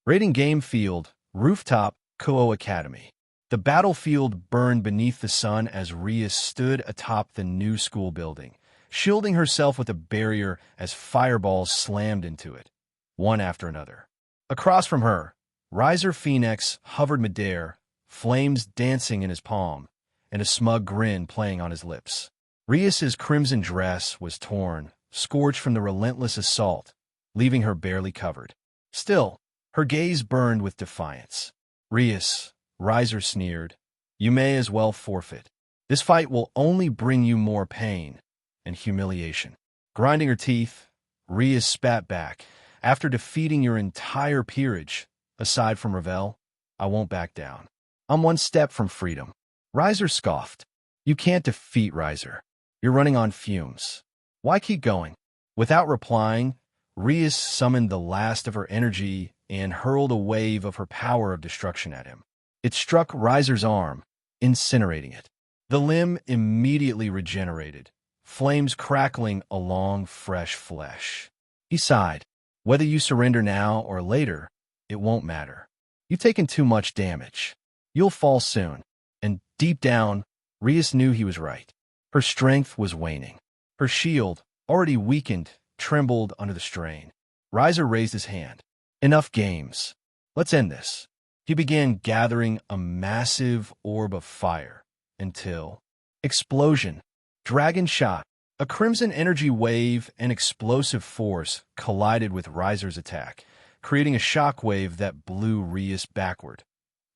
Raiding game field, rooftop, Kuo Academy. The battlefield burned beneath the sun as Ria stood atop the new school building, shielding herself with a barrier as fireballs slammed into it, one after another. Across from her, Riser Phoenix hovered midair, flames dancing in his palm, and a smug grin playing on his lips. Rias's crimson dress was torn, scorched from the relentless assault, leaving her barely covered. Still, her gaze burned with defiance. Rias, Riser sneered, you may as well forfeit. This fight will only bring you more pain and humiliation. Grinding her teeth, Rias spat back. After defeating your entire peerage, aside from Ravel, I won't back down. I'm one step from freedom. Riser scoffed. You can't defeat Riser. You're running on fumes. Why keep going? Without replying, Rias summoned the last of her energy and hurled a wave of her power of destruction at him. It struck Riser's arm, incinerating it. The limb immediately regenerated, flames crackling along fresh flesh. He sighed. Whether you surrender now or later, it won't matter. You've taken too much damage. You'll fall soon. And deep down, Rias knew he was right. Her strength was waning. Her shield, already weakened, trembled under the strain. Riser raised his hand. Enough games. Let's end this. He began gathering a massive orb of fire until... Explosion. Dragon shot. A crimson energy wave and explosive force collided with Riser's attack, creating a shockwave that blew Rias backward,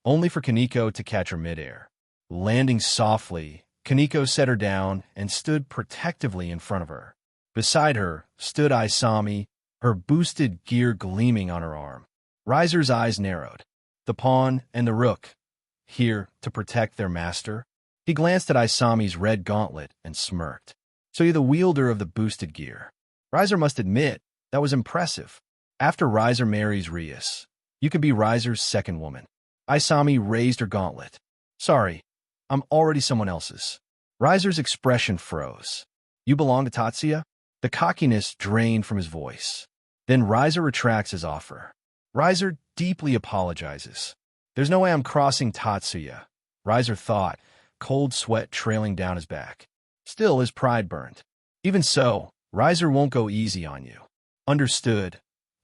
only for Kaneko to catch her midair. Landing softly, Kaneko set her down and stood protectively in front of her. Beside her stood Isami, her boosted gear gleaming on her arm. Riser's eyes narrowed. The pawn and the rook, here to protect their master. He glanced at Isami's red gauntlet and smirked. So you're the wielder of the boosted gear. Riser must admit, that was impressive. After Riser marries Rias, you could be Riser's second woman. Isami raised her gauntlet. Sorry, I'm already someone else's. Riser's expression froze. You belong to Tatsuya? The cockiness drained from his voice. Then Riser retracts his offer. Riser deeply apologizes. There's no way I'm crossing Tatsuya, Riser thought, cold sweat trailing down his back. Still, his pride burned. Even so, Riser won't go easy on you. Understood,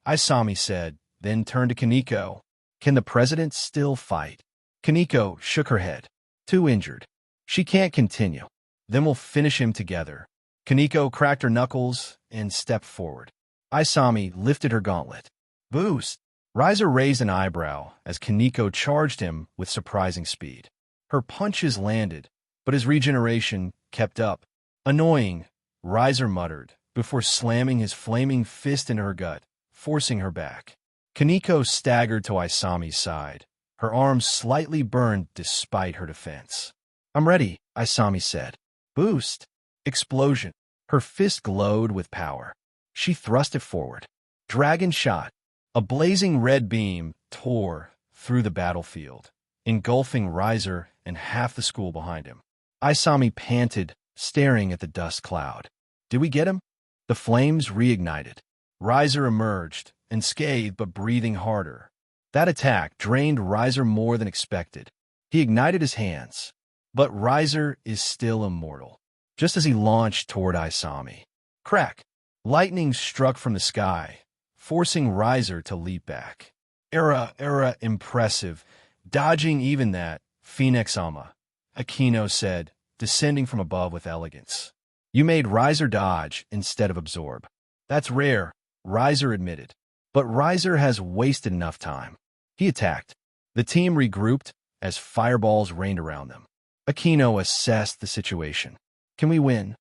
Isami said, then turned to Kaneko. Can the president still fight? Kaneko shook her head. Too injured. She can't continue. Then we'll finish him together. Kaneko cracked her knuckles and stepped forward. Isami lifted her gauntlet. Boost! Riser raised an eyebrow as Kaneko charged him with surprising speed. Her punches landed, but his regeneration kept up. Annoying, Riser muttered, before slamming his flaming fist into her gut, forcing her back. Kaneko staggered to Isami's side, her arms slightly burned despite her defense. I'm ready, Isami said. Boost! Explosion. Her fist glowed with power. She thrust it forward. Dragon shot. A blazing red beam tore through the battlefield, engulfing Riser and half the school behind him. Isami panted, staring at the dust cloud. Did we get him? The flames reignited. Riser emerged, unscathed but breathing harder. That attack drained Riser more than expected. He ignited his hands. But Riser is still immortal. Just as he launched toward Isami. Crack! Lightning struck from the sky, forcing Riser to leap back. Impressive. Dodging even that, Phoenix-sama, Aquino said, descending from above with elegance. You made Riser dodge instead of absorb. That's rare, Riser admitted. But Riser has wasted enough time. He attacked. The team regrouped as fireballs rained around them. Aquino assessed the situation. Can we win?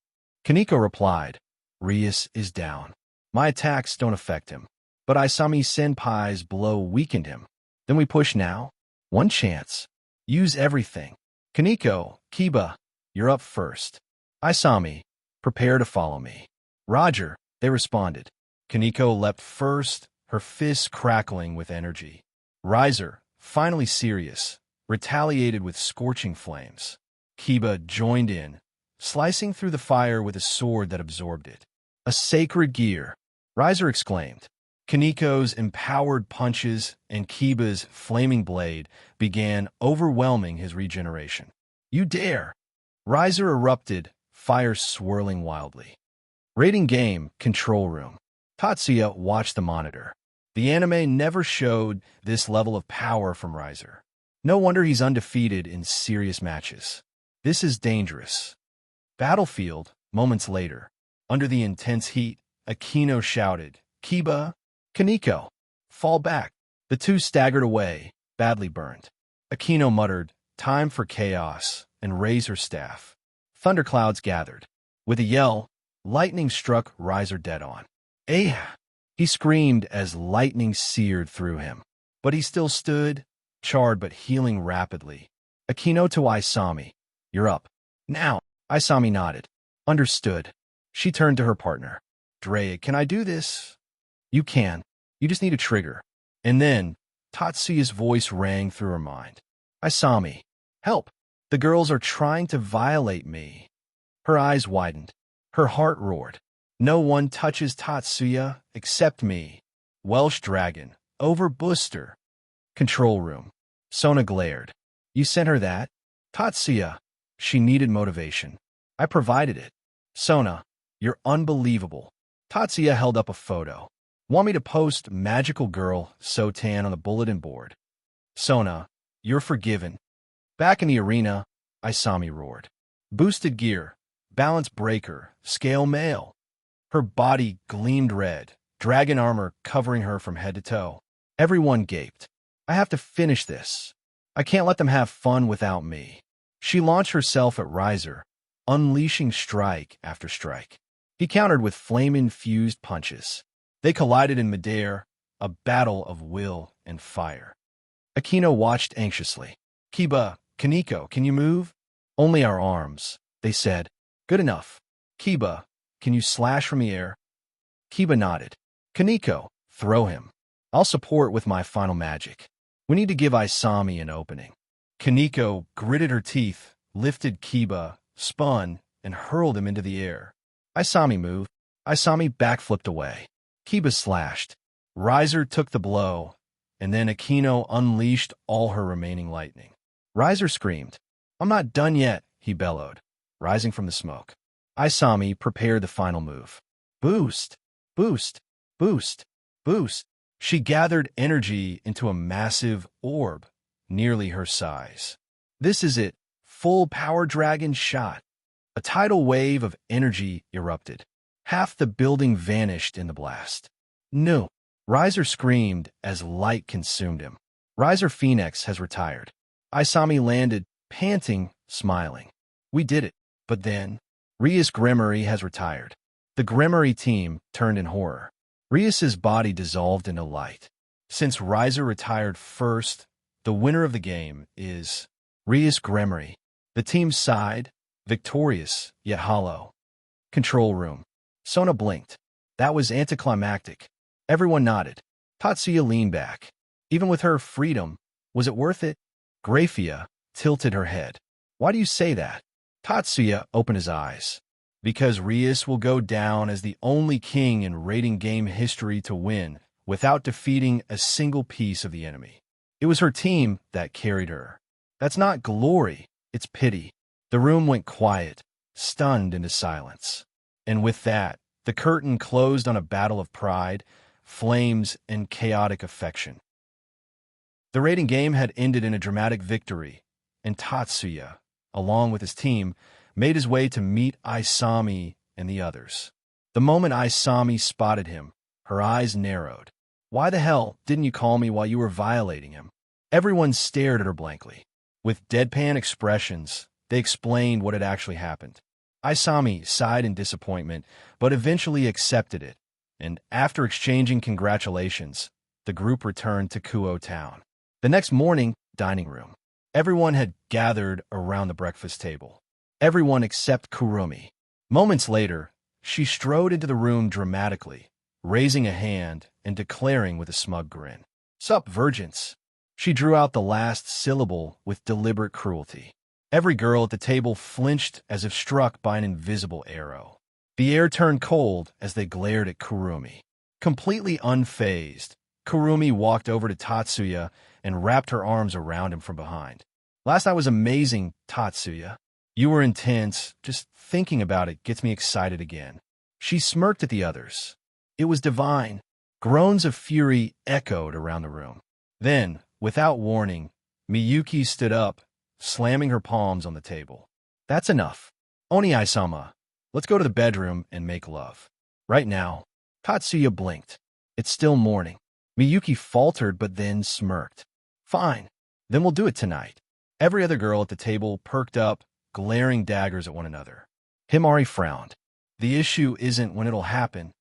Kaneko replied. Rias is down. My attacks don't affect him. But Isami Senpai's blow weakened him. Then we push now? One chance. Use everything. Kaneko, Kiba, you're up first. Isami, prepare to follow me. Roger, they responded. Kaneko leapt first, her fists crackling with energy. Riser, finally serious, retaliated with scorching flames. Kiba joined in, slicing through the fire with a sword that absorbed it. A sacred gear, Riser exclaimed. Kaniko's empowered punches and Kiba's flaming blade began overwhelming his regeneration. You dare! Riser erupted, fire swirling wildly. Rating game, control room. Tatsuya watched the monitor. The anime never showed this level of power from Riser. No wonder he's undefeated in serious matches. This is dangerous. Battlefield, moments later. Under the intense heat, Akino shouted, Kiba, Kaniko, fall back. The two staggered away, badly burned. Akino muttered, time for chaos, and raised her staff. Thunderclouds gathered. With a yell, lightning struck Riser dead on. Eh! He screamed as lightning seared through him. But he still stood, charred but healing rapidly. Akino to Isami. You're up. Now. Isami nodded. Understood. She turned to her partner. Dre, can I do this? You can. You just need a trigger. And then, Tatsuya's voice rang through her mind. Isami. Help. The girls are trying to violate me. Her eyes widened. Her heart roared. No one touches Tatsuya except me. Welsh dragon. Over booster. Control room. Sona glared. You sent her that? Tatsuya. She needed motivation. I provided it. Sona. You're unbelievable. Tatsuya held up a photo. Want me to post magical girl so tan on the bulletin board? Sona. You're forgiven. Back in the arena, Isami roared. Boosted gear. Balance breaker. Scale mail. Her body gleamed red, dragon armor covering her from head to toe. Everyone gaped. I have to finish this. I can't let them have fun without me. She launched herself at Riser, unleashing strike after strike. He countered with flame-infused punches. They collided in midair, a battle of will and fire. Akino watched anxiously. Kiba, Kaniko, can you move? Only our arms, they said. Good enough. Kiba, can you slash from the air? Kiba nodded. Kaniko, throw him. I'll support with my final magic. We need to give Isami an opening. Kaniko gritted her teeth, lifted Kiba, spun, and hurled him into the air. Isami moved. Isami backflipped away. Kiba slashed. Riser took the blow, and then Akino unleashed all her remaining lightning. Riser screamed. I'm not done yet, he bellowed, rising from the smoke. Isami prepared the final move. Boost, boost, boost, boost. She gathered energy into a massive orb, nearly her size. This is it, full power dragon shot. A tidal wave of energy erupted. Half the building vanished in the blast. No. Riser screamed as light consumed him. Riser Phoenix has retired. Isami landed, panting, smiling. We did it. But then, Rias Gremory has retired. The Gremory team turned in horror. Rias's body dissolved into light. Since Riser retired first, the winner of the game is Rias Gremory. The team sighed, victorious, yet hollow. Control room. Sona blinked. That was anticlimactic. Everyone nodded. Tatsuya leaned back. Even with her freedom, was it worth it? Graphia tilted her head. Why do you say that? Tatsuya opened his eyes. Because Rias will go down as the only king in rating game history to win without defeating a single piece of the enemy. It was her team that carried her. That's not glory, it's pity. The room went quiet, stunned into silence. And with that, the curtain closed on a battle of pride, flames, and chaotic affection. The rating game had ended in a dramatic victory, and Tatsuya, along with his team, made his way to meet Isami and the others. The moment Isami spotted him, her eyes narrowed. Why the hell didn't you call me while you were violating him? Everyone stared at her blankly. With deadpan expressions, they explained what had actually happened. Isami sighed in disappointment, but eventually accepted it, and after exchanging congratulations, the group returned to Kuo Town. The next morning, dining room. Everyone had gathered around the breakfast table. Everyone except Kurumi. Moments later, she strode into the room dramatically, raising a hand and declaring with a smug grin, "Sup, virgins?" She drew out the last syllable with deliberate cruelty. Every girl at the table flinched as if struck by an invisible arrow. The air turned cold as they glared at Kurumi. Completely unfazed, Kurumi walked over to Tatsuya and wrapped her arms around him from behind. Last night was amazing, Tatsuya. You were intense. Just thinking about it gets me excited again. She smirked at the others. It was divine. Groans of fury echoed around the room. Then, without warning, Miyuki stood up, slamming her palms on the table. That's enough. Oni-sama, let's go to the bedroom and make love. Right now. Tatsuya blinked. It's still morning. Miyuki faltered but then smirked. Fine. Then we'll do it tonight. Every other girl at the table perked up, glaring daggers at one another. Himari frowned. The issue isn't when it'll happen.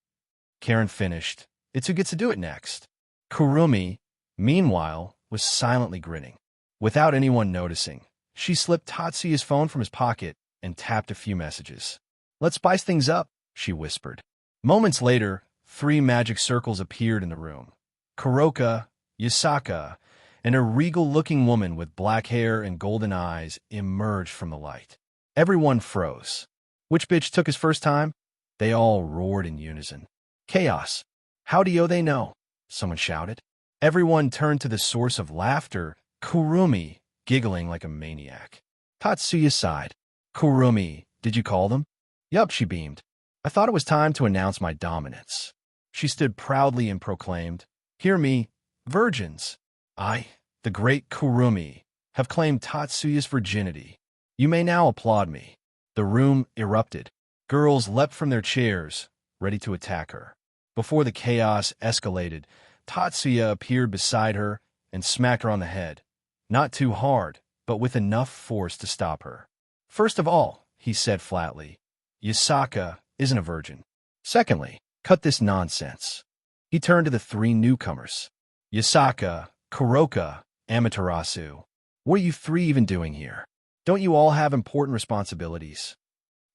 Karen finished. It's who gets to do it next. Kurumi, meanwhile, was silently grinning. Without anyone noticing, she slipped Tatsuya's phone from his pocket and tapped a few messages. Let's spice things up, she whispered. Moments later, 3 magic circles appeared in the room. Kuroka, Yasaka, and a regal-looking woman with black hair and golden eyes emerged from the light. Everyone froze. Which bitch took his first time? They all roared in unison. Chaos. How do they know? Someone shouted. Everyone turned to the source of laughter, Kurumi, giggling like a maniac. Tatsuya sighed. Kurumi, did you call them? Yup, she beamed. I thought it was time to announce my dominance. She stood proudly and proclaimed, Hear me, virgins. I, the great Kurumi, have claimed Tatsuya's virginity. You may now applaud me. The room erupted. Girls leapt from their chairs, ready to attack her. Before the chaos escalated, Tatsuya appeared beside her and smacked her on the head. Not too hard, but with enough force to stop her. First of all, he said flatly, Yasaka isn't a virgin. Secondly, cut this nonsense. He turned to the 3 newcomers. Yasaka, Kuroka, Amaterasu. What are you 3 even doing here? Don't you all have important responsibilities?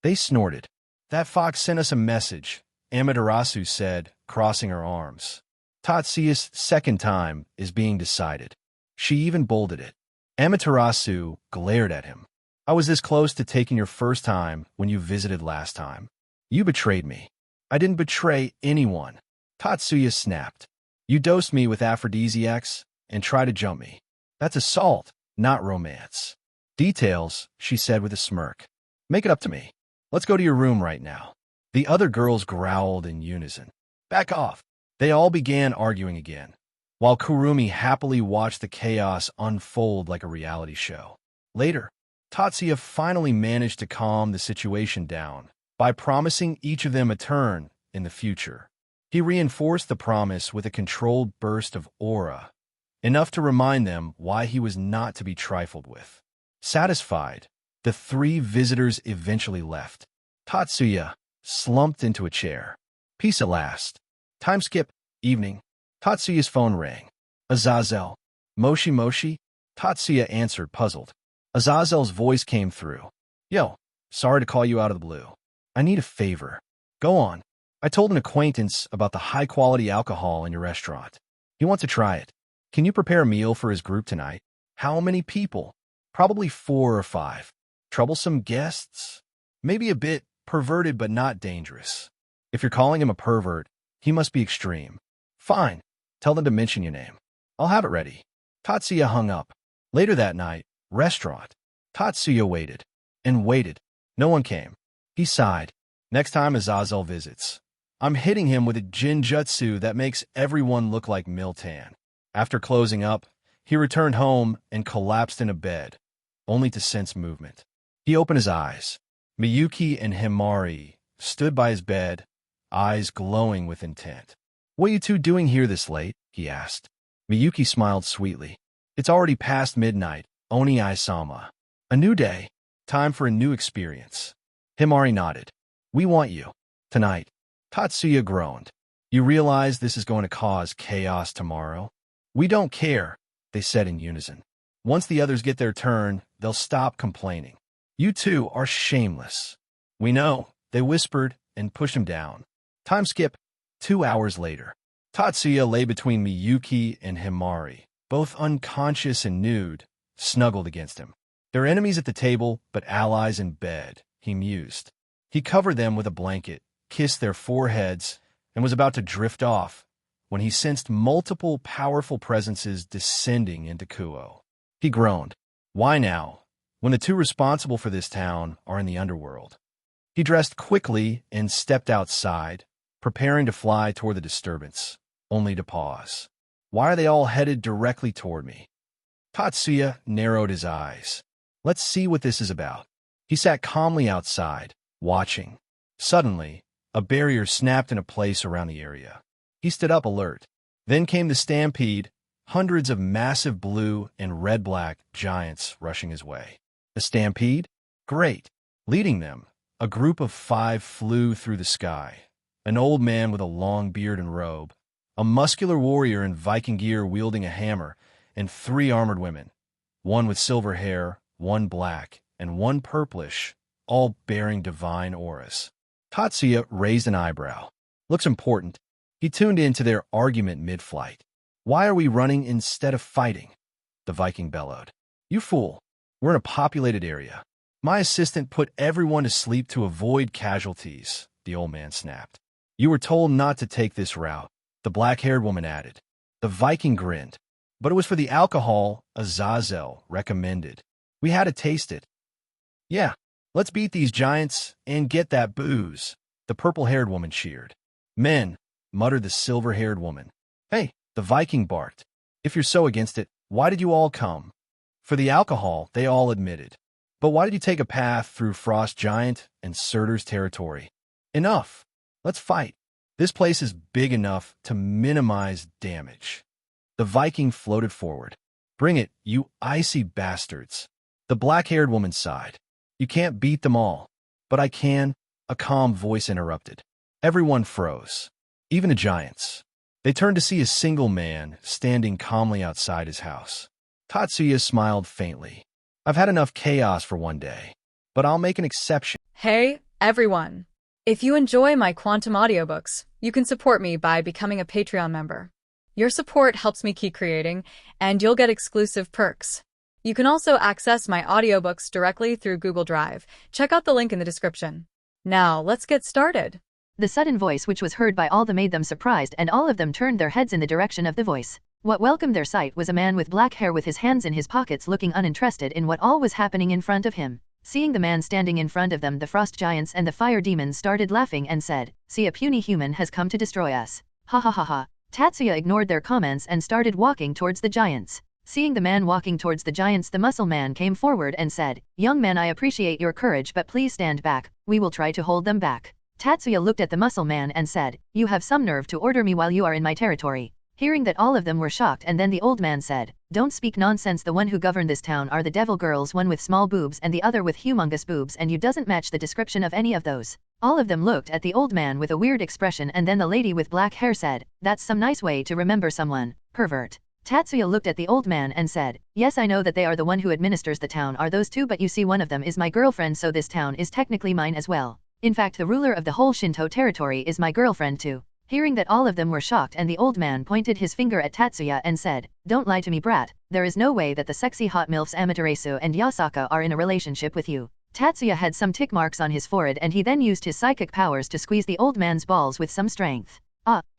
They snorted. That fox sent us a message, Amaterasu said, crossing her arms. Tatsuya's second time is being decided. She even bolded it. Amaterasu glared at him. I was this close to taking your first time when you visited last time. You betrayed me. I didn't betray anyone. Tatsuya snapped. You dosed me with aphrodisiacs and tried to jump me. That's assault, not romance. Details, she said with a smirk. Make it up to me. Let's go to your room right now. The other girls growled in unison. Back off. They all began arguing again, while Kurumi happily watched the chaos unfold like a reality show. Later, Tatsuya finally managed to calm the situation down by promising each of them a turn in the future. He reinforced the promise with a controlled burst of aura, enough to remind them why he was not to be trifled with. Satisfied, the 3 visitors eventually left. Tatsuya slumped into a chair. Peace at last. Time skip. Evening. Tatsuya's phone rang. Azazel. Moshi Moshi? Tatsuya answered, puzzled. Azazel's voice came through. Yo, sorry to call you out of the blue. I need a favor. Go on. I told an acquaintance about the high-quality alcohol in your restaurant. He wants to try it. Can you prepare a meal for his group tonight? How many people? Probably 4 or 5. Troublesome guests? Maybe a bit perverted but not dangerous. If you're calling him a pervert, he must be extreme. Fine. Tell them to mention your name. I'll have it ready. Tatsuya hung up. Later that night, restaurant. Tatsuya waited. And waited. No one came. He sighed. Next time Azazel visits, I'm hitting him with a jinjutsu that makes everyone look like Miltan. After closing up, he returned home and collapsed in a bed, only to sense movement. He opened his eyes. Miyuki and Himari stood by his bed, eyes glowing with intent. What are you 2 doing here this late? He asked. Miyuki smiled sweetly. It's already past midnight, Oni-sama. A new day. Time for a new experience. Himari nodded. We want you. Tonight. Tatsuya groaned. You realize this is going to cause chaos tomorrow? We don't care, they said in unison. Once the others get their turn, they'll stop complaining. You 2 are shameless. We know, they whispered and pushed him down. Time skip. 2 hours later. Tatsuya lay between Miyuki and Himari, both unconscious and nude, snuggled against him. They're enemies at the table, but allies in bed, he mused. He covered them with a blanket, kissed their foreheads, and was about to drift off when he sensed multiple powerful presences descending into Kuo. He groaned. Why now, when the two responsible for this town are in the underworld? He dressed quickly and stepped outside, preparing to fly toward the disturbance, only to pause. Why are they all headed directly toward me? Tatsuya narrowed his eyes. Let's see what this is about. He sat calmly outside, watching. Suddenly, a barrier snapped into place around the area. He stood up alert. Then came the stampede, hundreds of massive blue and red-black giants rushing his way. A stampede? Great. Leading them, a group of 5 flew through the sky. An old man with a long beard and robe, a muscular warrior in Viking gear wielding a hammer, and 3 armored women, one with silver hair, one black, and one purplish, all bearing divine auras. Tatsuya raised an eyebrow. Looks important. He tuned into their argument mid-flight. Why are we running instead of fighting? The Viking bellowed. You fool. We're in a populated area. My assistant put everyone to sleep to avoid casualties, the old man snapped. You were told not to take this route, the black-haired woman added. The Viking grinned. But it was for the alcohol Azazel recommended. We had to taste it. Yeah, let's beat these giants and get that booze, the purple-haired woman cheered. Men, muttered the silver-haired woman. Hey, the Viking barked. If you're so against it, why did you all come? For the alcohol, they all admitted. But why did you take a path through Frost Giant and Surtur's territory? Enough. Let's fight. This place is big enough to minimize damage. The Viking floated forward. Bring it, you icy bastards. The black-haired woman sighed. You can't beat them all. But I can, a calm voice interrupted. Everyone froze. Even the giants. They turned to see a single man standing calmly outside his house. Tatsuya smiled faintly. I've had enough chaos for one day, but I'll make an exception. Hey, everyone. If you enjoy my quantum audiobooks, you can support me by becoming a Patreon member. Your support helps me keep creating, and you'll get exclusive perks. You can also access my audiobooks directly through Google Drive. Check out the link in the description. Now, let's get started. The sudden voice which was heard by all made them surprised, and all of them turned their heads in the direction of the voice. What welcomed their sight was a man with black hair with his hands in his pockets, looking uninterested in what all was happening in front of him. Seeing the man standing in front of them, the frost giants and the fire demons started laughing and said, "See, a puny human has come to destroy us. Ha ha ha ha." Tatsuya ignored their comments and started walking towards the giants. Seeing the man walking towards the giants, the muscle man came forward and said, "Young man, I appreciate your courage, but please stand back. We will try to hold them back." Tatsuya looked at the muscle man and said, "You have some nerve to order me while you are in my territory." Hearing that, all of them were shocked, and then the old man said, "Don't speak nonsense. The one who governed this town are the devil girls, one with small boobs and the other with humongous boobs, and you doesn't match the description of any of those." All of them looked at the old man with a weird expression, and then the lady with black hair said, "That's some nice way to remember someone, pervert." Tatsuya looked at the old man and said, "Yes, I know that they are the one who administers the town are those two, but you see, one of them is my girlfriend, so this town is technically mine as well. In fact, the ruler of the whole Shinto territory is my girlfriend too." Hearing that, all of them were shocked, and the old man pointed his finger at Tatsuya and said, "Don't lie to me, brat. There is no way that the sexy hot milfs Amaterasu and Yasaka are in a relationship with you." Tatsuya had some tick marks on his forehead, and he then used his psychic powers to squeeze the old man's balls with some strength.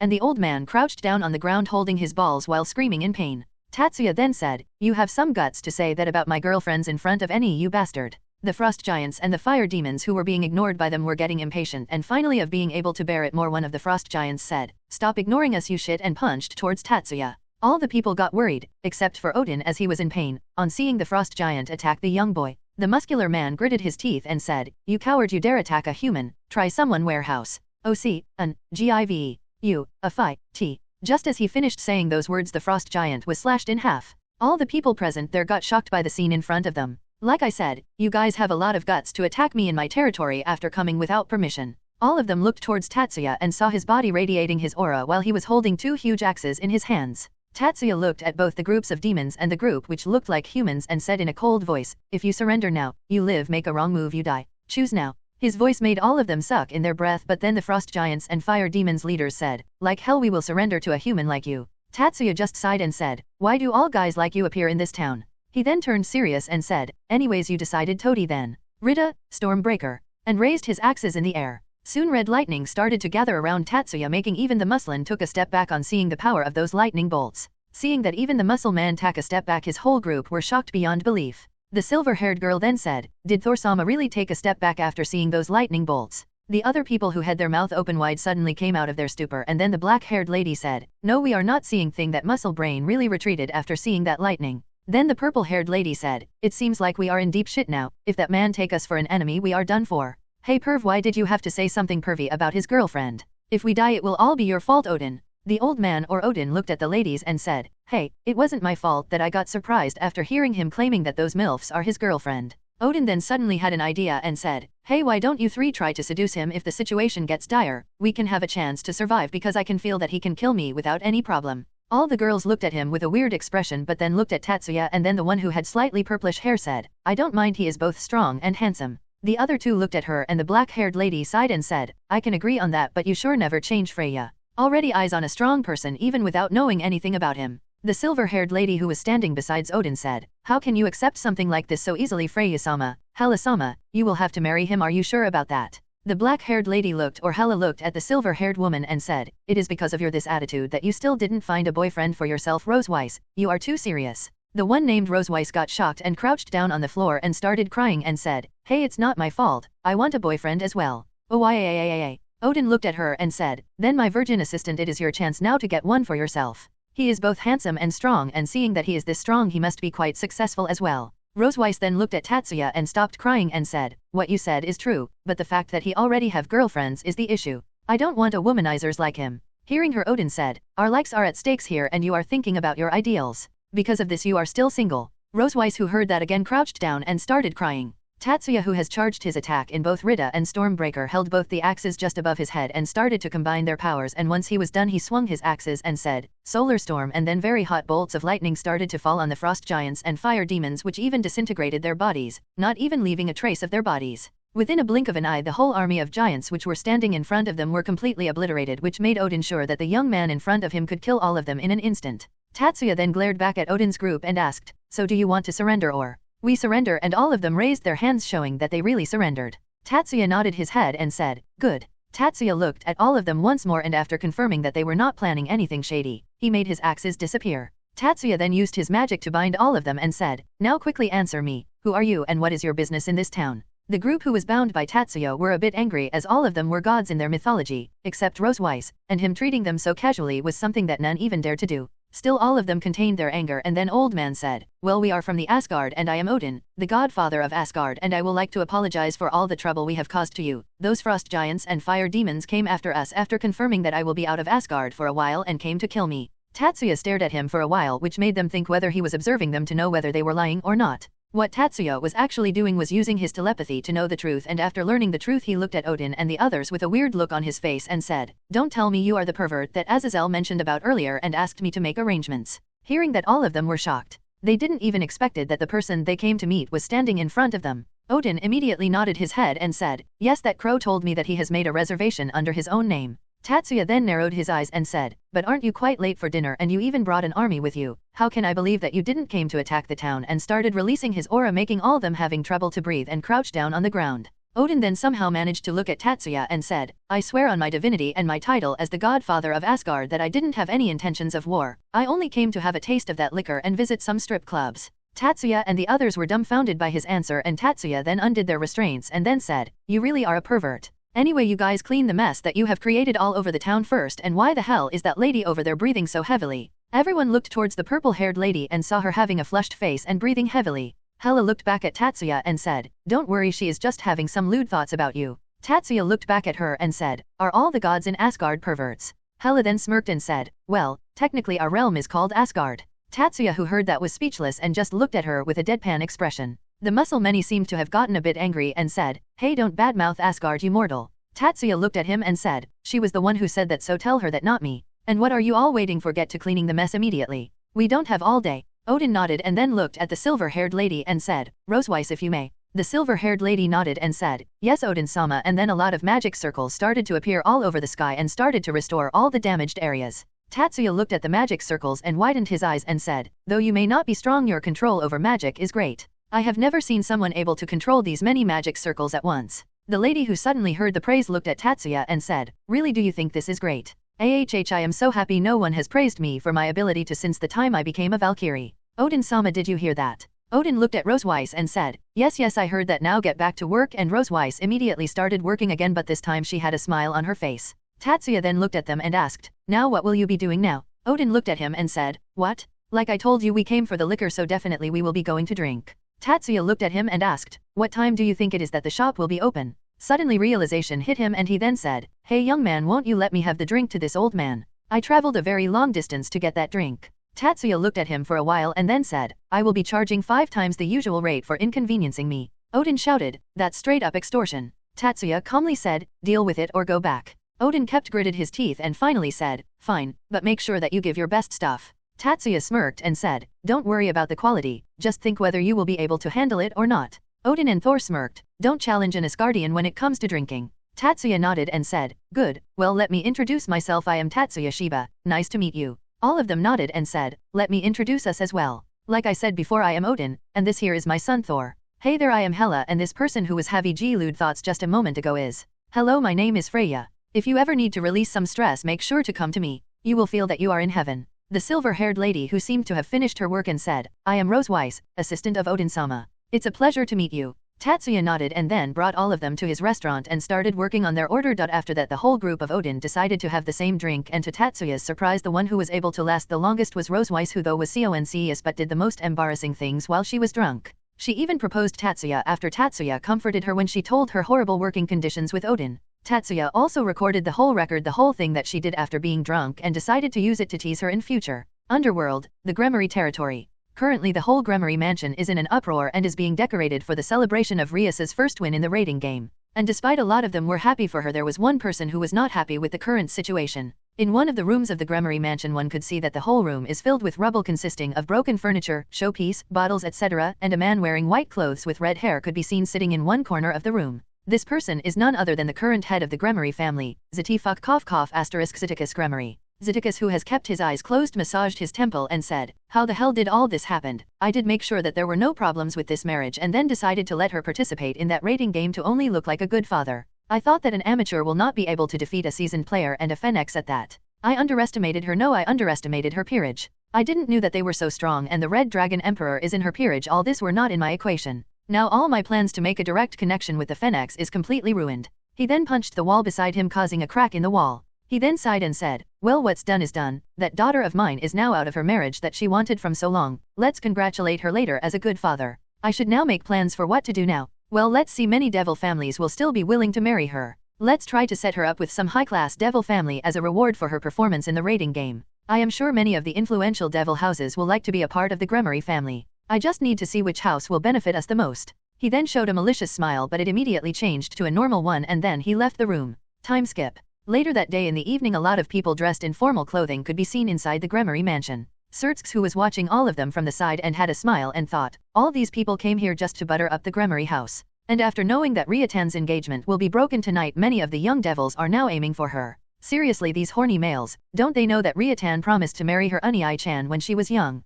And the old man crouched down on the ground holding his balls while screaming in pain. Tatsuya then said, "You have some guts to say that about my girlfriends in front of any, you bastard." The frost giants and the fire demons who were being ignored by them were getting impatient, and finally, of being able to bear it more, one of the frost giants said, "Stop ignoring us, you shit," and punched towards Tatsuya. All the people got worried, except for Odin, as he was in pain, on seeing the frost giant attack the young boy. The muscular man gritted his teeth and said, "You coward, you dare attack a human. Try someone warehouse. OC, an, GIVE, you, a fight, T." Just as he finished saying those words, the frost giant was slashed in half. All the people present there got shocked by the scene in front of them. Like I said, you guys have a lot of guts to attack me in my territory after coming without permission. All of them looked towards Tatsuya and saw his body radiating his aura while he was holding 2 huge axes in his hands. Tatsuya looked at both the groups of demons and the group which looked like humans and said in a cold voice, "If you surrender now, you live. Make a wrong move, you die. Choose now." His voice made all of them suck in their breath, but then the frost giants and fire demons leaders said, "Like hell we will surrender to a human like you." Tatsuya just sighed and said, "Why do all guys like you appear in this town?" He then turned serious and said, "Anyways, you decided, Toady then. Rita, Stormbreaker," and raised his axes in the air. Soon red lightning started to gather around Tatsuya, making even the muslin took a step back on seeing the power of those lightning bolts. Seeing that even the muscle man took a step back, his whole group were shocked beyond belief. The silver-haired girl then said, "Did Thor-sama really take a step back after seeing those lightning bolts?" The other people who had their mouth open wide suddenly came out of their stupor, and then the black-haired lady said, "No, we are not seeing thing that muscle brain really retreated after seeing that lightning." Then the purple-haired lady said, "It seems like we are in deep shit now. If that man take us for an enemy, we are done for." "Hey perv, why did you have to say something pervy about his girlfriend? If we die it will all be your fault, Odin." The old man or Odin looked at the ladies and said, "Hey, it wasn't my fault that I got surprised after hearing him claiming that those MILFs are his girlfriend." Odin then suddenly had an idea and said, "Hey, why don't you three try to seduce him? If the situation gets dire, we can have a chance to survive because I can feel that he can kill me without any problem." All the girls looked at him with a weird expression but then looked at Tatsuya, and then the one who had slightly purplish hair said, "I don't mind, he is both strong and handsome." The other two looked at her and the black-haired lady sighed and said, "I can agree on that, but you sure never change, Freya. Already eyes on a strong person even without knowing anything about him." The silver-haired lady who was standing beside Odin said, "How can you accept something like this so easily, Freya-sama? Hela-sama, you will have to marry him, are you sure about that?" The black-haired lady Hela looked at the silver-haired woman and said, "It is because of your this attitude that you still didn't find a boyfriend for yourself, Roseweiss. You are too serious." The one named Roseweiss got shocked and crouched down on the floor and started crying and said, "Hey, it's not my fault. I want a boyfriend as well." "Oh, yeah. Odin looked at her and said, "Then my virgin assistant, it is your chance now to get one for yourself. He is both handsome and strong, and seeing that he is this strong he must be quite successful as well." Roseweiss then looked at Tatsuya and stopped crying and said, "What you said is true, but the fact that he already have girlfriends is the issue. I don't want a womanizers like him." Hearing her, Odin said, "Our likes are at stakes here and you are thinking about your ideals. Because of this you are still single." Roseweiss, who heard that, again crouched down and started crying. Tatsuya, who has charged his attack in both Rita and Stormbreaker, held both the axes just above his head and started to combine their powers, and once he was done he swung his axes and said, "Solar storm," and then very hot bolts of lightning started to fall on the frost giants and fire demons, which even disintegrated their bodies, not even leaving a trace of their bodies. Within a blink of an eye the whole army of giants which were standing in front of them were completely obliterated, which made Odin sure that the young man in front of him could kill all of them in an instant. Tatsuya then glared back at Odin's group and asked, "So do you want to surrender or?" "We surrender," and all of them raised their hands showing that they really surrendered. Tatsuya nodded his head and said, "Good." Tatsuya looked at all of them once more and after confirming that they were not planning anything shady, he made his axes disappear. Tatsuya then used his magic to bind all of them and said, "Now quickly answer me, who are you and what is your business in this town?" The group who was bound by Tatsuya were a bit angry as all of them were gods in their mythology, except Roseweiss, and him treating them so casually was something that none even dared to do. Still all of them contained their anger, and then Old Man said, "Well, we are from the Asgard and I am Odin, the godfather of Asgard, and I will like to apologize for all the trouble we have caused to you. Those frost giants and fire demons came after us after confirming that I will be out of Asgard for a while and came to kill me." Tatsuya stared at him for a while, which made them think whether he was observing them to know whether they were lying or not. What Tatsuya was actually doing was using his telepathy to know the truth, and after learning the truth he looked at Odin and the others with a weird look on his face and said, "Don't tell me you are the pervert that Azazel mentioned about earlier and asked me to make arrangements." Hearing that, all of them were shocked. They didn't even expected that the person they came to meet was standing in front of them. Odin immediately nodded his head and said, "Yes, that crow told me that he has made a reservation under his own name." Tatsuya then narrowed his eyes and said, "But aren't you quite late for dinner and you even brought an army with you? How can I believe that you didn't came to attack the town?" and started releasing his aura, making all of them having trouble to breathe and crouch down on the ground. Odin then somehow managed to look at Tatsuya and said, "I swear on my divinity and my title as the godfather of Asgard that I didn't have any intentions of war. I only came to have a taste of that liquor and visit some strip clubs." Tatsuya and the others were dumbfounded by his answer, and Tatsuya then undid their restraints and then said, "You really are a pervert. Anyway, you guys clean the mess that you have created all over the town first, and why the hell is that lady over there breathing so heavily?" Everyone looked towards the purple-haired lady and saw her having a flushed face and breathing heavily. Hela looked back at Tatsuya and said, "Don't worry, she is just having some lewd thoughts about you." Tatsuya looked back at her and said, "Are all the gods in Asgard perverts?" Hela then smirked and said, "Well, technically our realm is called Asgard." Tatsuya, who heard that, was speechless and just looked at her with a deadpan expression. The muscle many seemed to have gotten a bit angry and said, "Hey, don't badmouth Asgard, you mortal." Tatsuya looked at him and said, "She was the one who said that, so tell her that, not me. And what are you all waiting for? Get to cleaning the mess immediately. We don't have all day." Odin nodded and then looked at the silver-haired lady and said, "Roseweiss, if you may." The silver-haired lady nodded and said, "Yes, Odin-sama," and then a lot of magic circles started to appear all over the sky and started to restore all the damaged areas. Tatsuya looked at the magic circles and widened his eyes and said, "Though you may not be strong, your control over magic is great. I have never seen someone able to control these many magic circles at once." The lady who suddenly heard the praise looked at Tatsuya and said, really do you think this is great? AHH I am so happy no one has praised me for my ability to since the time I became a Valkyrie. Odin-sama did you hear that? Odin looked at Roseweiss and said, yes I heard that now get back to work and Roseweiss immediately started working again but this time she had a smile on her face. Tatsuya then looked at them and asked, now what will you be doing now? Odin looked at him and said, what? Like I told you we came for the liquor so definitely we will be going to drink. Tatsuya looked at him and asked, what time do you think it is that the shop will be open? Suddenly realization hit him and he then said, hey young man won't you let me have the drink to this old man? I traveled a very long distance to get that drink. Tatsuya looked at him for a while and then said, I will be charging 5 times the usual rate for inconveniencing me. Odin shouted, that's straight up extortion. Tatsuya calmly said, deal with it or go back. Odin kept gritted his teeth and finally said, fine, but make sure that you give your best stuff. Tatsuya smirked and said, don't worry about the quality, just think whether you will be able to handle it or not. Odin and Thor smirked, don't challenge an Asgardian when it comes to drinking. Tatsuya nodded and said, good, well let me introduce myself I am Tatsuya Shiba, nice to meet you. All of them nodded and said, let me introduce us as well. Like I said before I am Odin, and this here is my son Thor. Hey there I am Hela and this person who was having G-Lude thoughts just a moment ago is. Hello my name is Freya. If you ever need to release some stress make sure to come to me. You will feel that you are in heaven. The silver-haired lady who seemed to have finished her work and said, I am Roseweiss, assistant of Odin-sama. It's a pleasure to meet you. Tatsuya nodded and then brought all of them to his restaurant and started working on their order. After that the whole group of Odin decided to have the same drink and to Tatsuya's surprise the one who was able to last the longest was Roseweiss who though was conscious but did the most embarrassing things while she was drunk. She even proposed Tatsuya after Tatsuya comforted her when she told her horrible working conditions with Odin. Tatsuya also recorded the whole thing that she did after being drunk and decided to use it to tease her in future. Underworld, the Gremory territory. Currently the whole Gremory mansion is in an uproar and is being decorated for the celebration of Rias's first win in the rating game. And despite a lot of them were happy for her there was one person who was not happy with the current situation. In one of the rooms of the Gremory mansion one could see that the whole room is filled with rubble consisting of broken furniture, showpiece, bottles etc. and a man wearing white clothes with red hair could be seen sitting in one corner of the room. This person is none other than the current head of the Gremory family, Zetifak Zeticus Gremory. Zeticus who has kept his eyes closed massaged his temple and said, how the hell did all this happen? I did make sure that there were no problems with this marriage and then decided to let her participate in that rating game to only look like a good father. I thought that an amateur will not be able to defeat a seasoned player and a Fennex at that. I underestimated her I underestimated her peerage. I didn't knew that they were so strong and the Red Dragon Emperor is in her peerage all this were not in my equation. Now all my plans to make a direct connection with the Fennex is completely ruined. He then punched the wall beside him causing a crack in the wall. He then sighed and said, well what's done is done, that daughter of mine is now out of her marriage that she wanted from so long, let's congratulate her later as a good father. I should now make plans for what to do now. Well let's see many devil families will still be willing to marry her. Let's try to set her up with some high-class devil family as a reward for her performance in the rating game. I am sure many of the influential devil houses will like to be a part of the Gremory family. I just need to see which house will benefit us the most. He then showed a malicious smile but it immediately changed to a normal one and then he left the room. Time skip. Later that day in the evening a lot of people dressed in formal clothing could be seen inside the Gremory mansion. Surtsks who was watching all of them from the side and had a smile and thought, all these people came here just to butter up the Gremory house. And after knowing that Ryatan's engagement will be broken tonight many of the young devils are now aiming for her. Seriously these horny males, don't they know that Ryatan promised to marry her Unai-chan when she was young?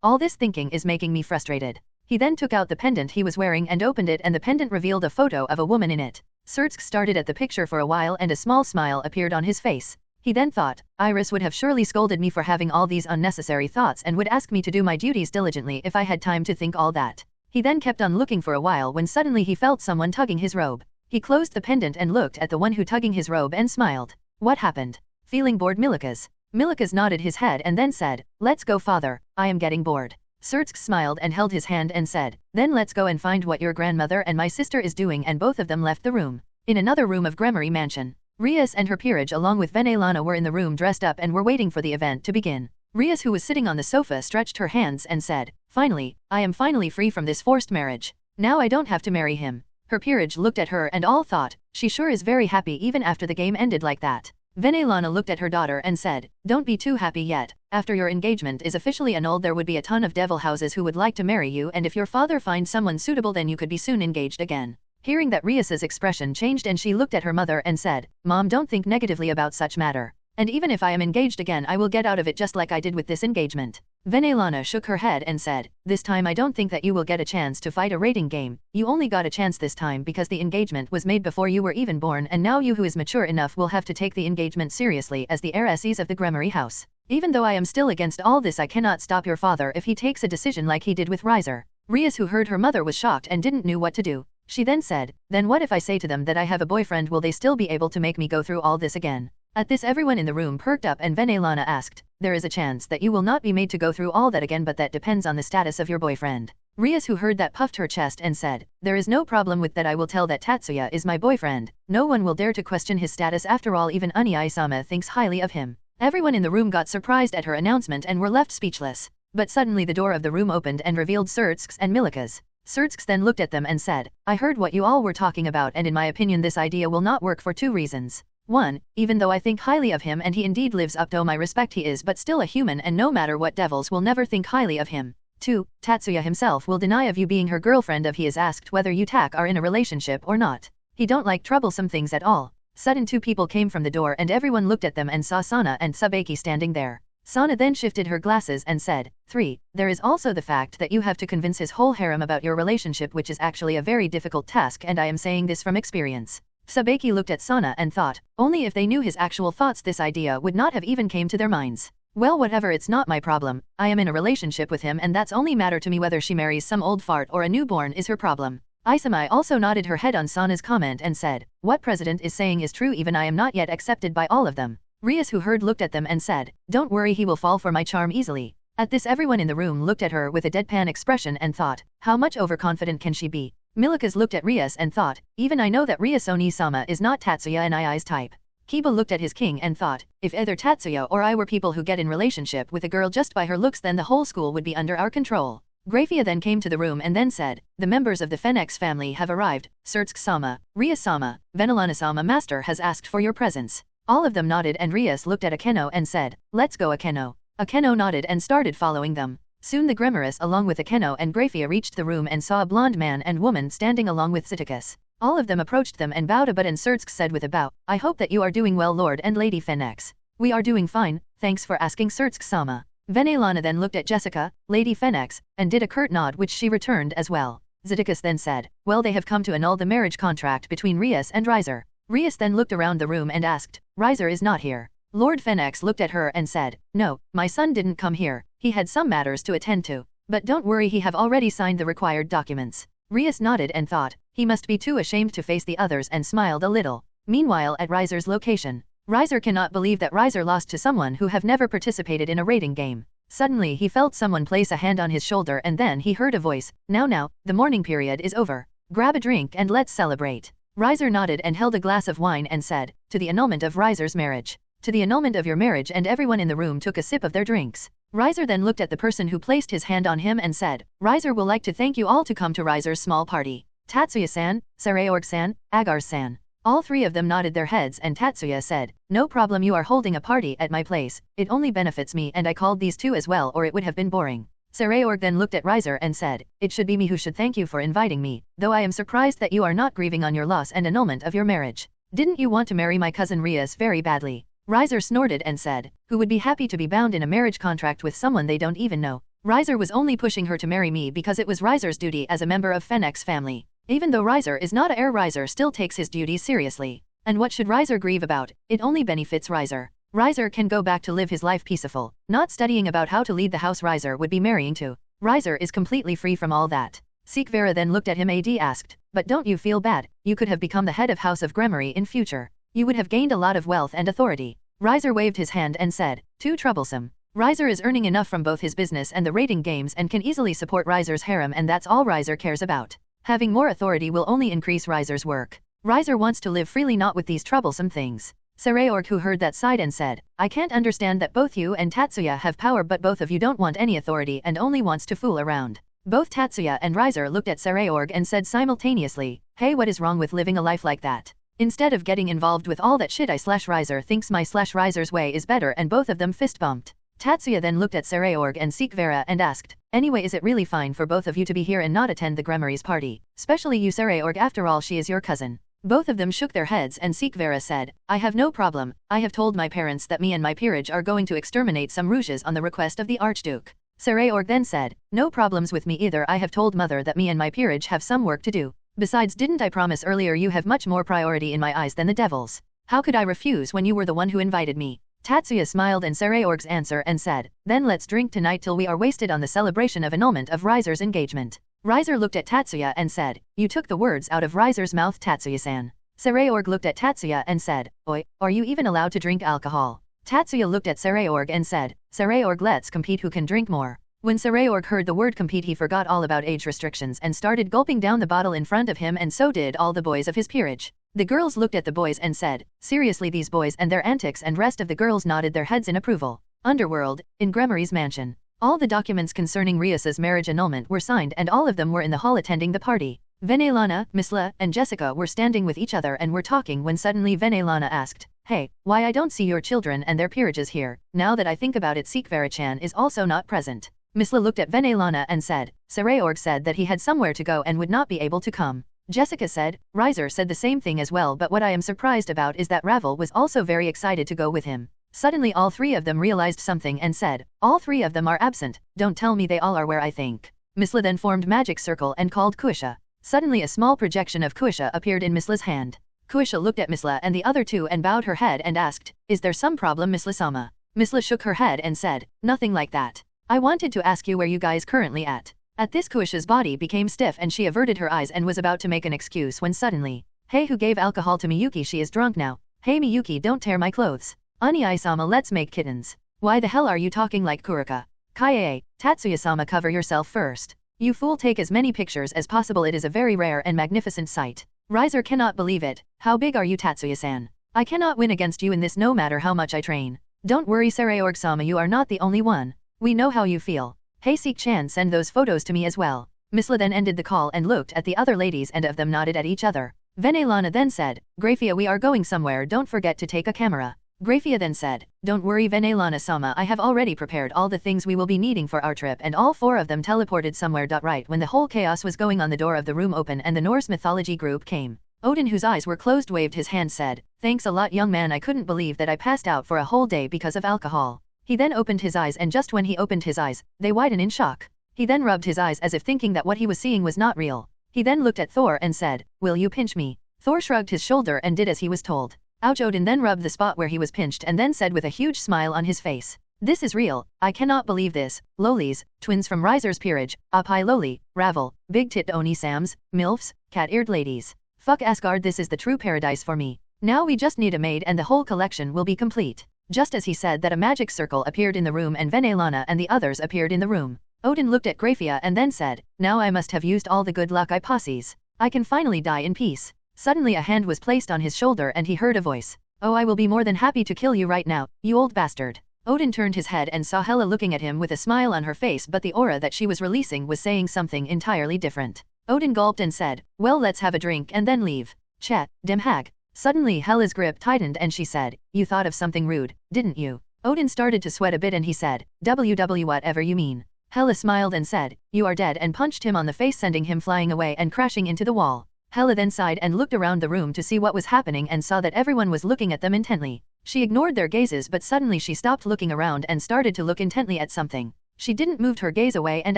All this thinking is making me frustrated. He then took out the pendant he was wearing and opened it and the pendant revealed a photo of a woman in it. Surtsk started at the picture for a while and a small smile appeared on his face. He then thought, Iris would have surely scolded me for having all these unnecessary thoughts and would ask me to do my duties diligently if I had time to think all that. He then kept on looking for a while when suddenly he felt someone tugging his robe. He closed the pendant and looked at the one who tugging his robe and smiled. What happened? Feeling bored Milikas nodded his head and then said, let's go father, I am getting bored. Surtsk smiled and held his hand and said, then let's go and find what your grandmother and my sister is doing and both of them left the room. In another room of Gremory mansion, Rias and her peerage along with Venelana were in the room dressed up and were waiting for the event to begin. Rias who was sitting on the sofa stretched her hands and said, finally, I am finally free from this forced marriage. Now I don't have to marry him. Her peerage looked at her and all thought, she sure is very happy even after the game ended like that. Venelana looked at her daughter and said, don't be too happy yet. After your engagement is officially annulled there would be a ton of devil houses who would like to marry you and if your father finds someone suitable then you could be soon engaged again. Hearing that Rias's expression changed and she looked at her mother and said, Mom don't think negatively about such matter. And even if I am engaged again I will get out of it just like I did with this engagement. Venelana shook her head and said, this time I don't think that you will get a chance to fight a rating game. You only got a chance this time because the engagement was made before you were even born, and now you who is mature enough will have to take the engagement seriously as the heiresses of the Gremory house. Even though I am still against all this, I cannot stop your father if he takes a decision like he did with Riser. Rias, who heard her mother, was shocked and didn't know what to do. She then said, then what if I say to them that I have a boyfriend? Will they still be able to make me go through all this again? At this, everyone in the room perked up and Venelana asked, there is a chance that you will not be made to go through all that again, but that depends on the status of your boyfriend. Rias, who heard that, puffed her chest and said, there is no problem with that. I will tell that Tatsuya is my boyfriend. No one will dare to question his status. After all, even Unai-sama thinks highly of him. Everyone in the room got surprised at her announcement and were left speechless. But suddenly the door of the room opened and revealed Surtsks and Milikas. Surtsks then looked at them and said, I heard what you all were talking about, and in my opinion this idea will not work for two reasons. 1. Even though I think highly of him and he indeed lives up to my respect, he is but still a human, and no matter what, devils will never think highly of him. 2. Tatsuya himself will deny of you being her girlfriend if he is asked whether you are in a relationship or not. He don't like troublesome things at all. Sudden, two people came from the door and everyone looked at them and saw Sana and Sabeki standing there. Sana then shifted her glasses and said, 3. There is also the fact that you have to convince his whole harem about your relationship, which is actually a very difficult task, and I am saying this from experience. Sabeki looked at Sana and thought, only if they knew his actual thoughts this idea would not have even came to their minds. Well, whatever, it's not my problem. I am in a relationship with him and that's only matter to me. Whether she marries some old fart or a newborn is her problem. Isamai also nodded her head on Sana's comment and said, what president is saying is true, even I am not yet accepted by all of them. Rias, who heard, looked at them and said, don't worry, he will fall for my charm easily. At this, everyone in the room looked at her with a deadpan expression and thought, how much overconfident can she be? Milikas looked at Rias and thought, even I know that Rias Oni-sama is not Tatsuya and I's type. Kiba looked at his king and thought, if either Tatsuya or I were people who get in relationship with a girl just by her looks, then the whole school would be under our control. Grafia then came to the room and then said, the members of the Phoenix family have arrived. Surtsk-sama, Rias-sama, Venelana-sama, master has asked for your presence. All of them nodded and Rias looked at Akeno and said, let's go, Akeno. Akeno nodded and started following them. Soon the Grimoris along with Akeno and Grafia reached the room and saw a blonde man and woman standing along with Siticus. All of them approached them and bowed a bit, and Surtsk said with a bow, I hope that you are doing well, Lord and Lady Phoenix. We are doing fine, thanks for asking, Surtsk-sama. Venelana then looked at Jessica, Lady Phoenix, and did a curt nod, which she returned as well. Ziticus then said, well, they have come to annul the marriage contract between Rias and Riser. Rias then looked around the room and asked, Riser is not here. Lord Phoenix looked at her and said, no, my son didn't come here, he had some matters to attend to. But don't worry, he have already signed the required documents. Rias nodded and thought, he must be too ashamed to face the others, and smiled a little. Meanwhile, at Riser's location, Riser cannot believe that Riser lost to someone who have never participated in a rating game. Suddenly he felt someone place a hand on his shoulder and then he heard a voice, now, the mourning period is over. Grab a drink and let's celebrate. Riser nodded and held a glass of wine and said, to the annulment of Riser's marriage. To the annulment of your marriage, and everyone in the room took a sip of their drinks. Riser then looked at the person who placed his hand on him and said, Riser will like to thank you all to come to Riser's small party. Tatsuya-san, Sareorg-san, Agar-san. All three of them nodded their heads and Tatsuya said, no problem, you are holding a party at my place, it only benefits me and I called these two as well or it would have been boring. Sareorg then looked at Riser and said, it should be me who should thank you for inviting me, though I am surprised that you are not grieving on your loss and annulment of your marriage. Didn't you want to marry my cousin Rias very badly? Riser snorted and said, who would be happy to be bound in a marriage contract with someone they don't even know? Riser was only pushing her to marry me because it was Riser's duty as a member of Phoenix family. Even though Riser is not a heir, Riser still takes his duties seriously. And what should Riser grieve about? It only benefits Riser. Riser can go back to live his life peaceful, not studying about how to lead the house Riser would be marrying to. Riser is completely free from all that. Sikvera then looked at him and asked, but don't you feel bad? You could have become the head of House of Gremory in future. You would have gained a lot of wealth and authority. Riser waved his hand and said, too troublesome. Riser is earning enough from both his business and the rating games and can easily support Riser's harem, and that's all Riser cares about. Having more authority will only increase Riser's work. Riser wants to live freely, not with these troublesome things. Sareorg, who heard that, sighed and said, I can't understand that both you and Tatsuya have power but both of you don't want any authority and only wants to fool around. Both Tatsuya and Riser looked at Sareorg and said simultaneously, hey, what is wrong with living a life like that? Instead of getting involved with all that shit, I/Riser thinks my/Riser's way is better, and both of them fist bumped. Tatsuya then looked at Sareorg and Sikvera and asked, anyway, is it really fine for both of you to be here and not attend the Gremory's party? Especially you, Sareorg, after all she is your cousin. Both of them shook their heads and Sikvera said, I have no problem. I have told my parents that me and my peerage are going to exterminate some Rouges on the request of the Archduke. Saray then said, no problems with me either. I have told mother that me and my peerage have some work to do. Besides, didn't I promise earlier you have much more priority in my eyes than the devils? How could I refuse when you were the one who invited me? Tatsuya smiled and Saray's answer and said, then let's drink tonight till we are wasted on the celebration of annulment of Riser's engagement. Riser looked at Tatsuya and said, you took the words out of Riser's mouth, Tatsuya-san. Saray looked at Tatsuya and said, oi, are you even allowed to drink alcohol? Tatsuya looked at Saray and said, Saray, let's compete who can drink more. When Saray heard the word compete, he forgot all about age restrictions and started gulping down the bottle in front of him, and so did all the boys of his peerage. The girls looked at the boys and said, seriously, these boys and their antics, and rest of the girls nodded their heads in approval. Underworld, in Gremory's mansion. All the documents concerning Rias's marriage annulment were signed, and all of them were in the hall attending the party. Venelana, Misla, and Jessica were standing with each other and were talking when suddenly Venelana asked, hey, why I don't see your children and their peerages here? Now that I think about it, Seekvarachan is also not present. Misla looked at Venelana and said, Saray said that he had somewhere to go and would not be able to come. Jessica said, Riser said the same thing as well, but what I am surprised about is that Ravel was also very excited to go with him. Suddenly all three of them realized something and said, all three of them are absent, don't tell me they all are where I think. Misla then formed magic circle and called Kuisha. Suddenly a small projection of Kuisha appeared in Misla's hand. Kuisha looked at Misla and the other two and bowed her head and asked, is there some problem, Misla-sama? Misla shook her head and said, nothing like that. I wanted to ask you where you guys currently at. At this, Kuisha's body became stiff and she averted her eyes and was about to make an excuse when suddenly, hey, who gave alcohol to Miyuki? She is drunk now. Hey Miyuki, don't tear my clothes. Ani-sama, let's make kittens. Why the hell are you talking like Kurika? Kaie, Tatsuya-sama, cover yourself first. You fool, take as many pictures as possible, it is a very rare and magnificent sight. Riser cannot believe it. How big are you, Tatsuya-san? I cannot win against you in this no matter how much I train. Don't worry Saray-sama, you are not the only one. We know how you feel. Hey Seek-chan, send those photos to me as well. Misla then ended the call and looked at the other ladies, and of them nodded at each other. Venelana then said, Grafia, we are going somewhere, don't forget to take a camera. Grafia then said, don't worry Venelana-sama, I have already prepared all the things we will be needing for our trip, and all four of them teleported somewhere. Right when the whole chaos was going on, the door of the room opened and the Norse mythology group came. Odin, whose eyes were closed, waved his hand, said, thanks a lot young man, I couldn't believe that I passed out for a whole day because of alcohol. He then opened his eyes, and just when he opened his eyes, they widened in shock. He then rubbed his eyes as if thinking that what he was seeing was not real. He then looked at Thor and said, will you pinch me? Thor shrugged his shoulder and did as he was told. Ouch! Odin then rubbed the spot where he was pinched and then said with a huge smile on his face, this is real, I cannot believe this. Lolies, twins from Riser's peerage, Apai Loli, Ravel, Big Tit Oni Sams, MILFs, cat-eared ladies. Fuck Asgard, this is the true paradise for me. Now we just need a maid and the whole collection will be complete. Just as he said that, a magic circle appeared in the room and Venelana and the others appeared in the room. Odin looked at Grafia and then said, now I must have used all the good luck I possess. I can finally die in peace. Suddenly a hand was placed on his shoulder and he heard a voice. Oh, I will be more than happy to kill you right now, you old bastard. Odin turned his head and saw Hela looking at him with a smile on her face, but the aura that she was releasing was saying something entirely different. Odin gulped and said, well, let's have a drink and then leave. Chat, dim hag. Suddenly Hela's grip tightened and she said, you thought of something rude, didn't you? Odin started to sweat a bit and he said, WW whatever you mean. Hela smiled and said, you are dead, and punched him on the face, sending him flying away and crashing into the wall. Hela then sighed and looked around the room to see what was happening and saw that everyone was looking at them intently. She ignored their gazes, but suddenly she stopped looking around and started to look intently at something. She didn't move her gaze away and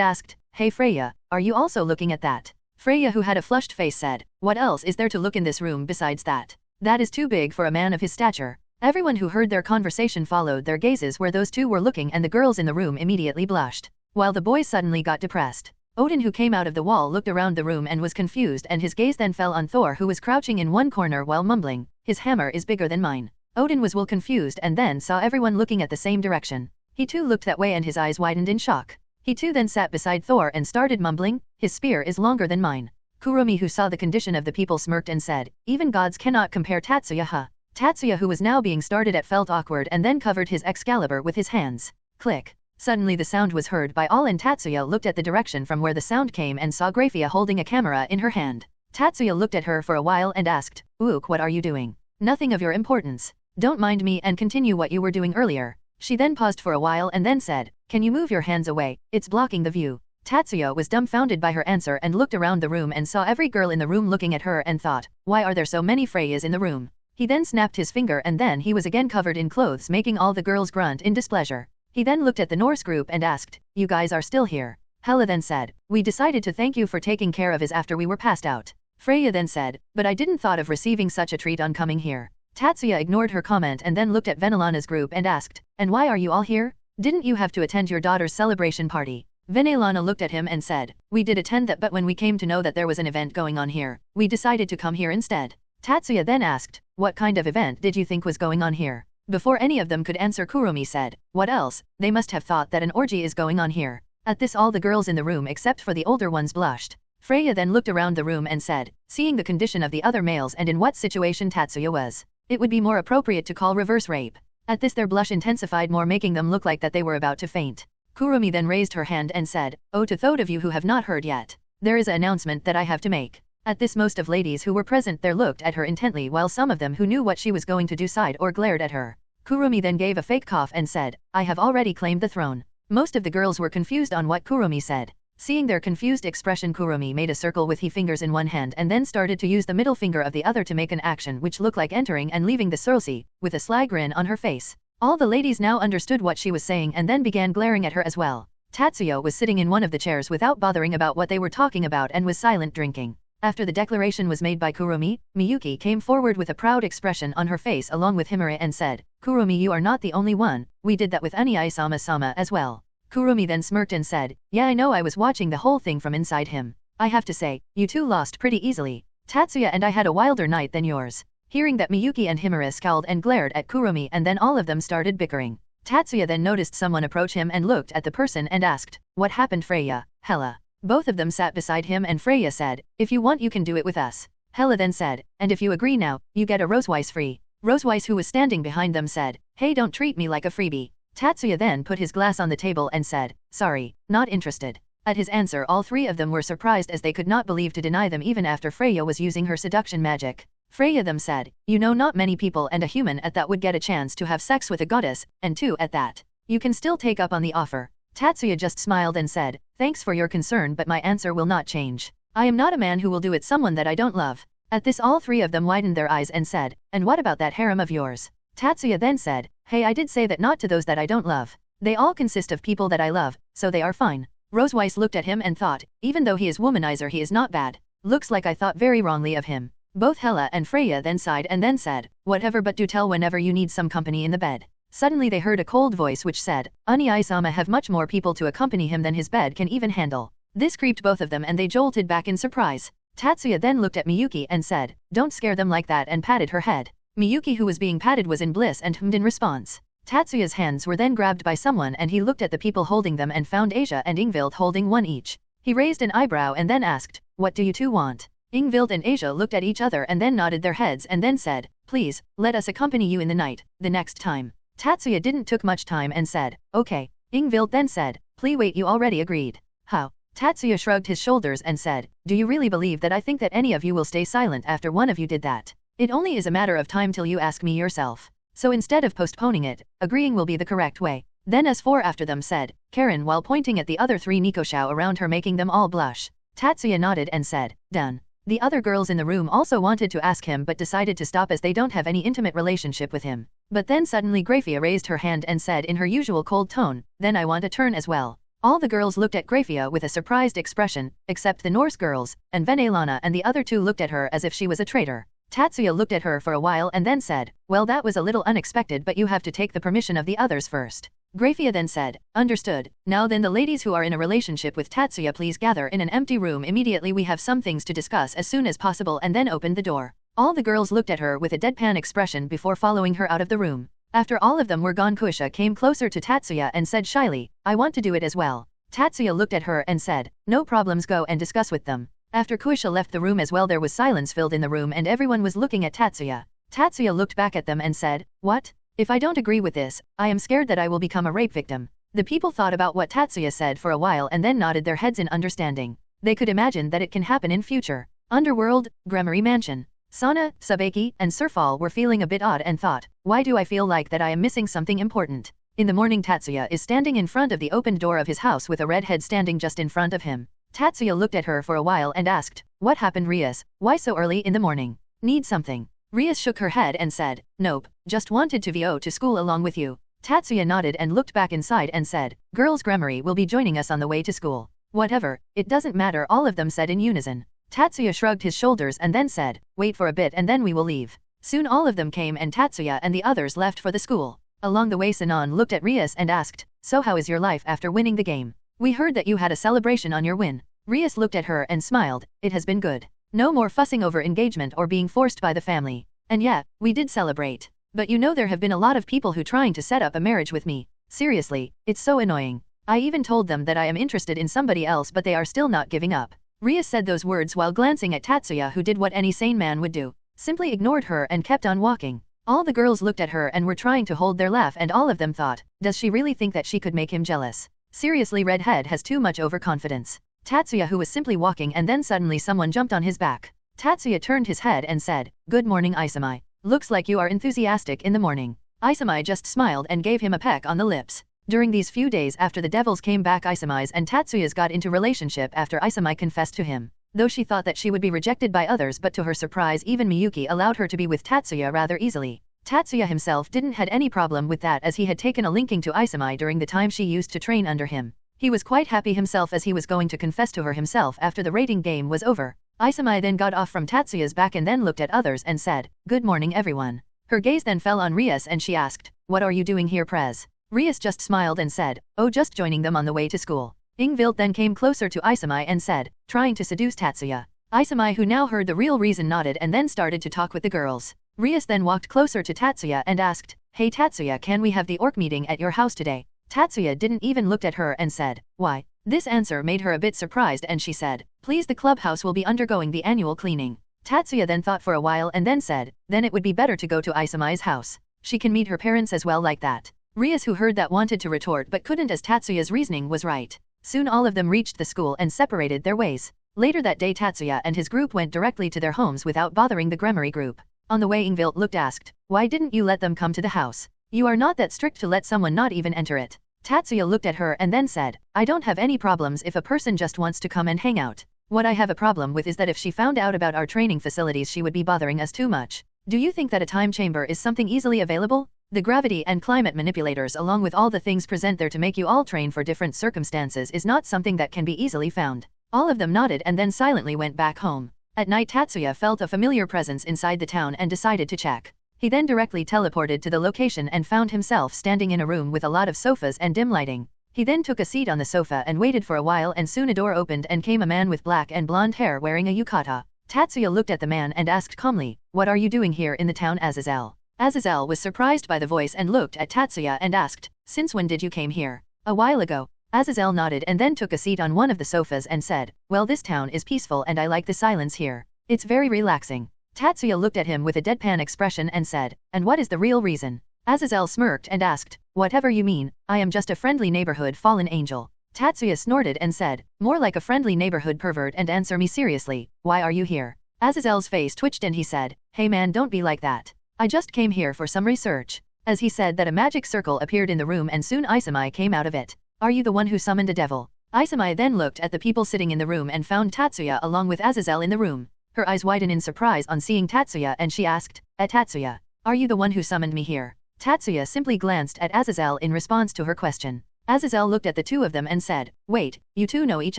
asked, hey Freya, are you also looking at that? Freya, who had a flushed face, said, what else is there to look in this room besides that? That is too big for a man of his stature. Everyone who heard their conversation followed their gazes where those two were looking, and the girls in the room immediately blushed, while the boys suddenly got depressed. Odin, who came out of the wall, looked around the room and was confused, and his gaze then fell on Thor, who was crouching in one corner while mumbling, his hammer is bigger than mine. Odin was well confused and then saw everyone looking at the same direction. He too looked that way and his eyes widened in shock. He too then sat beside Thor and started mumbling, his spear is longer than mine. Kurumi, who saw the condition of the people, smirked and said, even gods cannot compare Tatsuya. Huh? Tatsuya, who was now being started at, felt awkward and then covered his Excalibur with his hands. Click. Suddenly the sound was heard by all and Tatsuya looked at the direction from where the sound came and saw Grafia holding a camera in her hand. Tatsuya looked at her for a while and asked, Ook, what are you doing? Nothing of your importance. Don't mind me and continue what you were doing earlier. She then paused for a while and then said, can you move your hands away, it's blocking the view. Tatsuya was dumbfounded by her answer and looked around the room and saw every girl in the room looking at her and thought, why are there so many Freyas in the room? He then snapped his finger and then he was again covered in clothes, making all the girls grunt in displeasure. He then looked at the Norse group and asked, "You guys are still here?" Hela then said, "We decided to thank you for taking care of us after we were passed out." Freya then said, "But I didn't thought of receiving such a treat on coming here." Tatsuya ignored her comment and then looked at Venelana's group and asked, "And why are you all here? Didn't you have to attend your daughter's celebration party?" Venelana looked at him and said, "We did attend that, but when we came to know that there was an event going on here, we decided to come here instead." Tatsuya then asked, "What kind of event did you think was going on here?" Before any of them could answer, Kurumi said, "What else? They must have thought that an orgy is going on here." At this, all the girls in the room except for the older ones blushed. Freya then looked around the room and said, seeing the condition of the other males and in what situation Tatsuya was, it would be more appropriate to call reverse rape. At this, their blush intensified more, making them look like that they were about to faint. Kurumi then raised her hand and said, "Oh, to those of you who have not heard yet, there is an announcement that I have to make." At this, most of ladies who were present there looked at her intently, while some of them who knew what she was going to do sighed or glared at her. Kurumi then gave a fake cough and said, "I have already claimed the throne." Most of the girls were confused on what Kurumi said. Seeing their confused expression, Kurumi made a circle with her fingers in one hand and then started to use the middle finger of the other to make an action which looked like entering and leaving the circle, with a sly grin on her face. All the ladies now understood what she was saying and then began glaring at her as well. Tatsuya was sitting in one of the chairs without bothering about what they were talking about and was silent, drinking. After the declaration was made by Kurumi, Miyuki came forward with a proud expression on her face along with Himura and said, "Kurumi, you are not the only one, we did that with Uni-sama-sama as well." Kurumi then smirked and said, "Yeah, I know, I was watching the whole thing from inside him. I have to say, you two lost pretty easily. Tatsuya and I had a wilder night than yours." Hearing that, Miyuki and Himura scowled and glared at Kurumi and then all of them started bickering. Tatsuya then noticed someone approach him and looked at the person and asked, "What happened, Freya?" "Hela." Both of them sat beside him and Freya said, "If you want you can do it with us." Hela then said, "And if you agree now, you get a Roseweiss free." Roseweiss, who was standing behind them, said, "Hey, don't treat me like a freebie." Tatsuya then put his glass on the table and said, "Sorry, not interested." At his answer, all three of them were surprised as they could not believe to deny them even after Freya was using her seduction magic. Freya then said, "You know, not many people and a human at that would get a chance to have sex with a goddess, and two at that. You can still take up on the offer." Tatsuya just smiled and said, "Thanks for your concern, but my answer will not change. I am not a man who will do it someone that I don't love." At this, all three of them widened their eyes and said, "And what about that harem of yours?" Tatsuya then said, "Hey, I did say that not to those that I don't love. They all consist of people that I love, so they are fine." Roseweiss looked at him and thought, even though he is womanizer, he is not bad. Looks like I thought very wrongly of him. Both Hela and Freya then sighed and then said, "Whatever, but do tell whenever you need some company in the bed." Suddenly they heard a cold voice which said, "Uni-sama have much more people to accompany him than his bed can even handle." This creeped both of them and they jolted back in surprise. Tatsuya then looked at Miyuki and said, "Don't scare them like that," and patted her head. Miyuki, who was being patted, was in bliss and hummed in response. Tatsuya's hands were then grabbed by someone and he looked at the people holding them and found Asia and Ingvild holding one each. He raised an eyebrow and then asked, "What do you two want?" Ingvild and Asia looked at each other and then nodded their heads and then said, "Please, let us accompany you in the night, the next time." Tatsuya didn't took much time and said, "Okay." Ingvild then said, "Please wait, you already agreed." "How?" Tatsuya shrugged his shoulders and said, "Do you really believe that I think that any of you will stay silent after one of you did that? It only is a matter of time till you ask me yourself. So instead of postponing it, agreeing will be the correct way." Then as four after them said, Karen, while pointing at the other three Nikoshao around her, making them all blush. Tatsuya nodded and said, "Done." The other girls in the room also wanted to ask him but decided to stop as they don't have any intimate relationship with him. But then suddenly Grafia raised her hand and said in her usual cold tone, "Then I want a turn as well." All the girls looked at Grafia with a surprised expression, except the Norse girls, and Venelana and the other two looked at her as if she was a traitor. Tatsuya looked at her for a while and then said, "Well, that was a little unexpected, but you have to take the permission of the others first." Grafia then said, "Understood. Now then, the ladies who are in a relationship with Tatsuya, please gather in an empty room immediately. We have some things to discuss as soon as possible," and then opened the door. All the girls looked at her with a deadpan expression before following her out of the room. After all of them were gone, Kuisha came closer to Tatsuya and said shyly, "I want to do it as well." Tatsuya looked at her and said, "No problems, go and discuss with them." After Kuisha left the room as well, there was silence filled in the room and everyone was looking at Tatsuya. Tatsuya looked back at them and said, "What? If I don't agree with this, I am scared that I will become a rape victim." The people thought about what Tatsuya said for a while and then nodded their heads in understanding. They could imagine that it can happen in future. Underworld, Gremory Mansion. Sana, Sabeki, and Surfall were feeling a bit odd and thought, "Why do I feel like that I am missing something important?" In the morning, Tatsuya is standing in front of the opened door of his house with a redhead standing just in front of him. Tatsuya looked at her for a while and asked, "What happened, Rias? Why so early in the morning? Need something?" Rias shook her head and said, "Nope, just wanted to VO to school along with you." Tatsuya nodded and looked back inside and said, girls' grammar will be joining us on the way to school. Whatever, it doesn't matter, all of them said in unison. Tatsuya shrugged his shoulders and then said, wait for a bit and then we will leave. Soon all of them came and Tatsuya and the others left for the school. Along the way Sinon looked at Rias and asked, so how is your life after winning the game? We heard that you had a celebration on your win. Rias looked at her and smiled, it has been good. No more fussing over engagement or being forced by the family. And yeah, we did celebrate. But you know there have been a lot of people who trying to set up a marriage with me. Seriously, it's so annoying. I even told them that I am interested in somebody else but they are still not giving up. Rias said those words while glancing at Tatsuya who did what any sane man would do. Simply ignored her and kept on walking. All the girls looked at her and were trying to hold their laugh and all of them thought, does she really think that she could make him jealous? Seriously, redhead has too much overconfidence. Tatsuya who was simply walking and then suddenly someone jumped on his back. Tatsuya turned his head and said, good morning Isami. Looks like you are enthusiastic in the morning. Isami just smiled and gave him a peck on the lips. During these few days after the devils came back, Isami's and Tatsuya's got into relationship after Isami confessed to him. Though she thought that she would be rejected by others, but to her surprise even Miyuki allowed her to be with Tatsuya rather easily. Tatsuya himself didn't had any problem with that as he had taken a liking to Isami during the time she used to train under him. He was quite happy himself as he was going to confess to her himself after the rating game was over. Isami then got off from Tatsuya's back and then looked at others and said, good morning everyone. Her gaze then fell on Rias and she asked, what are you doing here Prez? Rias just smiled and said, oh just joining them on the way to school. Ingvild then came closer to Isami and said, trying to seduce Tatsuya. Isami who now heard the real reason nodded and then started to talk with the girls. Rias then walked closer to Tatsuya and asked, hey Tatsuya, can we have the orc meeting at your house today? Tatsuya didn't even look at her and said, why? This answer made her a bit surprised and she said, please, the clubhouse will be undergoing the annual cleaning. Tatsuya then thought for a while and then said, then it would be better to go to Isami's house. She can meet her parents as well like that. Rias who heard that wanted to retort but couldn't as Tatsuya's reasoning was right. Soon all of them reached the school and separated their ways. Later that day Tatsuya and his group went directly to their homes without bothering the Gremory group. On the way Ingvild looked asked, why didn't you let them come to the house? You are not that strict to let someone not even enter it. Tatsuya looked at her and then said, I don't have any problems if a person just wants to come and hang out. What I have a problem with is that if she found out about our training facilities she would be bothering us too much. Do you think that a time chamber is something easily available? The gravity and climate manipulators along with all the things present there to make you all train for different circumstances is not something that can be easily found. All of them nodded and then silently went back home. At night Tatsuya felt a familiar presence inside the town and decided to check. He then directly teleported to the location and found himself standing in a room with a lot of sofas and dim lighting. He then took a seat on the sofa and waited for a while and soon a door opened and came a man with black and blonde hair wearing a yukata. Tatsuya looked at the man and asked calmly, what are you doing here in the town Azazel? Azazel was surprised by the voice and looked at Tatsuya and asked, since when did you came here? A while ago. Azazel nodded and then took a seat on one of the sofas and said, well, this town is peaceful and I like the silence here. It's very relaxing. Tatsuya looked at him with a deadpan expression and said, and what is the real reason? Azazel smirked and asked, whatever you mean, I am just a friendly neighborhood fallen angel. Tatsuya snorted and said, more like a friendly neighborhood pervert, and answer me seriously, why are you here? Azazel's face twitched and he said, hey man, don't be like that. I just came here for some research. As he said that a magic circle appeared in the room and soon Isami came out of it. Are you the one who summoned a devil? Isami then looked at the people sitting in the room and found Tatsuya along with Azazel in the room. Her eyes widened in surprise on seeing Tatsuya and she asked, Tatsuya, are you the one who summoned me here? Tatsuya simply glanced at Azazel in response to her question. Azazel looked at the two of them and said, wait, you two know each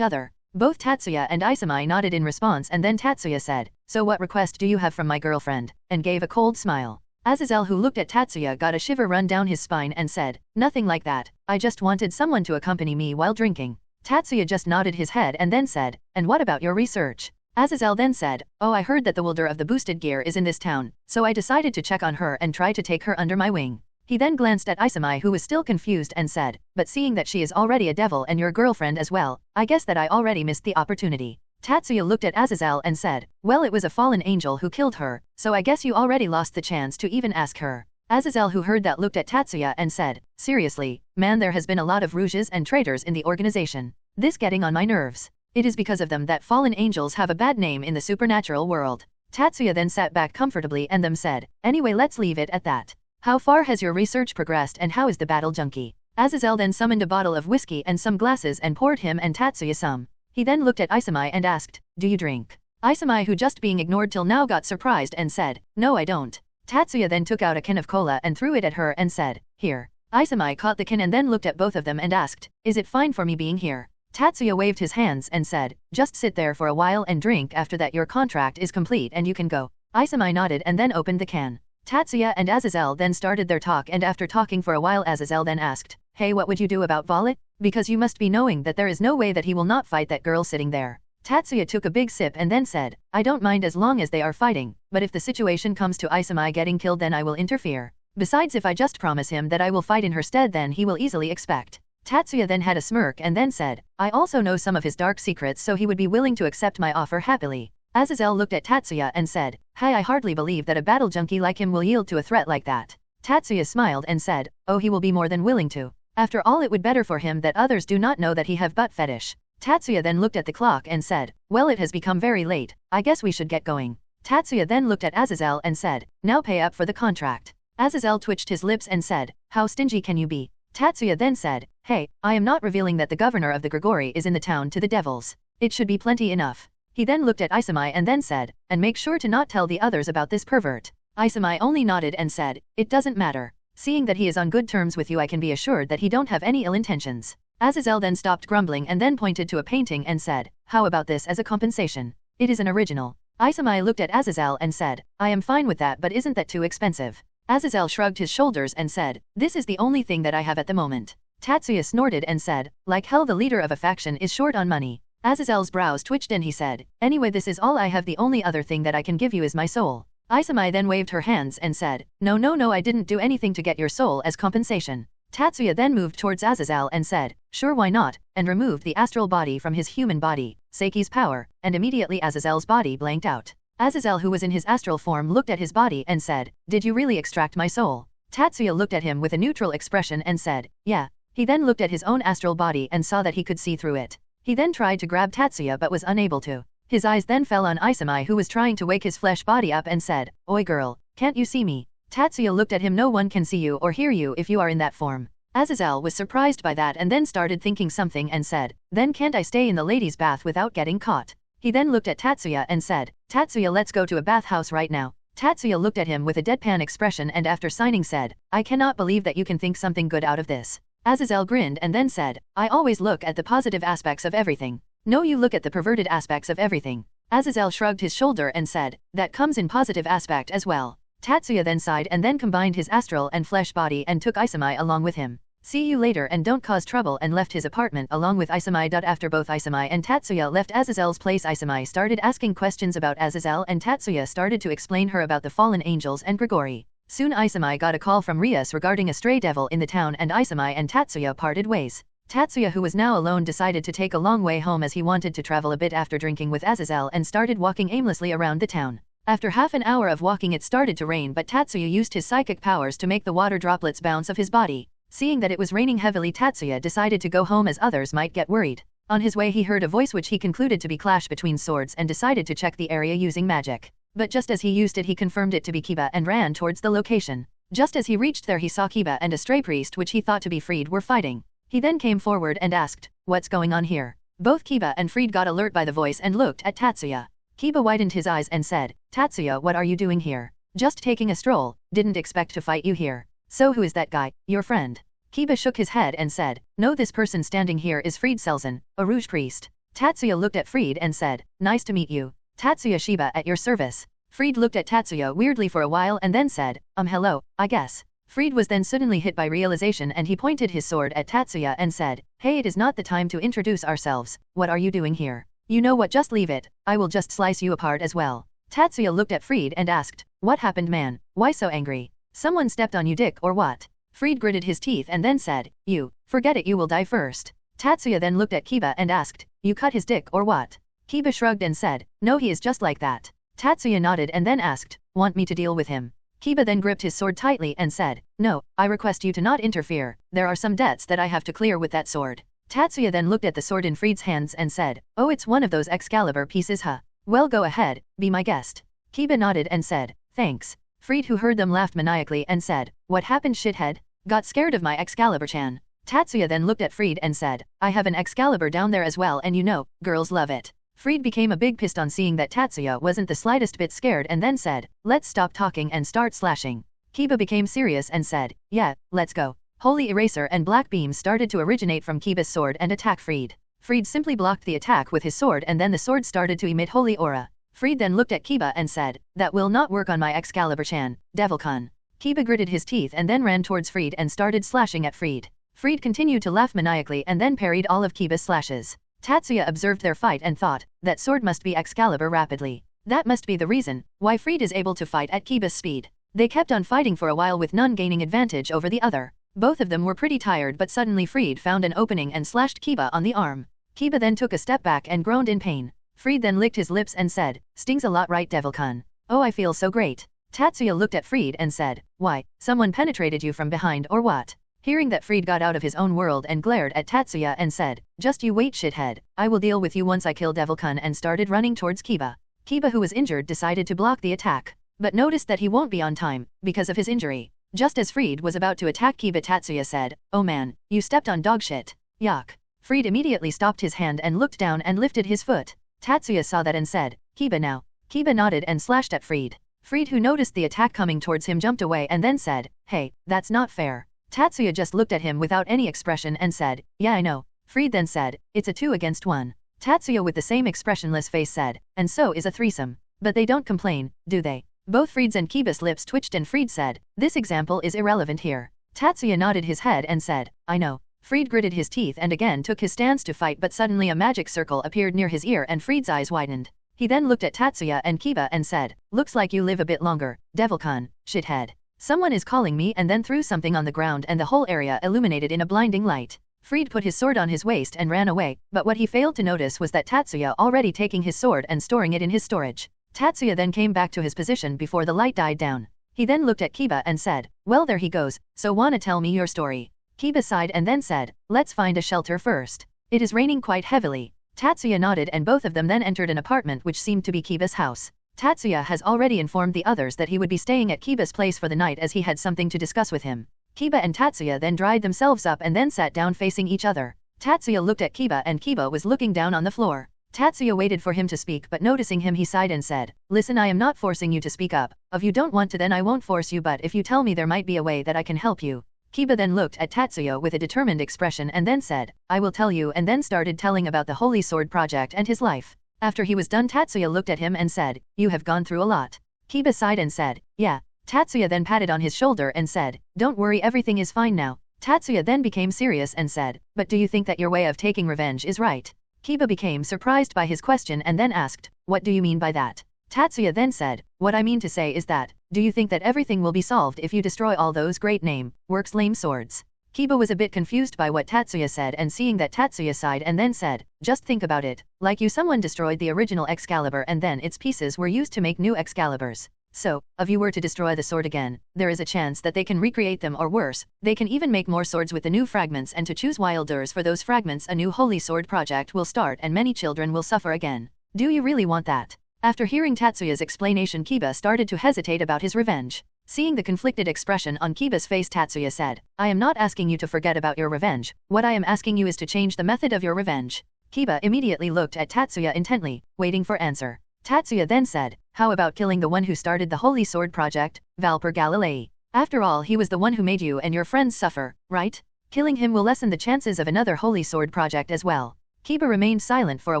other? Both Tatsuya and Isami nodded in response and then Tatsuya said, so what request do you have from my girlfriend? And gave a cold smile. Azazel who looked at Tatsuya got a shiver run down his spine and said, nothing like that, I just wanted someone to accompany me while drinking. Tatsuya just nodded his head and then said, and what about your research? Azazel then said, oh, I heard that the wielder of the boosted gear is in this town, so I decided to check on her and try to take her under my wing. He then glanced at Isami who was still confused and said, but seeing that she is already a devil and your girlfriend as well, I guess that I already missed the opportunity. Tatsuya looked at Azazel and said, well, it was a fallen angel who killed her, so I guess you already lost the chance to even ask her. Azazel who heard that looked at Tatsuya and said, seriously, man, there has been a lot of rouges and traitors in the organization. This getting on my nerves. It is because of them that fallen angels have a bad name in the supernatural world. Tatsuya then sat back comfortably and them said, anyway, let's leave it at that. How far has your research progressed and how is the battle junkie? Azazel then summoned a bottle of whiskey and some glasses and poured him and Tatsuya some. He then looked at Isami and asked, do you drink? Isami who just being ignored till now got surprised and said, no I don't. Tatsuya then took out a can of cola and threw it at her and said, here. Isamai caught the kin and then looked at both of them and asked, is it fine for me being here? Tatsuya waved his hands and said, just sit there for a while and drink, after that your contract is complete and you can go. Isamai nodded and then opened the can. Tatsuya and Azazel then started their talk, and after talking for a while Azazel then asked, hey, what would you do about Volit? Because you must be knowing that there is no way that he will not fight that girl sitting there. Tatsuya took a big sip and then said, I don't mind as long as they are fighting, but if the situation comes to Isamai getting killed then I will interfere. Besides, if I just promise him that I will fight in her stead then he will easily expect. Tatsuya then had a smirk and then said, I also know some of his dark secrets, so he would be willing to accept my offer happily. Azazel looked at Tatsuya and said, hey, I hardly believe that a battle junkie like him will yield to a threat like that. Tatsuya smiled and said, oh, he will be more than willing to. After all, it would better for him that others do not know that he have butt fetish. Tatsuya then looked at the clock and said, well, it has become very late, I guess we should get going. Tatsuya then looked at Azazel and said, now pay up for the contract. Azazel twitched his lips and said, how stingy can you be? Tatsuya then said, hey, I am not revealing that the governor of the Grigori is in the town to the devils. It should be plenty enough. He then looked at Isamai and then said, and make sure to not tell the others about this pervert. Isamai only nodded and said, it doesn't matter. Seeing that he is on good terms with you, I can be assured that he don't have any ill intentions. Azazel then stopped grumbling and then pointed to a painting and said, how about this as a compensation? It is an original. Isamai looked at Azazel and said, I am fine with that, but isn't that too expensive? Azazel shrugged his shoulders and said, this is the only thing that I have at the moment. Tatsuya snorted and said, like hell, the leader of a faction is short on money. Azazel's brows twitched and he said, anyway, this is all I have. The only other thing that I can give you is my soul. Isamai then waved her hands and said, no, I didn't do anything to get your soul as compensation. Tatsuya then moved towards Azazel and said, sure, why not, and removed the astral body from his human body, Seiki's power, and immediately Azazel's body blanked out. Azazel, who was in his astral form, looked at his body and said, did you really extract my soul? Tatsuya looked at him with a neutral expression and said, yeah. He then looked at his own astral body and saw that he could see through it. He then tried to grab Tatsuya but was unable to. His eyes then fell on Isamai, who was trying to wake his flesh body up, and said, oi girl, can't you see me? Tatsuya looked at him. No one can see you or hear you if you are in that form. Azazel was surprised by that and then started thinking something and said, then can't I stay in the ladies' bath without getting caught? He then looked at Tatsuya and said, Tatsuya, let's go to a bathhouse right now. Tatsuya looked at him with a deadpan expression and after signing said, I cannot believe that you can think something good out of this. Azazel grinned and then said, I always look at the positive aspects of everything. No, you look at the perverted aspects of everything. Azazel shrugged his shoulder and said, that comes in positive aspect as well. Tatsuya then sighed and then combined his astral and flesh body and took Isamai along with him. See you later and don't cause trouble, and left his apartment along with Isamai. After both Isamai and Tatsuya left Azazel's place, Isamai started asking questions about Azazel and Tatsuya started to explain her about the fallen angels and Grigori. Soon Isamai got a call from Rias regarding a stray devil in the town, and Isamai and Tatsuya parted ways. Tatsuya, who was now alone, decided to take a long way home as he wanted to travel a bit after drinking with Azazel, and started walking aimlessly around the town. After half an hour of walking, it started to rain, but Tatsuya used his psychic powers to make the water droplets bounce off his body. Seeing that it was raining heavily, Tatsuya decided to go home as others might get worried. On his way, he heard a voice which he concluded to be clash between swords and decided to check the area using magic. But just as he used it, he confirmed it to be Kiba and ran towards the location. Just as he reached there, he saw Kiba and a stray priest which he thought to be Freed were fighting. He then came forward and asked, what's going on here? Both Kiba and Freed got alert by the voice and looked at Tatsuya. Kiba widened his eyes and said, Tatsuya, what are you doing here? Just taking a stroll, didn't expect to fight you here. So who is that guy, your friend? Kiba shook his head and said, no, this person standing here is Freed Selzen, a rouge priest. Tatsuya looked at Freed and said, nice to meet you. Tatsuya, Shiba at your service. Freed looked at Tatsuya weirdly for a while and then said, hello, I guess. Freed was then suddenly hit by realization and he pointed his sword at Tatsuya and said, hey, it is not the time to introduce ourselves, what are you doing here? You know what, just leave it, I will just slice you apart as well. Tatsuya looked at Freed and asked, what happened, man, why so angry? Someone stepped on you, dick, or what? Freed gritted his teeth and then said, you, forget it, you will die first. Tatsuya then looked at Kiba and asked, you cut his dick or what? Kiba shrugged and said, no, he is just like that. Tatsuya nodded and then asked, want me to deal with him? Kiba then gripped his sword tightly and said, no, I request you to not interfere, there are some debts that I have to clear with that sword. Tatsuya then looked at the sword in Freed's hands and said, oh, it's one of those Excalibur pieces, huh? Well, go ahead, be my guest. Kiba nodded and said, thanks. Freed, who heard them, laughed maniacally and said, what happened, shithead? Got scared of my Excalibur-chan? Tatsuya then looked at Freed and said, I have an Excalibur down there as well, and you know, girls love it. Freed became a big pissed on seeing that Tatsuya wasn't the slightest bit scared and then said, let's stop talking and start slashing. Kiba became serious and said, yeah, let's go. Holy Eraser and black beams started to originate from Kiba's sword and attack Freed. Freed simply blocked the attack with his sword and then the sword started to emit holy aura. Freed then looked at Kiba and said, "That will not work on my Excalibur-chan, Devil-kun." Kiba gritted his teeth and then ran towards Freed and started slashing at Freed. Freed continued to laugh maniacally and then parried all of Kiba's slashes. Tatsuya observed their fight and thought, that sword must be Excalibur rapidly. That must be the reason why Freed is able to fight at Kiba's speed. They kept on fighting for a while with none gaining advantage over the other. Both of them were pretty tired but suddenly Freed found an opening and slashed Kiba on the arm. Kiba then took a step back and groaned in pain. Freed then licked his lips and said, "Stings a lot, right, Devil-kun? Oh, I feel so great." Tatsuya looked at Freed and said, "Why, someone penetrated you from behind or what?" Hearing that Freed got out of his own world and glared at Tatsuya and said, "Just you wait, shithead. I will deal with you once I kill Devil-kun," and started running towards Kiba. Kiba, who was injured, decided to block the attack, but noticed that he won't be on time because of his injury. Just as Freed was about to attack Kiba, Tatsuya said, "Oh man, you stepped on dog shit. Yuck." Freed immediately stopped his hand and looked down and lifted his foot. Tatsuya saw that and said, "Kiba now." Kiba nodded and slashed at Freed. Freed, who noticed the attack coming towards him, jumped away and then said, "Hey, that's not fair." Tatsuya just looked at him without any expression and said, "Yeah, I know." Freed then said, "It's a 2 against 1. Tatsuya with the same expressionless face said, "And so is a threesome. But they don't complain, do they?" Both Freed's and Kiba's lips twitched and Freed said, "This example is irrelevant here." Tatsuya nodded his head and said, "I know." Freed gritted his teeth and again took his stance to fight, but suddenly a magic circle appeared near his ear and Freed's eyes widened. He then looked at Tatsuya and Kiba and said, "Looks like you live a bit longer, Devil-kun, shithead. Someone is calling me," and then threw something on the ground and the whole area illuminated in a blinding light. Freed put his sword on his waist and ran away, but what he failed to notice was that Tatsuya already taking his sword and storing it in his storage. Tatsuya then came back to his position before the light died down. He then looked at Kiba and said, "Well, there he goes, so wanna tell me your story?" Kiba sighed and then said, "Let's find a shelter first. It is raining quite heavily." Tatsuya nodded and both of them then entered an apartment which seemed to be Kiba's house. Tatsuya has already informed the others that he would be staying at Kiba's place for the night as he had something to discuss with him. Kiba and Tatsuya then dried themselves up and then sat down facing each other. Tatsuya looked at Kiba and Kiba was looking down on the floor. Tatsuya waited for him to speak, but noticing him he sighed and said, "Listen, I am not forcing you to speak up. If you don't want to then I won't force you, but if you tell me there might be a way that I can help you." Kiba then looked at Tatsuya with a determined expression and then said, "I will tell you," and then started telling about the Holy Sword project and his life. After he was done, Tatsuya looked at him and said, "You have gone through a lot." Kiba sighed and said, "Yeah." Tatsuya then patted on his shoulder and said, "Don't worry, everything is fine now." Tatsuya then became serious and said, "But do you think that your way of taking revenge is right?" Kiba became surprised by his question and then asked, "What do you mean by that?" Tatsuya then said, "What I mean to say is that, do you think that everything will be solved if you destroy all those great works lame swords?" Kiba was a bit confused by what Tatsuya said, and seeing that Tatsuya sighed and then said, "Just think about it, like someone destroyed the original Excalibur and then its pieces were used to make new Excaliburs. So, if you were to destroy the sword again, there is a chance that they can recreate them, or worse, they can even make more swords with the new fragments, and to choose wilders for those fragments a new holy sword project will start and many children will suffer again. Do you really want that?" After hearing Tatsuya's explanation, Kiba started to hesitate about his revenge. Seeing the conflicted expression on Kiba's face, Tatsuya said, "I am not asking you to forget about your revenge, what I am asking you is to change the method of your revenge." Kiba immediately looked at Tatsuya intently, waiting for answer. Tatsuya then said, "How about killing the one who started the Holy Sword project, Valper Galilei? After all, he was the one who made you and your friends suffer, right? Killing him will lessen the chances of another Holy Sword project as well." Kiba remained silent for a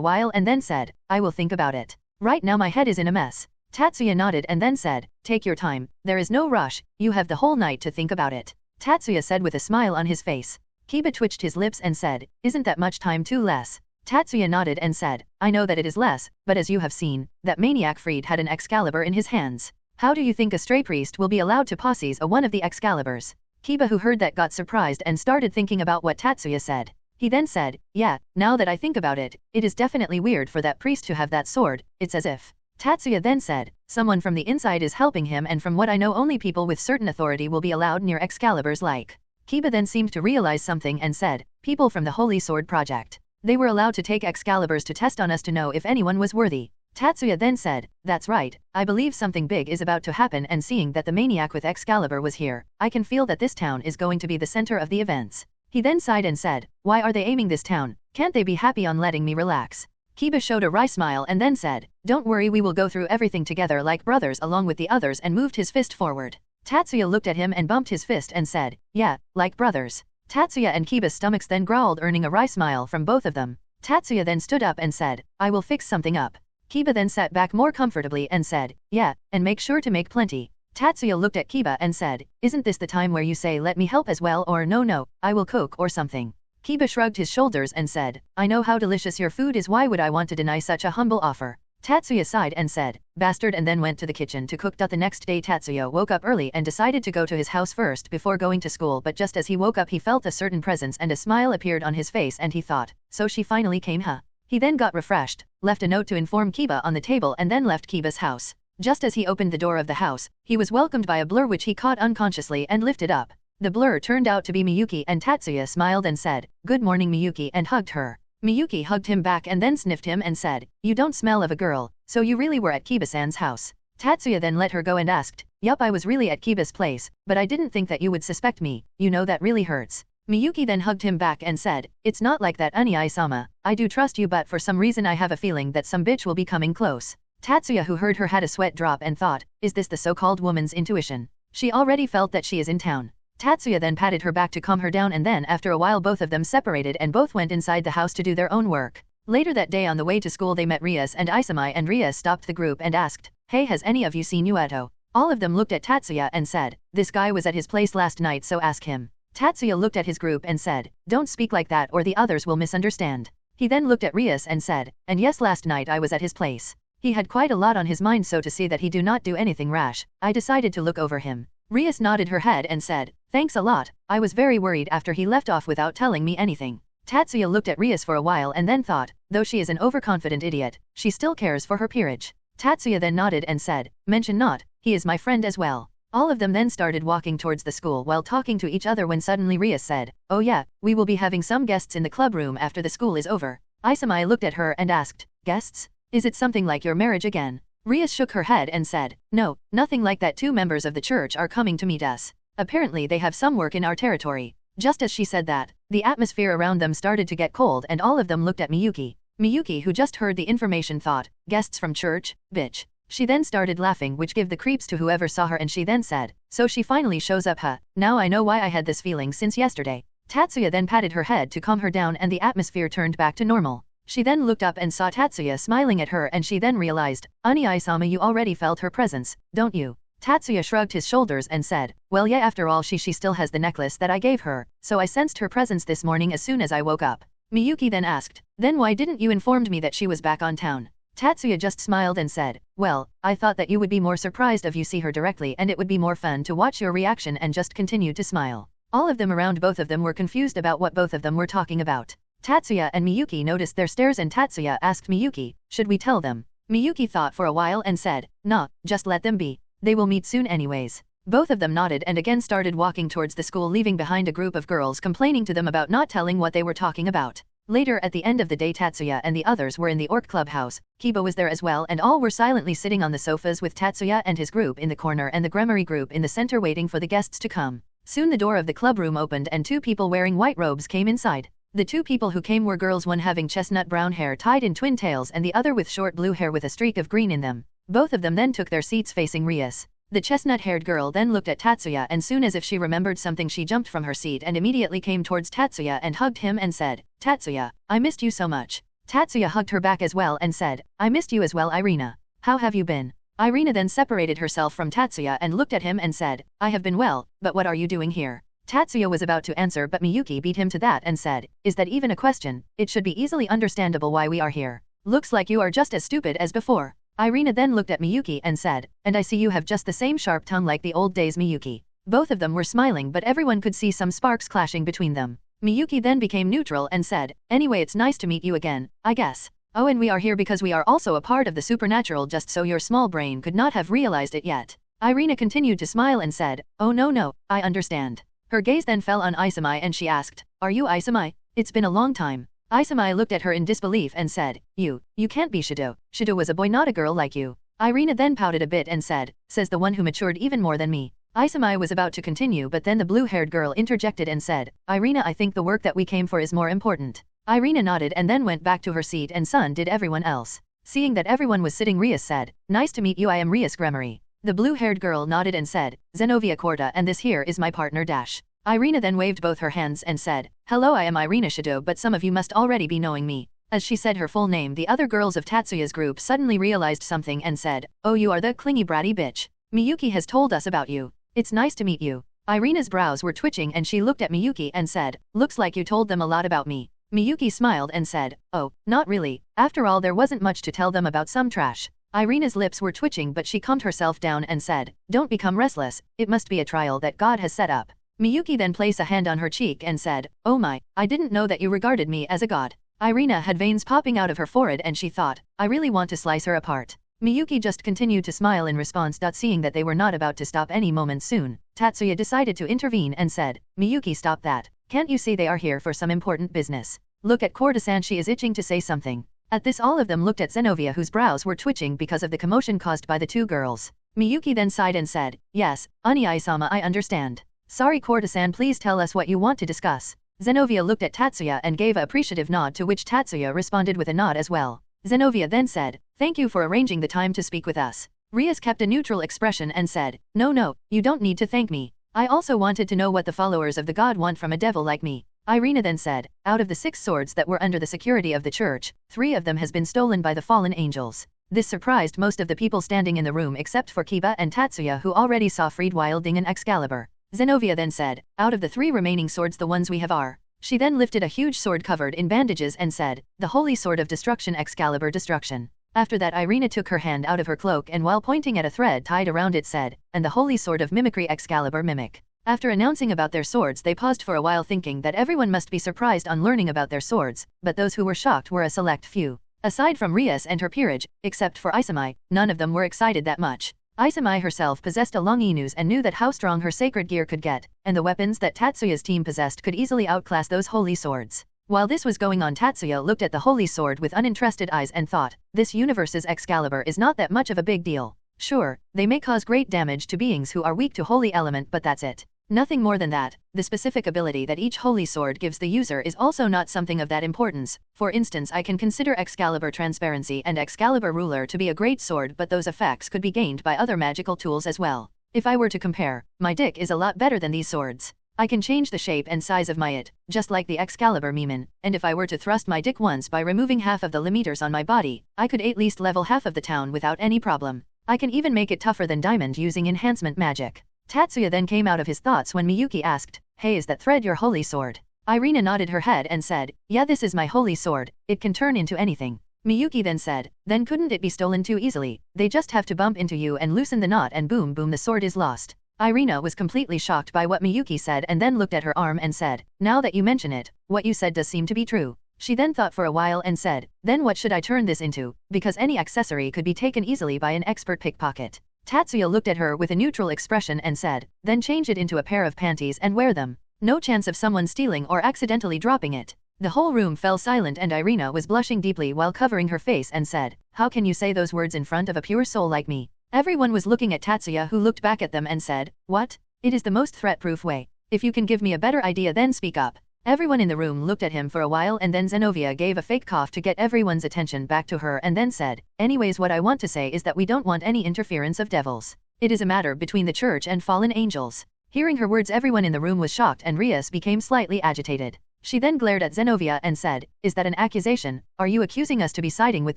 while and then said, "I will think about it. Right now my head is in a mess." Tatsuya nodded and then said, "Take your time, there is no rush, you have the whole night to think about it," Tatsuya said with a smile on his face. Kiba twitched his lips and said, "Isn't that much time too less?" Tatsuya nodded and said, "I know that it is less, but as you have seen, that maniac Freed had an Excalibur in his hands. How do you think a stray priest will be allowed to possess one of the Excaliburs?" Kiba, who heard that, got surprised and started thinking about what Tatsuya said. He then said, "Yeah, now that I think about it, it is definitely weird for that priest to have that sword, it's as if..." Tatsuya then said, "Someone from the inside is helping him, and from what I know only people with certain authority will be allowed near Excaliburs like." Kiba then seemed to realize something and said, "People from the Holy Sword project. They were allowed to take Excaliburs to test on us to know if anyone was worthy." Tatsuya then said, "That's right, I believe something big is about to happen, and seeing that the maniac with Excalibur was here, I can feel that this town is going to be the center of the events." He then sighed and said, "Why are they aiming this town? Can't they be happy on letting me relax?" Kiba showed a wry smile and then said, "Don't worry, we will go through everything together like brothers along with the others," and moved his fist forward. Tatsuya looked at him and bumped his fist and said, yeah, like brothers. Tatsuya and Kiba's stomachs then growled, earning a wry smile from both of them. Tatsuya then stood up and said, I will fix something up. Kiba then sat back more comfortably and said, yeah, and make sure to make plenty. Tatsuya looked at Kiba and said, isn't this the time where you say let me help as well, or no, I will cook or something? Kiba shrugged his shoulders and said, I know how delicious your food is, why would I want to deny such a humble offer? Tatsuya sighed and said, bastard, and then went to the kitchen to cook. The next day Tatsuya woke up early and decided to go to his house first before going to school, but just as he woke up he felt a certain presence and a smile appeared on his face and he thought, so she finally came, huh? He then got refreshed, left a note to inform Kiba on the table and then left Kiba's house. Just as he opened the door of the house, he was welcomed by a blur which he caught unconsciously and lifted up. The blur turned out to be Miyuki, and Tatsuya smiled and said, good morning Miyuki, and hugged her. Miyuki hugged him back and then sniffed him and said, you don't smell of a girl, so you really were at Kiba-san's house. Tatsuya then let her go and asked, yup, I was really at Kiba's place, but I didn't think that you would suspect me, you know that really hurts. Miyuki then hugged him back and said, it's not like that Uni-sama, I do trust you, but for some reason I have a feeling that some bitch will be coming close. Tatsuya, who heard her, had a sweat drop and thought, is this the so-called woman's intuition? She already felt that she is in town. Tatsuya then patted her back to calm her down, and then after a while both of them separated and both went inside the house to do their own work. Later that day on the way to school they met Rias and Isamai, and Rias stopped the group and asked, hey, has any of you seen Yueto? All of them looked at Tatsuya and said, this guy was at his place last night, so ask him. Tatsuya looked at his group and said, don't speak like that or the others will misunderstand. He then looked at Rias and said, and yes, last night I was at his place. He had quite a lot on his mind, so to see that he do not do anything rash, I decided to look over him. Rias nodded her head and said, thanks a lot, I was very worried after he left off without telling me anything. Tatsuya looked at Rias for a while and then thought, though she is an overconfident idiot, she still cares for her peerage. Tatsuya then nodded and said, mention not, he is my friend as well. All of them then started walking towards the school while talking to each other when suddenly Rias said, oh yeah, we will be having some guests in the club room after the school is over. Isamai looked at her and asked, guests? Is it something like your marriage again? Rias shook her head and said, no, nothing like that. 2 members of the church are coming to meet us. Apparently they have some work in our territory. Just as she said that, the atmosphere around them started to get cold and all of them looked at Miyuki. Miyuki, who just heard the information, thought, guests from church, bitch. She then started laughing, which gave the creeps to whoever saw her, and she then said, so she finally shows up, huh? Now I know why I had this feeling since yesterday. Tatsuya then patted her head to calm her down and the atmosphere turned back to normal. She then looked up and saw Tatsuya smiling at her, and she then realized, Uni-sama, you already felt her presence, don't you? Tatsuya shrugged his shoulders and said, well yeah, after all she still has the necklace that I gave her, so I sensed her presence this morning as soon as I woke up. Miyuki then asked, then why didn't you inform me that she was back on town? Tatsuya just smiled and said, well, I thought that you would be more surprised if you see her directly and it would be more fun to watch your reaction, and just continued to smile. All of them around both of them were confused about what both of them were talking about. Tatsuya and Miyuki noticed their stares and Tatsuya asked Miyuki, should we tell them? Miyuki thought for a while and said, nah, just let them be. They will meet soon anyways. Both of them nodded and again started walking towards the school, leaving behind a group of girls complaining to them about not telling what they were talking about. Later at the end of the day, Tatsuya and the others were in the Orc Clubhouse. Kiba was there as well, and all were silently sitting on the sofas with Tatsuya and his group in the corner and the Gremory group in the center waiting for the guests to come. Soon the door of the club room opened and 2 people wearing white robes came inside. The 2 people who came were girls, one having chestnut brown hair tied in twin tails and the other with short blue hair with a streak of green in them. Both of them then took their seats facing Rias. The chestnut-haired girl then looked at Tatsuya, and soon as if she remembered something she jumped from her seat and immediately came towards Tatsuya and hugged him and said, Tatsuya, I missed you so much. Tatsuya hugged her back as well and said, I missed you as well, Irina. How have you been? Irina then separated herself from Tatsuya and looked at him and said, I have been well, but what are you doing here? Tatsuya was about to answer, but Miyuki beat him to that and said, is that even a question? It should be easily understandable why we are here. Looks like you are just as stupid as before. Irina then looked at Miyuki and said, and I see you have just the same sharp tongue like the old days, Miyuki. Both of them were smiling, but everyone could see some sparks clashing between them. Miyuki then became neutral and said, anyway, it's nice to meet you again, I guess. Oh, and we are here because we are also a part of the supernatural, just so your small brain could not have realized it yet. Irina continued to smile and said, oh no, I understand. Her gaze then fell on Isamai and she asked, are you Isamai? It's been a long time. Isamai looked at her in disbelief and said, you can't be Shido. Shido was a boy, not a girl like you. Irina then pouted a bit and said, says the one who matured even more than me. Isamai was about to continue, but then the blue-haired girl interjected and said, Irina, I think the work that we came for is more important. Irina nodded and then went back to her seat, and so did everyone else. Seeing that everyone was sitting, Rias said, nice to meet you, I am Rias Gremory. The blue-haired girl nodded and said, Zenovia Corda, and this here is my partner Dash. Irina then waved both her hands and said, Hello, I am Irina Shido, but some of you must already be knowing me. As she said her full name, the other girls of Tatsuya's group suddenly realized something and said, Oh, you are the clingy bratty bitch. Miyuki has told us about you. It's nice to meet you. Irina's brows were twitching and she looked at Miyuki and said, Looks like you told them a lot about me. Miyuki smiled and said, Oh, not really. After all, there wasn't much to tell them about some trash. Irina's lips were twitching but she calmed herself down and said, Don't become restless, it must be a trial that God has set up. Miyuki then placed a hand on her cheek and said, Oh my, I didn't know that you regarded me as a god. Irina had veins popping out of her forehead and she thought, I really want to slice her apart. Miyuki just continued to smile in response. Seeing that they were not about to stop any moment soon, Tatsuya decided to intervene and said, Miyuki, stop that. Can't you see they are here for some important business? Look at Corda-san, she is itching to say something. At this, all of them looked at Zenovia, whose brows were twitching because of the commotion caused by the two girls. Miyuki then sighed and said, Yes, Ani-sama, I understand. Sorry Corda-san, please tell us what you want to discuss. Zenovia looked at Tatsuya and gave an appreciative nod, to which Tatsuya responded with a nod as well. Zenovia then said, Thank you for arranging the time to speak with us. Rias kept a neutral expression and said, No, you don't need to thank me. I also wanted to know what the followers of the god want from a devil like me. Irina then said, Out of the 6 swords that were under the security of the church, 3 of them has been stolen by the fallen angels. This surprised most of the people standing in the room except for Kiba and Tatsuya, who already saw freed wielding an Excalibur. Zenovia then said, Out of the 3 remaining swords, the ones we have are. She then lifted a huge sword covered in bandages and said, The Holy Sword of Destruction, Excalibur Destruction. After that, Irina took her hand out of her cloak and while pointing at a thread tied around it said, And the Holy Sword of Mimicry, Excalibur Mimic. After announcing about their swords, they paused for a while, thinking that everyone must be surprised on learning about their swords, but those who were shocked were a select few. Aside from Rias and her peerage, except for Isamai, none of them were excited that much. Isamai herself possessed a long Inus and knew that how strong her sacred gear could get, and the weapons that Tatsuya's team possessed could easily outclass those holy swords. While this was going on, Tatsuya looked at the holy sword with uninterested eyes and thought, this universe's Excalibur is not that much of a big deal. Sure, they may cause great damage to beings who are weak to holy element, but that's it. Nothing more than that. The specific ability that each holy sword gives the user is also not something of that importance. For instance, I can consider Excalibur Transparency and Excalibur Ruler to be a great sword, but those effects could be gained by other magical tools as well. If I were to compare, my dick is a lot better than these swords. I can change the shape and size of my it, just like the Excalibur Mimin, and if I were to thrust my dick once by removing half of the limeters on my body, I could at least level half of the town without any problem. I can even make it tougher than diamond using enhancement magic. Tatsuya then came out of his thoughts when Miyuki asked, Hey, is that thread your holy sword? Irina nodded her head and said, Yeah, this is my holy sword, it can turn into anything. Miyuki then said, Then couldn't it be stolen too easily? They just have to bump into you and loosen the knot and boom the sword is lost. Irina was completely shocked by what Miyuki said and then looked at her arm and said, Now that you mention it, what you said does seem to be true. She then thought for a while and said, Then what should I turn this into? Because any accessory could be taken easily by an expert pickpocket. Tatsuya looked at her with a neutral expression and said, Then change it into a pair of panties and wear them. No chance of someone stealing or accidentally dropping it. The whole room fell silent and Irina was blushing deeply while covering her face and said, How can you say those words in front of a pure soul like me? Everyone was looking at Tatsuya, who looked back at them and said, What? It is the most threat-proof way. If you can give me a better idea, then speak up. Everyone in the room looked at him for a while and then Zenovia gave a fake cough to get everyone's attention back to her and then said, Anyways, what I want to say is that we don't want any interference of devils. It is a matter between the church and fallen angels. Hearing her words, everyone in the room was shocked and Rias became slightly agitated. She then glared at Zenovia and said, Is that an accusation? Are you accusing us to be siding with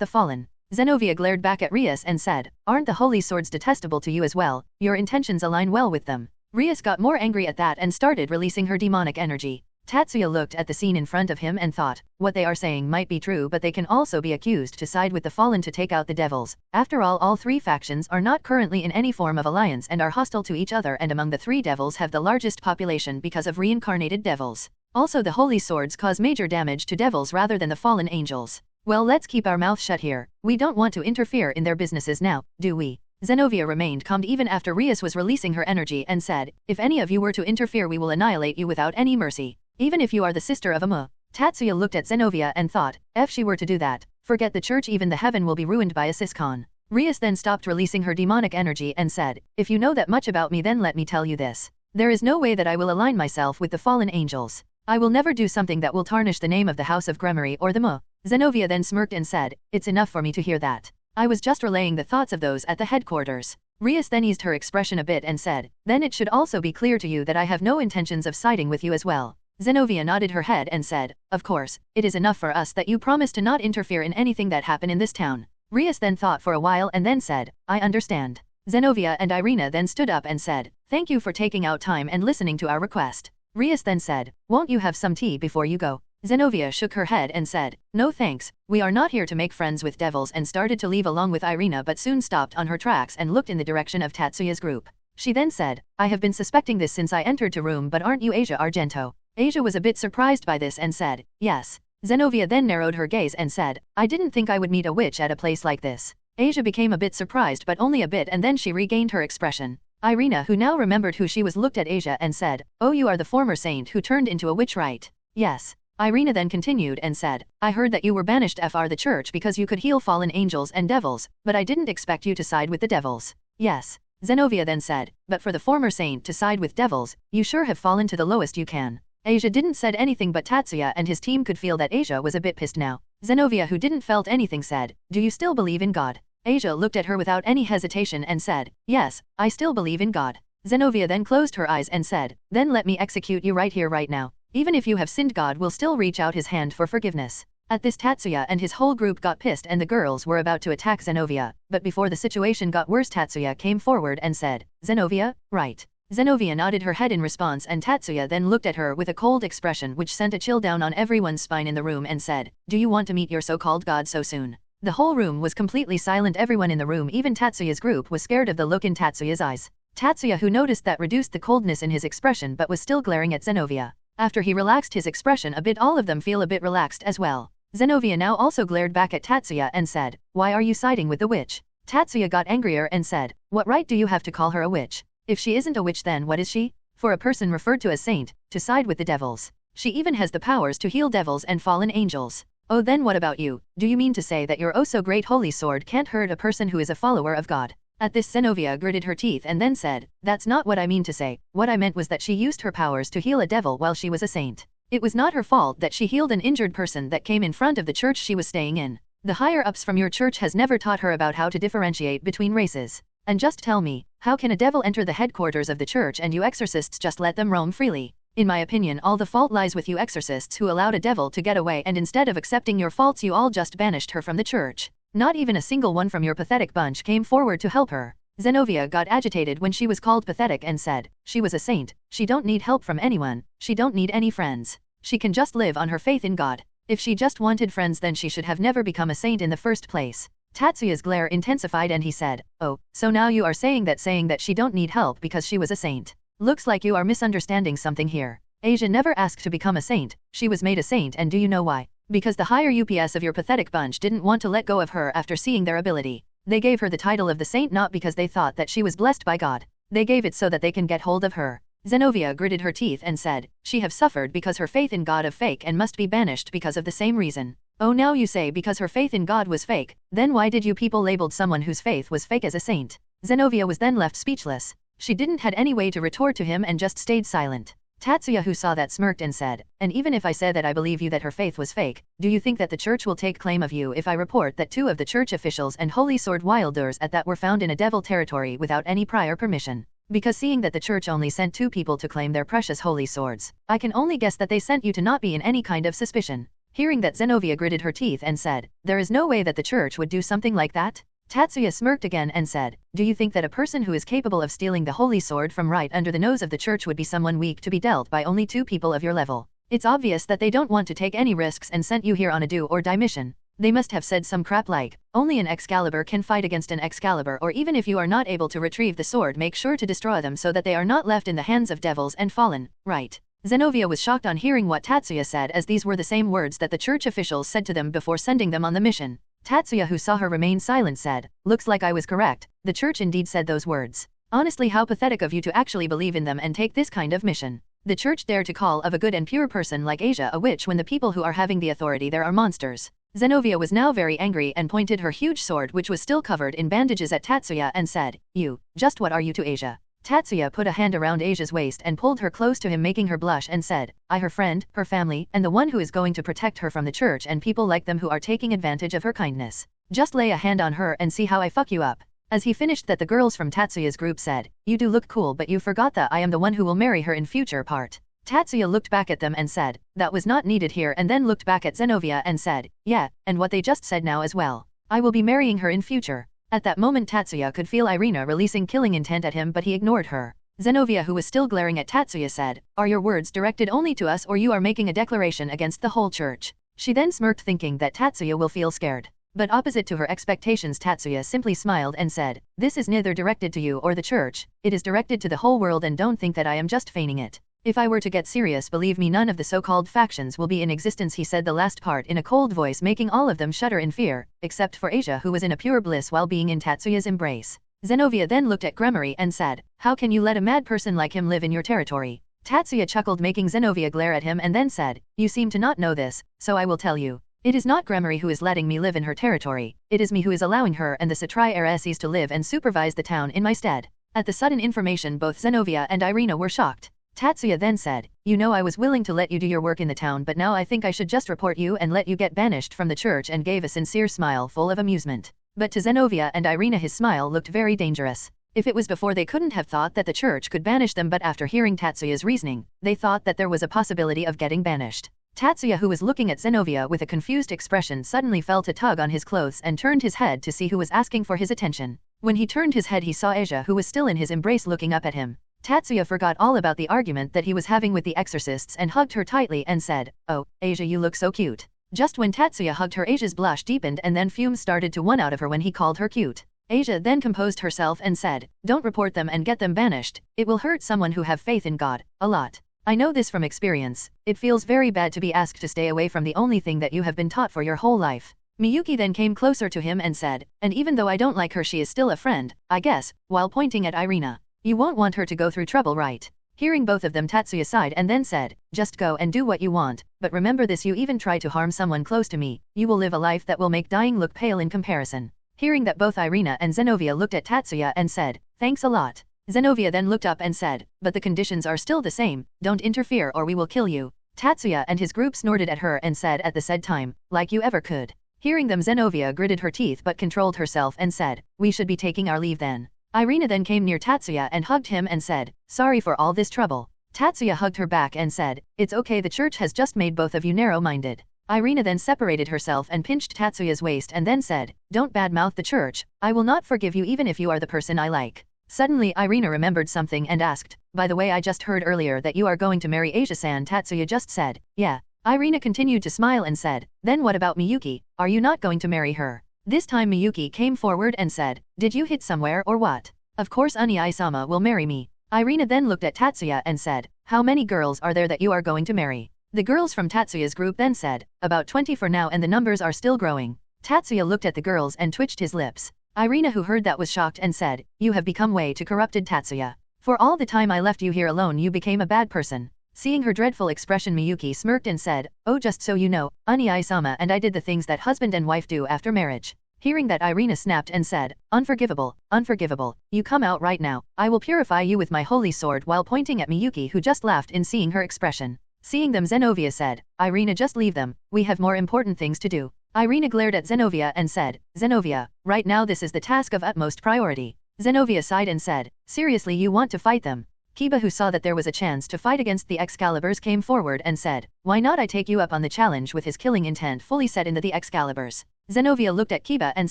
the fallen? Zenovia glared back at Rias and said, Aren't the holy swords detestable to you as well? Your intentions align well with them. Rias got more angry at that and started releasing her demonic energy. Tatsuya looked at the scene in front of him and thought, what they are saying might be true, but they can also be accused to side with the fallen to take out the devils. After all 3 factions are not currently in any form of alliance and are hostile to each other, and among the 3 devils have the largest population because of reincarnated devils. Also, the holy swords cause major damage to devils rather than the fallen angels. Well, let's keep our mouth shut here. We don't want to interfere in their businesses now, do we? Zenovia remained calm even after Rias was releasing her energy and said, If any of you were to interfere, we will annihilate you without any mercy. Even if you are the sister of a mu. Tatsuya looked at Zenovia and thought, if she were to do that, forget the church, even the heaven will be ruined by a siscon. Rias then stopped releasing her demonic energy and said, If you know that much about me, then let me tell you this. There is no way that I will align myself with the fallen angels. I will never do something that will tarnish the name of the House of Gremory or the mu. Zenovia then smirked and said, It's enough for me to hear that. I was just relaying the thoughts of those at the headquarters. Rias then eased her expression a bit and said, then it should also be clear to you that I have no intentions of siding with you as well. Zenobia nodded her head and said, of course, it is enough for us that you promise to not interfere in anything that happen in this town. Rias then thought for a while and then said, I understand. Zenobia and Irina then stood up and said, thank you for taking out time and listening to our request. Rias then said, won't you have some tea before you go? Zenobia shook her head and said, no thanks, we are not here to make friends with devils, and started to leave along with Irina but soon stopped on her tracks and looked in the direction of Tatsuya's group. She then said, I have been suspecting this since I entered the room, but aren't you Asia Argento? Asia was a bit surprised by this and said, yes. Zenobia then narrowed her gaze and said, I didn't think I would meet a witch at a place like this. Asia became a bit surprised but only a bit, and then she regained her expression. Irina, who now remembered who she was, looked at Asia and said, oh, you are the former saint who turned into a witch, right? Yes. Irina then continued and said, I heard that you were banished from the church because you could heal fallen angels and devils, but I didn't expect you to side with the devils. Yes. Zenobia then said, but for the former saint to side with devils, you sure have fallen to the lowest you can. Asia didn't said anything, but Tatsuya and his team could feel that Asia was a bit pissed now. Zenobia, who didn't felt anything, said, do you still believe in God? Asia looked at her without any hesitation and said, yes, I still believe in God. Zenobia then closed her eyes and said, then let me execute you right here right now. Even if you have sinned, God will still reach out his hand for forgiveness. At this, Tatsuya and his whole group got pissed and the girls were about to attack Zenobia, but before the situation got worse, Tatsuya came forward and said, Zenobia, right. Zenobia nodded her head in response, and Tatsuya then looked at her with a cold expression which sent a chill down on everyone's spine in the room and said, do you want to meet your so-called god so soon? The whole room was completely silent. Everyone in the room, even Tatsuya's group, was scared of the look in Tatsuya's eyes. Tatsuya, who noticed that, reduced the coldness in his expression but was still glaring at Zenobia. After he relaxed his expression a bit, all of them feel a bit relaxed as well. Zenobia now also glared back at Tatsuya and said, why are you siding with the witch? Tatsuya got angrier and said, what right do you have to call her a witch? If she isn't a witch, then what is she? For a person referred to as saint, to side with the devils. She even has the powers to heal devils and fallen angels. Oh, then what about you? Do you mean to say that your oh so great holy sword can't hurt a person who is a follower of God? At this, Zenobia gritted her teeth and then said, that's not what I mean to say. What I meant was that she used her powers to heal a devil while she was a saint. It was not her fault that she healed an injured person that came in front of the church she was staying in. The higher-ups from your church has never taught her about how to differentiate between races. And just tell me, how can a devil enter the headquarters of the church and you exorcists just let them roam freely? In my opinion, all the fault lies with you exorcists who allowed a devil to get away, and instead of accepting your faults you all just banished her from the church. Not even a single one from your pathetic bunch came forward to help her. Zenobia got agitated when she was called pathetic and said, she was a saint, she don't need help from anyone, she don't need any friends. She can just live on her faith in God. If she just wanted friends, then she should have never become a saint in the first place. Tatsuya's glare intensified and he said, oh, so now you are saying that she don't need help because she was a saint. Looks like you are misunderstanding something here. Asia never asked to become a saint, she was made a saint, and do you know why? Because the higher UPS of your pathetic bunch didn't want to let go of her after seeing their ability. They gave her the title of the saint not because they thought that she was blessed by God. They gave it so that they can get hold of her. Zenobia gritted her teeth and said, she have suffered because her faith in God of fake and must be banished because of the same reason. Oh, now you say because her faith in God was fake, then why did you people labeled someone whose faith was fake as a saint? Zenobia was then left speechless. She didn't had any way to retort to him and just stayed silent. Tatsuya, who saw that, smirked and said, and even if I said that I believe you that her faith was fake, do you think that the church will take claim of you if I report that 2 of the church officials and holy sword wielders at that were found in a devil territory without any prior permission? Because seeing that the church only sent 2 people to claim their precious holy swords, I can only guess that they sent you to not be in any kind of suspicion. Hearing that, Zenobia gritted her teeth and said, there is no way that the church would do something like that? Tatsuya smirked again and said, do you think that a person who is capable of stealing the holy sword from right under the nose of the church would be someone weak to be dealt by only 2 people of your level? It's obvious that they don't want to take any risks and sent you here on a do or die mission. They must have said some crap like, only an Excalibur can fight against an Excalibur, or even if you are not able to retrieve the sword, make sure to destroy them so that they are not left in the hands of devils and fallen, right? Zenobia was shocked on hearing what Tatsuya said, as these were the same words that the church officials said to them before sending them on the mission. Tatsuya, who saw her remain silent, said, looks like I was correct, the church indeed said those words. Honestly, how pathetic of you to actually believe in them and take this kind of mission. The church dare to call of a good and pure person like Asia a witch when the people who are having the authority there are monsters. Zenobia was now very angry and pointed her huge sword, which was still covered in bandages, at Tatsuya and said, you, just what are you to Asia? Tatsuya put a hand around Asia's waist and pulled her close to him, making her blush, and said, I, her friend, her family, and the one who is going to protect her from the church and people like them who are taking advantage of her kindness. Just lay a hand on her and see how I fuck you up. As he finished that, the girls from Tatsuya's group said, "You do look cool, but you forgot that I am the one who will marry her in future part." Tatsuya looked back at them and said, "That was not needed here," and then looked back at Zenovia and said, "Yeah, and what they just said now as well. I will be marrying her in future." At that moment Tatsuya could feel Irina releasing killing intent at him, but he ignored her. Zenovia, who was still glaring at Tatsuya, said, "Are your words directed only to us, or you are making a declaration against the whole church?" She then smirked, thinking that Tatsuya will feel scared. But opposite to her expectations, Tatsuya simply smiled and said, "This is neither directed to you or the church, it is directed to the whole world, and don't think that I am just feigning it. If I were to get serious, believe me, none of the so-called factions will be in existence." He said the last part in a cold voice, making all of them shudder in fear, except for Asia, who was in a pure bliss while being in Tatsuya's embrace. Zenovia then looked at Gremory and said, "How can you let a mad person like him live in your territory?" Tatsuya chuckled, making Zenovia glare at him, and then said, "You seem to not know this, so I will tell you. It is not Gremory who is letting me live in her territory, it is me who is allowing her and the Satrai heiresses to live and supervise the town in my stead." At the sudden information, both Zenovia and Irina were shocked. Tatsuya then said, "You know, I was willing to let you do your work in the town, but now I think I should just report you and let you get banished from the church," and gave a sincere smile full of amusement. But to Zenovia and Irina his smile looked very dangerous. If it was before, they couldn't have thought that the church could banish them, but after hearing Tatsuya's reasoning, they thought that there was a possibility of getting banished. Tatsuya, who was looking at Zenovia with a confused expression, suddenly felt a tug on his clothes and turned his head to see who was asking for his attention. When he turned his head, he saw Asia, who was still in his embrace, looking up at him. Tatsuya forgot all about the argument that he was having with the exorcists and hugged her tightly and said, "Oh, Asia, you look so cute." Just when Tatsuya hugged her, Asia's blush deepened and then fumes started to run out of her when he called her cute. Asia then composed herself and said, "Don't report them and get them banished, it will hurt someone who have faith in God a lot. I know this from experience, it feels very bad to be asked to stay away from the only thing that you have been taught for your whole life." Miyuki then came closer to him and said, "And even though I don't like her, she is still a friend, I guess," while pointing at Irina. "You won't want her to go through trouble, right?" Hearing both of them, Tatsuya sighed and then said, "Just go and do what you want, but remember this, you even try to harm someone close to me, you will live a life that will make dying look pale in comparison." Hearing that, both Irina and Zenovia looked at Tatsuya and said, "Thanks a lot." Zenovia then looked up and said, "But the conditions are still the same, don't interfere or we will kill you." Tatsuya and his group snorted at her and said at the said time, "Like you ever could." Hearing them, Zenovia gritted her teeth but controlled herself and said, "We should be taking our leave then." Irina then came near Tatsuya and hugged him and said, "Sorry for all this trouble." Tatsuya hugged her back and said, "It's okay, the church has just made both of you narrow-minded." Irina then separated herself and pinched Tatsuya's waist and then said, "Don't badmouth the church, I will not forgive you even if you are the person I like." Suddenly Irina remembered something and asked, "By the way, I just heard earlier that you are going to marry Asia-san." Tatsuya just said, "Yeah." Irina continued to smile and said, "Then what about Miyuki, are you not going to marry her?" This time Miyuki came forward and said, "Did you hit somewhere or what? Of course Unii-sama will marry me." Irina then looked at Tatsuya and said, "How many girls are there that you are going to marry?" The girls from Tatsuya's group then said, "About 20 for now, and the numbers are still growing." Tatsuya looked at the girls and twitched his lips. Irina, who heard that, was shocked and said, "You have become way too corrupted, Tatsuya. For all the time I left you here alone, you became a bad person." Seeing her dreadful expression, Miyuki smirked and said, "Oh, just so you know, Unii-sama and I did the things that husband and wife do after marriage." Hearing that, Irina snapped and said, "Unforgivable, unforgivable, you come out right now, I will purify you with my holy sword," while pointing at Miyuki, who just laughed in seeing her expression. Seeing them, Zenovia said, "Irina, just leave them, we have more important things to do." Irina glared at Zenovia and said, "Zenovia, right now this is the task of utmost priority." Zenovia sighed and said, "Seriously, you want to fight them?" Kiba, who saw that there was a chance to fight against the Excaliburs, came forward and said, "Why not I take you up on the challenge?" with his killing intent fully set into the Excaliburs. Zenovia looked at Kiba and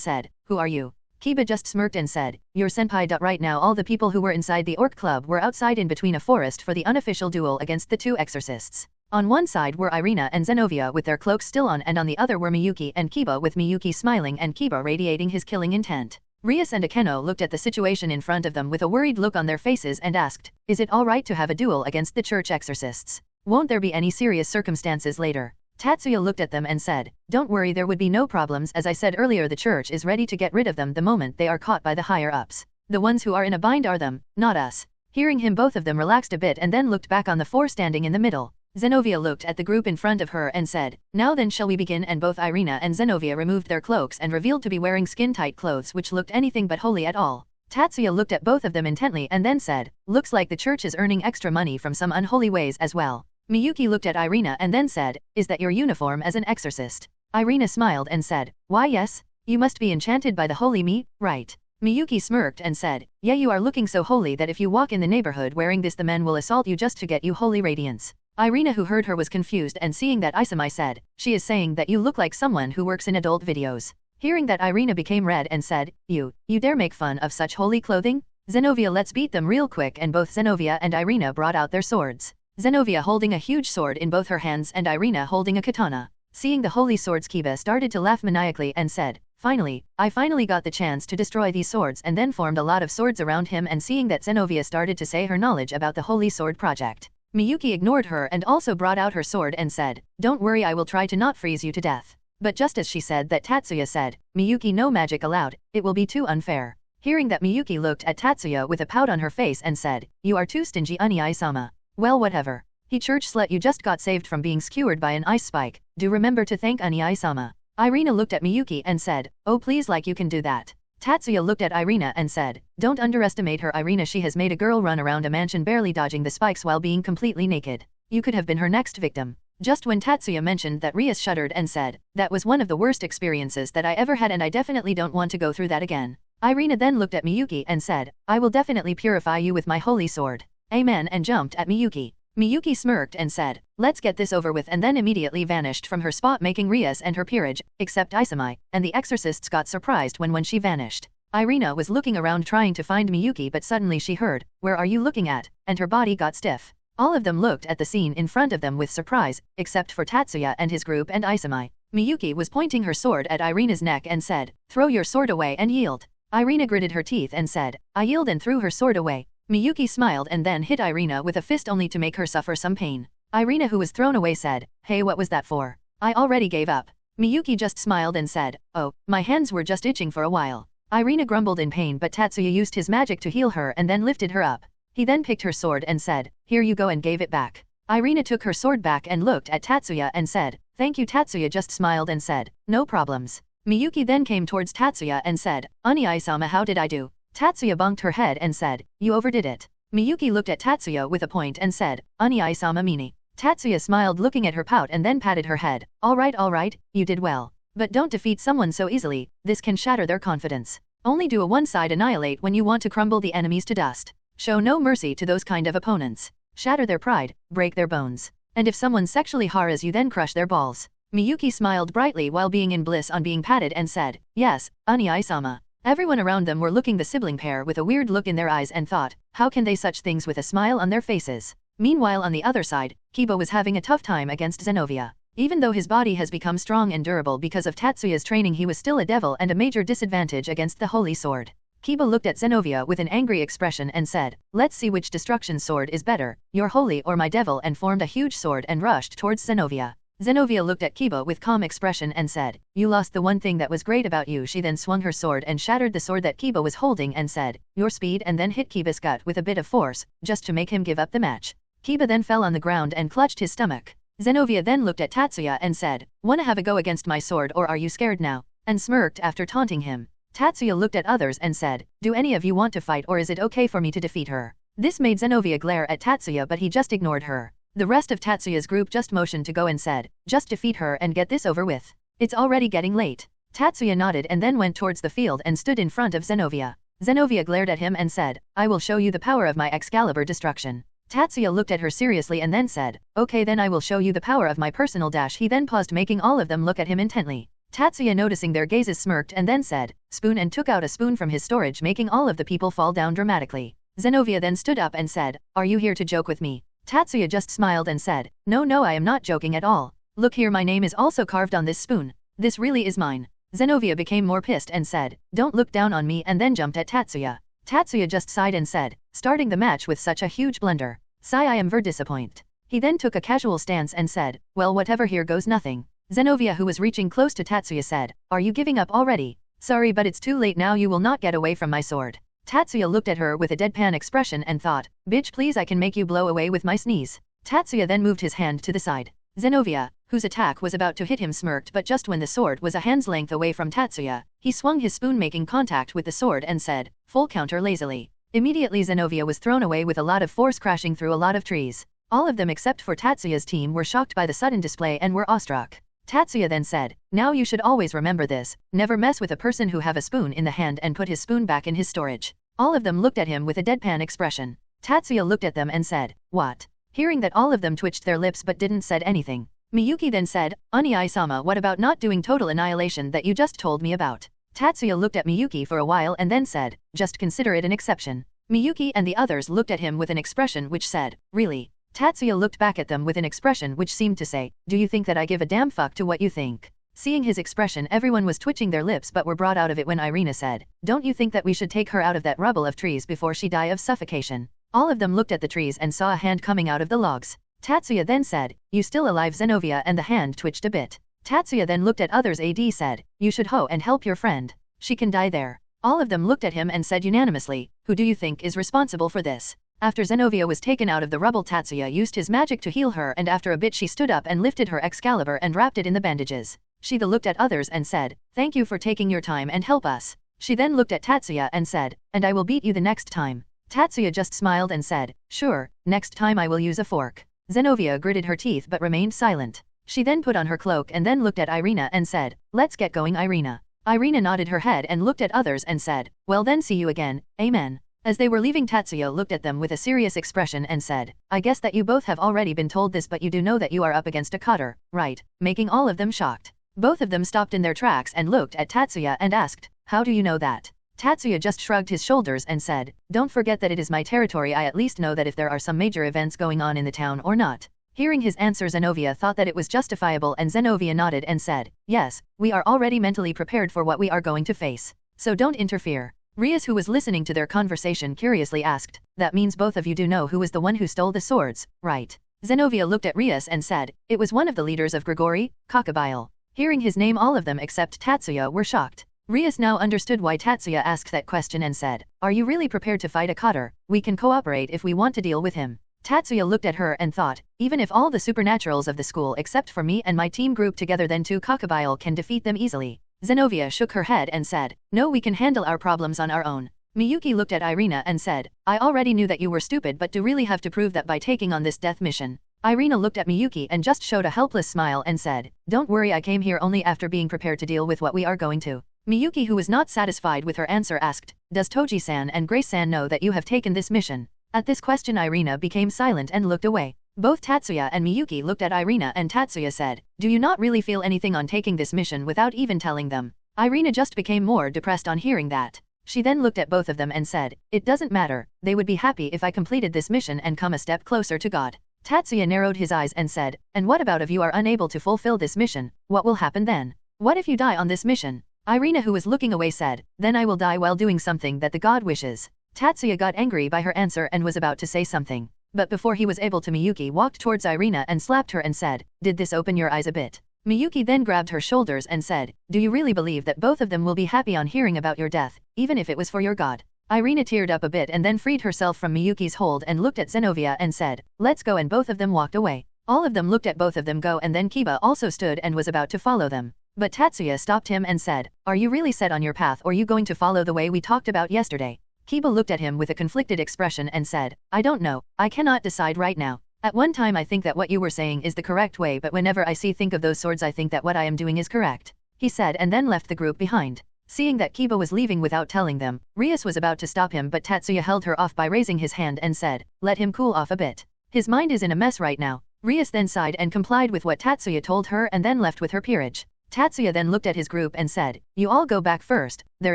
said, "Who are you?" Kiba just smirked and said, "Your senpai." Right now all the people who were inside the Orc Club were outside in between a forest for the unofficial duel against the two exorcists. On one side were Irina and Zenovia with their cloaks still on, and on the other were Miyuki and Kiba, with Miyuki smiling and Kiba radiating his killing intent. Rias and Akeno looked at the situation in front of them with a worried look on their faces and asked, "Is it alright to have a duel against the church exorcists? Won't there be any serious circumstances later?" Tatsuya looked at them and said, "Don't worry, there would be no problems. As I said earlier, the church is ready to get rid of them the moment they are caught by the higher-ups. The ones who are in a bind are them, not us." Hearing him, both of them relaxed a bit and then looked back on the four standing in the middle. Zenovia looked at the group in front of her and said, "Now then, shall we begin?" And both Irina and Zenovia removed their cloaks and revealed to be wearing skin-tight clothes which looked anything but holy at all. Tatsuya looked at both of them intently and then said, "Looks like the church is earning extra money from some unholy ways as well." Miyuki looked at Irina and then said, "Is that your uniform as an exorcist?" Irina smiled and said, "Why yes, you must be enchanted by the holy meat, right?" Miyuki smirked and said, yeah, you are looking so holy that if you walk in the neighborhood wearing this the men will assault you just to get you holy radiance. Irina, who heard her, was confused, and seeing that Isami said, she is saying that you look like someone who works in adult videos. Hearing that, Irina became red and said, you dare make fun of such holy clothing? Zenovia, let's beat them real quick, and both Zenovia and Irina brought out their swords. Zenovia holding a huge sword in both her hands and Irina holding a katana. Seeing the holy swords, Kiba started to laugh maniacally and said, finally, I finally got the chance to destroy these swords, and then formed a lot of swords around him. And seeing that Zenovia started to say her knowledge about the holy sword project, Miyuki ignored her and also brought out her sword and said, don't worry, I will try to not freeze you to death. But just as she said that, Tatsuya said, Miyuki, no magic allowed, it will be too unfair. Hearing that, Miyuki looked at Tatsuya with a pout on her face and said, you are too stingy, Unii-sama. Well, whatever. He church slut, you just got saved from being skewered by an ice spike, do remember to thank Unii-sama. Irina looked at Miyuki and said, oh please, like you can do that. Tatsuya looked at Irina and said, don't underestimate her, Irina, she has made a girl run around a mansion barely dodging the spikes while being completely naked. You could have been her next victim. Just when Tatsuya mentioned that, Rias shuddered and said, that was one of the worst experiences that I ever had, and I definitely don't want to go through that again. Irina then looked at Miyuki and said, I will definitely purify you with my holy sword. Amen, and jumped at Miyuki. Miyuki smirked and said, let's get this over with, and then immediately vanished from her spot, making Rias and her peerage, except Isami, and the exorcists got surprised when she vanished. Irina was looking around trying to find Miyuki, but suddenly she heard, where are you looking at? And her body got stiff. All of them looked at the scene in front of them with surprise, except for Tatsuya and his group and Isami. Miyuki was pointing her sword at Irina's neck and said, throw your sword away and yield. Irina gritted her teeth and said, I yield, and threw her sword away. Miyuki smiled and then hit Irina with a fist only to make her suffer some pain. Irina, who was thrown away, said, hey, what was that for? I already gave up. Miyuki just smiled and said, oh, my hands were just itching for a while. Irina grumbled in pain, but Tatsuya used his magic to heal her and then lifted her up. He then picked her sword and said, here you go, and gave it back. Irina took her sword back and looked at Tatsuya and said, thank you. Tatsuya just smiled and said, no problems. Miyuki then came towards Tatsuya and said, Unii-sama, how did I do? Tatsuya bonked her head and said, you overdid it. Miyuki looked at Tatsuya with a point and said, Unii-sama mini. Tatsuya smiled looking at her pout and then patted her head. All right, you did well. But don't defeat someone so easily, this can shatter their confidence. Only do a one-side annihilate when you want to crumble the enemies to dust. Show no mercy to those kind of opponents. Shatter their pride, break their bones. And if someone sexually harasses you, then crush their balls. Miyuki smiled brightly while being in bliss on being patted and said, yes, Unii-sama. Everyone around them were looking the sibling pair with a weird look in their eyes and thought, how can they such things with a smile on their faces? Meanwhile, on the other side, Kiba was having a tough time against Zenovia. Even though his body has become strong and durable because of Tatsuya's training, he was still a devil and a major disadvantage against the holy sword. Kiba looked at Zenovia with an angry expression and said, let's see which destruction sword is better, your holy or my devil, and formed a huge sword and rushed towards Zenovia. Zenovia looked at Kiba with calm expression and said, you lost the one thing that was great about you. She then swung her sword and shattered the sword that Kiba was holding and said, your speed, and then hit Kiba's gut with a bit of force, just to make him give up the match. Kiba then fell on the ground and clutched his stomach. Zenovia then looked at Tatsuya and said, wanna have a go against my sword, or are you scared now? And smirked after taunting him. Tatsuya looked at others and said, do any of you want to fight, or is it okay for me to defeat her? This made Zenovia glare at Tatsuya, but he just ignored her. The rest of Tatsuya's group just motioned to go and said, just defeat her and get this over with. It's already getting late. Tatsuya nodded and then went towards the field and stood in front of Zenovia. Zenovia glared at him and said, I will show you the power of my Excalibur destruction. Tatsuya looked at her seriously and then said, okay, then I will show you the power of my personal dash. He then paused, making all of them look at him intently. Tatsuya, noticing their gazes, smirked and then said, spoon, and took out a spoon from his storage, making all of the people fall down dramatically. Zenovia then stood up and said, are you here to joke with me? Tatsuya just smiled and said, no, I am not joking at all. Look here, my name is also carved on this spoon. This really is mine. Zenovia became more pissed and said, don't look down on me, and then jumped at Tatsuya. Tatsuya just sighed and said, starting the match with such a huge blunder. Sigh, I am very disappointed. He then took a casual stance and said, well, whatever, here goes nothing. Zenovia, who was reaching close to Tatsuya, said, are you giving up already? Sorry, but it's too late now, you will not get away from my sword. Tatsuya looked at her with a deadpan expression and thought, bitch, please, I can make you blow away with my sneeze. Tatsuya then moved his hand to the side. Zenovia, whose attack was about to hit him, smirked, but just when the sword was a hand's length away from Tatsuya, he swung his spoon, making contact with the sword, and said, full counter, lazily. Immediately Zenovia was thrown away with a lot of force, crashing through a lot of trees. All of them except for Tatsuya's team were shocked by the sudden display and were awestruck. Tatsuya then said, now you should always remember this, never mess with a person who have a spoon in the hand and put his spoon back in his storage. All of them looked at him with a deadpan expression. Tatsuya looked at them and said, what? Hearing that, all of them twitched their lips but didn't said anything. Miyuki then said, Oni-sama, what about not doing total annihilation that you just told me about? Tatsuya looked at Miyuki for a while and then said, just consider it an exception. Miyuki and the others looked at him with an expression which said, really? Tatsuya looked back at them with an expression which seemed to say, do you think that I give a damn fuck to what you think? Seeing his expression, everyone was twitching their lips but were brought out of it when Irina said, don't you think that we should take her out of that rubble of trees before she die of suffocation? All of them looked at the trees and saw a hand coming out of the logs. Tatsuya then said, you still alive Zenovia, and the hand twitched a bit. Tatsuya then looked at others. AD said, you should ho and help your friend. She can die there. All of them looked at him and said unanimously, who do you think is responsible for this? After Zenovia was taken out of the rubble, Tatsuya used his magic to heal her, and after a bit she stood up and lifted her Excalibur and wrapped it in the bandages. She then looked at others and said, thank you for taking your time and help us. She then looked at Tatsuya and said, and I will beat you the next time. Tatsuya just smiled and said, sure, next time I will use a fork. Zenovia gritted her teeth but remained silent. She then put on her cloak and then looked at Irina and said, let's get going, Irina. Irina nodded her head and looked at others and said, well then, see you again, amen. As they were leaving, Tatsuya looked at them with a serious expression and said, I guess that you both have already been told this, but you do know that you are up against a cutter, right? Making all of them shocked. Both of them stopped in their tracks and looked at Tatsuya and asked, how do you know that? Tatsuya just shrugged his shoulders and said, don't forget that it is my territory. I at least know that if there are some major events going on in the town or not. Hearing his answer, Zenovia thought that it was justifiable, and Zenovia nodded and said, yes, we are already mentally prepared for what we are going to face. So don't interfere. Rias, who was listening to their conversation, curiously asked, that means both of you do know who was the one who stole the swords, right? Zenovia looked at Rias and said, it was one of the leaders of Grigori, Cockabiel. Hearing his name, all of them except Tatsuya were shocked. Rias now understood why Tatsuya asked that question and said, are you really prepared to fight a cutter? We can cooperate if we want to deal with him. Tatsuya looked at her and thought, even if all the supernaturals of the school except for me and my team group together, then too Cockabiel can defeat them easily. Zenovia shook her head and said, no, we can handle our problems on our own. Miyuki looked at Irina and said, I already knew that you were stupid, but do really have to prove that by taking on this death mission. Irina looked at Miyuki and just showed a helpless smile and said, don't worry, I came here only after being prepared to deal with what we are going to. Miyuki, who was not satisfied with her answer, asked, does Toji-san and Grace-san know that you have taken this mission? At this question, Irina became silent and looked away. Both Tatsuya and Miyuki looked at Irina, and Tatsuya said, do you not really feel anything on taking this mission without even telling them? Irina just became more depressed on hearing that. She then looked at both of them and said, it doesn't matter, they would be happy if I completed this mission and come a step closer to God. Tatsuya narrowed his eyes and said, and what about if you are unable to fulfill this mission? What will happen then? What if you die on this mission? Irina, who was looking away, said, then I will die while doing something that the god wishes. Tatsuya got angry by her answer and was about to say something. But before he was able to, Miyuki walked towards Irina and slapped her and said, did this open your eyes a bit? Miyuki then grabbed her shoulders and said, do you really believe that both of them will be happy on hearing about your death, even if it was for your god? Irina teared up a bit and then freed herself from Miyuki's hold and looked at Zenovia and said, let's go, and both of them walked away. All of them looked at both of them go, and then Kiba also stood and was about to follow them. But Tatsuya stopped him and said, are you really set on your path, or are you going to follow the way we talked about yesterday? Kiba looked at him with a conflicted expression and said, I don't know, I cannot decide right now. At one time I think that what you were saying is the correct way, but whenever I think of those swords, I think that what I am doing is correct. He said, and then left the group behind. Seeing that Kiba was leaving without telling them, Rias was about to stop him, but Tatsuya held her off by raising his hand and said, let him cool off a bit. His mind is in a mess right now. Rias then sighed and complied with what Tatsuya told her and then left with her peerage. Tatsuya then looked at his group and said, you all go back first, there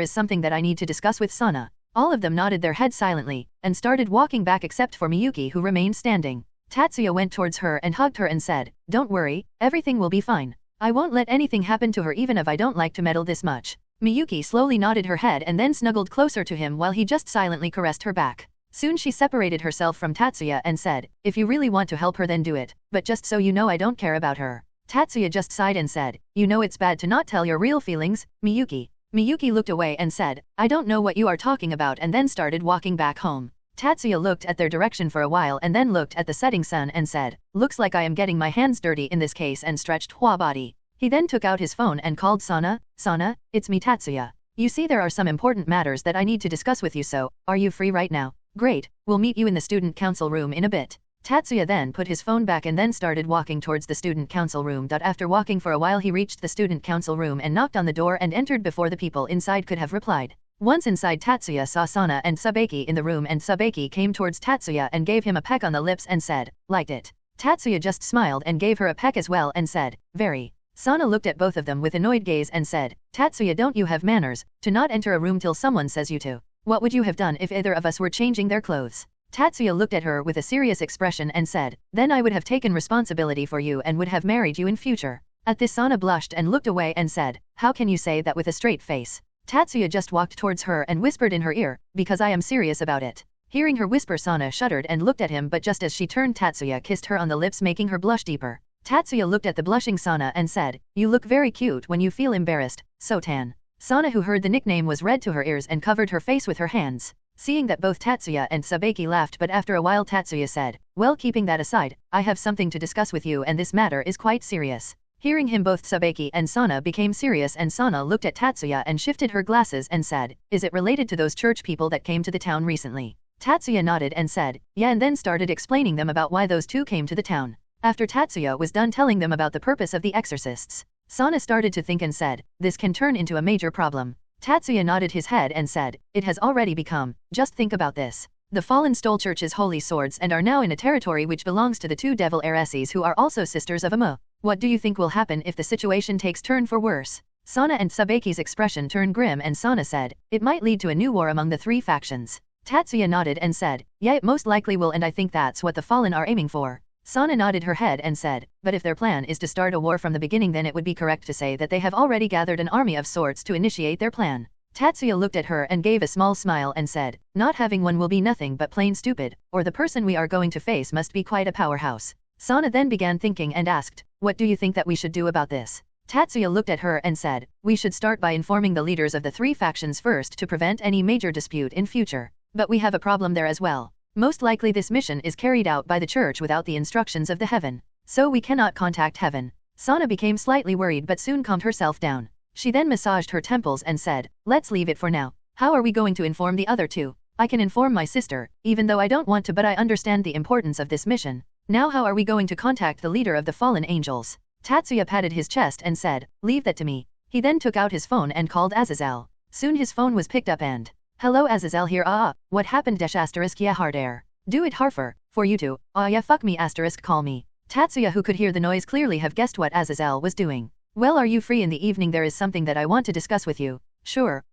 is something that I need to discuss with Sana. All of them nodded their heads silently, and started walking back except for Miyuki, who remained standing. Tatsuya went towards her and hugged her and said, don't worry, everything will be fine. I won't let anything happen to her, even if I don't like to meddle this much. Miyuki slowly nodded her head and then snuggled closer to him while he just silently caressed her back. Soon she separated herself from Tatsuya and said, if you really want to help her then do it, but just so you know, I don't care about her. Tatsuya just sighed and said, you know it's bad to not tell your real feelings, Miyuki. Miyuki looked away and said, I don't know what you are talking about, and then started walking back home. Tatsuya looked at their direction for a while and then looked at the setting sun and said, looks like I am getting my hands dirty in this case, and stretched Hua body. He then took out his phone and called Sana. Sana, it's me, Tatsuya. You see, there are some important matters that I need to discuss with you, so, are you free right now? Great, we'll meet you in the student council room in a bit. Tatsuya then put his phone back and then started walking towards the student council room. After walking for a while he reached the student council room and knocked on the door and entered before the people inside could have replied. Once inside, Tatsuya saw Sana and Sabeki in the room, and Sabeki came towards Tatsuya and gave him a peck on the lips and said, "Liked it." Tatsuya just smiled and gave her a peck as well and said, "Very." Sana looked at both of them with annoyed gaze and said, "Tatsuya, don't you have manners, to not enter a room till someone says you to? What would you have done if either of us were changing their clothes?" Tatsuya looked at her with a serious expression and said, "Then I would have taken responsibility for you and would have married you in future." At this, Sana blushed and looked away and said, "How can you say that with a straight face?" Tatsuya just walked towards her and whispered in her ear, "Because I am serious about it." Hearing her whisper, Sana shuddered and looked at him, but just as she turned, Tatsuya kissed her on the lips, making her blush deeper. Tatsuya looked at the blushing Sana and said, "You look very cute when you feel embarrassed, Sotan." Sana, who heard the nickname, was red to her ears and covered her face with her hands. Seeing that, both Tatsuya and Sabeki laughed, but after a while Tatsuya said, "Well, keeping that aside, I have something to discuss with you, and this matter is quite serious." Hearing him, both Sabeki and Sana became serious, and Sana looked at Tatsuya and shifted her glasses and said, "Is it related to those church people that came to the town recently?" Tatsuya nodded and said, "Yeah," and then started explaining them about why those two came to the town. After Tatsuya was done telling them about the purpose of the exorcists, Sana started to think and said, "This can turn into a major problem." Tatsuya nodded his head and said, "It has already become. Just think about this. The fallen stole church's holy swords and are now in a territory which belongs to the two devil heiresses, who are also sisters of Amu. What do you think will happen if the situation takes turn for worse?" Sana and Sabeki's expression turned grim, and Sana said, "It might lead to a new war among the three factions." Tatsuya nodded and said, "Yeah, it most likely will, and I think that's what the fallen are aiming for." Sana nodded her head and said, "But if their plan is to start a war from the beginning, then it would be correct to say that they have already gathered an army of sorts to initiate their plan." Tatsuya looked at her and gave a small smile and said, "Not having one will be nothing but plain stupid, or the person we are going to face must be quite a powerhouse." Sana then began thinking and asked, "What do you think that we should do about this?" Tatsuya looked at her and said, "We should start by informing the leaders of the three factions first to prevent any major dispute in future. But we have a problem there as well. Most likely this mission is carried out by the church without the instructions of the heaven, so we cannot contact heaven." Sana became slightly worried but soon calmed herself down. She then massaged her temples and said, "Let's leave it for now. How are we going to inform the other two? I can inform my sister, even though I don't want to, but I understand the importance of this mission. Now how are we going to contact the leader of the fallen angels?" Tatsuya patted his chest and said, "Leave that to me." He then took out his phone and called Azazel. Soon his phone was picked up and, "Hello, Azazel here. What happened? Yeah, hard air. Do it harfer, for you two. Yeah, fuck me. Call me." Tatsuya, who could hear the noise, clearly have guessed what Azazel was doing. "Well, are you free in the evening? There is something that I want to discuss with you." "Sure.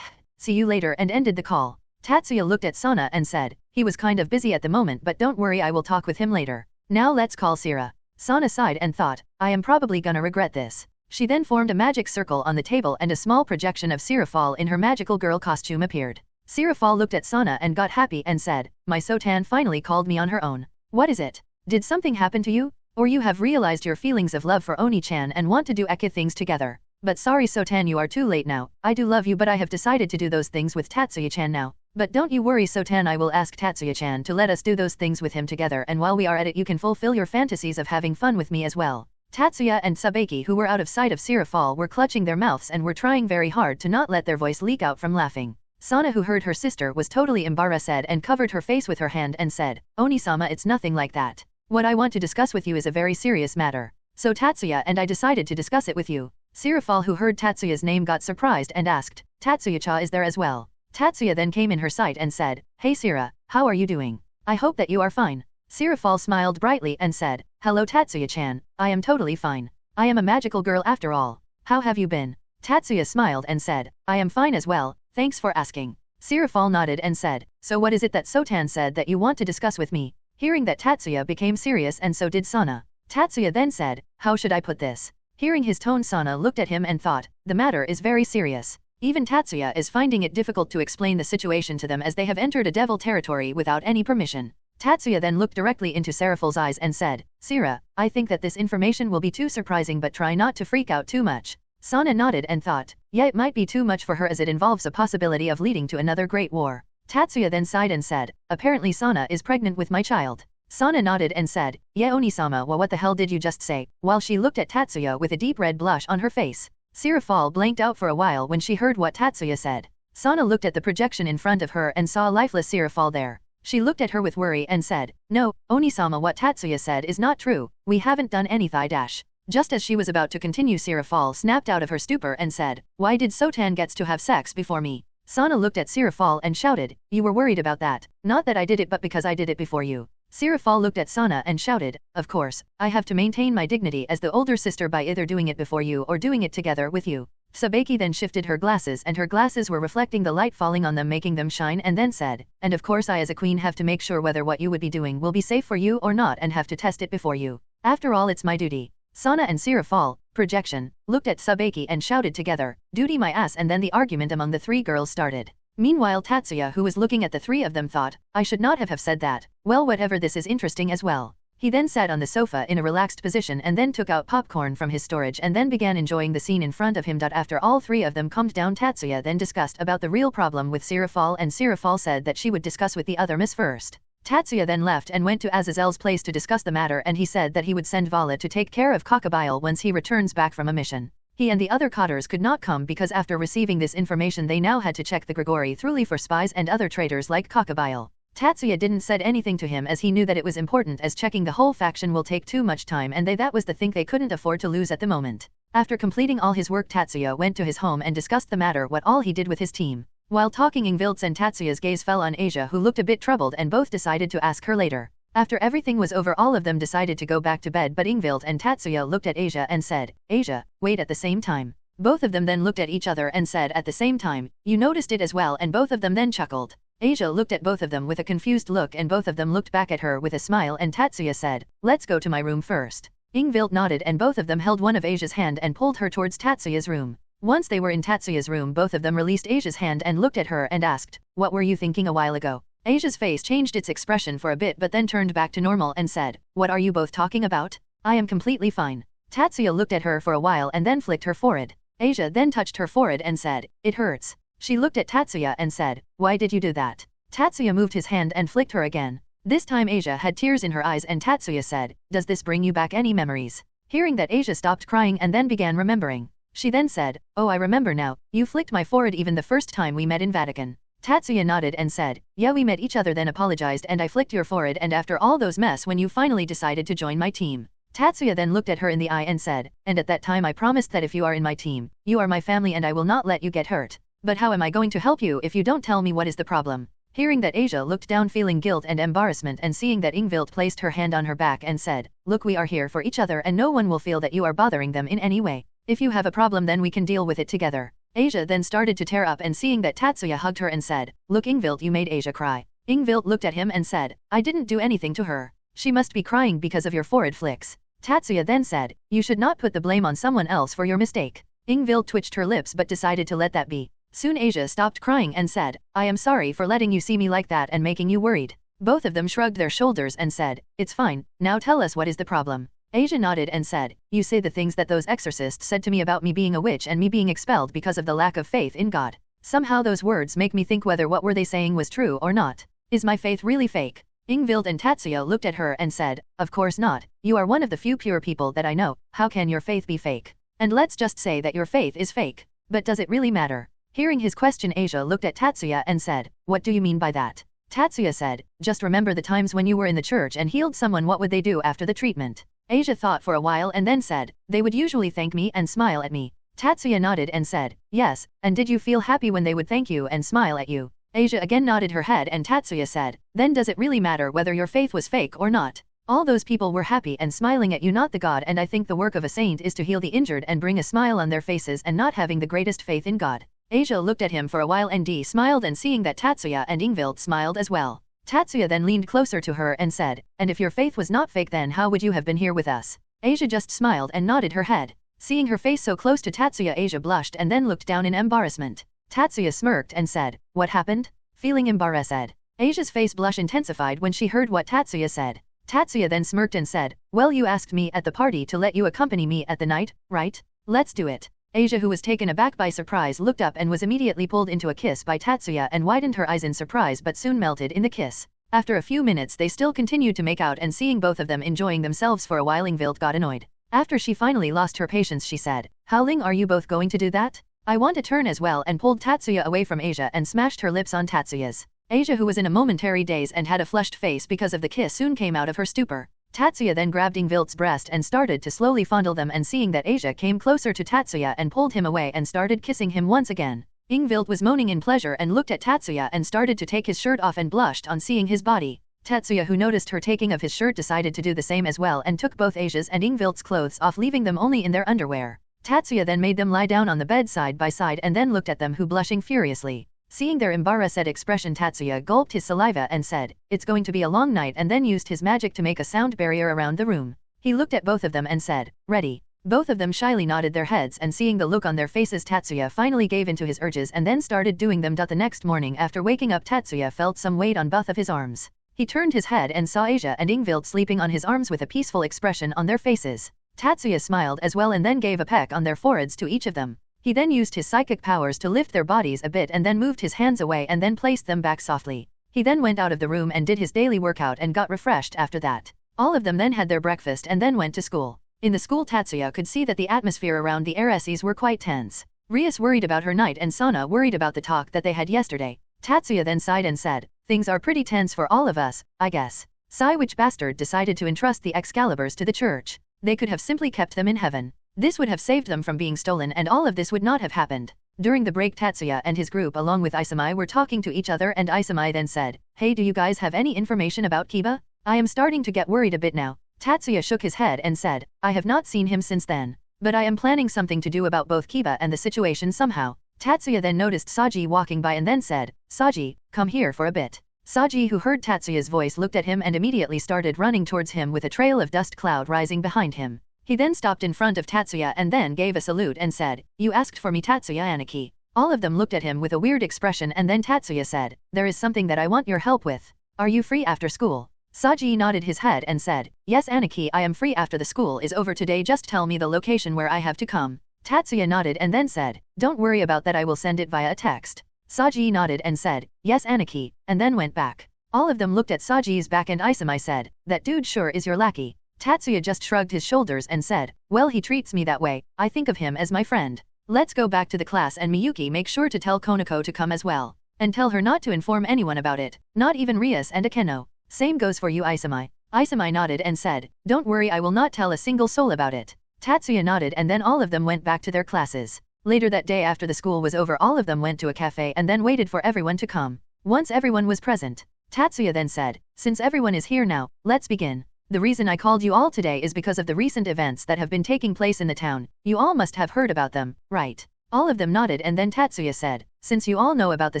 See you later," and ended the call. Tatsuya looked at Sana and said, "He was kind of busy at the moment, but don't worry, I will talk with him later. Now let's call Sira." Sana sighed and thought, "I am probably gonna regret this." She then formed a magic circle on the table, and a small projection of Sirafal in her magical girl costume appeared. Sirafal looked at Sana and got happy and said, "My Sotan finally called me on her own. What is it? Did something happen to you? Or you have realized your feelings of love for Oni-chan and want to do eki things together? But sorry Sotan, you are too late now. I do love you, but I have decided to do those things with Tatsuya-chan now. But don't you worry Sotan, I will ask Tatsuya-chan to let us do those things with him together, and while we are at it you can fulfill your fantasies of having fun with me as well." Tatsuya and Sabeki, who were out of sight of Sirafal, were clutching their mouths and were trying very hard to not let their voice leak out from laughing. Sana, who heard her sister, was totally embarrassed and covered her face with her hand and said, "Oni-sama, it's nothing like that. What I want to discuss with you is a very serious matter. So Tatsuya and I decided to discuss it with you." Sirafal, who heard Tatsuya's name, got surprised and asked, "Tatsuya-cha is there as well?" Tatsuya then came in her sight and said, "Hey Sira, how are you doing? I hope that you are fine." Sirafal smiled brightly and said, "Hello Tatsuya-chan, I am totally fine. I am a magical girl after all. How have you been?" Tatsuya smiled and said, "I am fine as well, thanks for asking." Sirafal nodded and said, "So what is it that Sotan said that you want to discuss with me?" Hearing that, Tatsuya became serious, and so did Sana. Tatsuya then said, "How should I put this?" Hearing his tone, Sana looked at him and thought, "The matter is very serious." Even Tatsuya is finding it difficult to explain the situation to them, as they have entered a devil territory without any permission. Tatsuya then looked directly into Seraphal's eyes and said, "Sira, I think that this information will be too surprising, but try not to freak out too much." Sana nodded and thought, "Yeah, it might be too much for her, as it involves a possibility of leading to another great war." Tatsuya then sighed and said, "Apparently Sana is pregnant with my child." Sana nodded and said, "Yeah, Oni-sama, what the hell did you just say?" While she looked at Tatsuya with a deep red blush on her face. Sirafal blanked out for a while when she heard what Tatsuya said. Sana looked at the projection in front of her and saw lifeless Sirafal there. She looked at her with worry and said, "No, Onisama, what Tatsuya said is not true, we haven't done any thigh dash." Just as she was about to continue, Sirafal snapped out of her stupor and said, "Why did Sotan gets to have sex before me?" Sana looked at Sirafal and shouted, "You were worried about that, not that I did it but because I did it before you." Sirafal looked at Sana and shouted, "Of course, I have to maintain my dignity as the older sister by either doing it before you or doing it together with you." Sabeki then shifted her glasses and her glasses were reflecting the light falling on them, making them shine, and then said, "And of course I as a queen have to make sure whether what you would be doing will be safe for you or not and have to test it before you. After all, it's my duty." Sana and Sirafal, projection, looked at Sabeki and shouted together, "Duty my ass," and then the argument among the three girls started. Meanwhile Tatsuya, who was looking at the three of them, thought, "I should not have said that. Well, whatever, this is interesting as well." He then sat on the sofa in a relaxed position and then took out popcorn from his storage and then began enjoying the scene in front of him. After all three of them calmed down, Tatsuya then discussed about the real problem with Sirafal, and Sirafal said that she would discuss with the other miss first. Tatsuya then left and went to Azazel's place to discuss the matter, and he said that he would send Vala to take care of Cockabiel once he returns back from a mission. He and the other cotters could not come because after receiving this information they now had to check the Grigori thoroughly for spies and other traitors like Cockabiel. Tatsuya didn't said anything to him as he knew that it was important, as checking the whole faction will take too much time and that was the thing they couldn't afford to lose at the moment. After completing all his work, Tatsuya went to his home and discussed the matter what all he did with his team. While talking, Ingvild's and Tatsuya's gaze fell on Asia, who looked a bit troubled, and both decided to ask her later. After everything was over, all of them decided to go back to bed, but Ingvild and Tatsuya looked at Asia and said, "Asia, wait," at the same time. Both of them then looked at each other and said at the same time, "You noticed it as well," and both of them then chuckled. Asia looked at both of them with a confused look and both of them looked back at her with a smile, and Tatsuya said, "Let's go to my room first." Ingvild nodded and both of them held one of Asia's hand and pulled her towards Tatsuya's room. Once they were in Tatsuya's room, both of them released Asia's hand and looked at her and asked, "What were you thinking a while ago?" Asia's face changed its expression for a bit but then turned back to normal and said, "What are you both talking about? I am completely fine." Tatsuya looked at her for a while and then flicked her forehead. Asia then touched her forehead and said, "It hurts." She looked at Tatsuya and said, "Why did you do that?" Tatsuya moved his hand and flicked her again. This time Asia had tears in her eyes and Tatsuya said, "Does this bring you back any memories?" Hearing that, Asia stopped crying and then began remembering. She then said, "Oh, I remember now, you flicked my forehead even the first time we met in Vatican." Tatsuya nodded and said, "Yeah, we met each other then, apologized, and I flicked your forehead, and after all those mess when you finally decided to join my team." Tatsuya then looked at her in the eye and said, "And at that time I promised that if you are in my team, you are my family and I will not let you get hurt. But how am I going to help you if you don't tell me what is the problem?" Hearing that, Asia looked down feeling guilt and embarrassment, and seeing that Ingvild placed her hand on her back and said, "Look, we are here for each other and no one will feel that you are bothering them in any way. If you have a problem then we can deal with it together." Asia then started to tear up, and seeing that, Tatsuya hugged her and said, "Look Ingvild, you made Asia cry." Ingvild looked at him and said, "I didn't do anything to her. She must be crying because of your forehead flicks." Tatsuya then said, "You should not put the blame on someone else for your mistake." Ingvild twitched her lips but decided to let that be. Soon Asia stopped crying and said, "I am sorry for letting you see me like that and making you worried." Both of them shrugged their shoulders and said, "It's fine, now tell us what is the problem." Asia nodded and said, "You say the things that those exorcists said to me about me being a witch and me being expelled because of the lack of faith in God. Somehow those words make me think whether what were they saying was true or not. Is my faith really fake?" Ingvild and Tatsuya looked at her and said, "Of course not, you are one of the few pure people that I know, how can your faith be fake? And let's just say that your faith is fake. But does it really matter?" Hearing his question, Asia looked at Tatsuya and said, "What do you mean by that?" Tatsuya said, "Just remember the times when you were in the church and healed someone, what would they do after the treatment?" Asia thought for a while and then said, "They would usually thank me and smile at me." Tatsuya nodded and said, "Yes, and did you feel happy when they would thank you and smile at you?" Asia again nodded her head and Tatsuya said, "Then does it really matter whether your faith was fake or not? All those people were happy and smiling at you, not the God, and I think the work of a saint is to heal the injured and bring a smile on their faces and not having the greatest faith in God." Asia looked at him for a while and smiled, and seeing that Tatsuya and Ingvild smiled as well. Tatsuya then leaned closer to her and said, "And if your faith was not fake, then how would you have been here with us?" Asia just smiled and nodded her head. Seeing her face so close to Tatsuya, Asia blushed and then looked down in embarrassment. Tatsuya smirked and said, "What happened?" Feeling embarrassed, Asia's face blush intensified when she heard what Tatsuya said. Tatsuya then smirked and said, "Well, you asked me at the party to let you accompany me at the night, right? Let's do it." Asia, who was taken aback by surprise, looked up and was immediately pulled into a kiss by Tatsuya and widened her eyes in surprise but soon melted in the kiss. After a few minutes they still continued to make out, and seeing both of them enjoying themselves for a while, Ingvild got annoyed. After she finally lost her patience, she said, "How long are you both going to do that? I want to turn as well," and pulled Tatsuya away from Asia and smashed her lips on Tatsuya's. Asia, who was in a momentary daze and had a flushed face because of the kiss, soon came out of her stupor. Tatsuya then grabbed Ingvild's breast and started to slowly fondle them, and seeing that Asia came closer to Tatsuya and pulled him away and started kissing him once again. Ingvild was moaning in pleasure and looked at Tatsuya and started to take his shirt off and blushed on seeing his body. Tatsuya, who noticed her taking of his shirt, decided to do the same as well and took both Asia's and Ingvild's clothes off, leaving them only in their underwear. Tatsuya then made them lie down on the bed side by side and then looked at them, who blushing furiously. Seeing their embarrassed expression, Tatsuya gulped his saliva and said, "It's going to be a long night," and then used his magic to make a sound barrier around the room. He looked at both of them and said, "Ready?" Both of them shyly nodded their heads, and seeing the look on their faces, Tatsuya finally gave in to his urges and then started doing them. The next morning after waking up, Tatsuya felt some weight on both of his arms. He turned his head and saw Asia and Ingvild sleeping on his arms with a peaceful expression on their faces. Tatsuya smiled as well and then gave a peck on their foreheads to each of them. He then used his psychic powers to lift their bodies a bit and then moved his hands away and then placed them back softly. He then went out of the room and did his daily workout and got refreshed after that. All of them then had their breakfast and then went to school. In the school, Tatsuya could see that the atmosphere around the RSEs were quite tense. Rias worried about her night and Sana worried about the talk that they had yesterday. Tatsuya then sighed and said, "Things are pretty tense for all of us, I guess." Sigh, which bastard decided to entrust the Excaliburs to the church. They could have simply kept them in heaven. This would have saved them from being stolen, and all of this would not have happened. During the break, Tatsuya and his group along with Isamai were talking to each other, and Isamai then said, "Hey, do you guys have any information about Kiba? I am starting to get worried a bit now." Tatsuya shook his head and said, "I have not seen him since then. But I am planning something to do about both Kiba and the situation somehow." Tatsuya then noticed Saji walking by and then said, "Saji, come here for a bit." Saji, who heard Tatsuya's voice, looked at him and immediately started running towards him with a trail of dust cloud rising behind him. He then stopped in front of Tatsuya and then gave a salute and said, "You asked for me, Tatsuya Aniki." All of them looked at him with a weird expression, and then Tatsuya said, "There is something that I want your help with. Are you free after school?" Saji nodded his head and said, "Yes Aniki, I am free after the school is over today, just tell me the location where I have to come." Tatsuya nodded and then said, "Don't worry about that, I will send it via a text." Saji nodded and said, "Yes Aniki," and then went back. All of them looked at Saji's back and Isamai said, "That dude sure is your lackey." Tatsuya just shrugged his shoulders and said, "Well, he treats me that way, I think of him as my friend. Let's go back to the class, and Miyuki, make sure to tell Konako to come as well. And tell her not to inform anyone about it, not even Rias and Akeno. Same goes for you, Isamai." Isamai nodded and said, "Don't worry, I will not tell a single soul about it." Tatsuya nodded and then all of them went back to their classes. Later that day, after the school was over, all of them went to a cafe and then waited for everyone to come. Once everyone was present, Tatsuya then said, "Since everyone is here now, let's begin. The reason I called you all today is because of the recent events that have been taking place in the town. You all must have heard about them, right?" All of them nodded and then Tatsuya said, "Since you all know about the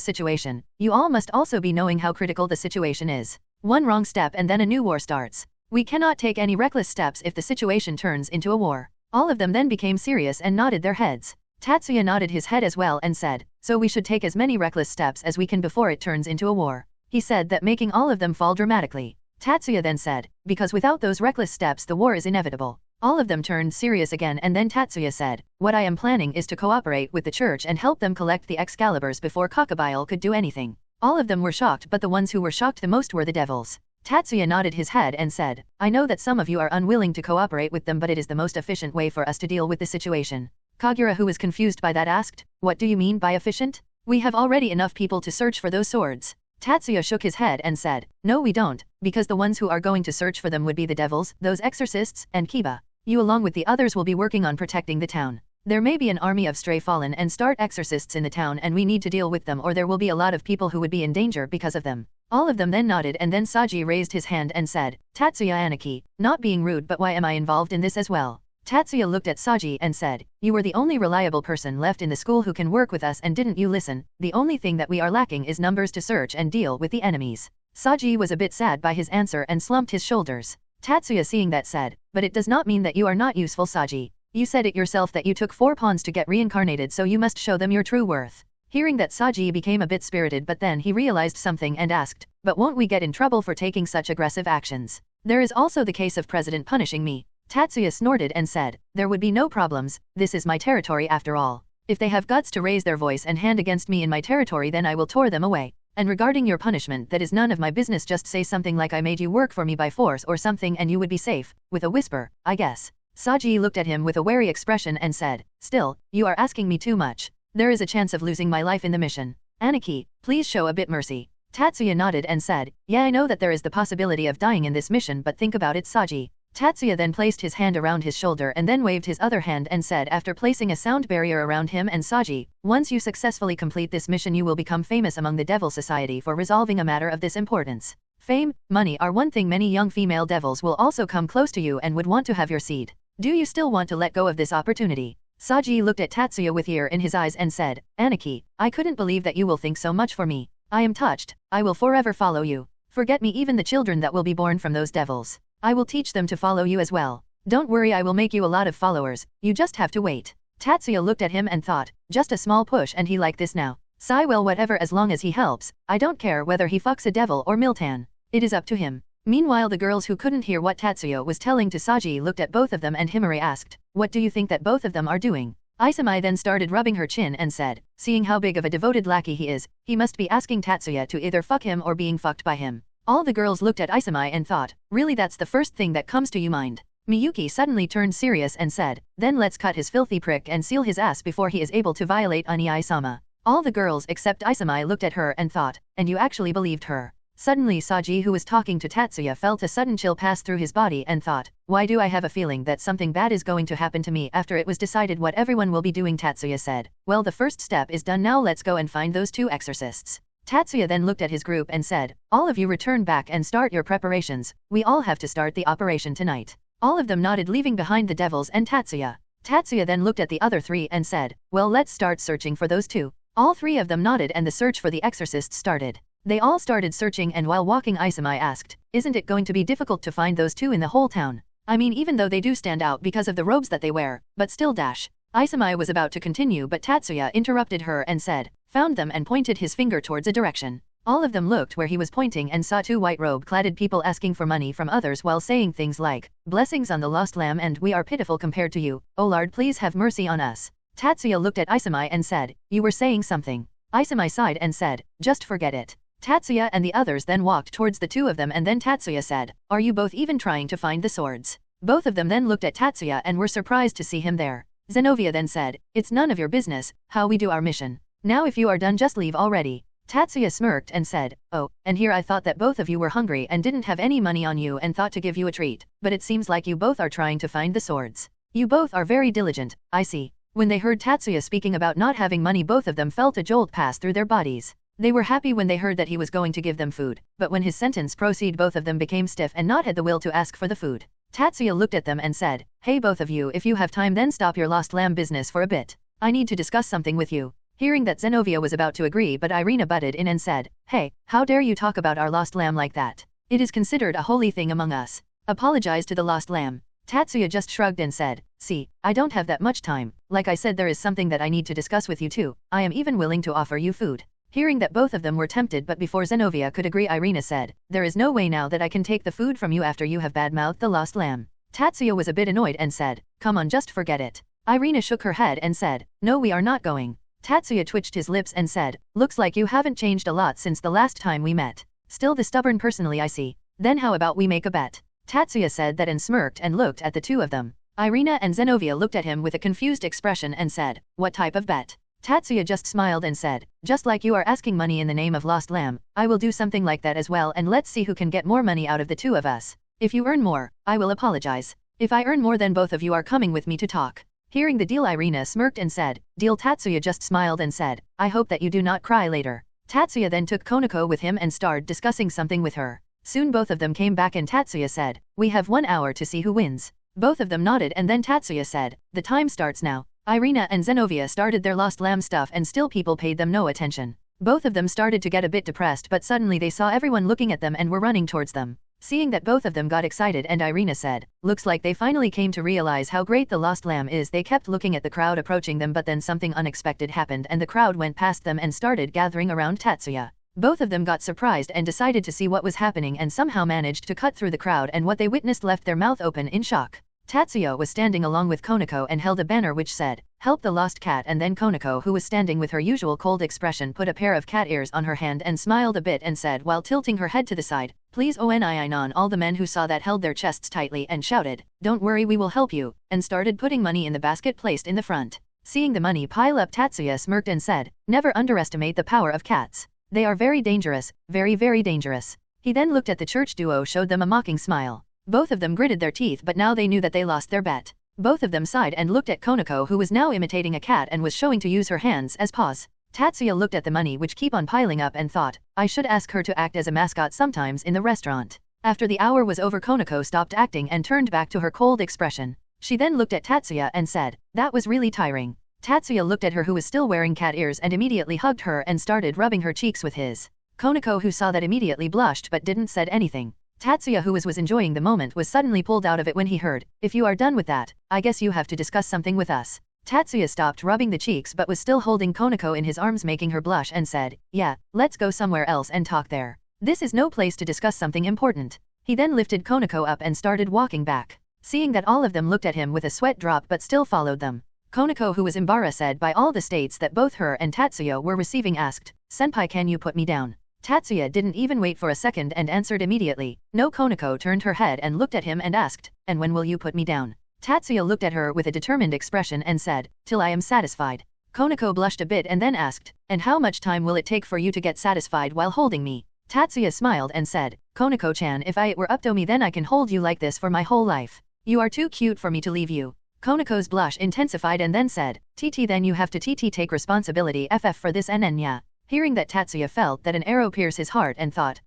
situation, you all must also be knowing how critical the situation is. One wrong step and then a new war starts. We cannot take any reckless steps if the situation turns into a war." All of them then became serious and nodded their heads. Tatsuya nodded his head as well and said, "So we should take as many reckless steps as we can before it turns into a war." He said that, making all of them fall dramatically. Tatsuya then said, "Because without those reckless steps the war is inevitable." All of them turned serious again and then Tatsuya said, "What I am planning is to cooperate with the church and help them collect the Excaliburs before Cockabiel could do anything." All of them were shocked, but the ones who were shocked the most were the devils. Tatsuya nodded his head and said, "I know that some of you are unwilling to cooperate with them, but it is the most efficient way for us to deal with the situation." Kagura, who was confused by that, asked, "What do you mean by efficient? We have already enough people to search for those swords." Tatsuya shook his head and said, "No, we don't, because the ones who are going to search for them would be the devils, those exorcists, and Kiba. You along with the others will be working on protecting the town. There may be an army of stray fallen and start exorcists in the town, and we need to deal with them, or there will be a lot of people who would be in danger because of them." All of them then nodded and then Saji raised his hand and said, "Tatsuya Aniki, not being rude, but why am I involved in this as well?" Tatsuya looked at Saji and said, "You were the only reliable person left in the school who can work with us, and didn't you listen? The only thing that we are lacking is numbers to search and deal with the enemies." Saji was a bit sad by his answer and slumped his shoulders. Tatsuya, seeing that, said, "But it does not mean that you are not useful, Saji. You said it yourself that you took 4 pawns to get reincarnated, so you must show them your true worth." Hearing that, Saji became a bit spirited, but then he realized something and asked, "But won't we get in trouble for taking such aggressive actions? There is also the case of President punishing me." Tatsuya snorted and said, "There would be no problems, this is my territory after all. If they have guts to raise their voice and hand against me in my territory, then I will tore them away. And regarding your punishment, that is none of my business, just say something like I made you work for me by force or something and you would be safe, with a whisper, I guess." Saji looked at him with a wary expression and said, "Still, you are asking me too much. There is a chance of losing my life in the mission. Aniki, please show a bit mercy." Tatsuya nodded and said, yeah, I know that there is the possibility of dying in this mission, but think about it, Saji. Tatsuya then placed his hand around his shoulder and then waved his other hand and said, after placing a sound barrier around him and Saji, once you successfully complete this mission you will become famous among the Devil Society for resolving a matter of this importance. Fame, money are one thing many young female devils will also come close to you and would want to have your seed. Do you still want to let go of this opportunity? Saji looked at Tatsuya with fear in his eyes and said, Aniki, I couldn't believe that you will think so much for me. I am touched, I will forever follow you. Forget me, even the children that will be born from those devils. I will teach them to follow you as well. Don't worry, I will make you a lot of followers, you just have to wait. Tatsuya looked at him and thought, just a small push and he like this now. Sigh, well whatever, as long as he helps, I don't care whether he fucks a devil or Miltan. It is up to him. Meanwhile the girls who couldn't hear what Tatsuya was telling to Saji looked at both of them and Himari asked, what do you think that both of them are doing? Isamai then started rubbing her chin and said, seeing how big of a devoted lackey he is, he must be asking Tatsuya to either fuck him or being fucked by him. All the girls looked at Isamai and thought, really that's the first thing that comes to you mind. Miyuki suddenly turned serious and said, then let's cut his filthy prick and seal his ass before he is able to violate Aniai-sama. All the girls except Isamai looked at her and thought, and you actually believed her. Suddenly Saji, who was talking to Tatsuya, felt a sudden chill pass through his body and thought, why do I have a feeling that something bad is going to happen to me after it was decided what everyone will be doing? Tatsuya said, well, the first step is done now, let's go and find those two exorcists. Tatsuya then looked at his group and said, all of you return back and start your preparations, we all have to start the operation tonight. All of them nodded, leaving behind the devils and Tatsuya. Tatsuya then looked at the other three and said, well, let's start searching for those two. All three of them nodded and the search for the exorcists started. They all started searching, and while walking Isamai asked, isn't it going to be difficult to find those two in the whole town? I mean, even though they do stand out because of the robes that they wear, but still dash. Isamai was about to continue but Tatsuya interrupted her and said, found them, and pointed his finger towards a direction. All of them looked where he was pointing and saw two white robe-cladded people asking for money from others while saying things like, blessings on the lost lamb and we are pitiful compared to you, oh Lord, please have mercy on us. Tatsuya looked at Isamai and said, you were saying something. Isamai sighed and said, just forget it. Tatsuya and the others then walked towards the two of them and then Tatsuya said, are you both even trying to find the swords? Both of them then looked at Tatsuya and were surprised to see him there. Zenovia then said, it's none of your business how we do our mission. Now if you are done just leave already. Tatsuya smirked and said, oh, and here I thought that both of you were hungry and didn't have any money on you and thought to give you a treat, but it seems like you both are trying to find the swords. You both are very diligent, I see. When they heard Tatsuya speaking about not having money, both of them felt a jolt pass through their bodies. They were happy when they heard that he was going to give them food, but when his sentence proceeded both of them became stiff and not had the will to ask for the food. Tatsuya looked at them and said, hey both of you, if you have time then stop your lost lamb business for a bit. I need to discuss something with you. Hearing that Zenovia was about to agree but Irina butted in and said, hey, how dare you talk about our lost lamb like that? It is considered a holy thing among us. Apologize to the lost lamb. Tatsuya just shrugged and said, see, I don't have that much time. Like I said, there is something that I need to discuss with you too. I am even willing to offer you food. Hearing that both of them were tempted but before Zenovia could agree, Irina said, there is no way now that I can take the food from you after you have badmouthed the lost lamb. Tatsuya was a bit annoyed and said, come on, just forget it. Irina shook her head and said, no, we are not going. Tatsuya twitched his lips and said, looks like you haven't changed a lot since the last time we met. Still the stubborn personally, I see. Then how about we make a bet? Tatsuya said that and smirked and looked at the two of them. Irina and Zenovia looked at him with a confused expression and said, what type of bet? Tatsuya just smiled and said, just like you are asking money in the name of lost lamb, I will do something like that as well, and let's see who can get more money out of the two of us. If you earn more, I will apologize. If I earn more, then both of you are coming with me to talk. Hearing the deal, Irina smirked and said, deal. Tatsuya just smiled and said, I hope that you do not cry later. Tatsuya then took Konako with him and started discussing something with her. Soon both of them came back and Tatsuya said, we have 1 hour to see who wins. Both of them nodded and then Tatsuya said, the time starts now. Irina and Zenovia started their lost lamb stuff and still people paid them no attention. Both of them started to get a bit depressed, but suddenly they saw everyone looking at them and were running towards them. Seeing that, both of them got excited and Irina said, looks like they finally came to realize how great the lost lamb is. They kept looking at the crowd approaching them, but then something unexpected happened and the crowd went past them and started gathering around Tatsuya. Both of them got surprised and decided to see what was happening and somehow managed to cut through the crowd, and what they witnessed left their mouth open in shock. Tatsuya was standing along with Konako and held a banner which said, help the lost cat, and then Konako, who was standing with her usual cold expression, put a pair of cat ears on her hand and smiled a bit and said while tilting her head to the side, please Onii non. All the men who saw that held their chests tightly and shouted, don't worry, we will help you, and started putting money in the basket placed in the front. Seeing the money pile up, Tatsuya smirked and said, never underestimate the power of cats. They are very dangerous, very very dangerous. He then looked at the church duo, showed them a mocking smile. Both of them gritted their teeth, but now they knew that they lost their bet. Both of them sighed and looked at Konako, who was now imitating a cat and was showing to use her hands as paws. Tatsuya looked at the money which keep on piling up and thought, I should ask her to act as a mascot sometimes in the restaurant. After the hour was over, Konako stopped acting and turned back to her cold expression. She then looked at Tatsuya and said, that was really tiring. Tatsuya looked at her, who was still wearing cat ears, and immediately hugged her and started rubbing her cheeks with his. Konako, who saw that, immediately blushed but didn't said anything. Tatsuya, who was enjoying the moment, was suddenly pulled out of it when he heard, if you are done with that, I guess you have to discuss something with us. Tatsuya stopped rubbing the cheeks but was still holding Konako in his arms, making her blush, and said, yeah, let's go somewhere else and talk there. This is no place to discuss something important. He then lifted Konako up and started walking back. Seeing that all of them looked at him with a sweat drop but still followed them. Konako, who was embarrassed by all the states that both her and Tatsuya were receiving, asked, Senpai, can you put me down? Tatsuya didn't even wait for a second and answered immediately, no. Konako turned her head and looked at him and asked, and when will you put me down? Tatsuya looked at her with a determined expression and said, till I am satisfied. Konako blushed a bit and then asked, and how much time will it take for you to get satisfied while holding me? Tatsuya smiled and said, Konako-chan, if it were up to me then I can hold you like this for my whole life. You are too cute for me to leave you. Konako's blush intensified and then said, TT, then you have to take responsibility for this nya. Hearing that, Tatsuya felt that an arrow pierced his heart and thought,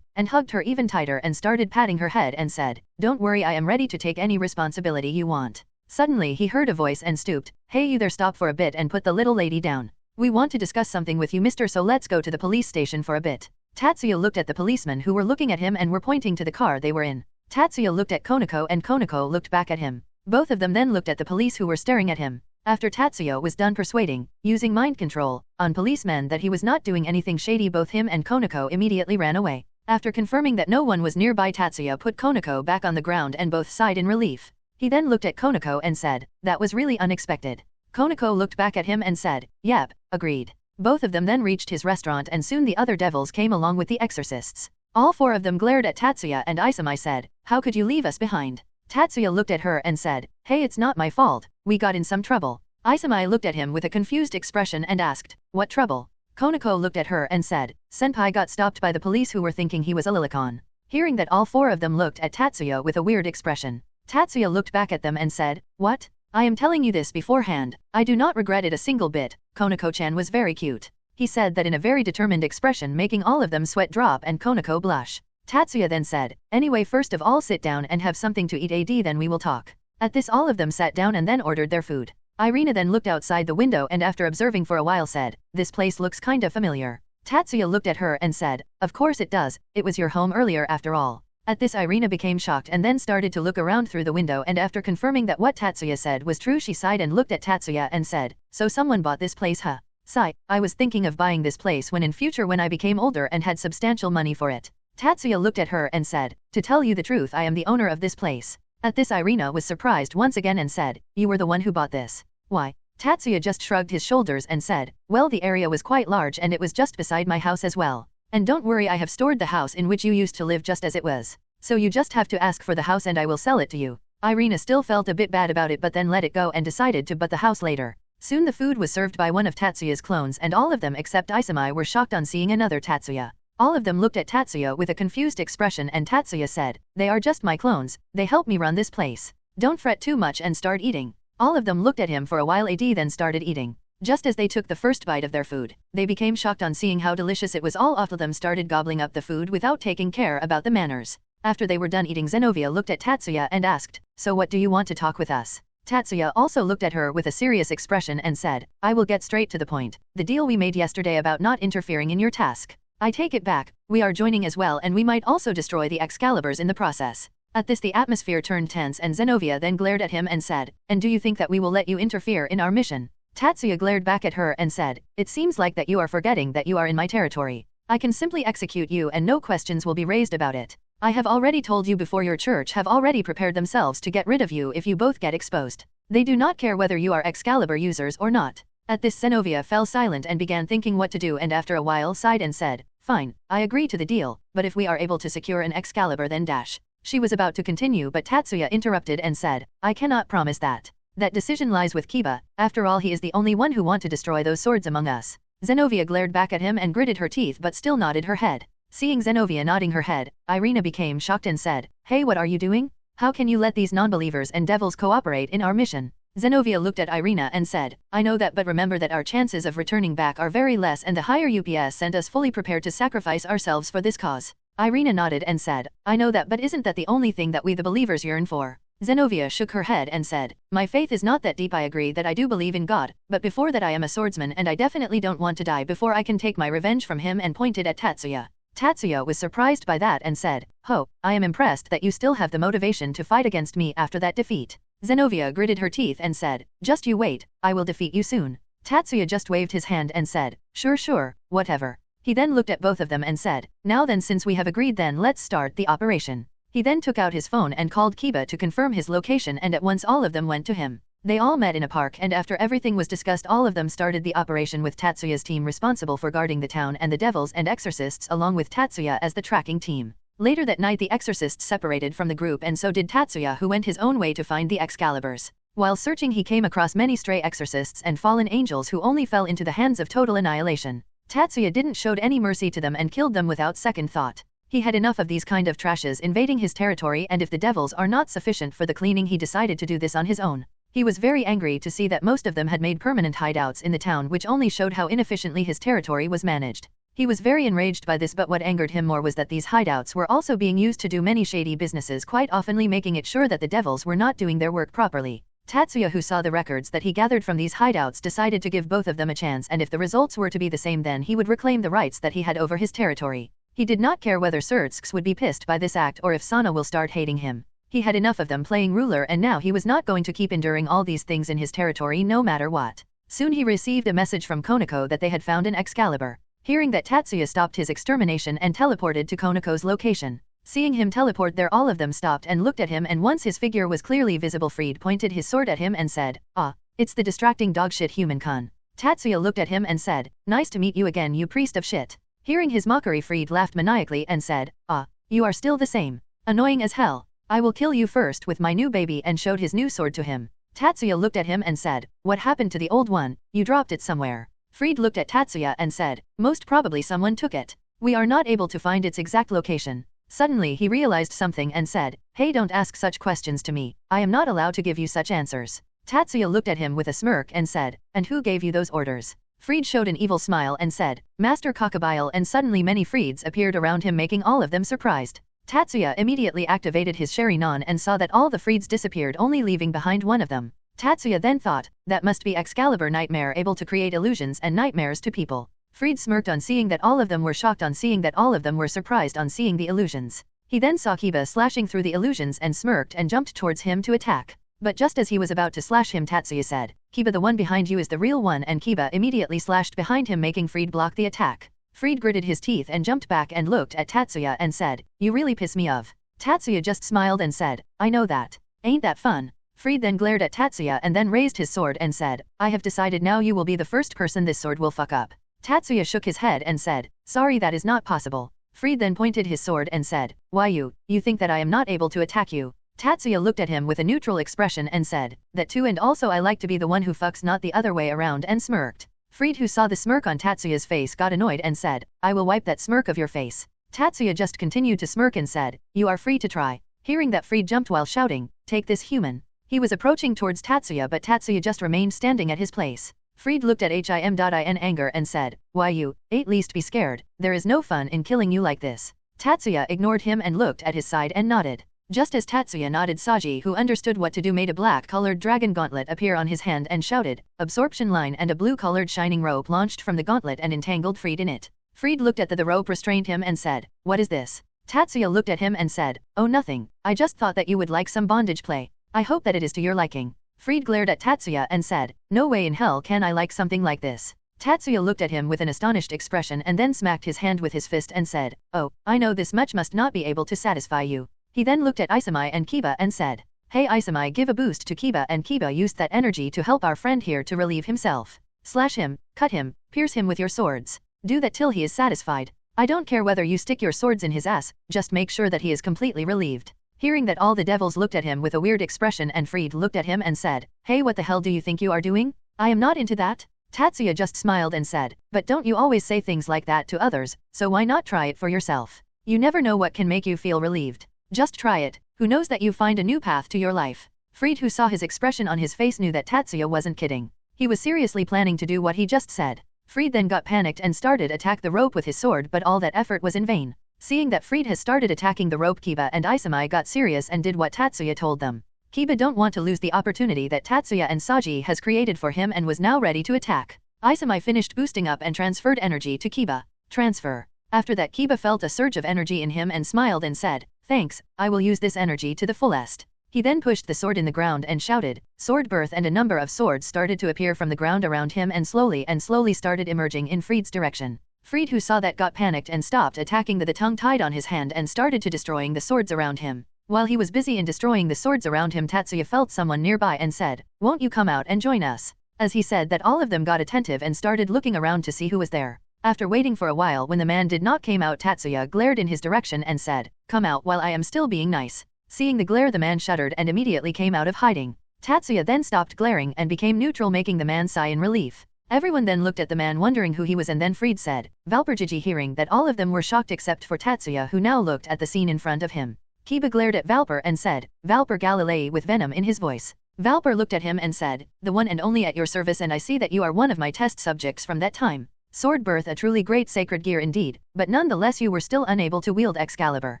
and hugged her even tighter and started patting her head and said, don't worry, I am ready to take any responsibility you want. Suddenly he heard a voice and stooped, hey you there, stop for a bit and put the little lady down. We want to discuss something with you, mister, so let's go to the police station for a bit. Tatsuya looked at the policemen who were looking at him and were pointing to the car they were in. Tatsuya looked at Konako and Konako looked back at him. Both of them then looked at the police who were staring at him. After Tatsuya was done persuading, using mind control, on policemen that he was not doing anything shady, both him and Konako immediately ran away. After confirming that no one was nearby, Tatsuya put Konako back on the ground and both sighed in relief. He then looked at Konako and said, that was really unexpected. Konako looked back at him and said, yep, agreed. Both of them then reached his restaurant and soon the other devils came along with the exorcists. All four of them glared at Tatsuya and Isamai said, how could you leave us behind? Tatsuya looked at her and said, hey, it's not my fault, we got in some trouble. Isamai looked at him with a confused expression and asked, what trouble? Konako looked at her and said, Senpai got stopped by the police who were thinking he was a Lilicon. Hearing that, all four of them looked at Tatsuya with a weird expression. Tatsuya looked back at them and said, what? I am telling you this beforehand, I do not regret it a single bit. Konako-chan was very cute. He said that in a very determined expression, making all of them sweat drop and Konako blush. Tatsuya then said, anyway, first of all sit down and have something to eat, then we will talk. At this, all of them sat down and then ordered their food. Irina then looked outside the window and after observing for a while said, this place looks kinda familiar. Tatsuya looked at her and said, of course it does, it was your home earlier after all. At this, Irina became shocked and then started to look around through the window, and after confirming that what Tatsuya said was true, she sighed and looked at Tatsuya and said, so someone bought this place, huh? Sigh, I was thinking of buying this place when in future when I became older and had substantial money for it. Tatsuya looked at her and said, to tell you the truth, I am the owner of this place. At this, Irina was surprised once again and said, you were the one who bought this? Why? Tatsuya just shrugged his shoulders and said, well, the area was quite large and it was just beside my house as well. And don't worry, I have stored the house in which you used to live just as it was. So you just have to ask for the house and I will sell it to you. Irina still felt a bit bad about it but then let it go and decided to buy the house later. Soon the food was served by one of Tatsuya's clones and all of them except Isamai were shocked on seeing another Tatsuya. All of them looked at Tatsuya with a confused expression and Tatsuya said, they are just my clones, they help me run this place. Don't fret too much and start eating. All of them looked at him for a while then started eating. Just as they took the first bite of their food, they became shocked on seeing how delicious it was. All of them started gobbling up the food without taking care about the manners. After they were done eating, Zenovia looked at Tatsuya and asked, so what do you want to talk with us? Tatsuya also looked at her with a serious expression and said, I will get straight to the point. The deal we made yesterday about not interfering in your task, I take it back. We are joining as well and we might also destroy the Excaliburs in the process. At this, the atmosphere turned tense and Zenovia then glared at him and said, and do you think that we will let you interfere in our mission? Tatsuya glared back at her and said, it seems like that you are forgetting that you are in my territory. I can simply execute you and no questions will be raised about it. I have already told you before, your church have already prepared themselves to get rid of you if you both get exposed. They do not care whether you are Excalibur users or not. At this, Zenovia fell silent and began thinking what to do and after a while sighed and said, fine, I agree to the deal, but if we are able to secure an Excalibur then dash. She was about to continue but Tatsuya interrupted and said, I cannot promise that. That decision lies with Kiba, after all he is the only one who want to destroy those swords among us. Zenovia glared back at him and gritted her teeth but still nodded her head. Seeing Zenovia nodding her head, Irina became shocked and said, "Hey, what are you doing? How can you let these non-believers and devils cooperate in our mission?" Zenovia looked at Irina and said, "I know that, but remember that our chances of returning back are very less and the higher UPS sent us fully prepared to sacrifice ourselves for this cause." Irina nodded and said, "I know that, but isn't that the only thing that we the believers yearn for?" Zenovia shook her head and said, "My faith is not that deep. I agree that I do believe in God, but before that I am a swordsman and I definitely don't want to die before I can take my revenge from him," and pointed at Tatsuya. Tatsuya was surprised by that and said, "Ho, I am impressed that you still have the motivation to fight against me after that defeat." Zenovia gritted her teeth and said, "Just you wait, I will defeat you soon." Tatsuya just waved his hand and said, Sure, whatever." He then looked at both of them and said, "Now then, since we have agreed, then let's start the operation." He then took out his phone and called Kiba to confirm his location, and at once all of them went to him. They all met in a park, and after everything was discussed all of them started the operation with Tatsuya's team responsible for guarding the town and the devils and exorcists along with Tatsuya as the tracking team. Later that night the exorcists separated from the group, and so did Tatsuya, who went his own way to find the Excaliburs. While searching he came across many stray exorcists and fallen angels who only fell into the hands of total annihilation. Tatsuya didn't showed any mercy to them and killed them without second thought. He had enough of these kind of trashes invading his territory, and if the devils are not sufficient for the cleaning he decided to do this on his own. He was very angry to see that most of them had made permanent hideouts in the town, which only showed how inefficiently his territory was managed. He was very enraged by this, but what angered him more was that these hideouts were also being used to do many shady businesses, quite oftenly making it sure that the devils were not doing their work properly. Tatsuya, who saw the records that he gathered from these hideouts, decided to give both of them a chance, and if the results were to be the same then he would reclaim the rights that he had over his territory. He did not care whether Surtsk would be pissed by this act or if Sana will start hating him. He had enough of them playing ruler, and now he was not going to keep enduring all these things in his territory no matter what. Soon he received a message from Konako that they had found an Excalibur. Hearing that, Tatsuya stopped his extermination and teleported to Konako's location. Seeing him teleport there, all of them stopped and looked at him, and once his figure was clearly visible, Fried pointed his sword at him and said, "Ah, it's the distracting dogshit human con." Tatsuya looked at him and said, "Nice to meet you again, you priest of shit." Hearing his mockery, Fried laughed maniacally and said, "Ah, you are still the same. Annoying as hell. I will kill you first with my new baby," and showed his new sword to him. Tatsuya looked at him and said, "What happened to the old one? You dropped it somewhere." Fried looked at Tatsuya and said, "Most probably someone took it. We are not able to find its exact location." Suddenly he realized something and said, "Hey, don't ask such questions to me. I am not allowed to give you such answers." Tatsuya looked at him with a smirk and said, "And who gave you those orders?" Fried showed an evil smile and said, "Master Cockabiel," and suddenly many Frieds appeared around him, making all of them surprised. Tatsuya immediately activated his Sharinon and saw that all the Frieds disappeared, only leaving behind one of them. Tatsuya then thought, that must be Excalibur Nightmare, able to create illusions and nightmares to people. Fried smirked on seeing that all of them were shocked, on seeing that all of them were surprised on seeing the illusions. He then saw Kiba slashing through the illusions and smirked and jumped towards him to attack. But just as he was about to slash him, Tatsuya said, "Kiba, the one behind you is the real one," and Kiba immediately slashed behind him, making Fried block the attack. Fried gritted his teeth and jumped back and looked at Tatsuya and said, "You really piss me off." Tatsuya just smiled and said, "I know that. Ain't that fun?" Fried then glared at Tatsuya and then raised his sword and said, "I have decided now you will be the first person this sword will fuck up." Tatsuya shook his head and said, "Sorry, that is not possible." Fried then pointed his sword and said, "Why you think that I am not able to attack you?" Tatsuya looked at him with a neutral expression and said, "That too, and also I like to be the one who fucks, not the other way around," and smirked. Fried, who saw the smirk on Tatsuya's face, got annoyed and said, "I will wipe that smirk of your face." Tatsuya just continued to smirk and said, "You are free to try." Hearing that, Fried jumped while shouting, "Take this, human." He was approaching towards Tatsuya, but Tatsuya just remained standing at his place. Fried looked at him in anger and said, "Why you, at least be scared, there is no fun in killing you like this." Tatsuya ignored him and looked at his side and nodded. Just as Tatsuya nodded, Saji, who understood what to do, made a black-colored dragon gauntlet appear on his hand and shouted, "Absorption line," and a blue-colored shining rope launched from the gauntlet and entangled Fried in it. Fried looked at the rope restrained him and said, "What is this?" Tatsuya looked at him and said, "Oh, nothing. I just thought that you would like some bondage play. I hope that it is to your liking." Fried glared at Tatsuya and said, "No way in hell can I like something like this." Tatsuya looked at him with an astonished expression and then smacked his hand with his fist and said, "Oh, I know this much must not be able to satisfy you." He then looked at Isamai and Kiba and said, "Hey Isamai, give a boost to Kiba," and Kiba used that energy to help our friend here to relieve himself. "Slash him, cut him, pierce him with your swords. Do that till he is satisfied. I don't care whether you stick your swords in his ass, just make sure that he is completely relieved." Hearing that, all the devils looked at him with a weird expression, and Fried looked at him and said, "Hey, what the hell do you think you are doing? I am not into that." Tatsuya just smiled and said, "But don't you always say things like that to others, so why not try it for yourself? You never know what can make you feel relieved. Just try it, who knows that you find a new path to your life." Fried, who saw his expression on his face, knew that Tatsuya wasn't kidding. He was seriously planning to do what he just said. Fried then got panicked and started attack the rope with his sword, but all that effort was in vain. Seeing that Fried has started attacking the rope, Kiba and Izumi got serious and did what Tatsuya told them. Kiba don't want to lose the opportunity that Tatsuya and Saji has created for him and was now ready to attack. Izumi finished boosting up and transferred energy to Kiba. Transfer. After that, Kiba felt a surge of energy in him and smiled and said, "Thanks, I will use this energy to the fullest." He then pushed the sword in the ground and shouted, "Sword birth," and a number of swords started to appear from the ground around him and slowly started emerging in Fried's direction. Fried, who saw that, got panicked and stopped attacking the tongue tied on his hand and started to destroying the swords around him. While he was busy in destroying the swords around him, Tatsuya felt someone nearby and said, "Won't you come out and join us?" As he said that, all of them got attentive and started looking around to see who was there. After waiting for a while, when the man did not came out, Tatsuya glared in his direction and said, "Come out while I am still being nice." Seeing the glare, the man shuddered and immediately came out of hiding. Tatsuya then stopped glaring and became neutral, making the man sigh in relief. Everyone then looked at the man wondering who he was, and then Fried said, "Valpurgigi." Hearing that, all of them were shocked except for Tatsuya, who now looked at the scene in front of him. Kiba glared at Valpur and said, "Valpur Galilei," with venom in his voice. Valpur looked at him and said, "The one and only at your service, and I see that you are one of my test subjects from that time. Sword birth, a truly great sacred gear indeed, but nonetheless you were still unable to wield Excalibur."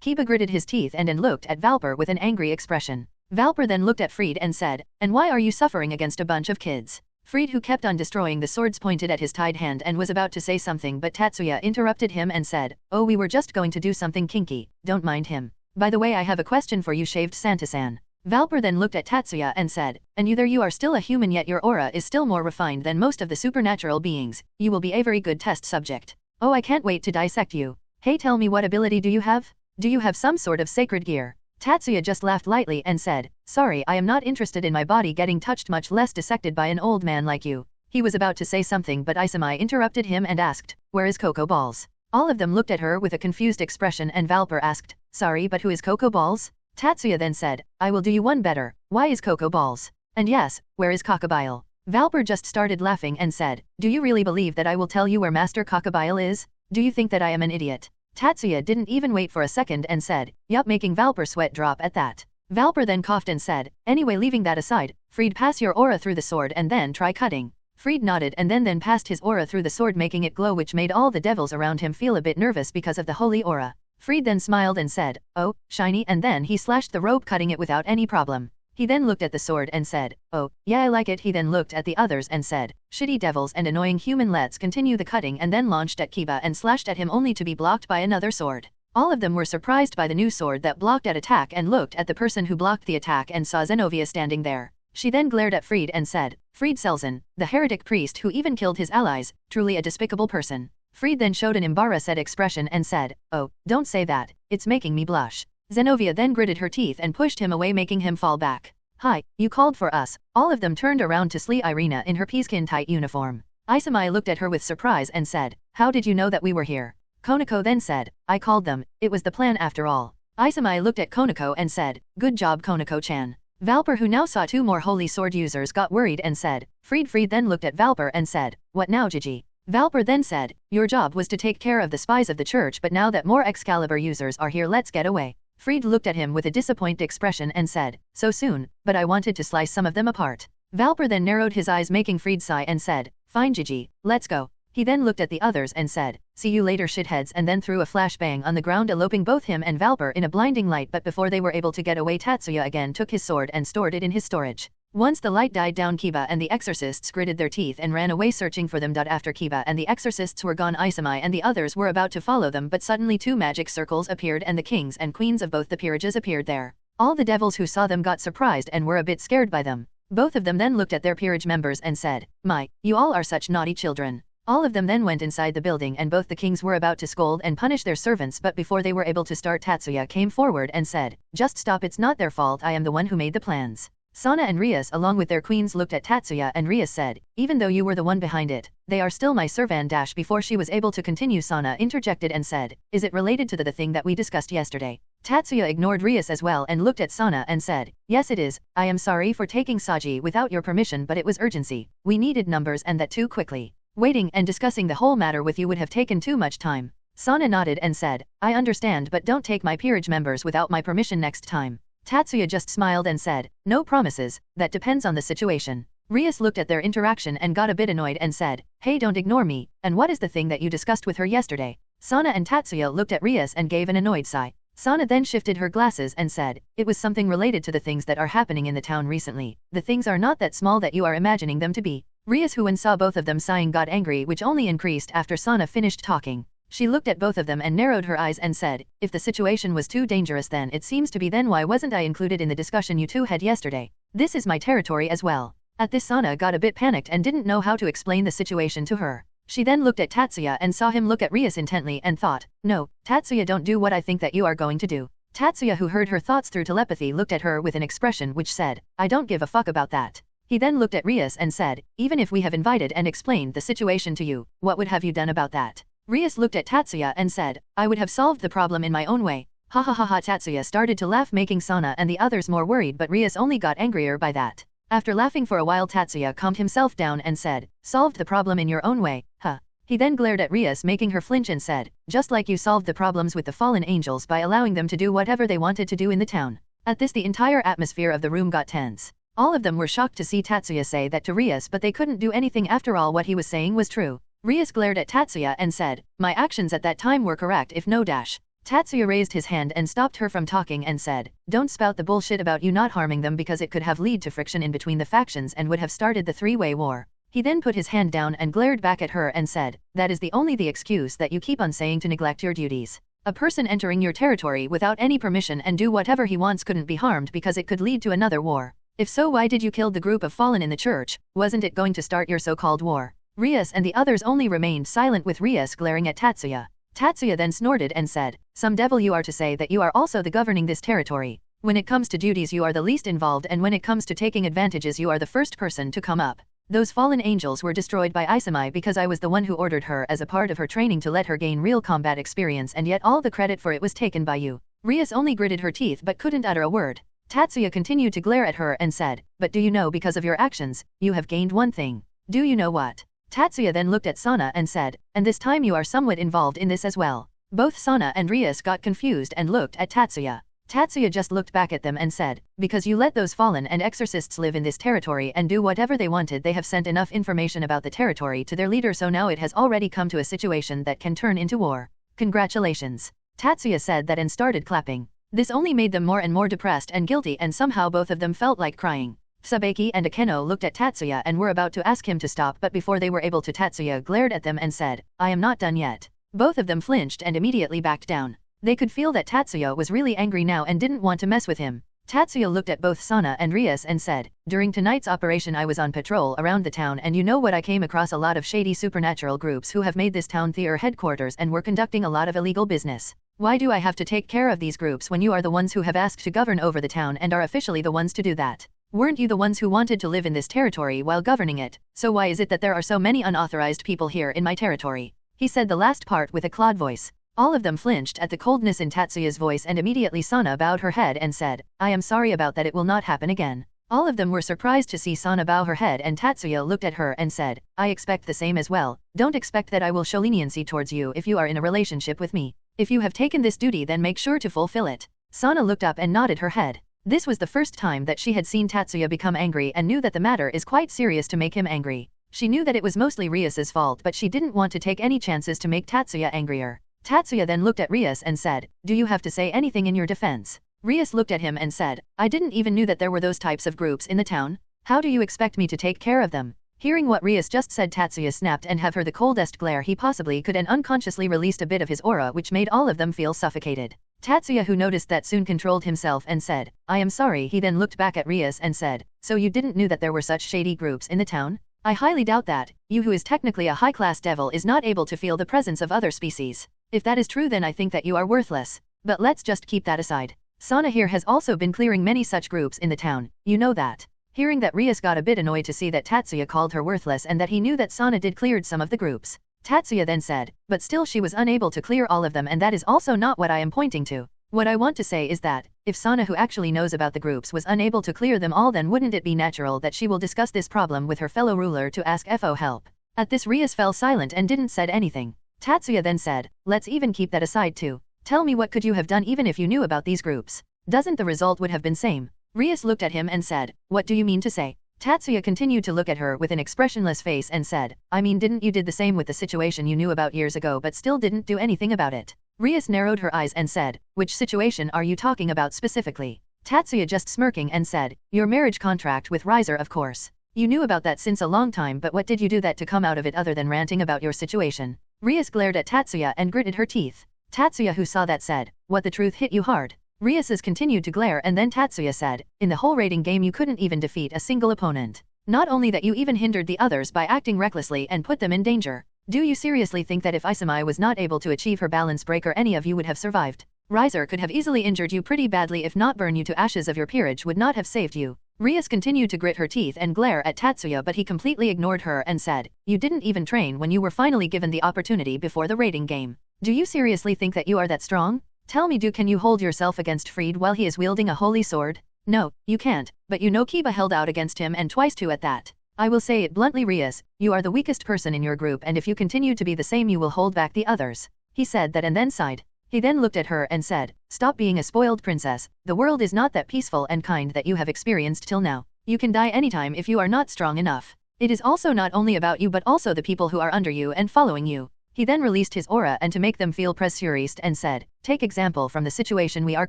Kiba gritted his teeth and looked at Valpur with an angry expression. Valpur then looked at Fried and said, "And why are you suffering against a bunch of kids?" Fried, who kept on destroying the swords, pointed at his tied hand and was about to say something, but Tatsuya interrupted him and said, "Oh, we were just going to do something kinky, don't mind him. By the way, I have a question for you, shaved Santa-san." Valpur then looked at Tatsuya and said, "And you are still a human, yet your aura is still more refined than most of the supernatural beings. You will be a very good test subject. Oh, I can't wait to dissect you. Hey, tell me, what ability do you have? Do you have some sort of sacred gear?" Tatsuya just laughed lightly and said, "Sorry, I am not interested in my body getting touched, much less dissected by an old man like you." He was about to say something, but Izumi interrupted him and asked, "Where is Coco Balls?" All of them looked at her with a confused expression, and Valpur asked, "Sorry, but who is Coco Balls?" Tatsuya then said, "I will do you one better. Why is Coco Balls? And yes, where is Cockabiel?" Valpur just started laughing and said, "Do you really believe that I will tell you where Master Cockabiel is? Do you think that I am an idiot?" Tatsuya didn't even wait for a second and said, "Yup," making Valpur sweat drop at that. Valpur then coughed and said, "Anyway, leaving that aside, Fried, pass your aura through the sword and then try cutting." Fried nodded and then passed his aura through the sword, making it glow, which made all the devils around him feel a bit nervous because of the holy aura. Fried then smiled and said, "Oh, shiny," and then he slashed the rope, cutting it without any problem. He then looked at the sword and said, "Oh, yeah, I like it." He then looked at the others and said, "Shitty devils and annoying human, let's continue the cutting," and then launched at Kiba and slashed at him, only to be blocked by another sword. All of them were surprised by the new sword that blocked at attack and looked at the person who blocked the attack and saw Zenovia standing there. She then glared at Fried and said, "Fried Selzen, the heretic priest who even killed his allies, truly a despicable person." Fried then showed an embarrassed expression and said, "Oh, don't say that, it's making me blush." Zenovia then gritted her teeth and pushed him away, making him fall back. "Hi, you called for us." All of them turned around to see Irina in her peaskin tight uniform. Izumi looked at her with surprise and said, "How did you know that we were here?" Konako then said, "I called them, it was the plan after all." Izumi looked at Konako and said, "Good job, Konako-chan." Valpur, who now saw two more holy sword users, got worried and said, Fried then looked at Valpur and said, "What now, Gigi?" Valpur then said, "Your job was to take care of the spies of the church, but now that more Excalibur users are here, let's get away." Fried looked at him with a disappointed expression and said, "So soon, but I wanted to slice some of them apart." Valpur then narrowed his eyes, making Fried sigh and said, "Fine, Gigi, let's go." He then looked at the others and said, "See you later, shitheads," and then threw a flashbang on the ground, eloping both him and Valpur in a blinding light. But before they were able to get away, Tatsuya again took his sword and stored it in his storage. Once the light died down, Kiba and the exorcists gritted their teeth and ran away, searching for them. After Kiba and the exorcists were gone, Izumi and the others were about to follow them, but suddenly two magic circles appeared and the kings and queens of both the peerages appeared there. All the devils who saw them got surprised and were a bit scared by them. Both of them then looked at their peerage members and said, "My, you all are such naughty children." All of them then went inside the building, and both the kings were about to scold and punish their servants, but before they were able to start, Tatsuya came forward and said, "Just stop, it's not their fault, I am the one who made the plans." Sana and Rias along with their queens looked at Tatsuya, and Rias said, "Even though you were the one behind it, they are still my servant." Before she was able to continue, Sana interjected and said, "Is it related to the thing that we discussed yesterday?" Tatsuya ignored Rias as well and looked at Sana and said, yes it is, I am sorry for taking Saji without your permission but it was urgency, we needed numbers and that too quickly. Waiting and discussing the whole matter with you would have taken too much time. Sana nodded and said, I understand but don't take my peerage members without my permission next time. Tatsuya just smiled and said, no promises, that depends on the situation. Rias looked at their interaction and got a bit annoyed and said, hey don't ignore me, and what is the thing that you discussed with her yesterday? Sana and Tatsuya looked at Rias and gave an annoyed sigh. Sana then shifted her glasses and said, it was something related to the things that are happening in the town recently. The things are not that small that you are imagining them to be. Rias who saw both of them sighing got angry which only increased after Sana finished talking. She looked at both of them and narrowed her eyes and said, if the situation was too dangerous then it seems to be then why wasn't I included in the discussion you two had yesterday? This is my territory as well. At this Sana got a bit panicked and didn't know how to explain the situation to her. She then looked at Tatsuya and saw him look at Rias intently and thought, no, Tatsuya don't do what I think that you are going to do. Tatsuya who heard her thoughts through telepathy looked at her with an expression which said, I don't give a fuck about that. He then looked at Rias and said, even if we have invited and explained the situation to you, what would have you done about that? Rias looked at Tatsuya and said, I would have solved the problem in my own way. Ha ha ha ha. Tatsuya started to laugh making Sana and the others more worried but Rias only got angrier by that. After laughing for a while Tatsuya calmed himself down and said, solved the problem in your own way, huh? He then glared at Rias making her flinch and said, just like you solved the problems with the fallen angels by allowing them to do whatever they wanted to do in the town. At this the entire atmosphere of the room got tense. All of them were shocked to see Tatsuya say that to Rias but they couldn't do anything after all what he was saying was true. Rias glared at Tatsuya and said, my actions at that time were correct if no dash. Tatsuya raised his hand and stopped her from talking and said, don't spout the bullshit about you not harming them because it could have led to friction in between the factions and would have started the three-way war. He then put his hand down and glared back at her and said, that is the excuse that you keep on saying to neglect your duties. A person entering your territory without any permission and do whatever he wants couldn't be harmed because it could lead to another war. If so why did you kill the group of fallen in the church, wasn't it going to start your so-called war? Rias and the others only remained silent with Rias glaring at Tatsuya. Tatsuya then snorted and said, some devil you are to say that you are also the governing this territory. When it comes to duties you are the least involved and when it comes to taking advantages you are the first person to come up. Those fallen angels were destroyed by Isami because I was the one who ordered her as a part of her training to let her gain real combat experience and yet all the credit for it was taken by you. Rias only gritted her teeth but couldn't utter a word. Tatsuya continued to glare at her and said, but do you know because of your actions, you have gained one thing. Do you know what? Tatsuya then looked at Sana and said, and this time you are somewhat involved in this as well. Both Sana and Rias got confused and looked at Tatsuya. Tatsuya just looked back at them and said, because you let those fallen and exorcists live in this territory and do whatever they wanted they have sent enough information about the territory to their leader so now it has already come to a situation that can turn into war. Congratulations. Tatsuya said that and started clapping. This only made them more and more depressed and guilty and somehow both of them felt like crying. Sabeki and Akeno looked at Tatsuya and were about to ask him to stop but before they were able to Tatsuya glared at them and said, I am not done yet. Both of them flinched and immediately backed down. They could feel that Tatsuya was really angry now and didn't want to mess with him. Tatsuya looked at both Sana and Rias and said, during tonight's operation I was on patrol around the town and you know what I came across a lot of shady supernatural groups who have made this town their headquarters and were conducting a lot of illegal business. Why do I have to take care of these groups when you are the ones who have asked to govern over the town and are officially the ones to do that? Weren't you the ones who wanted to live in this territory while governing it, so why is it that there are so many unauthorized people here in my territory? He said the last part with a clawed voice. All of them flinched at the coldness in Tatsuya's voice and immediately Sana bowed her head and said, I am sorry about that it will not happen again. All of them were surprised to see Sana bow her head and Tatsuya looked at her and said, I expect the same as well, don't expect that I will show leniency towards you if you are in a relationship with me. If you have taken this duty then make sure to fulfill it. Sana looked up and nodded her head. This was the first time that she had seen Tatsuya become angry and knew that the matter is quite serious to make him angry. She knew that it was mostly Rias's fault but she didn't want to take any chances to make Tatsuya angrier. Tatsuya then looked at Rias and said, do you have to say anything in your defense? Rias looked at him and said, I didn't even knew that there were those types of groups in the town. How do you expect me to take care of them? Hearing what Rias just said Tatsuya snapped and have her the coldest glare he possibly could and unconsciously released a bit of his aura which made all of them feel suffocated. Tatsuya who noticed that soon controlled himself and said, I am sorry. He then looked back at Rias and said, so you didn't knew that there were such shady groups in the town? I highly doubt that, you who is technically a high-class devil is not able to feel the presence of other species. If that is true then I think that you are worthless. But let's just keep that aside. Sana here has also been clearing many such groups in the town, you know that. Hearing that Rias got a bit annoyed to see that Tatsuya called her worthless and that he knew that Sana did cleared some of the groups. Tatsuya then said, but still she was unable to clear all of them and that is also not what I am pointing to. What I want to say is that, if Sana, who actually knows about the groups, was unable to clear them all, then wouldn't it be natural that she will discuss this problem with her fellow ruler to ask FO help? At this, Rias fell silent and didn't said anything. Tatsuya then said, let's even keep that aside too. Tell me, what could you have done even if you knew about these groups? Doesn't the result would have been same? Rias looked at him and said, what do you mean to say? Tatsuya continued to look at her with an expressionless face and said, I mean, didn't you did the same with the situation you knew about years ago but still didn't do anything about it? Rias narrowed her eyes and said, which situation are you talking about specifically? Tatsuya just smirking and said, your marriage contract with Riser, of course. You knew about that since a long time, but what did you do that to come out of it other than ranting about your situation? Rias glared at Tatsuya and gritted her teeth. Tatsuya, who saw that, said, what, the truth hit you hard? Rias continued to glare, and then Tatsuya said, in the whole rating game you couldn't even defeat a single opponent. Not only that, you even hindered the others by acting recklessly and put them in danger. Do you seriously think that if Isamai was not able to achieve her balance breaker, any of you would have survived? Riser could have easily injured you pretty badly, if not burn you to ashes of your peerage would not have saved you. Rias continued to grit her teeth and glare at Tatsuya, but he completely ignored her and said, you didn't even train when you were finally given the opportunity before the rating game. Do you seriously think that you are that strong? Tell me, can you hold yourself against Fried while he is wielding a holy sword? No, you can't, but you know Kiba held out against him, and twice too at that. I will say it bluntly, Rias, you are the weakest person in your group, and if you continue to be the same you will hold back the others. He said that and then sighed. He then looked at her and said, stop being a spoiled princess, the world is not that peaceful and kind that you have experienced till now. You can die anytime if you are not strong enough. It is also not only about you but also the people who are under you and following you. He then released his aura and to make them feel pressurized and said, take example from the situation we are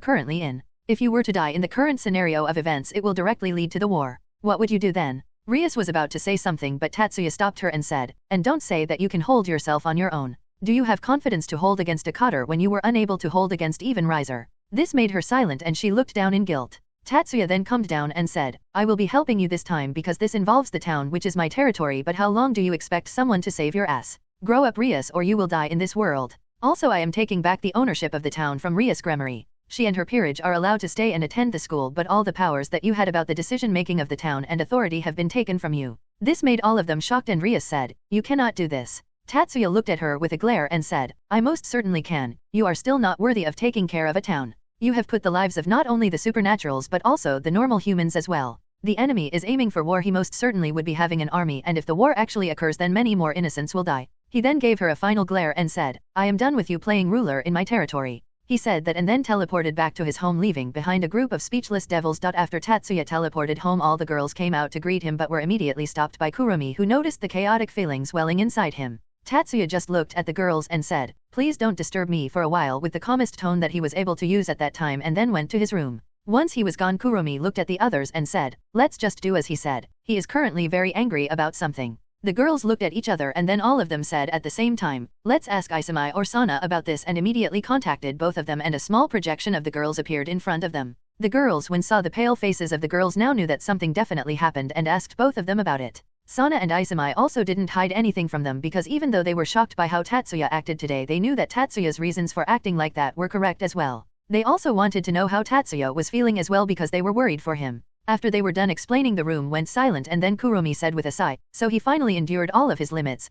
currently in. If you were to die in the current scenario of events, it will directly lead to the war. What would you do then? Rias was about to say something, but Tatsuya stopped her and said, and don't say that you can hold yourself on your own. Do you have confidence to hold against a Cotter when you were unable to hold against even Riser? This made her silent and she looked down in guilt. Tatsuya then calmed down and said, I will be helping you this time because this involves the town, which is my territory, but how long do you expect someone to save your ass? Grow up, Rias, or you will die in this world. Also, I am taking back the ownership of the town from Rias Gremory. She and her peerage are allowed to stay and attend the school, but all the powers that you had about the decision-making of the town and authority have been taken from you. This made all of them shocked, and Rias said, you cannot do this. Tatsuya looked at her with a glare and said, I most certainly can. You are still not worthy of taking care of a town. You have put the lives of not only the supernaturals but also the normal humans as well. The enemy is aiming for war. He most certainly would be having an army, and if the war actually occurs, then many more innocents will die. He then gave her a final glare and said, I am done with you playing ruler in my territory. He said that and then teleported back to his home, leaving behind a group of speechless devils. After Tatsuya teleported home, all the girls came out to greet him but were immediately stopped by Kurumi, who noticed the chaotic feelings welling inside him. Tatsuya just looked at the girls and said, please don't disturb me, for a while, with the calmest tone that he was able to use at that time, and then went to his room. Once he was gone, Kurumi looked at the others and said, let's just do as he said. He is currently very angry about something. The girls looked at each other and then all of them said at the same time, let's ask Isamai or Sana about this, and immediately contacted both of them, and a small projection of the girls appeared in front of them. The girls, when saw the pale faces of the girls, now knew that something definitely happened and asked both of them about it. Sana and Isamai also didn't hide anything from them, because even though they were shocked by how Tatsuya acted today, they knew that Tatsuya's reasons for acting like that were correct as well. They also wanted to know how Tatsuya was feeling as well, because they were worried for him. After they were done explaining, the room went silent, and then Kurumi said with a sigh, so he finally endured all of his limits.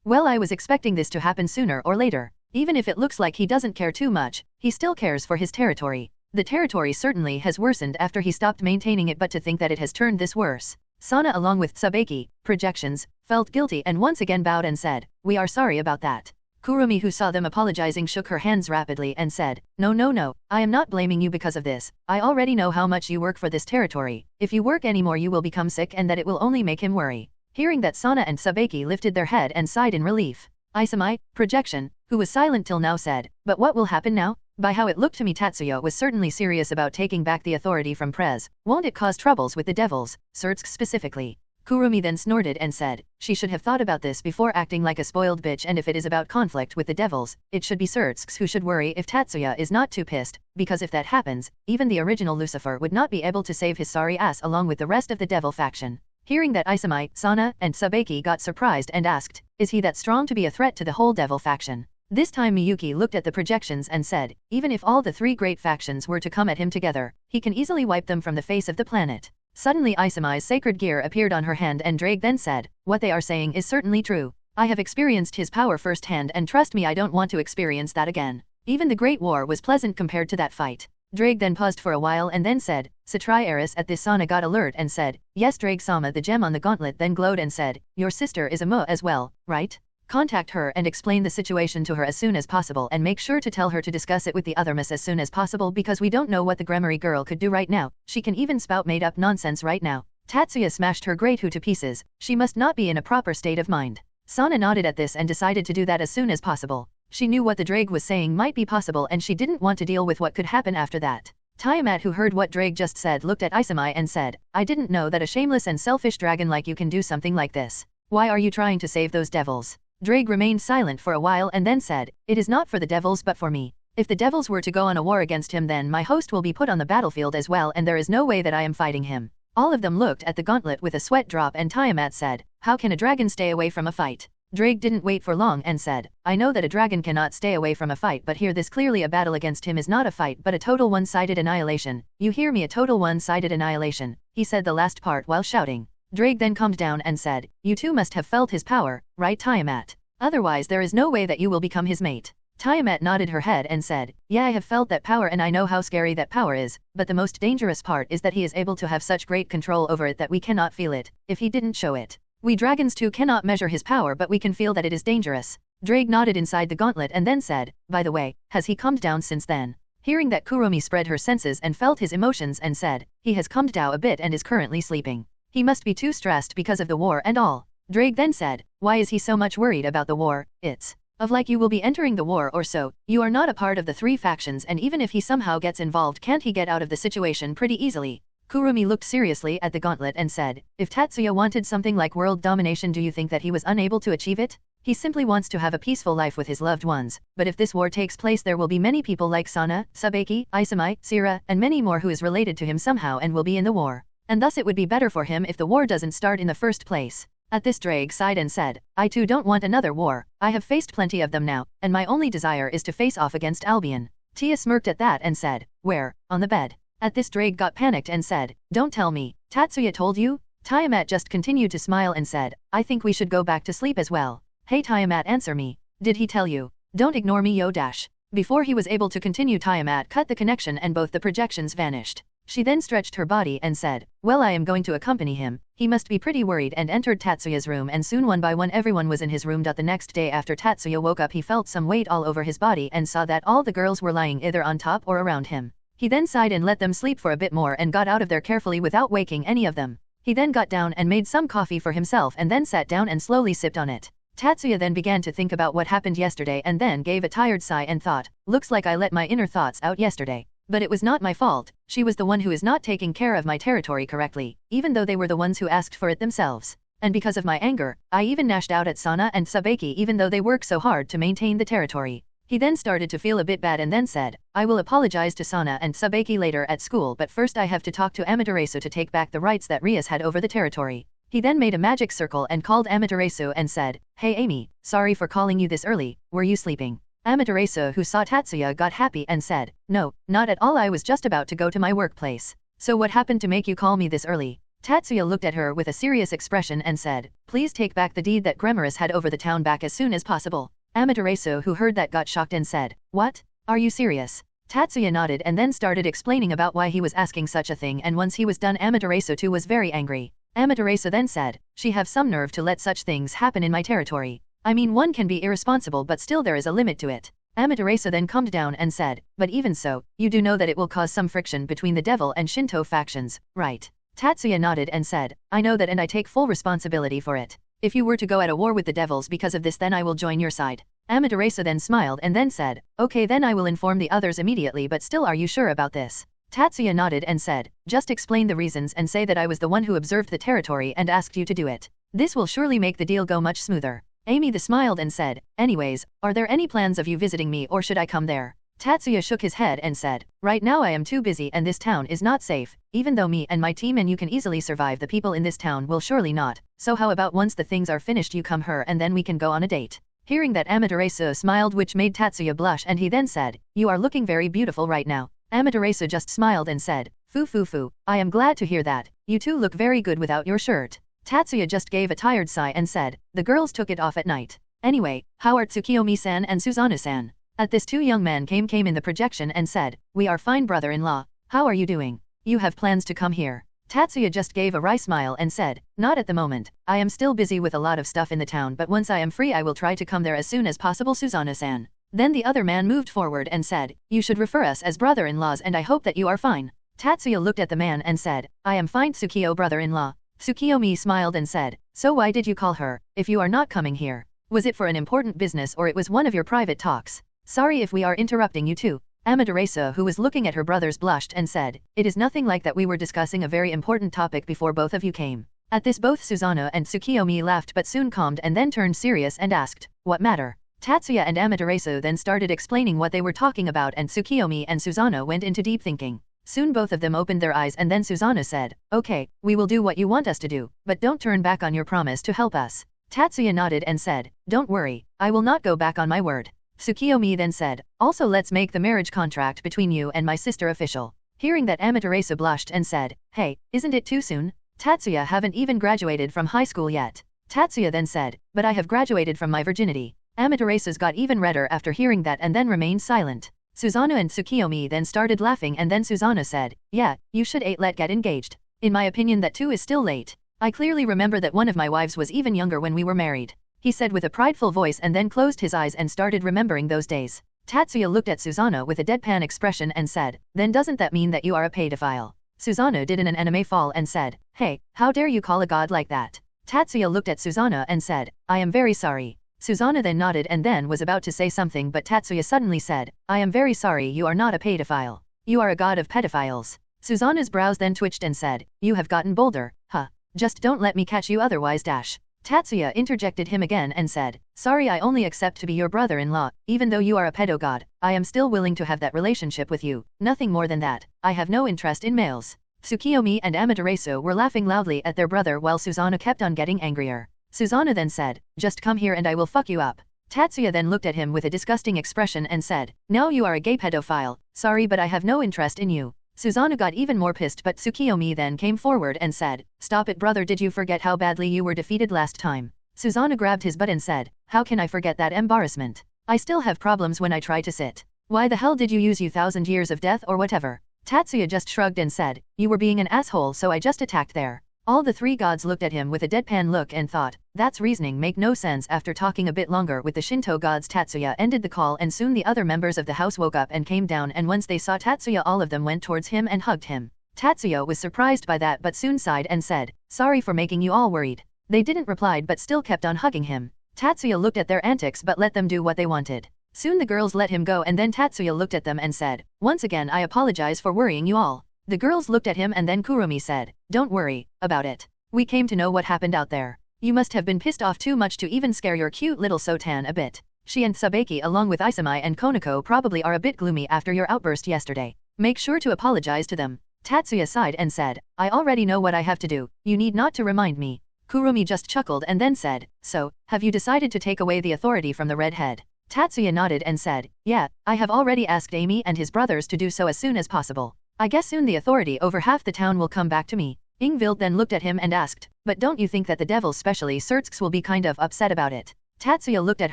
Well, I was expecting this to happen sooner or later. Even if it looks like he doesn't care too much, he still cares for his territory. The territory certainly has worsened after he stopped maintaining it, but to think that it has turned this worse. Sana, along with Tsubaki, projections, felt guilty and once again bowed and said, we are sorry about that. Kurumi, who saw them apologizing, shook her hands rapidly and said, no, I am not blaming you because of this. I already know how much you work for this territory. If you work anymore you will become sick, and that it will only make him worry. Hearing that, Sana and Tsubaki lifted their head and sighed in relief. Isamai, projection, who was silent till now, said, but what will happen now? By how it looked to me, Tatsuya was certainly serious about taking back the authority from Prez. Won't it cause troubles with the devils, Surtsk specifically? Kurumi then snorted and said, she should have thought about this before acting like a spoiled bitch, and if it is about conflict with the devils, it should be Surtsks who should worry if Tatsuya is not too pissed, because if that happens, even the original Lucifer would not be able to save his sorry ass along with the rest of the devil faction. Hearing that, Isamai, Sana, and Tsubaki got surprised and asked, is he that strong to be a threat to the whole devil faction? This time Miyuki looked at the projections and said, even if all the three great factions were to come at him together, he can easily wipe them from the face of the planet. Suddenly Isamai's sacred gear appeared on her hand, and Drake then said, what they are saying is certainly true. I have experienced his power firsthand, and trust me, I don't want to experience that again. Even the Great War was pleasant compared to that fight. Drake then paused for a while and then said, Satri Eris at this Sana got alert and said, yes Drake Sama. The gem on the gauntlet then glowed and said, your sister is a Mu as well, right? Contact her and explain the situation to her as soon as possible and make sure to tell her to discuss it with the other Ms as soon as possible because we don't know what the Gremory girl could do right now. She can even spout made up nonsense right now. Tatsuya smashed her great Hu to pieces. She must not be in a proper state of mind. Sana nodded at this and decided to do that as soon as possible. She knew what the Drake was saying might be possible and she didn't want to deal with what could happen after that. Tiamat, who heard what Drake just said, looked at Isamai and said, I didn't know that a shameless and selfish dragon like you can do something like this. Why are you trying to save those devils? Drake remained silent for a while and then said, it is not for the devils but for me. If the devils were to go on a war against him then my host will be put on the battlefield as well and there is no way that I am fighting him. All of them looked at the gauntlet with a sweat drop and Tiamat said, how can a dragon stay away from a fight? Drake didn't wait for long and said, I know that a dragon cannot stay away from a fight but here this clearly a battle against him is not a fight but a total one-sided annihilation. You hear me, a total one-sided annihilation. He said the last part while shouting. Drake then calmed down and said, you two must have felt his power, right Tiamat? Otherwise there is no way that you will become his mate. Tiamat nodded her head and said, yeah I have felt that power and I know how scary that power is, but the most dangerous part is that he is able to have such great control over it that we cannot feel it, if he didn't show it. We dragons too cannot measure his power but we can feel that it is dangerous. Drake nodded inside the gauntlet and then said, by the way, has he calmed down since then? Hearing that, Kuromi spread her senses and felt his emotions and said, he has calmed down a bit and is currently sleeping. He must be too stressed because of the war and all. Drake then said, why is he so much worried about the war? It's of like you will be entering the war or so, you are not a part of the three factions and even if he somehow gets involved can't he get out of the situation pretty easily? Kurumi looked seriously at the gauntlet and said, if Tatsuya wanted something like world domination do you think that he was unable to achieve it? He simply wants to have a peaceful life with his loved ones, but if this war takes place there will be many people like Sana, Sabeki, Isamai, Sira, and many more who is related to him somehow and will be in the war. And thus it would be better for him if the war doesn't start in the first place. At this Drake sighed and said, I too don't want another war, I have faced plenty of them now, and my only desire is to face off against Albion. Tia smirked at that and said, where? On the bed. At this Drake got panicked and said, don't tell me, Tatsuya told you? Tiamat just continued to smile and said, I think we should go back to sleep as well. Hey Tiamat, answer me. Did he tell you? Don't ignore me yo dash. Before he was able to continue Tiamat cut the connection and both the projections vanished. She then stretched her body and said, well I am going to accompany him, he must be pretty worried and entered Tatsuya's room and soon one by one everyone was in his room. The next day after Tatsuya woke up he felt some weight all over his body and saw that all the girls were lying either on top or around him. He then sighed and let them sleep for a bit more and got out of there carefully without waking any of them. He then got down and made some coffee for himself and then sat down and slowly sipped on it. Tatsuya then began to think about what happened yesterday and then gave a tired sigh and thought, looks like I let my inner thoughts out yesterday. But it was not my fault, she was the one who is not taking care of my territory correctly, even though they were the ones who asked for it themselves. And because of my anger, I even gnashed out at Sana and Sabeki even though they work so hard to maintain the territory. He then started to feel a bit bad and then said, I will apologize to Sana and Sabeki later at school but first I have to talk to Amaterasu to take back the rights that Rias had over the territory. He then made a magic circle and called Amaterasu and said, hey Amy, sorry for calling you this early, were you sleeping? Amaterasu, who saw Tatsuya, got happy and said, no, not at all, I was just about to go to my workplace. So what happened to make you call me this early? Tatsuya looked at her with a serious expression and said, please take back the deed that Gremoris had over the town back as soon as possible. Amaterasu, who heard that, got shocked and said, what? Are you serious? Tatsuya nodded and then started explaining about why he was asking such a thing, and once he was done Amaterasu too was very angry. Amaterasu then said, she have some nerve to let such things happen in my territory. I mean one can be irresponsible but still there is a limit to it. Amaterasu then calmed down and said, but even so, you do know that it will cause some friction between the devil and Shinto factions, right? Tatsuya nodded and said, I know that and I take full responsibility for it. If you were to go at a war with the devils because of this then I will join your side. Amaterasu then smiled and then said, okay then I will inform the others immediately, but still are you sure about this? Tatsuya nodded and said, just explain the reasons and say that I was the one who observed the territory and asked you to do it. This will surely make the deal go much smoother. Amy smiled and said, anyways, are there any plans of you visiting me or should I come there? Tatsuya shook his head and said, right now I am too busy and this town is not safe, even though me and my team and you can easily survive, the people in this town will surely not, so how about once the things are finished you come here and then we can go on a date. Hearing that, Amaterasu smiled, which made Tatsuya blush, and he then said, you are looking very beautiful right now. Amaterasu just smiled and said, foo, I am glad to hear that, you two look very good without your shirt. Tatsuya just gave a tired sigh and said, the girls took it off at night. Anyway, how are Tsukiyomi-san and Susanoo-san? At this, two young men came in the projection and said, "We are fine, brother-in-law. How are you doing? You have plans to come here?" Tatsuya just gave a wry smile and said, "Not at the moment. I am still busy with a lot of stuff in the town, but once I am free I will try to come there as soon as possible, Susanoo-san." Then the other man moved forward and said, "You should refer us as brother-in-laws and I hope that you are fine." Tatsuya looked at the man and said, "I am fine, Tsukio, brother-in-law." Tsukiyomi smiled and said, "So why did you call her, if you are not coming here? Was it for an important business or it was one of your private talks? Sorry if we are interrupting you too." Amaterasu, who was looking at her brothers, blushed and said, "It is nothing like that, we were discussing a very important topic before both of you came." At this both Susanoo and Tsukiyomi laughed but soon calmed and then turned serious and asked, "What matter?" Tatsuya and Amaterasu then started explaining what they were talking about and Tsukiyomi and Susanoo went into deep thinking. Soon both of them opened their eyes and then Susanoo said, "Okay, we will do what you want us to do, but don't turn back on your promise to help us." Tatsuya nodded and said, "Don't worry, I will not go back on my word." Tsukiyomi then said, "Also let's make the marriage contract between you and my sister official." Hearing that, Amaterasu blushed and said, "Hey, isn't it too soon? Tatsuya haven't even graduated from high school yet." Tatsuya then said, "But I have graduated from my virginity." Amaterasu got even redder after hearing that and then remained silent. Susanoo and Tsukiyomi then started laughing and then Susanoo said, "Yeah, you should let get engaged. In my opinion that too is still late. I clearly remember that one of my wives was even younger when we were married," he said with a prideful voice and then closed his eyes and started remembering those days. Tatsuya looked at Susanoo with a deadpan expression and said, "Then doesn't that mean that you are a pedophile?" Susanoo did an anime fall and said, "Hey, how dare you call a god like that?" Tatsuya looked at Susanoo and said, "I am very sorry." Susanoo then nodded and then was about to say something but Tatsuya suddenly said, "I am very sorry, you are not a pedophile. You are a god of pedophiles." Susanoo's brows then twitched and said, "You have gotten bolder, huh? Just don't let me catch you otherwise dash." Tatsuya interjected him again and said, "Sorry, I only accept to be your brother-in-law, even though you are a pedo god, I am still willing to have that relationship with you, nothing more than that, I have no interest in males." Tsukiyomi and Amaterasu were laughing loudly at their brother while Susanoo kept on getting angrier. Susanoo then said, "Just come here and I will fuck you up." Tatsuya then looked at him with a disgusting expression and said, "Now you are a gay pedophile, sorry but I have no interest in you." Susanoo got even more pissed but Tsukiyomi then came forward and said, "Stop it brother, did you forget how badly you were defeated last time?" Susanoo grabbed his butt and said, "How can I forget that embarrassment? I still have problems when I try to sit. Why the hell did you use 1,000 years of death or whatever?" Tatsuya just shrugged and said, "You were being an asshole so I just attacked there." All the three gods looked at him with a deadpan look and thought, that's reasoning make no sense. After talking a bit longer with the Shinto gods, Tatsuya ended the call and soon the other members of the house woke up and came down, and once they saw Tatsuya all of them went towards him and hugged him. Tatsuya was surprised by that but soon sighed and said, "Sorry for making you all worried." They didn't reply but still kept on hugging him. Tatsuya looked at their antics but let them do what they wanted. Soon the girls let him go and then Tatsuya looked at them and said, "Once again I apologize for worrying you all." The girls looked at him and then Kurumi said, "Don't worry about it. We came to know what happened out there. You must have been pissed off too much to even scare your cute little Sotan a bit. She and Sabeki along with Isamai and Konako probably are a bit gloomy after your outburst yesterday. Make sure to apologize to them." Tatsuya sighed and said, "I already know what I have to do, you need not to remind me." Kurumi just chuckled and then said, "So, have you decided to take away the authority from the redhead?" Tatsuya nodded and said, "Yeah, I have already asked Amy and his brothers to do so as soon as possible. I guess soon the authority over half the town will come back to me." Ingvild then looked at him and asked, "But don't you think that the devils, especially Surtsks, will be kind of upset about it?" Tatsuya looked at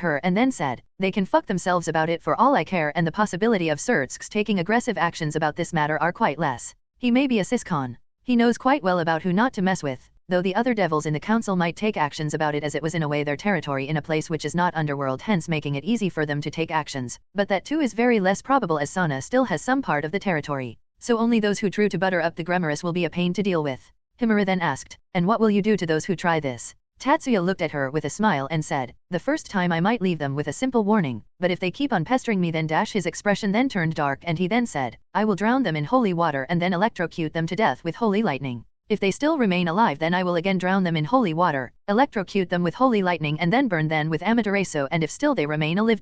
her and then said, "They can fuck themselves about it for all I care, and the possibility of Surtsks taking aggressive actions about this matter are quite less. He may be a Siscon. He knows quite well about who not to mess with, though the other devils in the council might take actions about it as it was in a way their territory in a place which is not underworld, hence making it easy for them to take actions, but that too is very less probable as Sana still has some part of the territory. So only those who try to butter up the Gremorous will be a pain to deal with." Himura then asked, "And what will you do to those who try this?" Tatsuya looked at her with a smile and said, "The first time I might leave them with a simple warning, but if they keep on pestering me then his expression then turned dark and he then said, "I will drown them in holy water and then electrocute them to death with holy lightning. If they still remain alive then I will again drown them in holy water, electrocute them with holy lightning and then burn them with Amaterasu, and if still they remain alive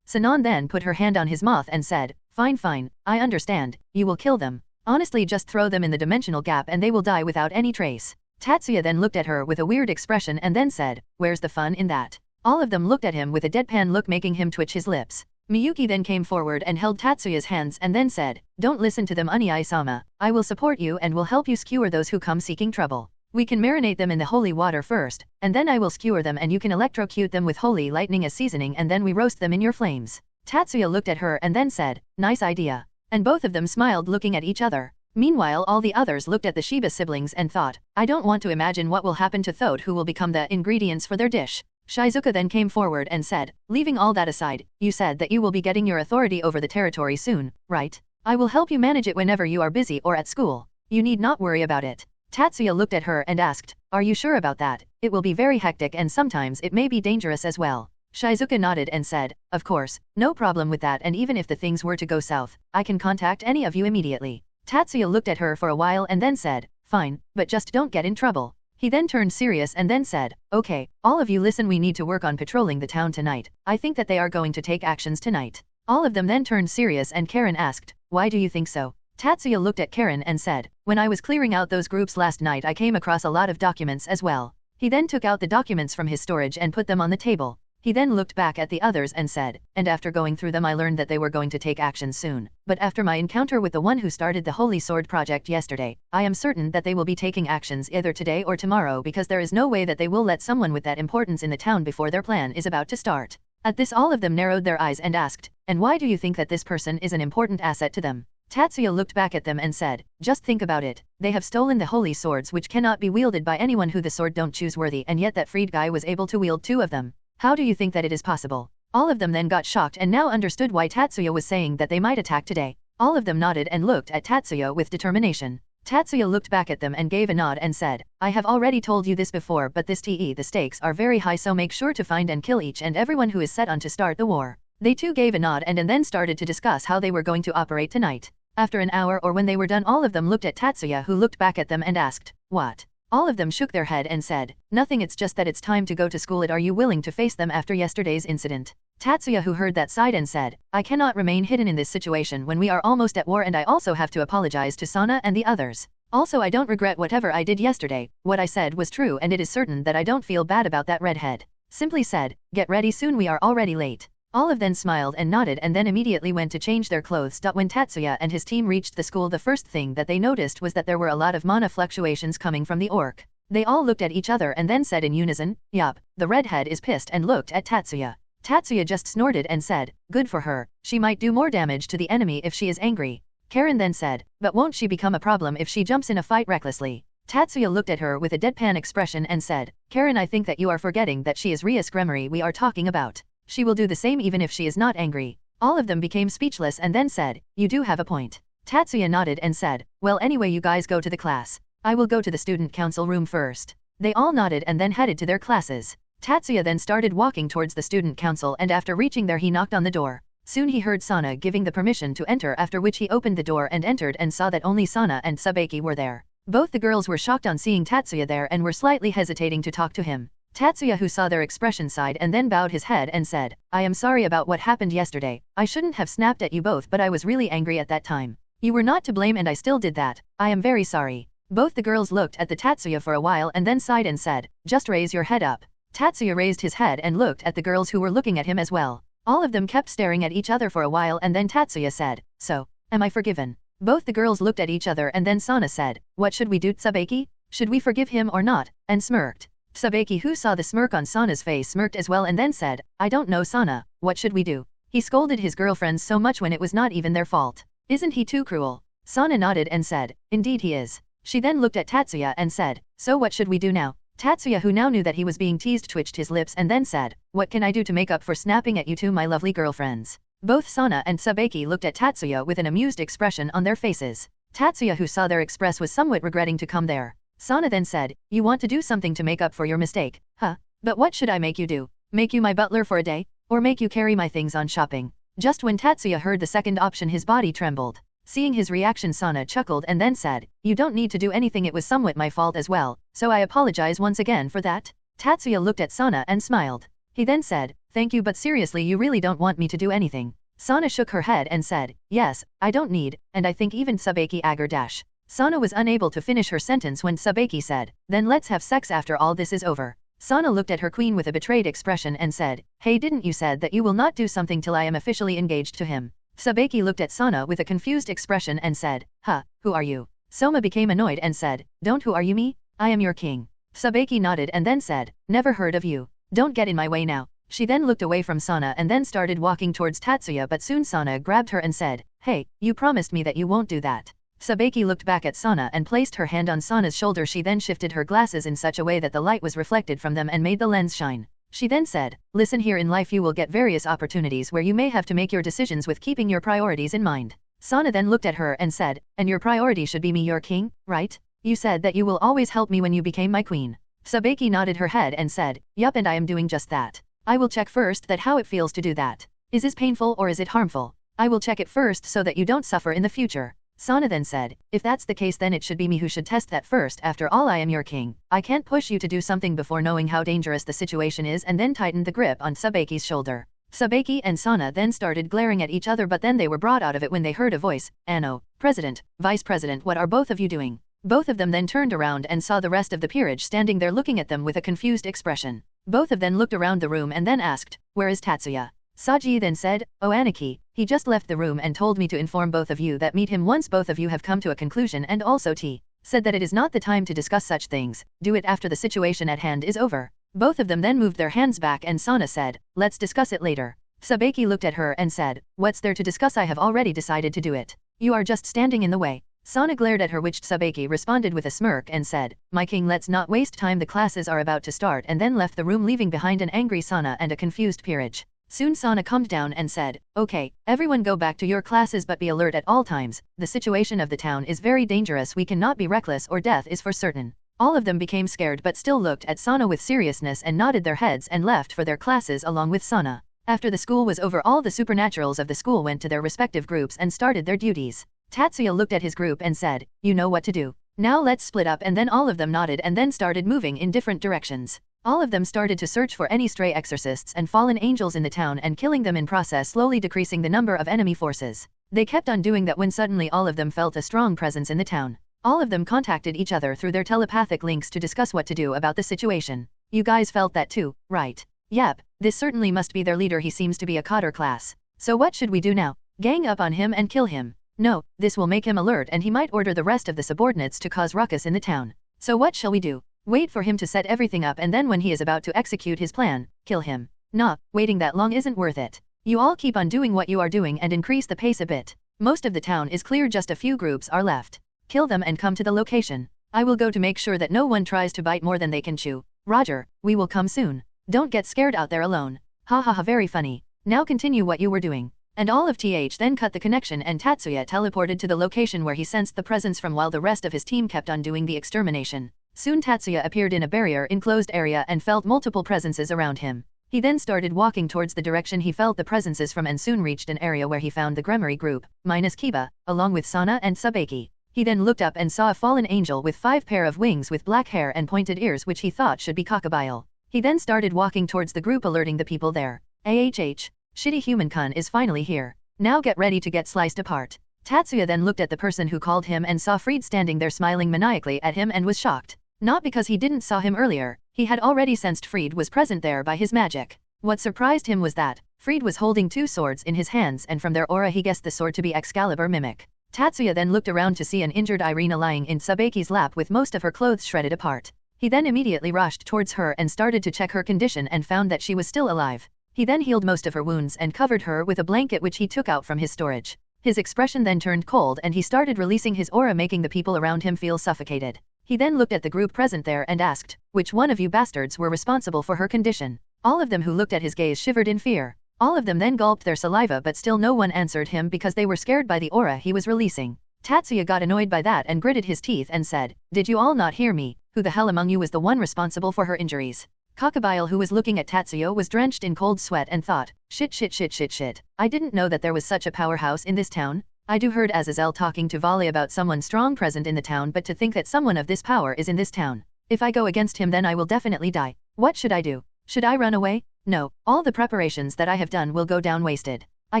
Sanan then put her hand on his mouth and said, Fine, I understand, you will kill them. Honestly, just throw them in the dimensional gap and they will die without any trace." Tatsuya then looked at her with a weird expression and then said, "Where's the fun in that?" All of them looked at him with a deadpan look, making him twitch his lips. Miyuki then came forward and held Tatsuya's hands and then said, "Don't listen to them, Unii-sama. I will support you and will help you skewer those who come seeking trouble. We can marinate them in the holy water first, and then I will skewer them and you can electrocute them with holy lightning as seasoning and then we roast them in your flames." Tatsuya looked at her and then said, nice idea. And both of them smiled looking at each other. Meanwhile all the others looked at the Shiba siblings and thought, I don't want to imagine what will happen to Thode who will become the ingredients for their dish. Shizuka then came forward and said, leaving all that aside, you said that you will be getting your authority over the territory soon, right? I will help you manage it whenever you are busy or at school. You need not worry about it. Tatsuya looked at her and asked, are you sure about that? It will be very hectic and sometimes it may be dangerous as well. Shizuka nodded and said, of course, no problem with that, and even if the things were to go south, I can contact any of you immediately. Tatsuya looked at her for a while and then said, fine, but just don't get in trouble. He then turned serious and then said, okay, all of you listen, we need to work on patrolling the town tonight. I think that they are going to take actions tonight. All of them then turned serious and Karen asked, why do you think so? Tatsuya looked at Karen and said, when I was clearing out those groups last night I came across a lot of documents as well. He then took out the documents from his storage and put them on the table. He then looked back at the others and said, and after going through them I learned that they were going to take action soon. But after my encounter with the one who started the Holy Sword project yesterday, I am certain that they will be taking actions either today or tomorrow, because there is no way that they will let someone with that importance in the town before their plan is about to start. At this all of them narrowed their eyes and asked, and why do you think that this person is an important asset to them? Tatsuya looked back at them and said, just think about it. They have stolen the holy swords which cannot be wielded by anyone who the sword don't choose worthy, and yet that freed guy was able to wield 2 of them. How do you think that it is possible? All of them then got shocked and now understood why Tatsuya was saying that they might attack today. All of them nodded and looked at Tatsuya with determination. Tatsuya looked back at them and gave a nod and said, I have already told you this before, but the stakes are very high, so make sure to find and kill each and everyone who is set on to start the war. They too gave a nod and then started to discuss how they were going to operate tonight. After an hour or when they were done, all of them looked at Tatsuya, who looked back at them and asked, what? All of them shook their head and said, nothing, it's just that it's time to go to school. Are you willing to face them after yesterday's incident? Tatsuya, who heard that, sighed and said, I cannot remain hidden in this situation when we are almost at war, and I also have to apologize to Sana and the others. Also, I don't regret whatever I did yesterday. What I said was true and it is certain that I don't feel bad about that redhead. Simply said, get ready soon, we are already late. All of them smiled and nodded and then immediately went to change their clothes. When Tatsuya and his team reached the school, the first thing that they noticed was that there were a lot of mana fluctuations coming from the orc. They all looked at each other and then said in unison, yup, the redhead is pissed, and looked at Tatsuya. Tatsuya just snorted and said, good for her, she might do more damage to the enemy if she is angry. Karen then said, but won't she become a problem if she jumps in a fight recklessly? Tatsuya looked at her with a deadpan expression and said, Karen, I think that you are forgetting that she is Rias Gremory we are talking about. She will do the same even if she is not angry. All of them became speechless and then said, you do have a point. Tatsuya nodded and said, well, anyway, you guys go to the class. I will go to the student council room first. They all nodded and then headed to their classes. Tatsuya then started walking towards the student council, and after reaching there he knocked on the door. Soon he heard Sana giving the permission to enter, after which he opened the door and entered and saw that only Sana and Sabeki were there. Both the girls were shocked on seeing Tatsuya there and were slightly hesitating to talk to him. Tatsuya, who saw their expression, sighed and then bowed his head and said, I am sorry about what happened yesterday. I shouldn't have snapped at you both, but I was really angry at that time. You were not to blame and I still did that. I am very sorry. Both the girls looked at the Tatsuya for a while and then sighed and said, just raise your head up. Tatsuya raised his head and looked at the girls who were looking at him as well. All of them kept staring at each other for a while and then Tatsuya said, so, am I forgiven? Both the girls looked at each other and then Sana said, what should we do, Tsubeki? Should we forgive him or not? And smirked. Sabeki, who saw the smirk on Sana's face, smirked as well and then said, I don't know, Sana, what should we do? He scolded his girlfriends so much when it was not even their fault. Isn't he too cruel? Sana nodded and said, indeed he is. She then looked at Tatsuya and said, so what should we do now? Tatsuya, who now knew that he was being teased, twitched his lips and then said, what can I do to make up for snapping at you two, my lovely girlfriends? Both Sana and Sabeki looked at Tatsuya with an amused expression on their faces. Tatsuya, who saw their express, was somewhat regretting to come there. Sana then said, you want to do something to make up for your mistake, huh? But what should I make you do? Make you my butler for a day? Or make you carry my things on shopping? Just when Tatsuya heard the second option, his body trembled. Seeing his reaction, Sana chuckled and then said, you don't need to do anything, it was somewhat my fault as well, so I apologize once again for that. Tatsuya looked at Sana and smiled. He then said, thank you, but seriously, you really don't want me to do anything? Sana shook her head and said, yes, I don't need, and I think even Sabeki agar dash. Sana was unable to finish her sentence when Sabeki said, then let's have sex after all this is over. Sana looked at her queen with a betrayed expression and said, hey, didn't you said that you will not do something till I am officially engaged to him? Sabeki looked at Sana with a confused expression and said, huh, who are you? Soma became annoyed and said, don't who are you me? I am your king. Sabeki nodded and then said, never heard of you. Don't get in my way now. She then looked away from Sana and then started walking towards Tatsuya, but soon Sana grabbed her and said, "Hey, you promised me that you won't do that." Sabeki looked back at Sana and placed her hand on Sana's shoulder. She then shifted her glasses in such a way that the light was reflected from them and made the lens shine. She then said, "Listen, here in life you will get various opportunities where you may have to make your decisions with keeping your priorities in mind." Sana then looked at her and said, "And your priority should be me, your king, right? You said that you will always help me when you became my queen." Sabeki nodded her head and said, "Yup, and I am doing just that. I will check first that how it feels to do that. Is this painful or is it harmful? I will check it first so that you don't suffer in the future." Sana then said, "If that's the case then it should be me who should test that first. After all, I am your king. I can't push you to do something before knowing how dangerous the situation is," and then tightened the grip on Sabeki's shoulder. Sabeki and Sana then started glaring at each other, but then they were brought out of it when they heard a voice, "Ano, President, Vice President, what are both of you doing?" Both of them then turned around and saw the rest of the peerage standing there looking at them with a confused expression. Both of them looked around the room and then asked, "Where is Tatsuya?" Saji then said, "Oh Aniki, he just left the room and told me to inform both of you that meet him once both of you have come to a conclusion, and also T said that it is not the time to discuss such things, do it after the situation at hand is over." Both of them then moved their hands back and Sana said, "Let's discuss it later." Sabeki looked at her and said, "What's there to discuss? I have already decided to do it. You are just standing in the way." Sana glared at her, which Sabeki responded with a smirk and said, "My king, let's not waste time, the classes are about to start," and then left the room, leaving behind an angry Sana and a confused peerage. Soon Sana calmed down and said, "Okay, everyone go back to your classes, but be alert at all times. The situation of the town is very dangerous, we cannot be reckless or death is for certain." All of them became scared but still looked at Sana with seriousness and nodded their heads and left for their classes along with Sana. After the school was over, all the supernaturals of the school went to their respective groups and started their duties. Tatsuya looked at his group and said, "You know what to do. Now let's split up," and then all of them nodded and then started moving in different directions. All of them started to search for any stray exorcists and fallen angels in the town and killing them, in process slowly decreasing the number of enemy forces. They kept on doing that when suddenly all of them felt a strong presence in the town. All of them contacted each other through their telepathic links to discuss what to do about the situation. "You guys felt that too, right?" "Yep, this certainly must be their leader, he seems to be a Cotter class. So what should we do now? Gang up on him and kill him?" "No, this will make him alert and he might order the rest of the subordinates to cause ruckus in the town. So what shall we do? Wait for him to set everything up and then when he is about to execute his plan, kill him?" "Nah, waiting that long isn't worth it. You all keep on doing what you are doing and increase the pace a bit. Most of the town is clear, just a few groups are left. Kill them and come to the location. I will go to make sure that no one tries to bite more than they can chew." "Roger, we will come soon. Don't get scared out there alone." "Ha ha ha, very funny. Now continue what you were doing." And all of TH then cut the connection and Tatsuya teleported to the location where he sensed the presence from, while the rest of his team kept on doing the extermination. Soon Tatsuya appeared in a barrier enclosed area and felt multiple presences around him. He then started walking towards the direction he felt the presences from and soon reached an area where he found the Gremory group, minus Kiba, along with Sana and Sabeki. He then looked up and saw a fallen angel with 5 pair of wings with black hair and pointed ears, which he thought should be Cockabiel. He then started walking towards the group, alerting the people there. "AHH. Shitty human-kun is finally here. Now get ready to get sliced apart." Tatsuya then looked at the person who called him and saw Fried standing there smiling maniacally at him and was shocked. Not because he didn't saw him earlier, he had already sensed Fried was present there by his magic. What surprised him was that Fried was holding 2 swords in his hands, and from their aura he guessed the sword to be Excalibur mimic. Tatsuya then looked around to see an injured Irina lying in Sabeki's lap with most of her clothes shredded apart. He then immediately rushed towards her and started to check her condition and found that she was still alive. He then healed most of her wounds and covered her with a blanket which he took out from his storage. His expression then turned cold and he started releasing his aura, making the people around him feel suffocated. He then looked at the group present there and asked, "Which one of you bastards were responsible for her condition?" All of them who looked at his gaze shivered in fear. All of them then gulped their saliva, but still no one answered him because they were scared by the aura he was releasing. Tatsuya got annoyed by that and gritted his teeth and said, "Did you all not hear me? Who the hell among you was the one responsible for her injuries?" Cockabiel, who was looking at Tatsuya, was drenched in cold sweat and thought, Shit. I didn't know that there was such a powerhouse in this town. I do heard Azazel talking to Vale about someone strong present in the town, but to think that someone of this power is in this town. If I go against him then I will definitely die. What should I do? Should I run away? No, all the preparations that I have done will go down wasted. I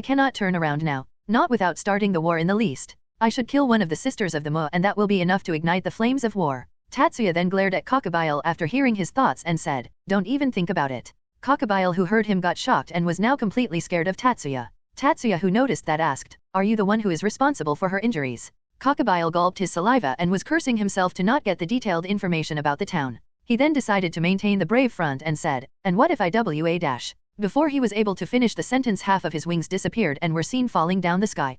cannot turn around now, not without starting the war in the least. I should kill one of the sisters of the Mu and that will be enough to ignite the flames of war." Tatsuya then glared at Cockabiel after hearing his thoughts and said, "Don't even think about it." Cockabiel, who heard him, got shocked and was now completely scared of Tatsuya. Tatsuya, who noticed that, asked, "Are you the one who is responsible for her injuries?" Cockabiel gulped his saliva and was cursing himself to not get the detailed information about the town. He then decided to maintain the brave front and said, "And what if I Before he was able to finish the sentence, half of his wings disappeared and were seen falling down the sky.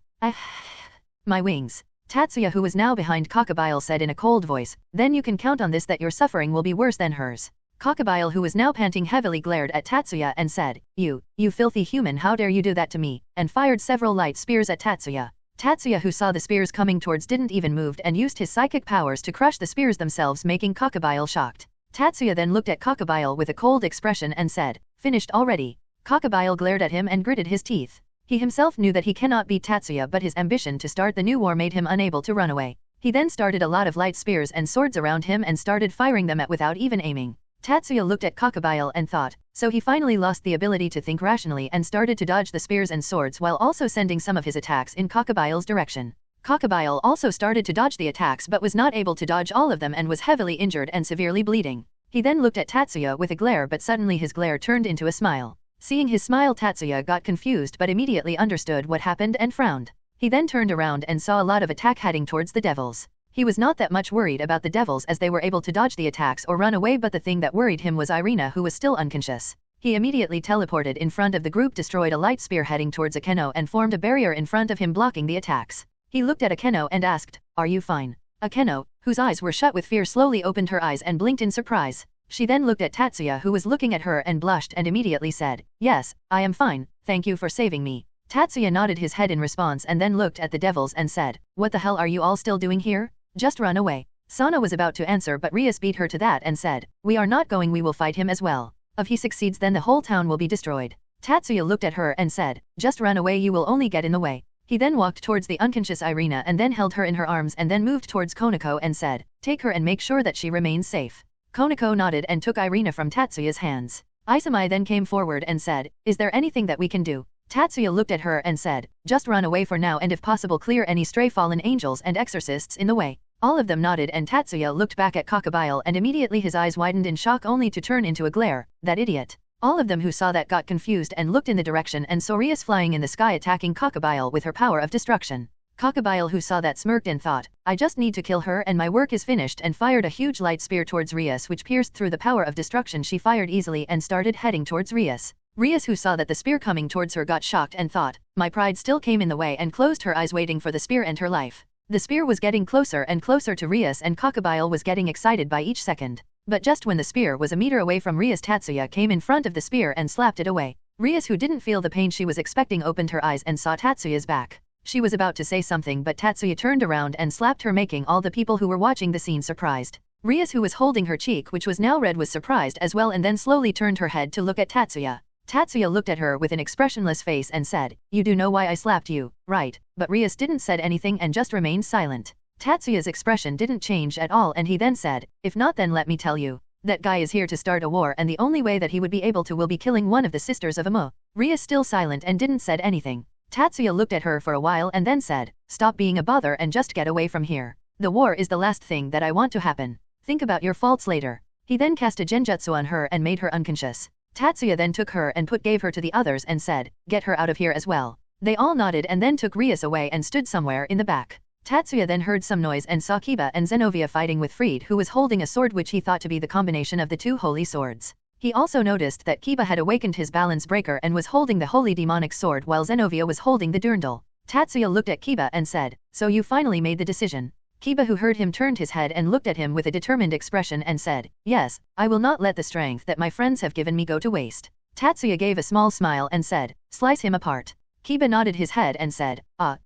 My wings. Tatsuya, who was now behind Cockabiel, said in a cold voice, then you can count on this that your suffering will be worse than hers. Cockabiel, who was now panting heavily, glared at Tatsuya and said, you filthy human, how dare you do that to me, and fired several light spears at Tatsuya. Tatsuya, who saw the spears coming towards, didn't even move and used his psychic powers to crush the spears themselves, making Cockabiel shocked. Tatsuya then looked at Cockabiel with a cold expression and said, finished already? Cockabiel glared at him and gritted his teeth. He himself knew that he cannot beat Tatsuya, but his ambition to start the new war made him unable to run away. He then started a lot of light spears and swords around him and started firing them at without even aiming. Tatsuya looked at Cockabiel and thought, so he finally lost the ability to think rationally and started to dodge the spears and swords while also sending some of his attacks in Cockabiel's direction. Cockabiel also started to dodge the attacks but was not able to dodge all of them and was heavily injured and severely bleeding. He then looked at Tatsuya with a glare, but suddenly his glare turned into a smile. Seeing his smile, Tatsuya got confused but immediately understood what happened and frowned. He then turned around and saw a lot of attack heading towards the devils. He was not that much worried about the devils as they were able to dodge the attacks or run away, but the thing that worried him was Irina, who was still unconscious. He immediately teleported in front of the group, destroyed a light spear heading towards Akeno and formed a barrier in front of him blocking the attacks. He looked at Akeno and asked, are you fine? Akeno, whose eyes were shut with fear, slowly opened her eyes and blinked in surprise. She then looked at Tatsuya, who was looking at her, and blushed and immediately said, yes, I am fine, thank you for saving me. Tatsuya nodded his head in response and then looked at the devils and said, what the hell are you all still doing here? Just run away. Sana was about to answer but Rias beat her to that and said, we are not going, we will fight him as well. If he succeeds then the whole town will be destroyed. Tatsuya looked at her and said, just run away, you will only get in the way. He then walked towards the unconscious Irina and then held her in her arms and then moved towards Konako and said, take her and make sure that she remains safe. Konako nodded and took Irina from Tatsuya's hands. Isamai then came forward and said, is there anything that we can do? Tatsuya looked at her and said, just run away for now and if possible clear any stray fallen angels and exorcists in the way. All of them nodded and Tatsuya looked back at Cockabiel and immediately his eyes widened in shock only to turn into a glare, that idiot. All of them who saw that got confused and looked in the direction and saw Rias flying in the sky attacking Cockabiel with her power of destruction. Cockabiel, who saw that, smirked and thought, I just need to kill her and my work is finished, and fired a huge light spear towards Rias which pierced through the power of destruction she fired easily and started heading towards Rias. Rias, who saw that the spear coming towards her, got shocked and thought, my pride still came in the way, and closed her eyes waiting for the spear and her life. The spear was getting closer and closer to Rias and Cockabiel was getting excited by each second. But just when the spear was a meter away from Rias, Tatsuya came in front of the spear and slapped it away. Rias, who didn't feel the pain she was expecting, opened her eyes and saw Tatsuya's back. She was about to say something but Tatsuya turned around and slapped her, making all the people who were watching the scene surprised. Rias, who was holding her cheek which was now red, was surprised as well and then slowly turned her head to look at Tatsuya. Tatsuya looked at her with an expressionless face and said, you do know why I slapped you, right? But Rias didn't said anything and just remained silent. Tatsuya's expression didn't change at all and he then said, if not then let me tell you. That guy is here to start a war and the only way that he would be able to will be killing one of the sisters of Amo. Rias still silent and didn't said anything. Tatsuya looked at her for a while and then said, stop being a bother and just get away from here. The war is the last thing that I want to happen. Think about your faults later. He then cast a genjutsu on her and made her unconscious. Tatsuya then took her and gave her to the others and said, get her out of here as well. They all nodded and then took Rias away and stood somewhere in the back. Tatsuya then heard some noise and saw Kiba and Zenovia fighting with Fried, who was holding a sword which he thought to be the combination of the two holy swords. He also noticed that Kiba had awakened his balance breaker and was holding the holy demonic sword while Zenovia was holding the dirndl. Tatsuya looked at Kiba and said, so you finally made the decision. Kiba, who heard him, turned his head and looked at him with a determined expression and said, yes, I will not let the strength that my friends have given me go to waste. Tatsuya gave a small smile and said, slice him apart. Kiba nodded his head and said,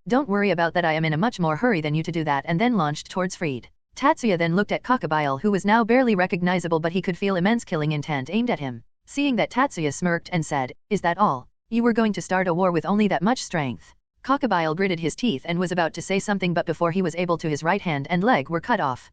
don't worry about that, I am in a much more hurry than you to do that, and then launched towards Fried. Tatsuya then looked at Cockabiel, who was now barely recognizable but he could feel immense killing intent aimed at him. Seeing that, Tatsuya smirked and said, is that all? You were going to start a war with only that much strength? Cockabiel gritted his teeth and was about to say something but before he was able to, his right hand and leg were cut off.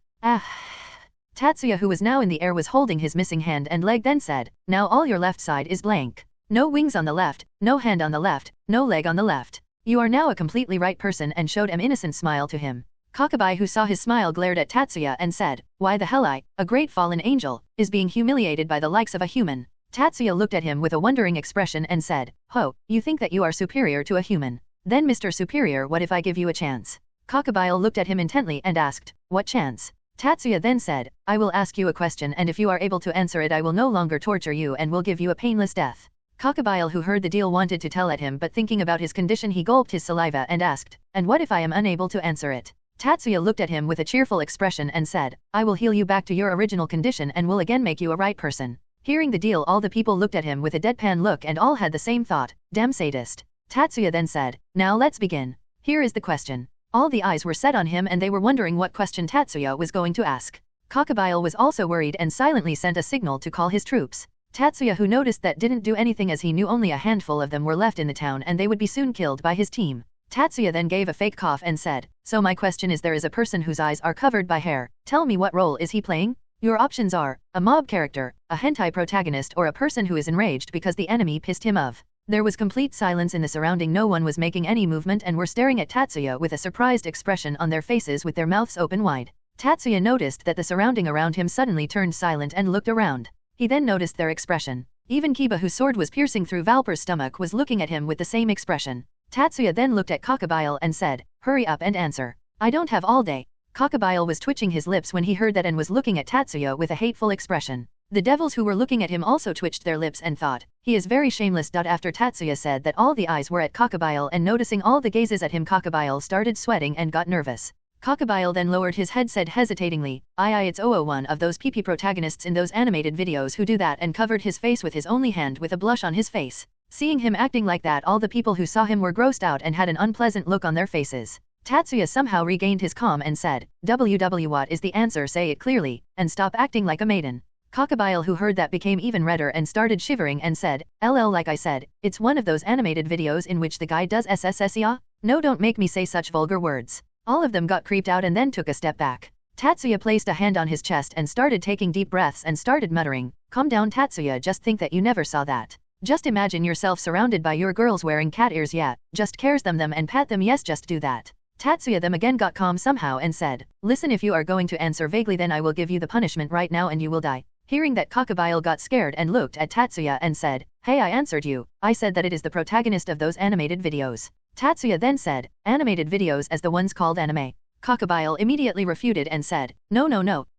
Tatsuya, who was now in the air, was holding his missing hand and leg, then said, now all your left side is blank. No wings on the left, no hand on the left, no leg on the left. You are now a completely right person, and showed an innocent smile to him. Cockabiel, who saw his smile, glared at Tatsuya and said, why the hell I, a great fallen angel, is being humiliated by the likes of a human. Tatsuya looked at him with a wondering expression and said, ho, you think that you are superior to a human? Then Mr. Superior, what if I give you a chance? Cockabiel looked at him intently and asked, what chance? Tatsuya then said, I will ask you a question and if you are able to answer it I will no longer torture you and will give you a painless death. Cockabiel, who heard the deal, wanted to tell at him, but thinking about his condition he gulped his saliva and asked, "And what if I am unable to answer it?" Tatsuya looked at him with a cheerful expression and said, "I will heal you back to your original condition and will again make you a right person." Hearing the deal, all the people looked at him with a deadpan look and all had the same thought, "Damn sadist." Tatsuya then said, "Now let's begin. Here is the question." All the eyes were set on him and they were wondering what question Tatsuya was going to ask. Cockabiel was also worried and silently sent a signal to call his troops. Tatsuya, who noticed that, didn't do anything as he knew only a handful of them were left in the town and they would be soon killed by his team. Tatsuya then gave a fake cough and said, "So my question is, there is a person whose eyes are covered by hair. Tell me, what role is he playing? Your options are a mob character, a hentai protagonist, or a person who is enraged because the enemy pissed him off." There was complete silence in the surrounding. No one was making any movement and were staring at Tatsuya with a surprised expression on their faces with their mouths open wide. Tatsuya noticed that the surrounding around him suddenly turned silent and looked around. He then noticed their expression. Even Kiba, whose sword was piercing through Valper's stomach, was looking at him with the same expression. Tatsuya then looked at Cockabiel and said, "Hurry up and answer. I don't have all day." Cockabiel was twitching his lips when he heard that and was looking at Tatsuya with a hateful expression. The devils who were looking at him also twitched their lips and thought, "He is very shameless." After Tatsuya said that, all the eyes were at Cockabiel and noticing all the gazes at him, Cockabiel started sweating and got nervous. Cockabiel then lowered his head, said hesitatingly, it's one of those PP protagonists in those animated videos who do that," and covered his face with his only hand with a blush on his face. Seeing him acting like that, all the people who saw him were grossed out and had an unpleasant look on their faces. Tatsuya somehow regained his calm and said, "What is the answer? Say it clearly, and stop acting like a maiden." Cockabiel, who heard that, became even redder and started shivering and said, Like I said, it's one of those animated videos in which the guy does SSSEA? No, don't make me say such vulgar words." All of them got creeped out and then took a step back. Tatsuya placed a hand on his chest and started taking deep breaths and started muttering, "Calm down, Tatsuya, just think that you never saw that. Just imagine yourself surrounded by your girls wearing cat ears. Yeah, just cares them and pat them. Yes, just do that." Tatsuya them again got calm somehow and said, "Listen, if you are going to answer vaguely, then I will give you the punishment right now and you will die." Hearing that, Cockabiel got scared and looked at Tatsuya and said, "Hey, I answered you. I said that it is the protagonist of those animated videos." Tatsuya then said, "Animated videos as the ones called anime?" Cockabiel immediately refuted and said, No,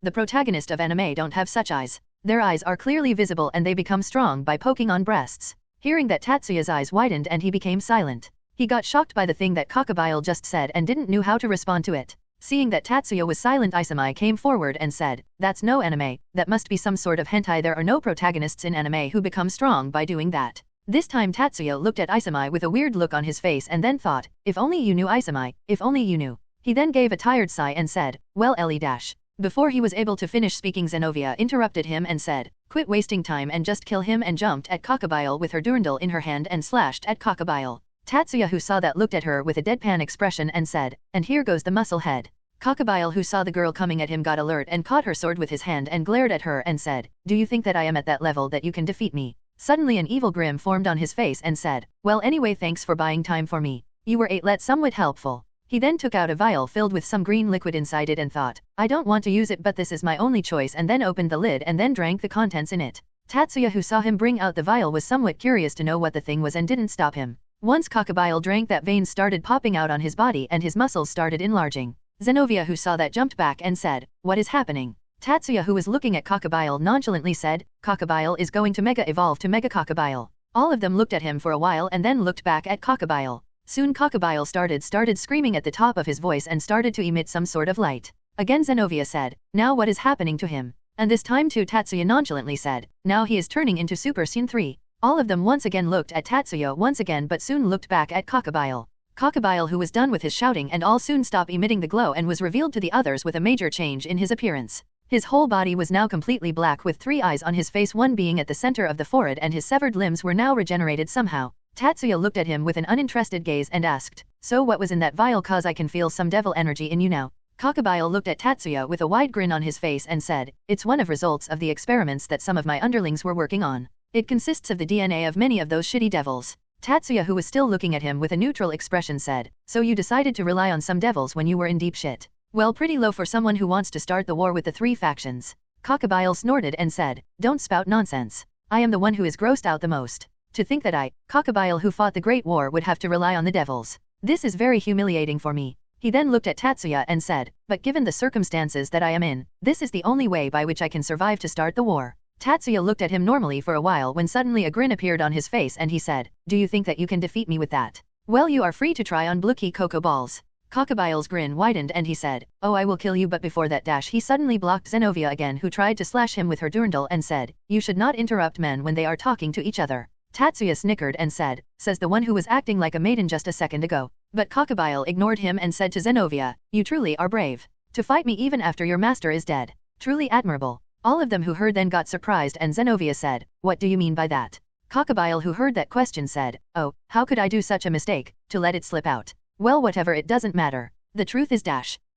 the protagonist of anime don't have such eyes. Their eyes are clearly visible and they become strong by poking on breasts." Hearing that, Tatsuya's eyes widened and he became silent. He got shocked by the thing that Cockabiel just said and didn't know how to respond to it. Seeing that Tatsuya was silent, Isami came forward and said, "That's no anime, that must be some sort of hentai. There are no protagonists in anime who become strong by doing that." This time Tatsuya looked at Isami with a weird look on his face and then thought, "If only you knew, Isami, if only you knew." He then gave a tired sigh and said, "Well, Ellie dash." Before he was able to finish speaking, Zenovia interrupted him and said, "Quit wasting time and just kill him," and jumped at Cockabiel with her dirndl in her hand and slashed at Cockabiel. Tatsuya, who saw that, looked at her with a deadpan expression and said, "And here goes the muscle head." Cockabiel, who saw the girl coming at him, got alert and caught her sword with his hand and glared at her and said, "Do you think that I am at that level that you can defeat me?" Suddenly an evil grin formed on his face and said, "Well, anyway, thanks for buying time for me. You were somewhat helpful." He then took out a vial filled with some green liquid inside it and thought, "I don't want to use it, but this is my only choice," and then opened the lid and then drank the contents in it. Tatsuya, who saw him bring out the vial, was somewhat curious to know what the thing was and didn't stop him. Once Cockabiel drank that, veins started popping out on his body and his muscles started enlarging. Zenovia, who saw that, jumped back and said, "What is happening?" Tatsuya, who was looking at Cockabiel, nonchalantly said, "Cockabiel is going to mega evolve to Mega Cockabiel." All of them looked at him for a while and then looked back at Cockabiel. Soon Cockabiel started screaming at the top of his voice and started to emit some sort of light. Again Zenovia said, "Now what is happening to him?" And this time too Tatsuya nonchalantly said, "Now he is turning into Super Saiyan 3. All of them once again looked at Tatsuya once again, but soon looked back at Cockabiel. Cockabiel, who was done with his shouting and all, soon stopped emitting the glow and was revealed to the others with a major change in his appearance. His whole body was now completely black with 3 eyes on his face, one being at the center of the forehead, and his severed limbs were now regenerated somehow. Tatsuya looked at him with an uninterested gaze and asked, "So what was in that vial, cause I can feel some devil energy in you now?" Cockabiel looked at Tatsuya with a wide grin on his face and said, "It's one of results of the experiments that some of my underlings were working on. It consists of the DNA of many of those shitty devils." Tatsuya, who was still looking at him with a neutral expression, said, "So you decided to rely on some devils when you were in deep shit? Well, pretty low for someone who wants to start the war with the 3 factions." Cockabiel snorted and said, "Don't spout nonsense. I am the one who is grossed out the most. To think that I, Cockabiel, who fought the Great War, would have to rely on the devils. This is very humiliating for me." He then looked at Tatsuya and said, "But given the circumstances that I am in, this is the only way by which I can survive to start the war." Tatsuya looked at him normally for a while when suddenly a grin appeared on his face and he said, "Do you think that you can defeat me with that? Well, you are free to try on Bluky Cocoa Balls." Cockabiel's grin widened and he said, "Oh, I will kill you," but before that he suddenly blocked Zenobia again, who tried to slash him with her dirndl and said, "You should not interrupt men when they are talking to each other." Tatsuya snickered and said, "Says the one who was acting like a maiden just a second ago." But Cockabiel ignored him and said to Zenobia, "You truly are brave. To fight me even after your master is dead. Truly admirable." All of them who heard then got surprised and Zenobia said, "What do you mean by that?" Cockabiel, who heard that question, said, "Oh, how could I do such a mistake, to let it slip out? Well, whatever, it doesn't matter. The truth is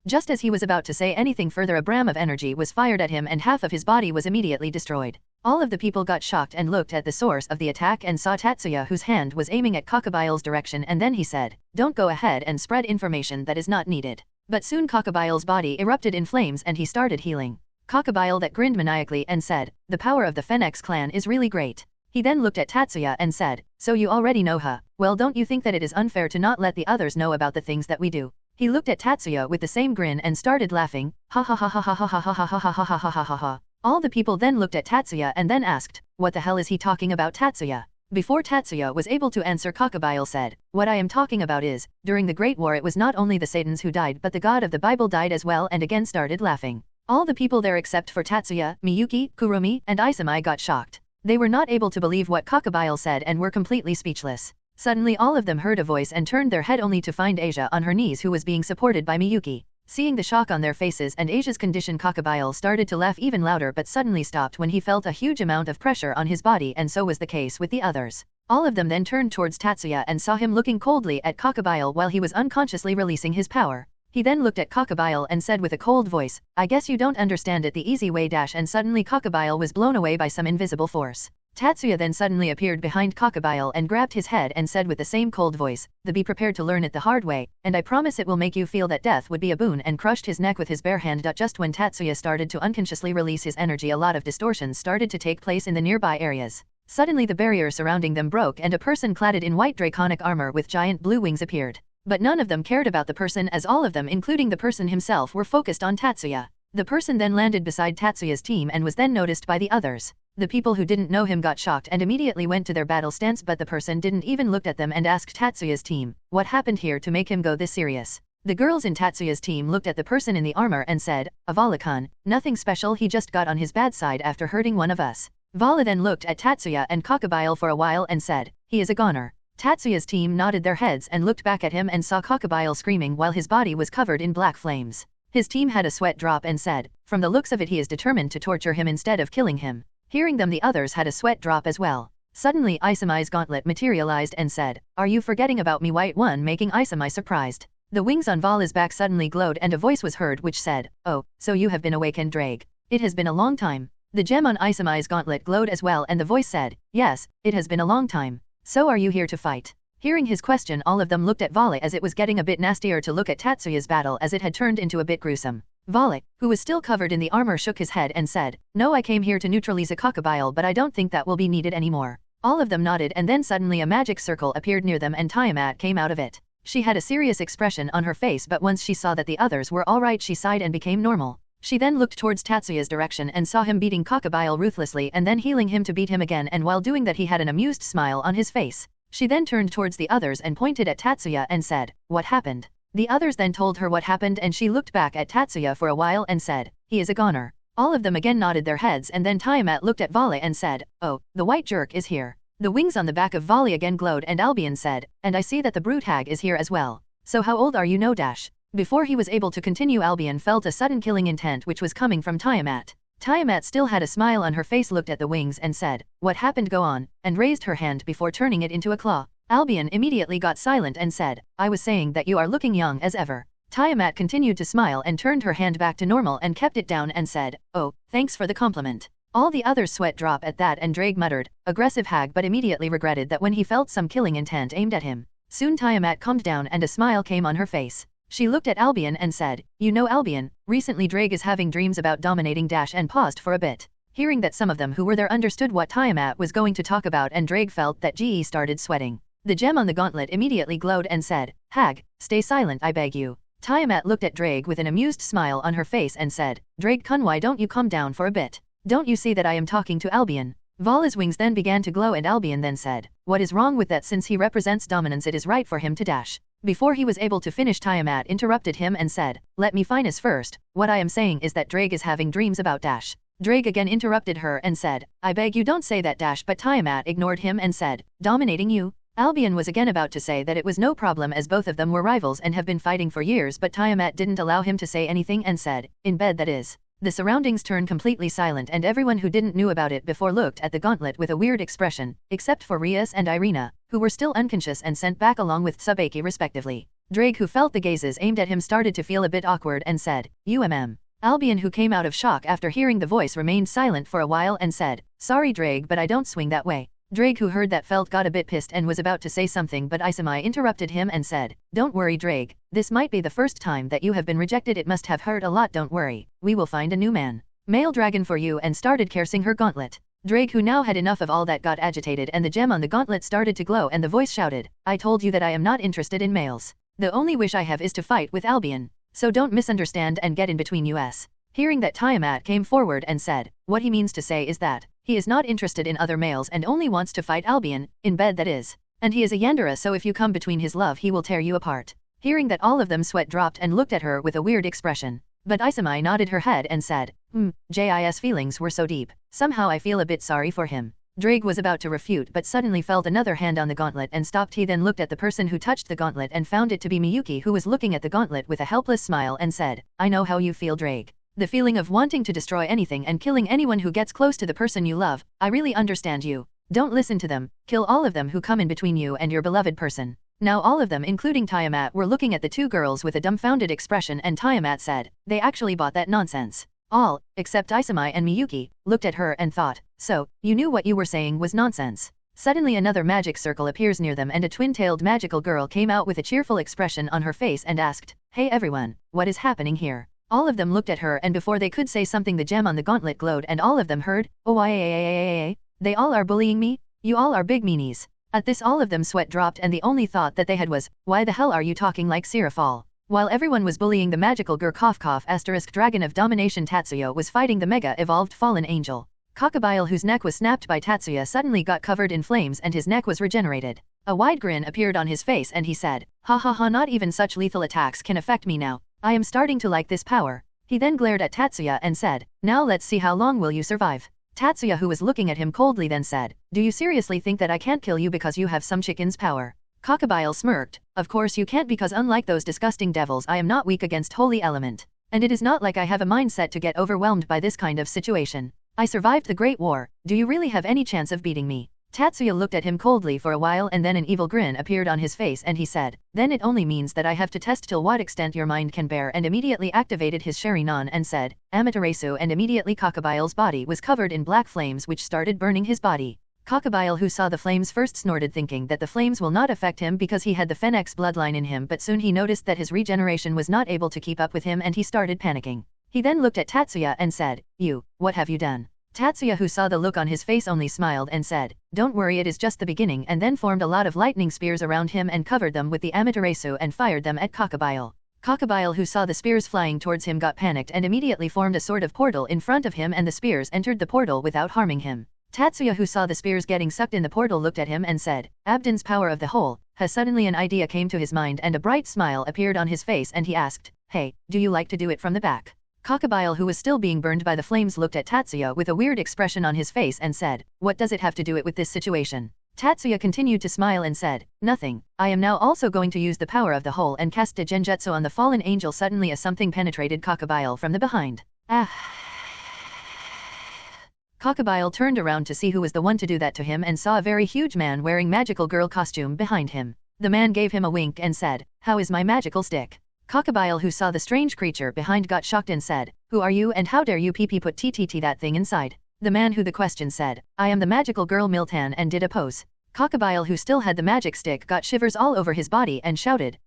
Just as he was about to say anything further, a bram of energy was fired at him and half of his body was immediately destroyed. All of the people got shocked and looked at the source of the attack and saw Tatsuya, whose hand was aiming at Cockabiel's direction, and then he said, "Don't go ahead and spread information that is not needed." But soon Cockabiel's body erupted in flames and he started healing. Cockabiel that grinned maniacally and said, "The power of the Phoenix clan is really great." He then looked at Tatsuya and said, "So you already know her? Well, don't you think that it is unfair to not let the others know about the things that we do?" He looked at Tatsuya with the same grin and started laughing, "Ha ha ha ha ha ha ha ha ha ha ha ha ha ha ha ha." All the people then looked at Tatsuya and then asked, "What the hell is he talking about, Tatsuya?" Before Tatsuya was able to answer, Cockabiel said, "What I am talking about is, during the Great War it was not only the Satans who died but the god of the Bible died as well," and again started laughing. All the people there except for Tatsuya, Miyuki, Kurumi, and Isami got shocked. They were not able to believe what Cockabiel said and were completely speechless. Suddenly all of them heard a voice and turned their head only to find Asia on her knees, who was being supported by Miyuki. Seeing the shock on their faces and Asia's condition, Cockabiel started to laugh even louder but suddenly stopped when he felt a huge amount of pressure on his body, and so was the case with the others. All of them then turned towards Tatsuya and saw him looking coldly at Cockabiel while he was unconsciously releasing his power. He then looked at Cockabiel and said with a cold voice, "I guess you don't understand it the easy way - and suddenly Cockabiel was blown away by some invisible force. Tatsuya then suddenly appeared behind Cockabiel and grabbed his head and said with the same cold voice, "Be prepared to learn it the hard way, and I promise it will make you feel that death would be a boon," and crushed his neck with his bare hand. Just when Tatsuya started to unconsciously release his energy, a lot of distortions started to take place in the nearby areas. Suddenly the barrier surrounding them broke and a person clad in white draconic armor with giant blue wings appeared. But none of them cared about the person, as all of them, including the person himself, were focused on Tatsuya. The person then landed beside Tatsuya's team and was then noticed by the others. The people who didn't know him got shocked and immediately went to their battle stance, but the person didn't even look at them and asked Tatsuya's team, "What happened here to make him go this serious?" The girls in Tatsuya's team looked at the person in the armor and said, "Avala-kun, nothing special, he just got on his bad side after hurting one of us." Vala then looked at Tatsuya and Cockabiel for a while and said, "He is a goner." Tatsuya's team nodded their heads and looked back at him and saw Cockabiel screaming while his body was covered in black flames. His team had a sweat drop and said, "From the looks of it he is determined to torture him instead of killing him." Hearing them, the others had a sweat drop as well. Suddenly Isami's gauntlet materialized and said, "Are you forgetting about me, White One?" making Isami surprised. The wings on Vala's back suddenly glowed and a voice was heard which said, "Oh, so you have been awakened, Drake. It has been a long time." The gem on Isami's gauntlet glowed as well and the voice said, "Yes, it has been a long time. So are you here to fight?" Hearing his question, all of them looked at Vala, as it was getting a bit nastier to look at Tatsuya's battle, as it had turned into a bit gruesome. Vala, who was still covered in the armor, shook his head and said, "No, I came here to neutralize a Cockabiel, but I don't think that will be needed anymore." All of them nodded and then suddenly a magic circle appeared near them and Tiamat came out of it. She had a serious expression on her face, but once she saw that the others were alright, she sighed and became normal. She then looked towards Tatsuya's direction and saw him beating Cockabiel ruthlessly and then healing him to beat him again, and while doing that he had an amused smile on his face. She then turned towards the others and pointed at Tatsuya and said, "What happened?" The others then told her what happened and she looked back at Tatsuya for a while and said, "He is a goner." All of them again nodded their heads and then Tiamat looked at Vala and said, "Oh, the white jerk is here." The wings on the back of Vala again glowed and Albion said, "And I see that the brute hag is here as well. So how old are you, no dash?" Before he was able to continue, Albion felt a sudden killing intent which was coming from Tiamat. Tiamat still had a smile on her face, looked at the wings and said, "What happened, go on," and raised her hand before turning it into a claw. Albion immediately got silent and said, "I was saying that you are looking young as ever." Tiamat continued to smile and turned her hand back to normal and kept it down and said, "Oh, thanks for the compliment." All the others sweat drop at that and Drake muttered, "Aggressive hag," but immediately regretted that when he felt some killing intent aimed at him. Soon Tiamat calmed down and a smile came on her face. She looked at Albion and said, "You know, Albion, recently Drake is having dreams about dominating dash," and paused for a bit. Hearing that some of them who were there understood what Tiamat was going to talk about and Drake felt that GE started sweating. The gem on the gauntlet immediately glowed and said, "Hag, stay silent, I beg you." Tiamat looked at Drake with an amused smile on her face and said, "Drake kun, why don't you calm down for a bit?" Don't you see that I am talking to Albion? Vala's wings then began to glow and Albion then said, what is wrong with that? Since he represents dominance it is right for him to dash. Before he was able to finish, Tiamat interrupted him and said, let me finish first. What I am saying is that Drake is having dreams about dash. Drake again interrupted her and said, I beg you don't say that dash, but Tiamat ignored him and said, dominating you? Albion was again about to say that it was no problem as both of them were rivals and have been fighting for years, but Tiamat didn't allow him to say anything and said, in bed that is. The surroundings turned completely silent and everyone who didn't knew about it before looked at the gauntlet with a weird expression, except for Rias and Irina, who were still unconscious and sent back along with Tsubaki respectively. Drake, who felt the gazes aimed at him, started to feel a bit awkward and said, Albion, who came out of shock after hearing the voice, remained silent for a while and said, sorry Drake, but I don't swing that way. Drake, who heard that, got a bit pissed and was about to say something, but Isamai interrupted him and said, don't worry Drake, this might be the first time that you have been rejected. It must have hurt a lot. Don't worry, we will find a new male dragon for you, and started caressing her gauntlet. Drake, who now had enough of all that, got agitated and the gem on the gauntlet started to glow and the voice shouted, I told you that I am not interested in males. The only wish I have is to fight with Albion. So don't misunderstand and get in between us. Hearing that, Tiamat came forward and said, what he means to say is that he is not interested in other males and only wants to fight Albion, in bed that is. And he is a Yandere, so if you come between his love he will tear you apart. Hearing that, all of them sweat dropped and looked at her with a weird expression. But Isamai nodded her head and said, Jis feelings were so deep, somehow I feel a bit sorry for him. Drake was about to refute but suddenly felt another hand on the gauntlet and stopped. He then looked at the person who touched the gauntlet and found it to be Miyuki, who was looking at the gauntlet with a helpless smile and said, I know how you feel Drake. The feeling of wanting to destroy anything and killing anyone who gets close to the person you love, I really understand you. Don't listen to them, kill all of them who come in between you and your beloved person. Now all of them, including Tiamat, were looking at the two girls with a dumbfounded expression, and Tiamat said, they actually bought that nonsense. All, except Isamai and Miyuki, looked at her and thought, so, you knew what you were saying was nonsense. Suddenly another magic circle appears near them and a twin-tailed magical girl came out with a cheerful expression on her face and asked, hey everyone, what is happening here? All of them looked at her and before they could say something the gem on the gauntlet glowed and all of them heard, they all are bullying me? You all are big meanies. At this all of them sweat dropped and the only thought that they had was, why the hell are you talking like Sirafal? While everyone was bullying the magical girl dragon of domination, Tatsuya was fighting the mega evolved fallen angel. Cockabiel, whose neck was snapped by Tatsuya, suddenly got covered in flames and his neck was regenerated. A wide grin appeared on his face and he said, ha ha ha, not even such lethal attacks can affect me now. I am starting to like this power. He then glared at Tatsuya and said, now let's see how long will you survive. Tatsuya, who was looking at him coldly, then said, do you seriously think that I can't kill you because you have some chicken's power? Cockabiel smirked, of course you can't, because unlike those disgusting devils I am not weak against holy element. And it is not like I have a mindset to get overwhelmed by this kind of situation. I survived the Great War, do you really have any chance of beating me? Tatsuya looked at him coldly for a while and then an evil grin appeared on his face and he said, then it only means that I have to test till what extent your mind can bear, and immediately activated his Sharingan and said, Amaterasu, and immediately Cockabiel's body was covered in black flames which started burning his body. Cockabiel, who saw the flames first, snorted, thinking that the flames will not affect him because he had the Phoenix bloodline in him, but soon he noticed that his regeneration was not able to keep up with him and he started panicking. He then looked at Tatsuya and said, what have you done? Tatsuya, who saw the look on his face, only smiled and said, don't worry, it is just the beginning, and then formed a lot of lightning spears around him and covered them with the Amaterasu and fired them at Cockabiel. Cockabiel, who saw the spears flying towards him, got panicked and immediately formed a sort of portal in front of him and the spears entered the portal without harming him. Tatsuya, who saw the spears getting sucked in the portal, looked at him and said, Abdin's power of the whole. Suddenly an idea came to his mind and a bright smile appeared on his face and he asked, hey, do you like to do it from the back? Cockabiel, who was still being burned by the flames, looked at Tatsuya with a weird expression on his face and said, what does it have to do it with this situation? Tatsuya continued to smile and said, nothing. I am now also going to use the power of the whole and cast a genjutsu on the fallen angel. Suddenly a something penetrated Cockabiel from the behind. Cockabiel turned around to see who was the one to do that to him and saw a very huge man wearing magical girl costume behind him. The man gave him a wink and said, how is my magical stick? Cockabiel, who saw the strange creature behind, got shocked and said, who are you and how dare you put that thing inside? The man who the question said, I am the magical girl Miltan, and did a pose. Cockabiel, who still had the magic stick, got shivers all over his body and shouted,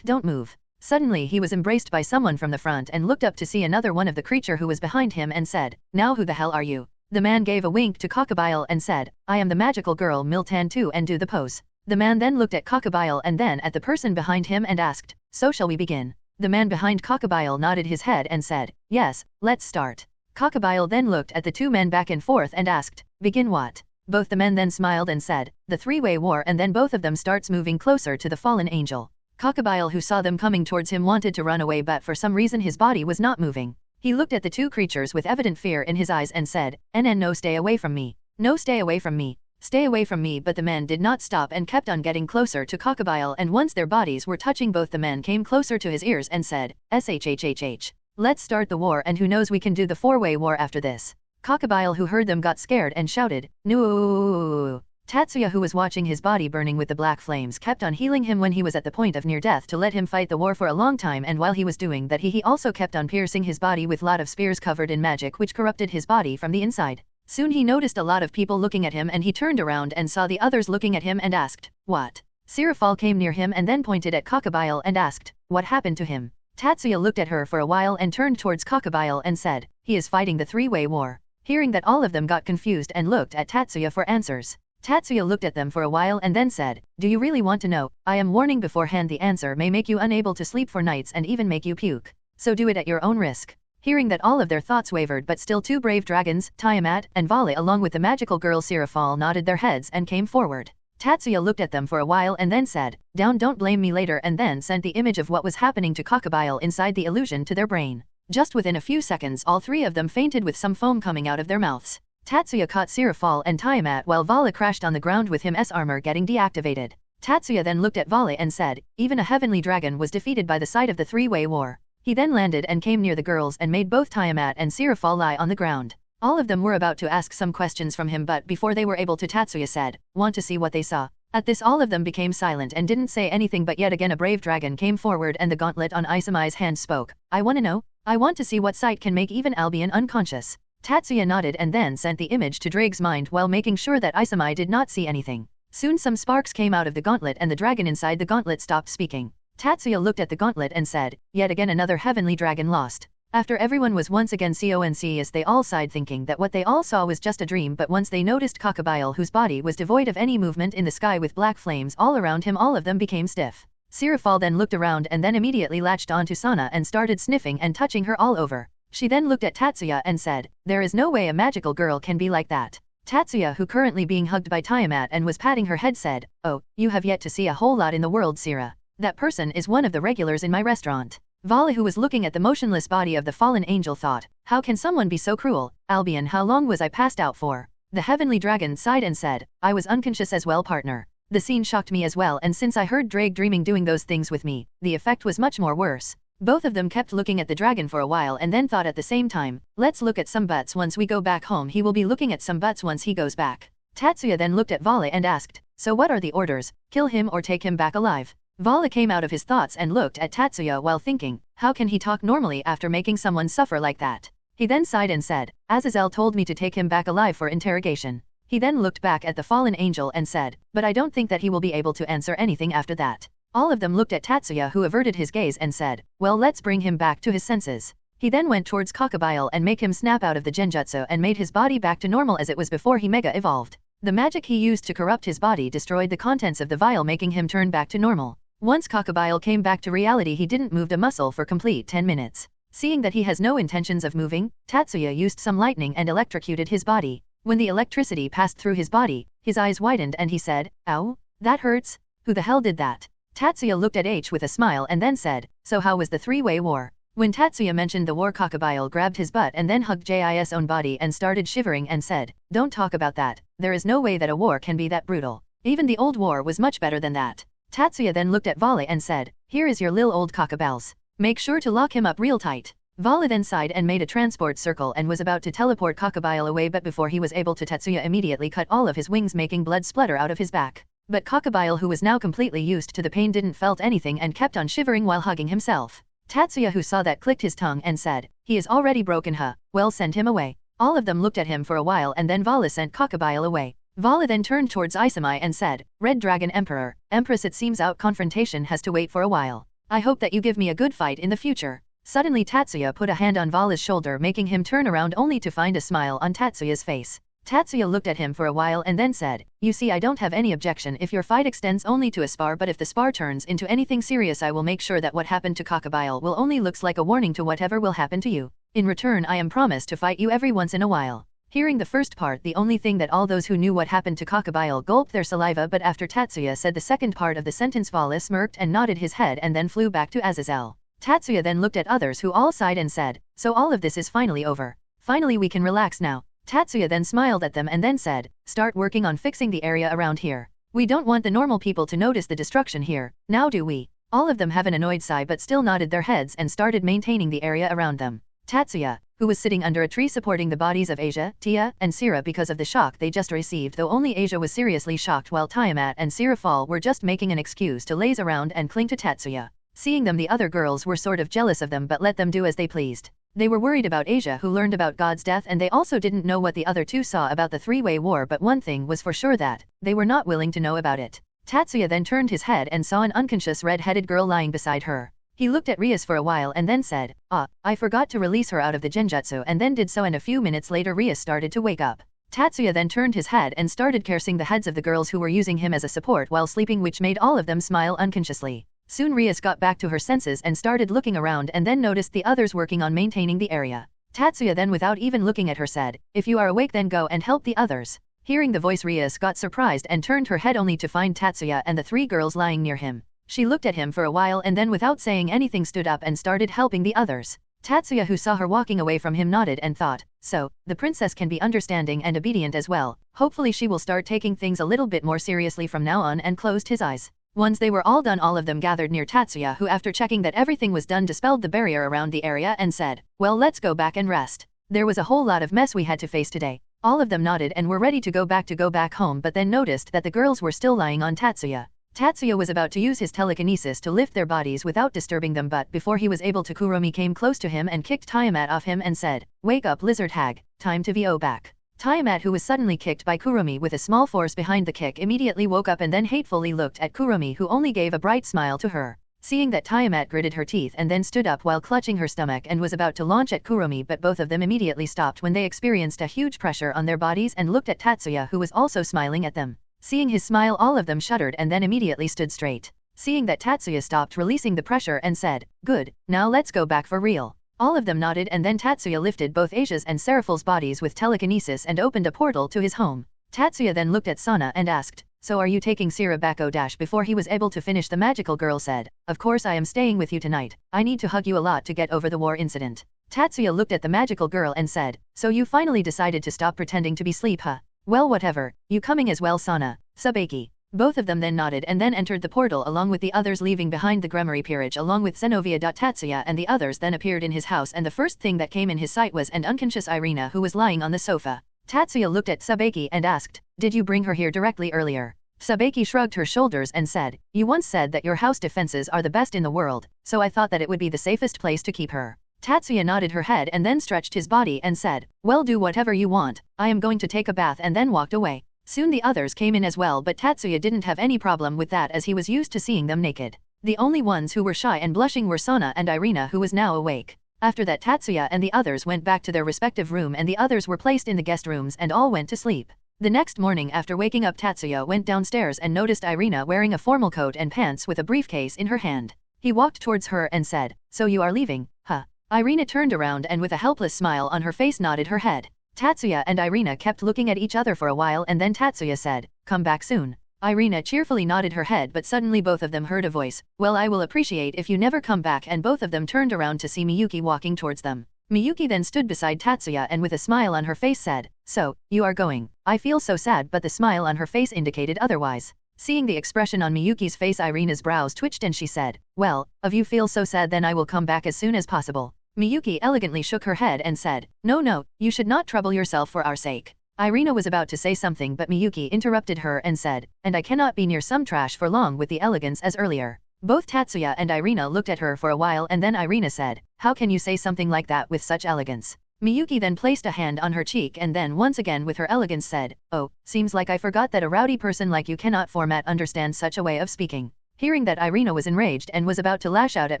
don't move. Suddenly he was embraced by someone from the front and looked up to see another one of the creature who was behind him and said, now who the hell are you? The man gave a wink to Cockabiel and said, I am the magical girl Miltan too, and do the pose. The man then looked at Cockabiel and then at the person behind him and asked, so shall we begin? The man behind Cockabiel nodded his head and said, yes, let's start. Cockabiel then looked at the two men back and forth and asked, begin what? Both the men then smiled and said, the three-way war, and then both of them starts moving closer to the fallen angel. Cockabiel, who saw them coming towards him, wanted to run away, but for some reason his body was not moving. He looked at the two creatures with evident fear in his eyes and said, no, stay away from me. No, stay away from me. Stay away from me. But the men did not stop and kept on getting closer to Cockabiel, and once their bodies were touching, both the men came closer to his ears and said, shhhh. Let's start the war, and who knows, we can do the four-way war after this. Cockabiel, who heard them, got scared and shouted, no. Tatsuya, who was watching his body burning with the black flames, kept on healing him when he was at the point of near death to let him fight the war for a long time, and while he was doing that he also kept on piercing his body with lot of spears covered in magic which corrupted his body from the inside. Soon he noticed a lot of people looking at him, and he turned around and saw the others looking at him and asked, what? Sirafal came near him and then pointed at Cockabiel and asked, what happened to him? Tatsuya looked at her for a while and turned towards Cockabiel and said, he is fighting the three-way war. Hearing that, all of them got confused and looked at Tatsuya for answers. Tatsuya looked at them for a while and then said, do you really want to know? I am warning beforehand, the answer may make you unable to sleep for nights and even make you puke. So do it at your own risk. Hearing that, all of their thoughts wavered, but still two brave dragons, Tiamat and Vale, along with the magical girl Sirafal, nodded their heads and came forward. Tatsuya looked at them for a while and then said, down, don't blame me later, and then sent the image of what was happening to Cockabiel inside the illusion to their brain. Just within a few seconds, all three of them fainted with some foam coming out of their mouths. Tatsuya caught Sirafal and Tiamat while Vala crashed on the ground with him's armor getting deactivated. Tatsuya then looked at Vala and said, even a heavenly dragon was defeated by the sight of the three-way war. He then landed and came near the girls and made both Tiamat and Sirafal lie on the ground. All of them were about to ask some questions from him, but before they were able to, Tatsuya said, want to see what they saw? At this, all of them became silent and didn't say anything, but yet again a brave dragon came forward and the gauntlet on Isamai's hand spoke. I want to know. I want to see what sight can make even Albion unconscious. Tatsuya nodded and then sent the image to Drake's mind while making sure that Isamai did not see anything. Soon some sparks came out of the gauntlet and the dragon inside the gauntlet stopped speaking. Tatsuya looked at the gauntlet and said, yet again another heavenly dragon lost. After everyone was once again conscious, they all sighed, thinking that what they all saw was just a dream, but once they noticed Cockabiel, whose body was devoid of any movement in the sky with black flames all around him, all of them became stiff. Sirafal then looked around and then immediately latched onto Sana and started sniffing and touching her all over. She then looked at Tatsuya and said, there is no way a magical girl can be like that. Tatsuya, who currently being hugged by Tiamat and was patting her head, said, oh, you have yet to see a whole lot in the world, Sira. That person is one of the regulars in my restaurant. Vala, who was looking at the motionless body of the fallen angel, thought, how can someone be so cruel? Albion, how long was I passed out for? The heavenly dragon sighed and said, I was unconscious as well, partner. The scene shocked me as well, and since I heard Drake dreaming doing those things with me, the effect was much more worse. Both of them kept looking at the dragon for a while and then thought at the same time, let's look at some butts once we go back home. He will be looking at some butts once he goes back. Tatsuya then looked at Vale and asked, so what are the orders? Kill him or take him back alive? Vala came out of his thoughts and looked at Tatsuya while thinking, how can he talk normally after making someone suffer like that? He then sighed and said, Azazel told me to take him back alive for interrogation. He then looked back at the fallen angel and said, but I don't think that he will be able to answer anything after that. All of them looked at Tatsuya, who averted his gaze and said, well, let's bring him back to his senses. He then went towards Cockabiel and make him snap out of the genjutsu and made his body back to normal as it was before he mega evolved. The magic he used to corrupt his body destroyed the contents of the vial, making him turn back to normal. Once Cockabiel came back to reality, he didn't move a muscle for complete 10 minutes. Seeing that he has no intentions of moving, Tatsuya used some lightning and electrocuted his body. When the electricity passed through his body, his eyes widened and he said, ow, that hurts. Who the hell did that? Tatsuya looked at H with a smile and then said, so how was the three-way war? When Tatsuya mentioned the war, Cockabiel grabbed his butt and then hugged Jis' own body and started shivering and said, don't talk about that. There is no way that a war can be that brutal. Even the old war was much better than that. Tatsuya then looked at Vale and said, here is your lil old Cockabiels. Make sure to lock him up real tight. Vala then sighed and made a transport circle and was about to teleport Cockabiel away, but before he was able to, Tatsuya immediately cut all of his wings, making blood splatter out of his back. But Cockabiel, who was now completely used to the pain, didn't felt anything and kept on shivering while hugging himself. Tatsuya, who saw that, clicked his tongue and said, he is already broken, huh? Well, send him away. All of them looked at him for a while and then Vala sent Cockabiel away. Vala then turned towards Isamai and said, Red Dragon Emperor, Empress, it seems out confrontation has to wait for a while. I hope that you give me a good fight in the future. Suddenly Tatsuya put a hand on Vala's shoulder, making him turn around only to find a smile on Tatsuya's face. Tatsuya looked at him for a while and then said, you see, I don't have any objection if your fight extends only to a spar, but if the spar turns into anything serious, I will make sure that what happened to Cockabiel will only looks like a warning to whatever will happen to you. In return I am promised to fight you every once in a while. Hearing the first part, the only thing that all those who knew what happened to Cockabiel gulped their saliva, but after Tatsuya said the second part of the sentence, Vala smirked and nodded his head and then flew back to Azazel. Tatsuya then looked at others who all sighed and said, so all of this is finally over. Finally we can relax now. Tatsuya then smiled at them and then said, start working on fixing the area around here. We don't want the normal people to notice the destruction here, now do we? All of them have an annoyed sigh but still nodded their heads and started maintaining the area around them. Tatsuya, who was sitting under a tree supporting the bodies of Asia, Tia, and Sira because of the shock they just received, though only Asia was seriously shocked while Tiamat and Sira Fall were just making an excuse to laze around and cling to Tatsuya. Seeing them, the other girls were sort of jealous of them but let them do as they pleased. They were worried about Asia, who learned about God's death, and they also didn't know what the other two saw about the three-way war, but one thing was for sure, that they were not willing to know about it. Tatsuya then turned his head and saw an unconscious red-headed girl lying beside her. He looked at Rias for a while and then said, I forgot to release her out of the genjutsu, and then did so, and a few minutes later Rias started to wake up. Tatsuya then turned his head and started caressing the heads of the girls who were using him as a support while sleeping, which made all of them smile unconsciously. Soon Rias got back to her senses and started looking around and then noticed the others working on maintaining the area. Tatsuya then, without even looking at her, said, if you are awake then go and help the others. Hearing the voice, Rias got surprised and turned her head only to find Tatsuya and the three girls lying near him. She looked at him for a while and then, without saying anything, stood up and started helping the others. Tatsuya, who saw her walking away from him, nodded and thought, so, the princess can be understanding and obedient as well. Hopefully she will start taking things a little bit more seriously from now on, and closed his eyes. Once they were all done, all of them gathered near Tatsuya, who after checking that everything was done dispelled the barrier around the area and said, well, let's go back and rest. There was a whole lot of mess we had to face today. All of them nodded and were ready to go back home, but then noticed that the girls were still lying on Tatsuya. Tatsuya was about to use his telekinesis to lift their bodies without disturbing them, but before he was able to, Kuromi came close to him and kicked Tiamat off him and said, wake up, lizard hag, time to VO back. Tiamat, who was suddenly kicked by Kuromi with a small force behind the kick, immediately woke up and then hatefully looked at Kuromi, who only gave a bright smile to her. Seeing that, Tiamat gritted her teeth and then stood up while clutching her stomach and was about to launch at Kuromi, but both of them immediately stopped when they experienced a huge pressure on their bodies and looked at Tatsuya, who was also smiling at them. Seeing his smile, all of them shuddered and then immediately stood straight. Seeing that, Tatsuya stopped releasing the pressure and said, good, now let's go back for real. All of them nodded and then Tatsuya lifted both Asia's and Seraphal's bodies with telekinesis and opened a portal to his home. Tatsuya then looked at Sana and asked, so are you taking Sira back? Before he was able to finish, the magical girl said, of course I am staying with you tonight. I need to hug you a lot to get over the war incident. Tatsuya looked at the magical girl and said, so you finally decided to stop pretending to be asleep, huh? Well, whatever, you coming as well, Sana? Sabeki. Both of them then nodded and then entered the portal along with the others, leaving behind the Gremory peerage along with Zenovia. Tatsuya and the others then appeared in his house, and the first thing that came in his sight was an unconscious Irina, who was lying on the sofa. Tatsuya looked at Sabeki and asked, did you bring her here directly earlier? Sabeki shrugged her shoulders and said, you once said that your house defenses are the best in the world, so I thought that it would be the safest place to keep her. Tatsuya nodded her head and then stretched his body and said, well, do whatever you want, I am going to take a bath, and then walked away. Soon the others came in as well, but Tatsuya didn't have any problem with that as he was used to seeing them naked. The only ones who were shy and blushing were Sana and Irina, who was now awake. After that, Tatsuya and the others went back to their respective room and the others were placed in the guest rooms and all went to sleep. The next morning, after waking up, Tatsuya went downstairs and noticed Irina wearing a formal coat and pants with a briefcase in her hand. He walked towards her and said, so you are leaving, huh? Irina turned around and with a helpless smile on her face nodded her head. Tatsuya and Irina kept looking at each other for a while and then Tatsuya said, come back soon. Irina cheerfully nodded her head, but suddenly both of them heard a voice, well, I will appreciate if you never come back, and both of them turned around to see Miyuki walking towards them. Miyuki then stood beside Tatsuya and with a smile on her face said, so, you are going. I feel so sad, but the smile on her face indicated otherwise. Seeing the expression on Miyuki's face, Irina's brows twitched and she said, well, if you feel so sad then I will come back as soon as possible. Miyuki elegantly shook her head and said, no, you should not trouble yourself for our sake. Irina was about to say something, but Miyuki interrupted her and said, and I cannot be near some trash for long with the elegance as earlier. Both Tatsuya and Irina looked at her for a while and then Irina said, how can you say something like that with such elegance? Miyuki then placed a hand on her cheek and then once again with her elegance said, oh, seems like I forgot that a rowdy person like you cannot understand such a way of speaking. Hearing that, Irina was enraged and was about to lash out at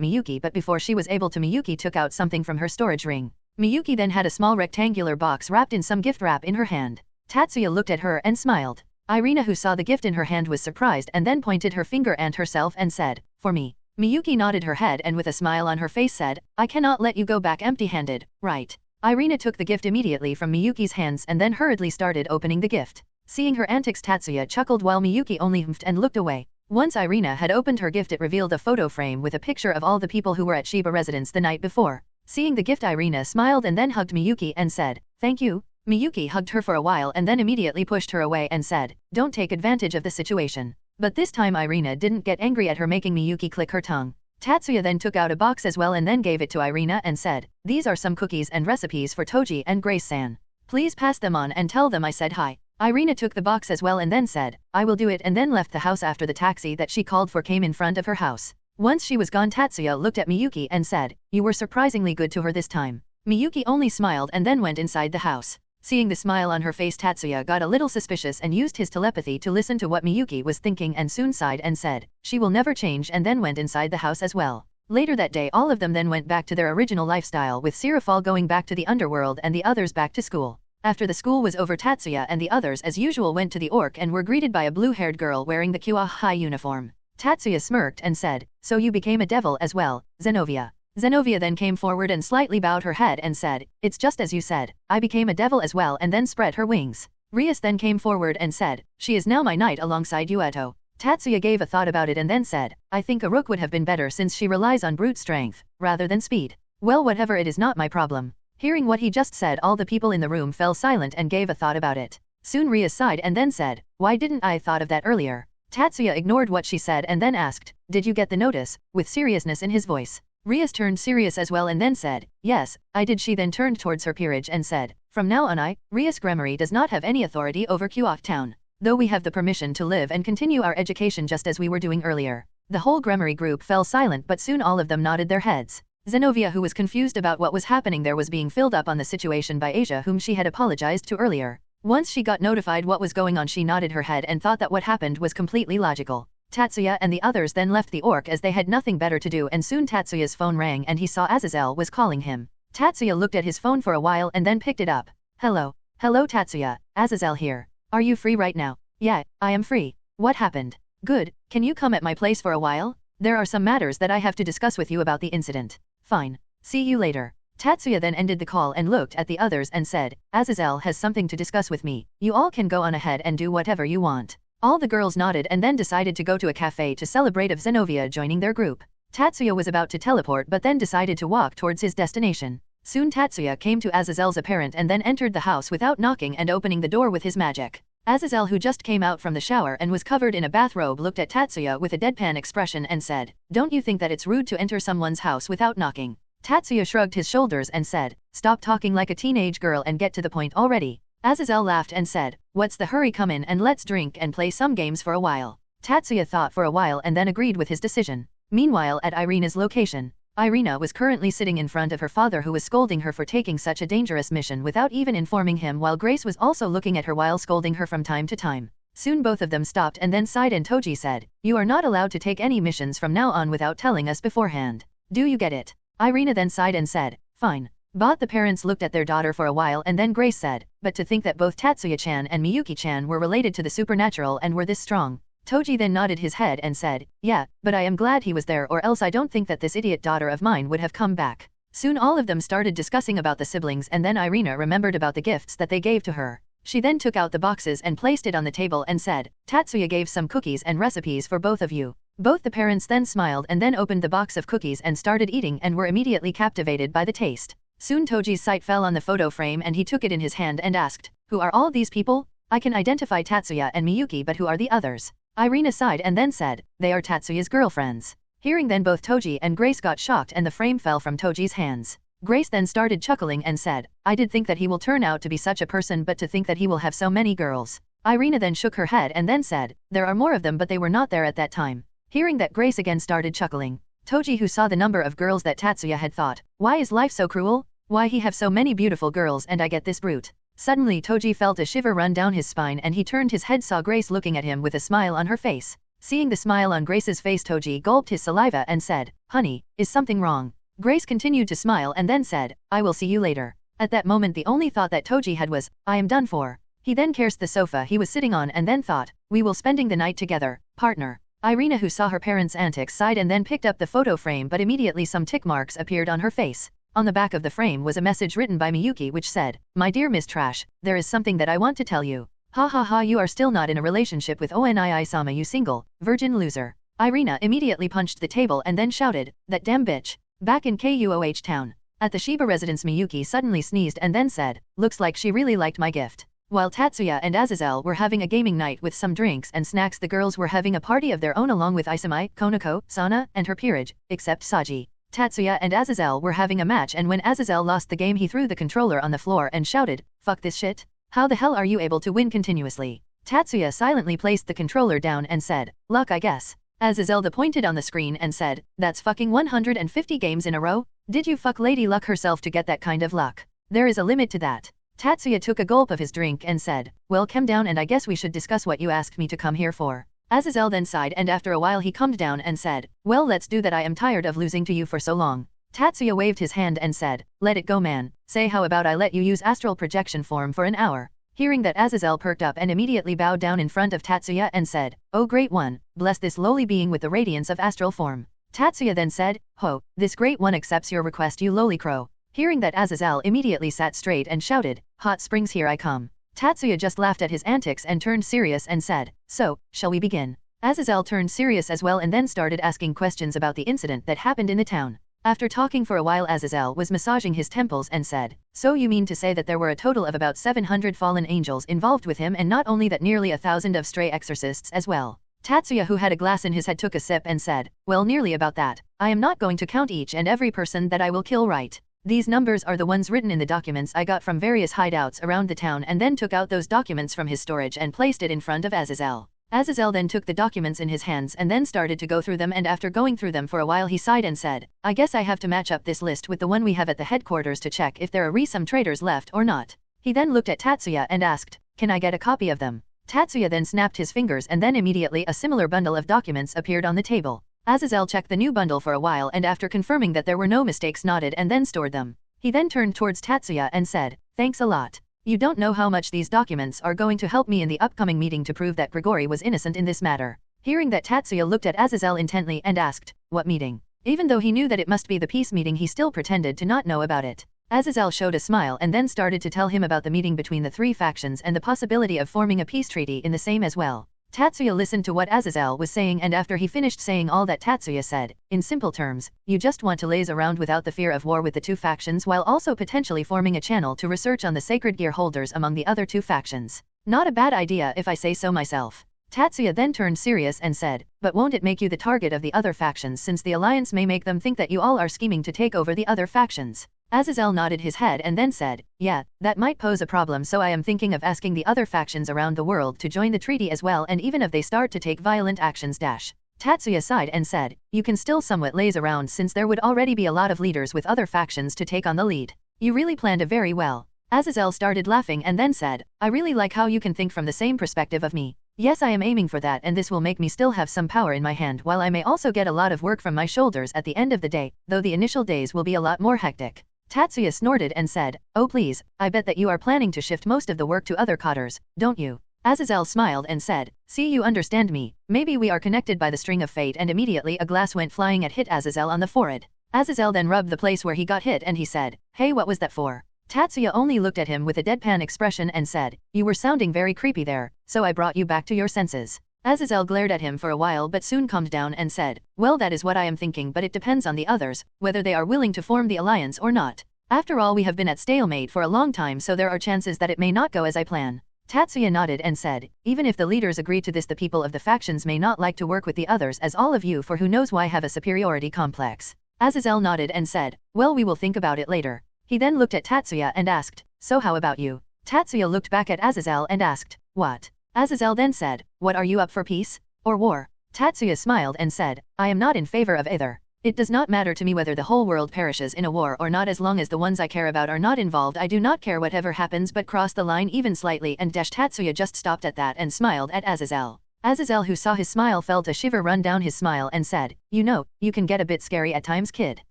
Miyuki, but before she was able to, Miyuki took out something from her storage ring. Miyuki then had a small rectangular box wrapped in some gift wrap in her hand. Tatsuya looked at her and smiled. Irina, who saw the gift in her hand, was surprised and then pointed her finger at herself and said, for me. Miyuki nodded her head and with a smile on her face said, I cannot let you go back empty-handed, right? Irina took the gift immediately from Miyuki's hands and then hurriedly started opening the gift. Seeing her antics, Tatsuya chuckled while Miyuki only humphed and looked away. Once Irina had opened her gift, it revealed a photo frame with a picture of all the people who were at Shiba residence the night before. Seeing the gift, Irina smiled and then hugged Miyuki and said, thank you. Miyuki hugged her for a while and then immediately pushed her away and said, don't take advantage of the situation. But this time Irina didn't get angry at her, making Miyuki click her tongue. Tatsuya then took out a box as well and then gave it to Irina and said, these are some cookies and recipes for Toji and Grace-san. Please pass them on and tell them I said hi. Irina took the box as well and then said, I will do it, and then left the house after the taxi that she called for came in front of her house. Once she was gone, Tatsuya looked at Miyuki and said, you were surprisingly good to her this time. Miyuki only smiled and then went inside the house. Seeing the smile on her face, Tatsuya got a little suspicious and used his telepathy to listen to what Miyuki was thinking and soon sighed and said, she will never change, and then went inside the house as well. Later that day, all of them then went back to their original lifestyle, with Sirafal going back to the underworld and the others back to school. After the school was over, Tatsuya and the others as usual went to the orc and were greeted by a blue-haired girl wearing the Kua High uniform. Tatsuya smirked and said, so you became a devil as well, Zenovia. Zenovia then came forward and slightly bowed her head and said, it's just as you said, I became a devil as well, and then spread her wings. Rias then came forward and said, she is now my knight alongside Yueto. Tatsuya gave a thought about it and then said, I think a rook would have been better since she relies on brute strength, rather than speed. Well, whatever, it is not my problem. Hearing what he just said, all the people in the room fell silent and gave a thought about it. Soon Rias sighed and then said, why didn't I thought of that earlier? Tatsuya ignored what she said and then asked, did you get the notice, with seriousness in his voice. Rias turned serious as well and then said, yes, I did. She then turned towards her peerage and said, from now on Rias Grammary does not have any authority over Kuok Town, though we have the permission to live and continue our education just as we were doing earlier. The whole Grammary group fell silent, but soon all of them nodded their heads. Zenovia, who was confused about what was happening there, was being filled up on the situation by Asia, whom she had apologized to earlier. Once she got notified what was going on, she nodded her head and thought that what happened was completely logical. Tatsuya and the others then left the orc as they had nothing better to do, and soon Tatsuya's phone rang and he saw Azazel was calling him. Tatsuya looked at his phone for a while and then picked it up. Hello. Hello Tatsuya, Azazel here. Are you free right now? Yeah, I am free. What happened? Good, can you come at my place for a while? There are some matters that I have to discuss with you about the incident. Fine. See you later. Tatsuya then ended the call and looked at the others and said, Azazel has something to discuss with me. You all can go on ahead and do whatever you want. All the girls nodded and then decided to go to a cafe to celebrate of Zenovia joining their group. Tatsuya was about to teleport but then decided to walk towards his destination. Soon Tatsuya came to Azazel's apparent and then entered the house without knocking and opening the door with his magic. Azazel, who just came out from the shower and was covered in a bathrobe, looked at Tatsuya with a deadpan expression and said, don't you think that it's rude to enter someone's house without knocking? Tatsuya shrugged his shoulders and said, stop talking like a teenage girl and get to the point already. Azazel laughed and said, what's the hurry, come in and let's drink and play some games for a while. Tatsuya thought for a while and then agreed with his decision. Meanwhile, at Irina's location, Irina was currently sitting in front of her father, who was scolding her for taking such a dangerous mission without even informing him, while Grace was also looking at her while scolding her from time to time. Soon both of them stopped and then sighed and Toji said, you are not allowed to take any missions from now on without telling us beforehand. Do you get it? Irina then sighed and said, fine. Both the parents looked at their daughter for a while and then Grace said, but to think that both Tatsuya-chan and Miyuki-chan were related to the supernatural and were this strong. Toji then nodded his head and said, yeah, but I am glad he was there, or else I don't think that this idiot daughter of mine would have come back. Soon all of them started discussing about the siblings and then Irina remembered about the gifts that they gave to her. She then took out the boxes and placed it on the table and said, Tatsuya gave some cookies and recipes for both of you. Both the parents then smiled and then opened the box of cookies and started eating and were immediately captivated by the taste. Soon Toji's sight fell on the photo frame and he took it in his hand and asked, who are all these people? I can identify Tatsuya and Miyuki, but who are the others? Irina sighed and then said, they are Tatsuya's girlfriends. Hearing then both Toji and Grace got shocked and the frame fell from Toji's hands. Grace then started chuckling and said, I did think that he will turn out to be such a person, but to think that he will have so many girls. Irina then shook her head and then said, there are more of them but they were not there at that time. Hearing that, Grace again started chuckling. Toji, who saw the number of girls that Tatsuya had, thought, why is life so cruel? Why he have so many beautiful girls and I get this brute? Suddenly Toji felt a shiver run down his spine and he turned his head, saw Grace looking at him with a smile on her face. Seeing the smile on Grace's face, Toji gulped his saliva and said, honey, is something wrong? Grace continued to smile and then said, I will see you later. At that moment the only thought that Toji had was, I am done for. He then cursed the sofa he was sitting on and then thought, we will spending the night together, partner. Irina, who saw her parents' antics, sighed and then picked up the photo frame, but immediately some tick marks appeared on her face. On the back of the frame was a message written by Miyuki which said, "My dear Miss Trash, there is something that I want to tell you. Ha ha ha, you are still not in a relationship with Onii-sama, you single, virgin loser." Irina immediately punched the table and then shouted, "That damn bitch." Back in Kuoh town. At the Shiba residence, Miyuki suddenly sneezed and then said, "Looks like she really liked my gift." While Tatsuya and Azazel were having a gaming night with some drinks and snacks, the girls were having a party of their own along with Isamai, Konako, Sana, and her peerage, except Saji. Tatsuya and Azazel were having a match, and when Azazel lost the game he threw the controller on the floor and shouted, "Fuck this shit. How the hell are you able to win continuously?" Tatsuya silently placed the controller down and said, "Luck, I guess." Azazel pointed on the screen and said, "That's fucking 150 games in a row? Did you fuck Lady Luck herself to get that kind of luck? There is a limit to that." Tatsuya took a gulp of his drink and said, "Well, calm down and I guess we should discuss what you asked me to come here for." Azazel then sighed and after a while he calmed down and said, "Well, let's do that. I am tired of losing to you for so long." Tatsuya waved his hand and said, "Let it go, man. Say, how about I let you use astral projection form for an hour?" Hearing that, Azazel perked up and immediately bowed down in front of Tatsuya and said, "Oh great one, bless this lowly being with the radiance of astral form." Tatsuya then said, "Ho, this great one accepts your request, you lowly crow." Hearing that, Azazel immediately sat straight and shouted, "Hot springs, here I come." Tatsuya just laughed at his antics and turned serious and said, "So, shall we begin?" Azazel turned serious as well and then started asking questions about the incident that happened in the town. After talking for a while, Azazel was massaging his temples and said, "So you mean to say that there were a total of about 700 fallen angels involved with him, and not only that, nearly 1,000 of stray exorcists as well?" Tatsuya, who had a glass in his head, took a sip and said, "Well, nearly about that. I am not going to count each and every person that I will kill, right? These numbers are the ones written in the documents I got from various hideouts around the town," and then took out those documents from his storage and placed it in front of Azazel. Azazel then took the documents in his hands and then started to go through them, and after going through them for a while he sighed and said, "I guess I have to match up this list with the one we have at the headquarters to check if there are some traitors left or not." He then looked at Tatsuya and asked, "Can I get a copy of them?" Tatsuya then snapped his fingers and then immediately a similar bundle of documents appeared on the table. Azazel checked the new bundle for a while and after confirming that there were no mistakes nodded and then stored them. He then turned towards Tatsuya and said, "Thanks a lot. You don't know how much these documents are going to help me in the upcoming meeting to prove that Grigori was innocent in this matter." Hearing that, Tatsuya looked at Azazel intently and asked, "What meeting?" Even though he knew that it must be the peace meeting, he still pretended to not know about it. Azazel showed a smile and then started to tell him about the meeting between the three factions and the possibility of forming a peace treaty in the same as well. Tatsuya listened to what Azazel was saying, and after he finished saying all that, Tatsuya said, "In simple terms, you just want to laze around without the fear of war with the two factions, while also potentially forming a channel to research on the sacred gear holders among the other two factions. Not a bad idea if I say so myself." Tatsuya then turned serious and said, "But won't it make you the target of the other factions, since the alliance may make them think that you all are scheming to take over the other factions?" Azazel nodded his head and then said, "Yeah, that might pose a problem, so I am thinking of asking the other factions around the world to join the treaty as well, and even if they start to take violent actions Tatsuya sighed and said, "You can still somewhat laze around, since there would already be a lot of leaders with other factions to take on the lead. You really planned it very well." Azazel started laughing and then said, "I really like how you can think from the same perspective of me. Yes, I am aiming for that, and this will make me still have some power in my hand, while I may also get a lot of work from my shoulders at the end of the day, though the initial days will be a lot more hectic." Tatsuya snorted and said, "Oh please, I bet that you are planning to shift most of the work to other cotters, don't you?" Azazel smiled and said, "See, you understand me. Maybe we are connected by the string of fate," and immediately a glass went flying and hit Azazel on the forehead. Azazel then rubbed the place where he got hit and he said, "Hey, what was that for?" Tatsuya only looked at him with a deadpan expression and said, "You were sounding very creepy there, so I brought you back to your senses." Azazel glared at him for a while but soon calmed down and said, "Well, that is what I am thinking, but it depends on the others, whether they are willing to form the alliance or not. After all, we have been at stalemate for a long time, so there are chances that it may not go as I plan." Tatsuya nodded and said, "Even if the leaders agree to this, the people of the factions may not like to work with the others, as all of you, for who knows why, have a superiority complex." Azazel nodded and said, "Well, we will think about it later." He then looked at Tatsuya and asked, "So how about you?" Tatsuya looked back at Azazel and asked, "What?" Azazel then said, "What are you up for, peace or war?" Tatsuya smiled and said, "I am not in favor of either. It does not matter to me whether the whole world perishes in a war or not, as long as the ones I care about are not involved. I do not care whatever happens, but cross the line even slightly," and Tatsuya just stopped at that and smiled at Azazel. Azazel, who saw his smile, felt a shiver run down his smile and said, "You know, you can get a bit scary at times, kid."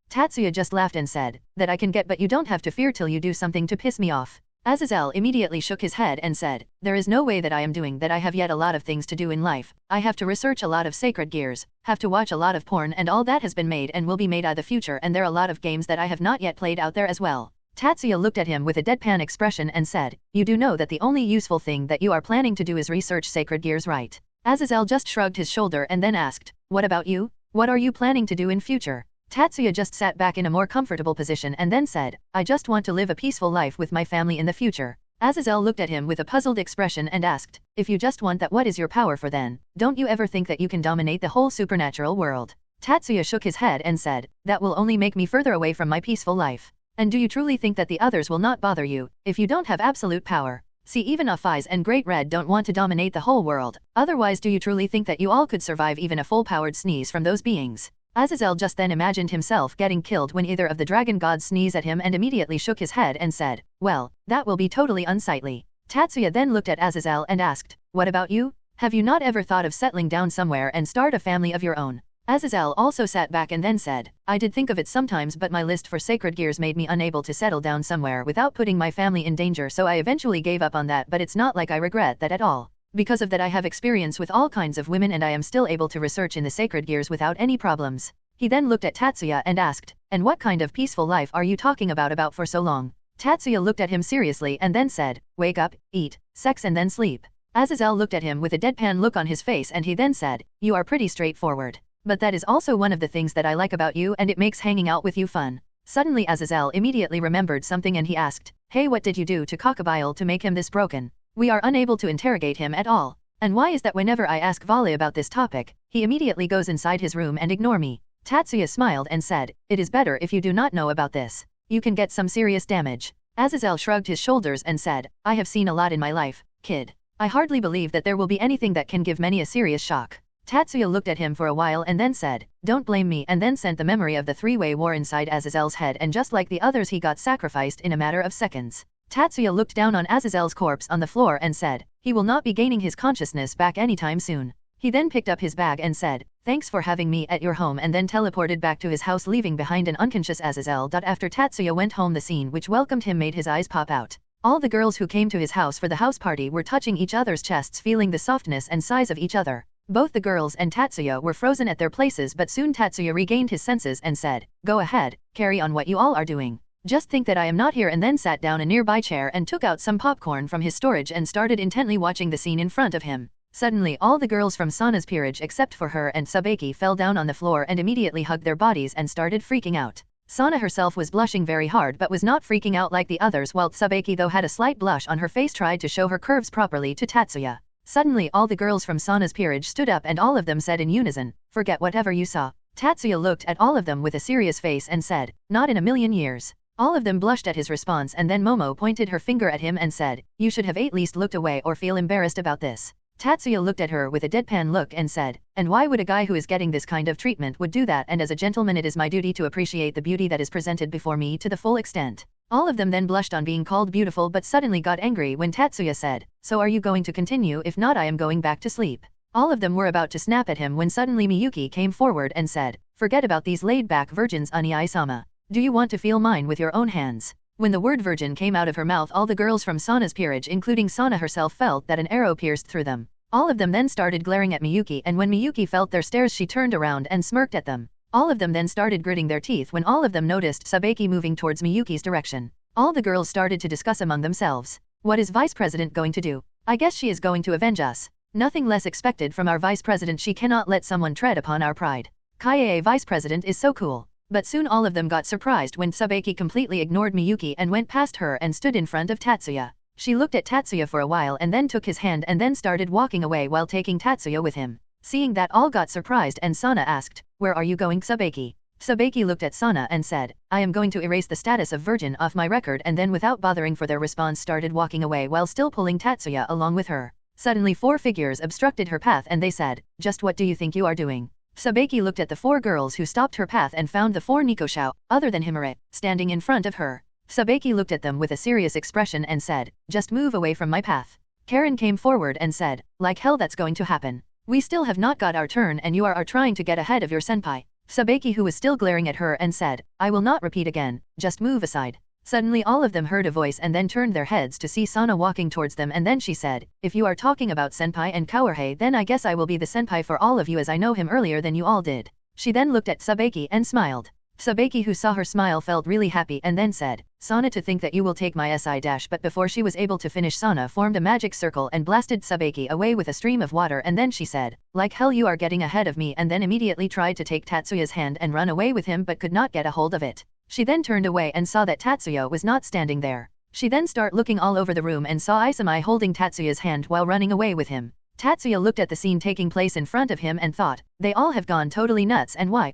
Tatsuya just laughed and said, "That I can get, but you don't have to fear till you do something to piss me off." Azazel immediately shook his head and said, there is no way that I am doing that. I have yet a lot of things to do in life. I have to research a lot of sacred gears, have to watch a lot of porn, and all that has been made and will be made in the future, and there are a lot of games that I have not yet played out there as well. Tatsuya looked at him with a deadpan expression and said, you do know that the only useful thing that you are planning to do is research sacred gears, right? Azazel just shrugged his shoulder and then asked, what about you? What are you planning to do in future? Tatsuya just sat back in a more comfortable position and then said, I just want to live a peaceful life with my family in the future. Azazel looked at him with a puzzled expression and asked, if you just want that, what is your power for then? Don't you ever think that you can dominate the whole supernatural world? Tatsuya shook his head and said, that will only make me further away from my peaceful life. And do you truly think that the others will not bother you, if you don't have absolute power? See, even Office and Great Red don't want to dominate the whole world. Otherwise, do you truly think that you all could survive even a full-powered sneeze from those beings? Azazel just then imagined himself getting killed when either of the dragon gods sneezed at him and immediately shook his head and said, well, that will be totally unsightly. Tatsuya then looked at Azazel and asked, what about you? Have you not ever thought of settling down somewhere and start a family of your own? Azazel also sat back and then said, I did think of it sometimes, but my list for sacred gears made me unable to settle down somewhere without putting my family in danger, so I eventually gave up on that, but it's not like I regret that at all. Because of that, I have experience with all kinds of women and I am still able to research in the sacred gears without any problems. He then looked at Tatsuya and asked, and what kind of peaceful life are you talking about for so long? Tatsuya looked at him seriously and then said, wake up, eat, sex and then sleep. Azazel looked at him with a deadpan look on his face and he then said, you are pretty straightforward. But that is also one of the things that I like about you, and it makes hanging out with you fun. Suddenly Azazel immediately remembered something and he asked, hey, what did you do to Cockabiel to make him this broken? We are unable to interrogate him at all. And why is that whenever I ask Vale about this topic, he immediately goes inside his room and ignore me? Tatsuya smiled and said, it is better if you do not know about this. You can get some serious damage. Azazel shrugged his shoulders and said, I have seen a lot in my life, kid. I hardly believe that there will be anything that can give many a serious shock. Tatsuya looked at him for a while and then said, don't blame me, and then sent the memory of the three-way war inside Azazel's head, and just like the others he got sacrificed in a matter of seconds. Tatsuya looked down on Azazel's corpse on the floor and said, he will not be gaining his consciousness back anytime soon. He then picked up his bag and said, thanks for having me at your home, and then teleported back to his house, leaving behind an unconscious Azazel. After Tatsuya went home, the scene which welcomed him made his eyes pop out. All the girls who came to his house for the house party were touching each other's chests, feeling the softness and size of each other. Both the girls and Tatsuya were frozen at their places, but soon Tatsuya regained his senses and said, go ahead, carry on what you all are doing. Just think that I am not here, and then sat down a nearby chair and took out some popcorn from his storage and started intently watching the scene in front of him. Suddenly all the girls from Sana's peerage except for her and Sabeki fell down on the floor and immediately hugged their bodies and started freaking out. Sana herself was blushing very hard but was not freaking out like the others, while Sabeki, though had a slight blush on her face, tried to show her curves properly to Tatsuya. Suddenly all the girls from Sana's peerage stood up and all of them said in unison, forget whatever you saw. Tatsuya looked at all of them with a serious face and said, not in a million years. All of them blushed at his response, and then Momo pointed her finger at him and said, you should have at least looked away or feel embarrassed about this. Tatsuya looked at her with a deadpan look and said, and why would a guy who is getting this kind of treatment would do that? And as a gentleman, it is my duty to appreciate the beauty that is presented before me to the full extent. All of them then blushed on being called beautiful, but suddenly got angry when Tatsuya said, so are you going to continue? If not, I am going back to sleep. All of them were about to snap at him when suddenly Miyuki came forward and said, forget about these laid-back virgins, Ani-sama. Do you want to feel mine with your own hands? When the word virgin came out of her mouth, all the girls from Sana's peerage, including Sana herself, felt that an arrow pierced through them. All of them then started glaring at Miyuki, and when Miyuki felt their stares, she turned around and smirked at them. All of them then started gritting their teeth when all of them noticed Sabeki moving towards Miyuki's direction. All the girls started to discuss among themselves. What is Vice President going to do? I guess she is going to avenge us. Nothing less expected from our Vice President. She cannot let someone tread upon our pride. Kaie, Vice President is so cool. But soon all of them got surprised when Sabeki completely ignored Miyuki and went past her and stood in front of Tatsuya. She looked at Tatsuya for a while and then took his hand and then started walking away while taking Tatsuya with him. Seeing that, all got surprised and Sana asked, where are you going, Sabeki? Sabeki looked at Sana and said, I am going to erase the status of virgin off my record, and then without bothering for their response started walking away while still pulling Tatsuya along with her. Suddenly 4 figures obstructed her path and they said, just what do you think you are doing? Sabeki looked at the 4 girls who stopped her path and found the 4 Nikoshou, other than Himare, standing in front of her. Sabeki looked at them with a serious expression and said, just move away from my path. Karen came forward and said, like hell that's going to happen. We still have not got our turn and you are trying to get ahead of your senpai. Sabeki, who was still glaring at her, and said, I will not repeat again, just move aside. Suddenly all of them heard a voice and then turned their heads to see Sana walking towards them, and then she said, "If you are talking about senpai and Kawarei, then I guess I will be the senpai for all of you as I know him earlier than you all did." She then looked at Sabeki and smiled. Sabeki, who saw her smile, felt really happy and then said, "Sana, to think that you will take my SI dash," but before she was able to finish, Sana formed a magic circle and blasted Sabeki away with a stream of water, and then she said, "Like hell you are getting ahead of me," and then immediately tried to take Tatsuya's hand and run away with him but could not get a hold of it. She then turned away and saw that Tatsuya was not standing there. She then started looking all over the room and saw Isamai holding Tatsuya's hand while running away with him. Tatsuya looked at the scene taking place in front of him and thought, they all have gone totally nuts, and why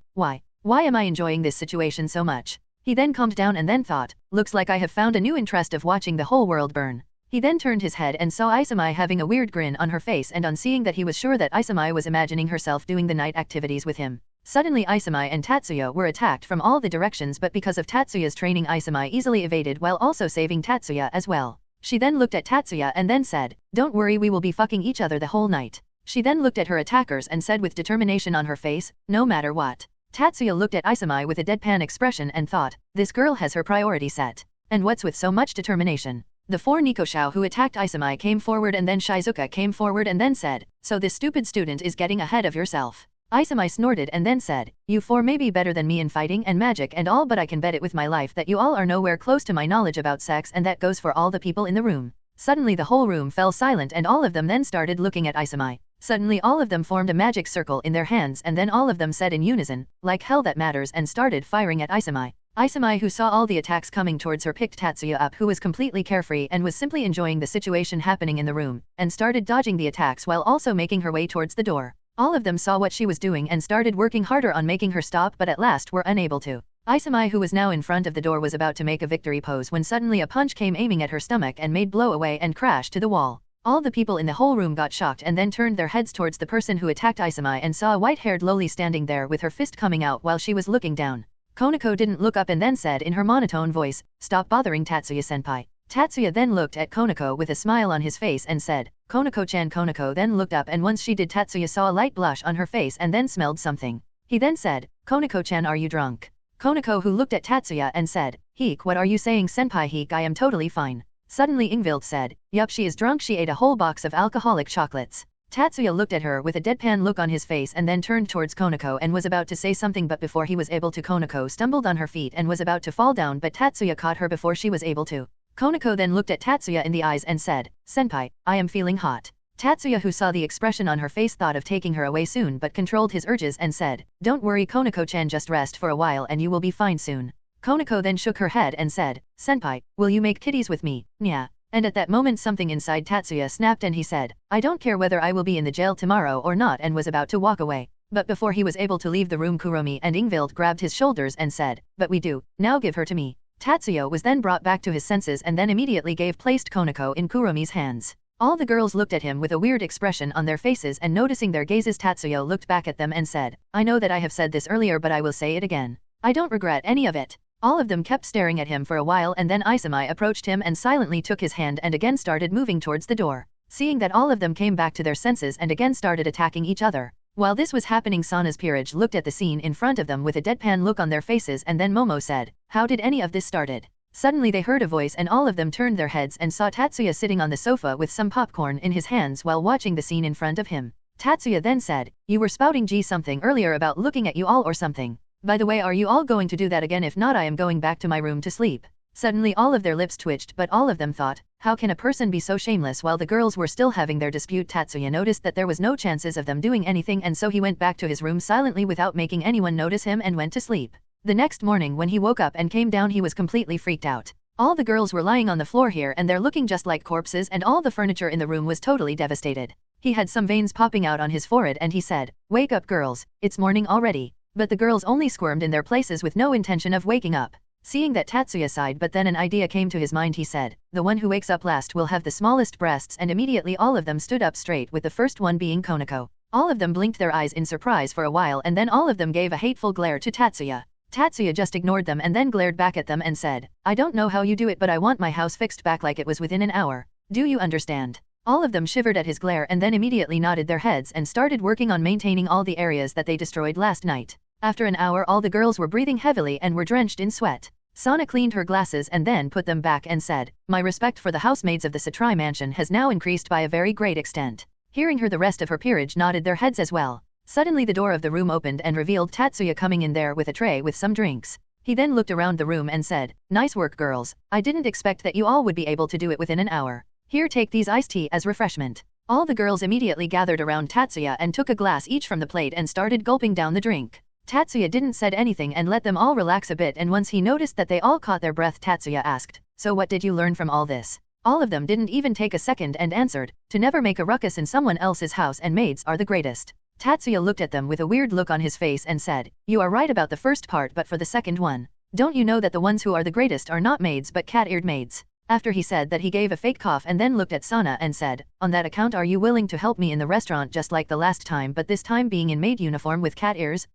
am I enjoying this situation so much? He then calmed down and then thought, looks like I have found a new interest of watching the whole world burn. He then turned his head and saw Isamai having a weird grin on her face, and on seeing that he was sure that Isamai was imagining herself doing the night activities with him. Suddenly Isamai and Tatsuya were attacked from all the directions, but because of Tatsuya's training Isamai easily evaded while also saving Tatsuya as well. She then looked at Tatsuya and then said, "Don't worry, we will be fucking each other the whole night." She then looked at her attackers and said with determination on her face, "No matter what." Tatsuya looked at Isamai with a deadpan expression and thought, this girl has her priority set. And what's with so much determination? The four Nikoshou who attacked Isamai came forward, and then Shizuka came forward and then said, "So this stupid student is getting ahead of yourself." Isamai snorted and then said, "You four may be better than me in fighting and magic and all, but I can bet it with my life that you all are nowhere close to my knowledge about sex, and that goes for all the people in the room." Suddenly the whole room fell silent and all of them then started looking at Isamai. Suddenly all of them formed a magic circle in their hands, and then all of them said in unison, "Like hell that matters," and started firing at Isamai. Isamai, who saw all the attacks coming towards her, picked Tatsuya up, who was completely carefree and was simply enjoying the situation happening in the room, and started dodging the attacks while also making her way towards the door. All of them saw what she was doing and started working harder on making her stop, but at last were unable to. Isamai, who was now in front of the door, was about to make a victory pose when suddenly a punch came aiming at her stomach and made blow away and crashed to the wall. All the people in the whole room got shocked and then turned their heads towards the person who attacked Isamai and saw a white-haired loli standing there with her fist coming out while she was looking down. Konako didn't look up and then said in her monotone voice, "Stop bothering Tatsuya-senpai." Tatsuya then looked at Konako with a smile on his face and said, "Konako-chan." Konako then looked up, and once she did, Tatsuya saw a light blush on her face and then smelled something. He then said, "Konako-chan, are you drunk?" Konako, who looked at Tatsuya and said, "Heek, what are you saying, senpai?" "Heek, I am totally fine." Suddenly Ingvild said, "Yup, she is drunk. She ate a whole box of alcoholic chocolates." Tatsuya looked at her with a deadpan look on his face and then turned towards Konako and was about to say something, but before he was able to, Konako stumbled on her feet and was about to fall down, but Tatsuya caught her before she was able to. Konako then looked at Tatsuya in the eyes and said, "Senpai, I am feeling hot." Tatsuya, who saw the expression on her face, thought of taking her away soon but controlled his urges and said, "Don't worry, Konako-chan, just rest for a while and you will be fine soon." Konako then shook her head and said, "Senpai, will you make kitties with me? Nya." And at that moment something inside Tatsuya snapped and he said, "I don't care whether I will be in the jail tomorrow or not," and was about to walk away. But before he was able to leave the room, Kuromi and Ingvild grabbed his shoulders and said, "But we do, now give her to me." Tatsuya was then brought back to his senses and then immediately placed Konako in Kuromi's hands. All the girls looked at him with a weird expression on their faces, and noticing their gazes, Tatsuya looked back at them and said, "I know that I have said this earlier, but I will say it again. I don't regret any of it." All of them kept staring at him for a while, and then Isamai approached him and silently took his hand and again started moving towards the door. Seeing that all of them came back to their senses and again started attacking each other. While this was happening, Sana's peerage looked at the scene in front of them with a deadpan look on their faces, and then Momo said, "How did any of this started?" Suddenly they heard a voice and all of them turned their heads and saw Tatsuya sitting on the sofa with some popcorn in his hands while watching the scene in front of him. Tatsuya then said, "You were spouting something earlier about looking at you all or something. By the way, are you all going to do that again? If not, I am going back to my room to sleep." Suddenly all of their lips twitched, but all of them thought, how can a person be so shameless? While the girls were still having their dispute, Tatsuya noticed that there was no chances of them doing anything, and so he went back to his room silently without making anyone notice him and went to sleep. The next morning when he woke up and came down, he was completely freaked out. All the girls were lying on the floor here and there looking just like corpses, and all the furniture in the room was totally devastated. He had some veins popping out on his forehead and he said, "Wake up girls, it's morning already." But the girls only squirmed in their places with no intention of waking up. Seeing that, Tatsuya sighed, but then an idea came to his mind. He said, "The one who wakes up last will have the smallest breasts," and immediately all of them stood up straight, with the first one being Konako. All of them blinked their eyes in surprise for a while and then all of them gave a hateful glare to Tatsuya. Tatsuya just ignored them and then glared back at them and said, "I don't know how you do it, but I want my house fixed back like it was within an hour. Do you understand?" All of them shivered at his glare and then immediately nodded their heads and started working on maintaining all the areas that they destroyed last night. After an hour, all the girls were breathing heavily and were drenched in sweat. Sana cleaned her glasses and then put them back and said, my respect for the housemaids of the Satrai mansion has now increased by a very great extent. Hearing her, the rest of her peerage nodded their heads as well. Suddenly the door of the room opened and revealed Tatsuya coming in there with a tray with some drinks. He then looked around the room and said, nice work girls, I didn't expect that you all would be able to do it within an hour. Here, take these iced tea as refreshment. All the girls immediately gathered around Tatsuya and took a glass each from the plate and started gulping down the drink. Tatsuya didn't said anything and let them all relax a bit, and once he noticed that they all caught their breath, Tatsuya asked, so what did you learn from all this? All of them didn't even take a second and answered, to never make a ruckus in someone else's house, and maids are the greatest. Tatsuya looked at them with a weird look on his face and said, you are right about the first part, but for the second one, don't you know that the ones who are the greatest are not maids but cat-eared maids? After he said that, he gave a fake cough and then looked at Sana and said, on that account are you willing to help me in the restaurant just like the last time, but this time being in maid uniform with cat ears?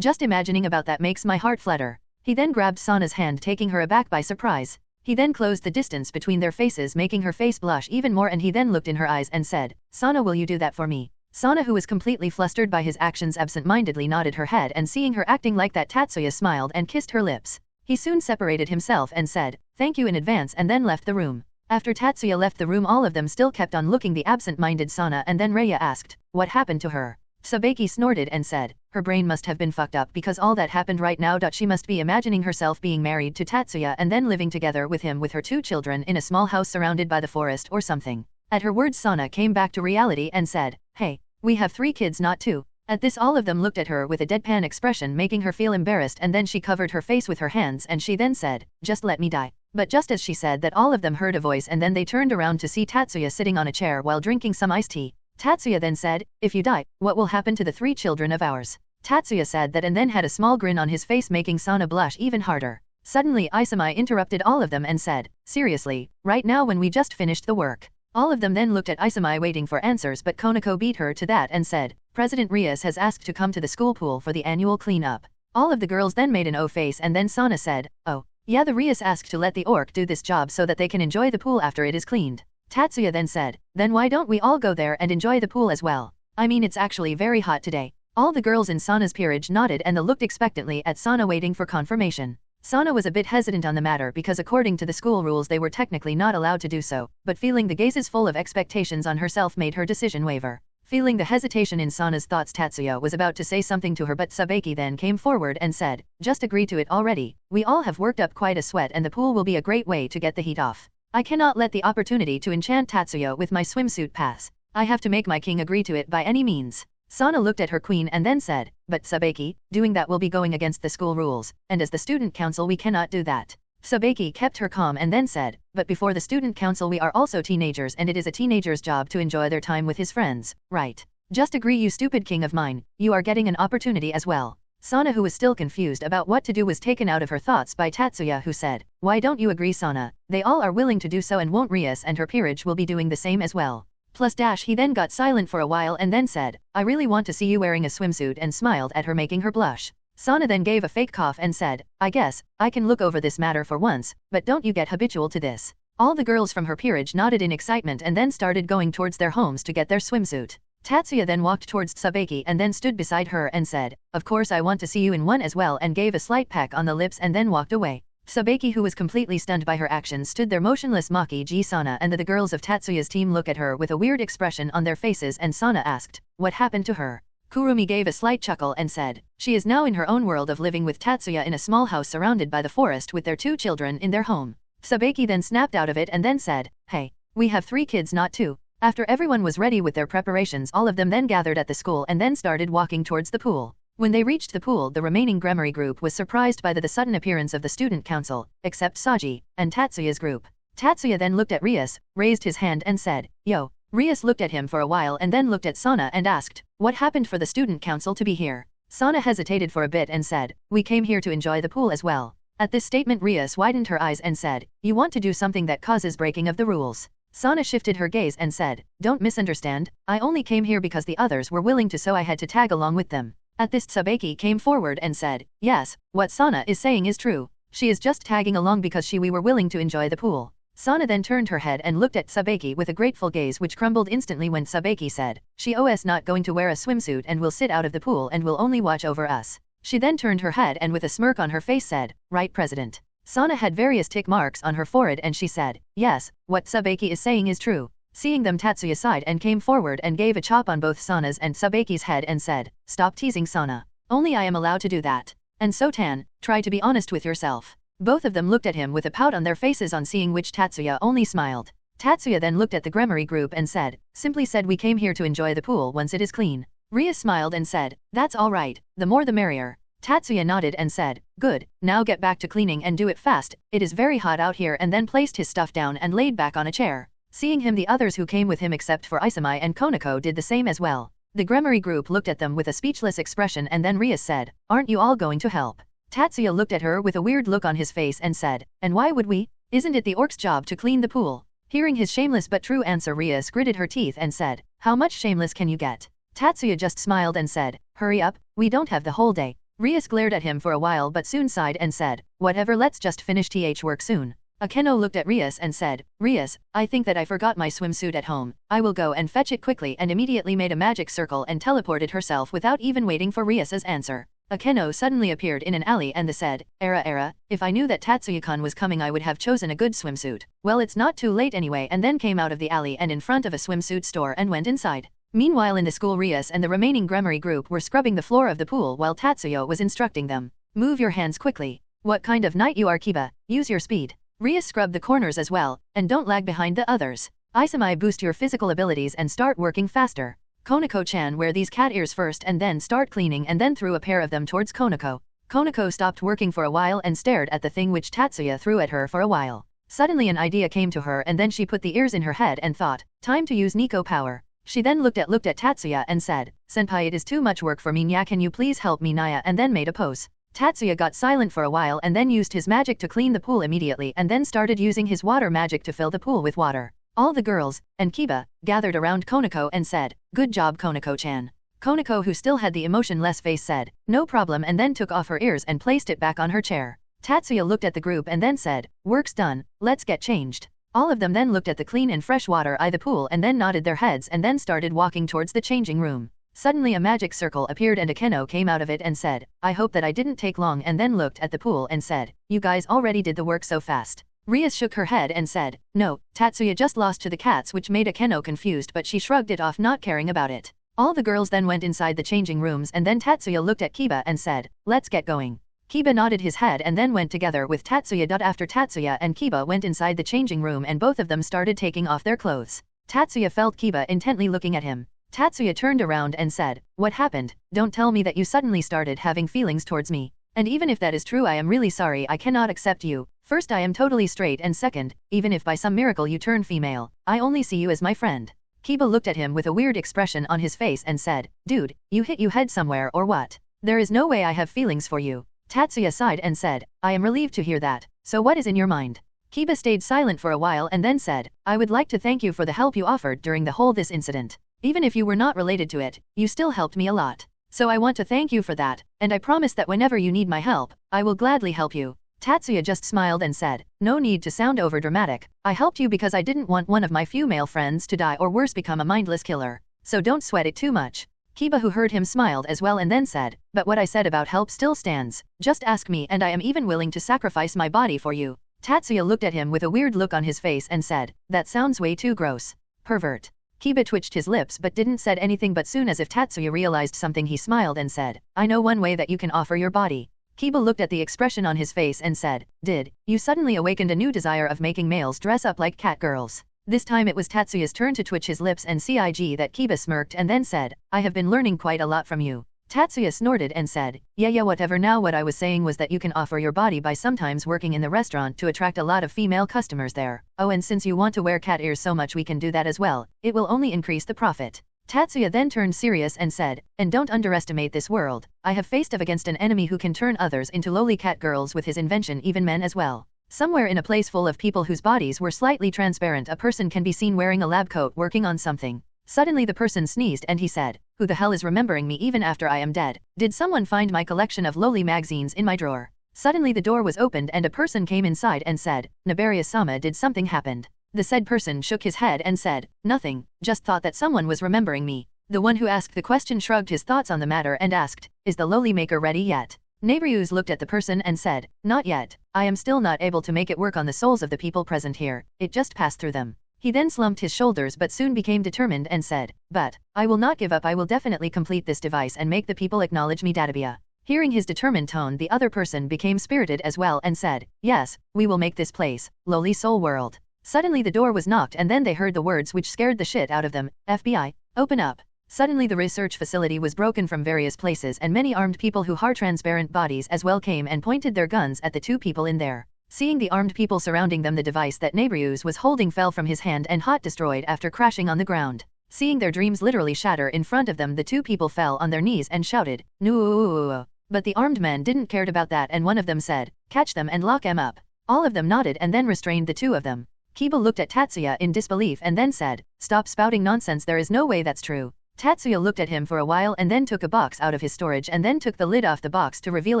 Just imagining about that makes my heart flutter. He then grabbed Sana's hand, taking her aback by surprise. He then closed the distance between their faces, making her face blush even more, and he then looked in her eyes and said, Sana, will you do that for me? Sana, who was completely flustered by his actions, absent-mindedly nodded her head, and seeing her acting like that, Tatsuya smiled and kissed her lips. He soon separated himself and said, thank you in advance, and then left the room. After Tatsuya left the room, all of them still kept on looking the absent-minded Sana, and then Raya asked, what happened to her? Sabeki snorted and said, her brain must have been fucked up because all that happened right now. She must be imagining herself being married to Tatsuya and then living together with him with her 2 children in a small house surrounded by the forest or something. At her words, Sana came back to reality and said, hey, we have 3 kids, not 2. At this, all of them looked at her with a deadpan expression, making her feel embarrassed, and then she covered her face with her hands and she then said, just let me die. But just as she said that, all of them heard a voice, and then they turned around to see Tatsuya sitting on a chair while drinking some iced tea. Tatsuya then said, if you die, what will happen to the 3 children of ours? Tatsuya said that and then had a small grin on his face, making Sana blush even harder. Suddenly Isamai interrupted all of them and said, seriously, right now when we just finished the work? All of them then looked at Isamai waiting for answers, but Konako beat her to that and said, President Rias has asked to come to the school pool for the annual cleanup. All of the girls then made an O face, and then Sana said, oh, yeah, the Rias asked to let the orc do this job so that they can enjoy the pool after it is cleaned. Tatsuya then said, then why don't we all go there and enjoy the pool as well? I mean, it's actually very hot today. All the girls in Sana's peerage nodded and they looked expectantly at Sana, waiting for confirmation. Sana was a bit hesitant on the matter because according to the school rules they were technically not allowed to do so, but feeling the gazes full of expectations on herself made her decision waver. Feeling the hesitation in Sana's thoughts, Tatsuya was about to say something to her, but Sabeki then came forward and said, just agree to it already. We all have worked up quite a sweat and the pool will be a great way to get the heat off. I cannot let the opportunity to enchant Tatsuya with my swimsuit pass. I have to make my king agree to it by any means. Sana looked at her queen and then said, but Sabeki, doing that will be going against the school rules, and as the student council we cannot do that. Sabeki kept her calm and then said, but before the student council we are also teenagers and it is a teenager's job to enjoy their time with his friends, right? Just agree, you stupid king of mine, you are getting an opportunity as well. Sana, who was still confused about what to do, was taken out of her thoughts by Tatsuya, who said, why don't you agree, Sana? They all are willing to do so and won't Rias and her peerage will be doing the same as well. Plus he then got silent for a while and then said, I really want to see you wearing a swimsuit, and smiled at her, making her blush. Sana then gave a fake cough and said, I guess, I can look over this matter for once, but don't you get habitual to this. All the girls from her peerage nodded in excitement and then started going towards their homes to get their swimsuit. Tatsuya then walked towards Sabeki and then stood beside her and said, of course I want to see you in one as well, and gave a slight peck on the lips and then walked away. Sabeki, who was completely stunned by her actions, stood there motionless. Maki-ji, Sana and the girls of Tatsuya's team look at her with a weird expression on their faces, and Sana asked, what happened to her? Kurumi gave a slight chuckle and said, she is now in her own world of living with Tatsuya in a small house surrounded by the forest with their 2 children in their home. Sabeki then snapped out of it and then said, hey, we have 3 kids, not 2. After everyone was ready with their preparations, all of them then gathered at the school and then started walking towards the pool. When they reached the pool, the remaining Gremory group was surprised by the sudden appearance of the student council, except Saji and Tatsuya's group. Tatsuya then looked at Rias, raised his hand and said, yo. Rias looked at him for a while and then looked at Sana and asked, what happened for the student council to be here? Sana hesitated for a bit and said, we came here to enjoy the pool as well. At this statement, Rias widened her eyes and said, you want to do something that causes breaking of the rules? Sana shifted her gaze and said, don't misunderstand, I only came here because the others were willing to, so I had to tag along with them. At this, Sabeki came forward and said, yes, what Sana is saying is true. She is just tagging along because we were willing to enjoy the pool. Sana then turned her head and looked at Sabeki with a grateful gaze, which crumbled instantly when Sabeki said, she is not going to wear a swimsuit and will sit out of the pool and will only watch over us. She then turned her head and with a smirk on her face said, right, President. Sana had various tick marks on her forehead and she said, yes, what Sabeki is saying is true. Seeing them, Tatsuya sighed and came forward and gave a chop on both Sana's and Sabeki's head and said, stop teasing Sana. Only I am allowed to do that. And so Tan, try to be honest with yourself. Both of them looked at him with a pout on their faces, on seeing which Tatsuya only smiled. Tatsuya then looked at the Gremory group and said, simply said we came here to enjoy the pool once it is clean. Ria smiled and said, that's all right, the more the merrier. Tatsuya nodded and said, good, now get back to cleaning and do it fast, it is very hot out here, and then placed his stuff down and laid back on a chair. Seeing him, the others who came with him except for Isamai and Konako did the same as well. The Gremory group looked at them with a speechless expression and then Ria said, aren't you all going to help? Tatsuya looked at her with a weird look on his face and said, and why would we? Isn't it the orc's job to clean the pool? Hearing his shameless but true answer, Ria gritted her teeth and said, how much shameless can you get? Tatsuya just smiled and said, hurry up, we don't have the whole day. Ria glared at him for a while but soon sighed and said, whatever, let's just finish work soon. Akeno looked at Rias and said, Rias, I think that I forgot my swimsuit at home. I will go and fetch it quickly, and immediately made a magic circle and teleported herself without even waiting for Rias's answer. Akeno suddenly appeared in an alley and said, Era, if I knew that Tatsuya-kun was coming I would have chosen a good swimsuit. Well, it's not too late anyway, and then came out of the alley and in front of a swimsuit store and went inside. Meanwhile in the school, Rias and the remaining Gremory group were scrubbing the floor of the pool while Tatsuya was instructing them. Move your hands quickly. What kind of knight you are, Kiba? Use your speed. Rias scrubbed the corners as well, and don't lag behind the others. Isamai, boost your physical abilities and start working faster. Konako-chan, wear these cat ears first and then start cleaning, and then threw a pair of them towards Konako. Konako stopped working for a while and stared at the thing which Tatsuya threw at her for a while. Suddenly an idea came to her and then she put the ears in her head and thought, time to use Nico power. She then looked at Tatsuya and said, Senpai, it is too much work for me, Nya, can you please help me, Naya, and then made a pose. Tatsuya got silent for a while and then used his magic to clean the pool immediately and then started using his water magic to fill the pool with water. All the girls, and Kiba, gathered around Konako and said, good job, Konako-chan. Konako, who still had the emotionless face, said, no problem, and then took off her ears and placed it back on her chair. Tatsuya looked at the group and then said, work's done, let's get changed. All of them then looked at the clean and fresh water the pool and then nodded their heads and then started walking towards the changing room. Suddenly a magic circle appeared and Akeno came out of it and said, I hope that I didn't take long, and then looked at the pool and said, you guys already did the work so fast. Rias shook her head and said, no, Tatsuya just lost to the cats, which made Akeno confused, but she shrugged it off, not caring about it. All the girls then went inside the changing rooms and then Tatsuya looked at Kiba and said, let's get going. Kiba nodded his head and then went together with Tatsuya. After Tatsuya and Kiba went inside the changing room and both of them started taking off their clothes. Tatsuya felt Kiba intently looking at him. Tatsuya turned around and said, what happened? Don't tell me that you suddenly started having feelings towards me. And even if that is true, I am really sorry, I cannot accept you. First, I am totally straight, and second, even if by some miracle you turn female, I only see you as my friend. Kiba looked at him with a weird expression on his face and said, dude, you hit your head somewhere or what? There is no way I have feelings for you. Tatsuya sighed and said, I am relieved to hear that. So what is in your mind? Kiba stayed silent for a while and then said, I would like to thank you for the help you offered during the whole this incident. Even if you were not related to it, you still helped me a lot. So I want to thank you for that, and I promise that whenever you need my help, I will gladly help you. Tatsuya just smiled and said, no need to sound overdramatic. I helped you because I didn't want one of my few male friends to die or worse become a mindless killer. So don't sweat it too much. Kiba, who heard him, smiled as well and then said, but what I said about help still stands. Just ask me and I am even willing to sacrifice my body for you. Tatsuya looked at him with a weird look on his face and said, that sounds way too gross. Pervert. Kiba twitched his lips but didn't said anything, but soon as if Tatsuya realized something he smiled and said, I know one way that you can offer your body. Kiba looked at the expression on his face and said, did you suddenly awakened a new desire of making males dress up like cat girls? This time it was Tatsuya's turn to twitch his lips and cig that Kiba smirked and then said, I have been learning quite a lot from you. Tatsuya snorted and said, yeah whatever, now what I was saying was that you can offer your body by sometimes working in the restaurant to attract a lot of female customers there. Oh, and since you want to wear cat ears so much, we can do that as well. It will only increase the profit. Tatsuya then turned serious and said, and don't underestimate this world. I have faced off against an enemy who can turn others into lowly cat girls with his invention, even men as well. Somewhere in a place full of people whose bodies were slightly transparent, a person can be seen wearing a lab coat working on something. Suddenly the person sneezed and he said, who the hell is remembering me even after I am dead? Did someone find my collection of lowly magazines in my drawer? Suddenly the door was opened and a person came inside and said, Nabarius-sama, did something happened? The said person shook his head and said, nothing, just thought that someone was remembering me. The one who asked the question shrugged his thoughts on the matter and asked, is the lowly maker ready yet? Neighboruse looked at the person and said, not yet. I am still not able to make it work on the souls of the people present here. It just passed through them. He then slumped his shoulders but soon became determined and said, but, I will not give up. I will definitely complete this device and make the people acknowledge me. Tatsuya. Hearing his determined tone, the other person became spirited as well and said, yes, we will make this place, lowly soul world. Suddenly the door was knocked and then they heard the words which scared the shit out of them, FBI, open up. Suddenly the research facility was broken from various places and many armed people who had transparent bodies as well came and pointed their guns at the two people in there. Seeing the armed people surrounding them, the device that Neighboruse was holding fell from his hand and hot destroyed after crashing on the ground. Seeing their dreams literally shatter in front of them, the two people fell on their knees and shouted, no. But the armed men didn't care about that and one of them said, catch them and lock them up. All of them nodded and then restrained the two of them. Kiba looked at Tatsuya in disbelief and then said, stop spouting nonsense, there is no way that's true. Tatsuya looked at him for a while and then took a box out of his storage and then took the lid off the box to reveal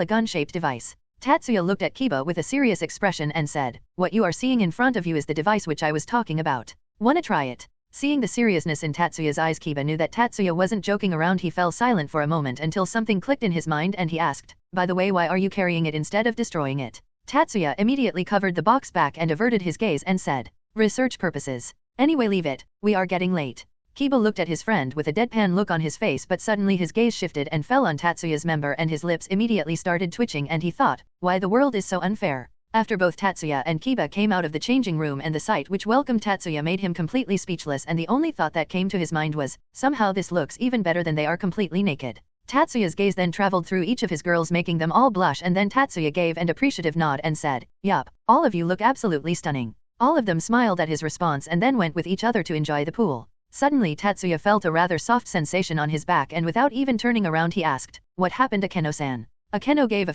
a gun-shaped device. Tatsuya looked at Kiba with a serious expression and said, what you are seeing in front of you is the device which I was talking about. Wanna try it? Seeing the seriousness in Tatsuya's eyes, Kiba knew that Tatsuya wasn't joking around. He fell silent for a moment until something clicked in his mind and he asked, by the way, why are you carrying it instead of destroying it? Tatsuya immediately covered the box back and averted his gaze and said, research purposes. Anyway, leave it, we are getting late. Kiba looked at his friend with a deadpan look on his face, but suddenly his gaze shifted and fell on Tatsuya's member and his lips immediately started twitching and he thought, why the world is so unfair. After both Tatsuya and Kiba came out of the changing room and the sight which welcomed Tatsuya made him completely speechless, and the only thought that came to his mind was, somehow this looks even better than they are completely naked. Tatsuya's gaze then traveled through each of his girls, making them all blush, and then Tatsuya gave an appreciative nod and said, yup, all of you look absolutely stunning. All of them smiled at his response and then went with each other to enjoy the pool. Suddenly Tatsuya felt a rather soft sensation on his back and without even turning around he asked, what happened Akeno-san? Akeno gave a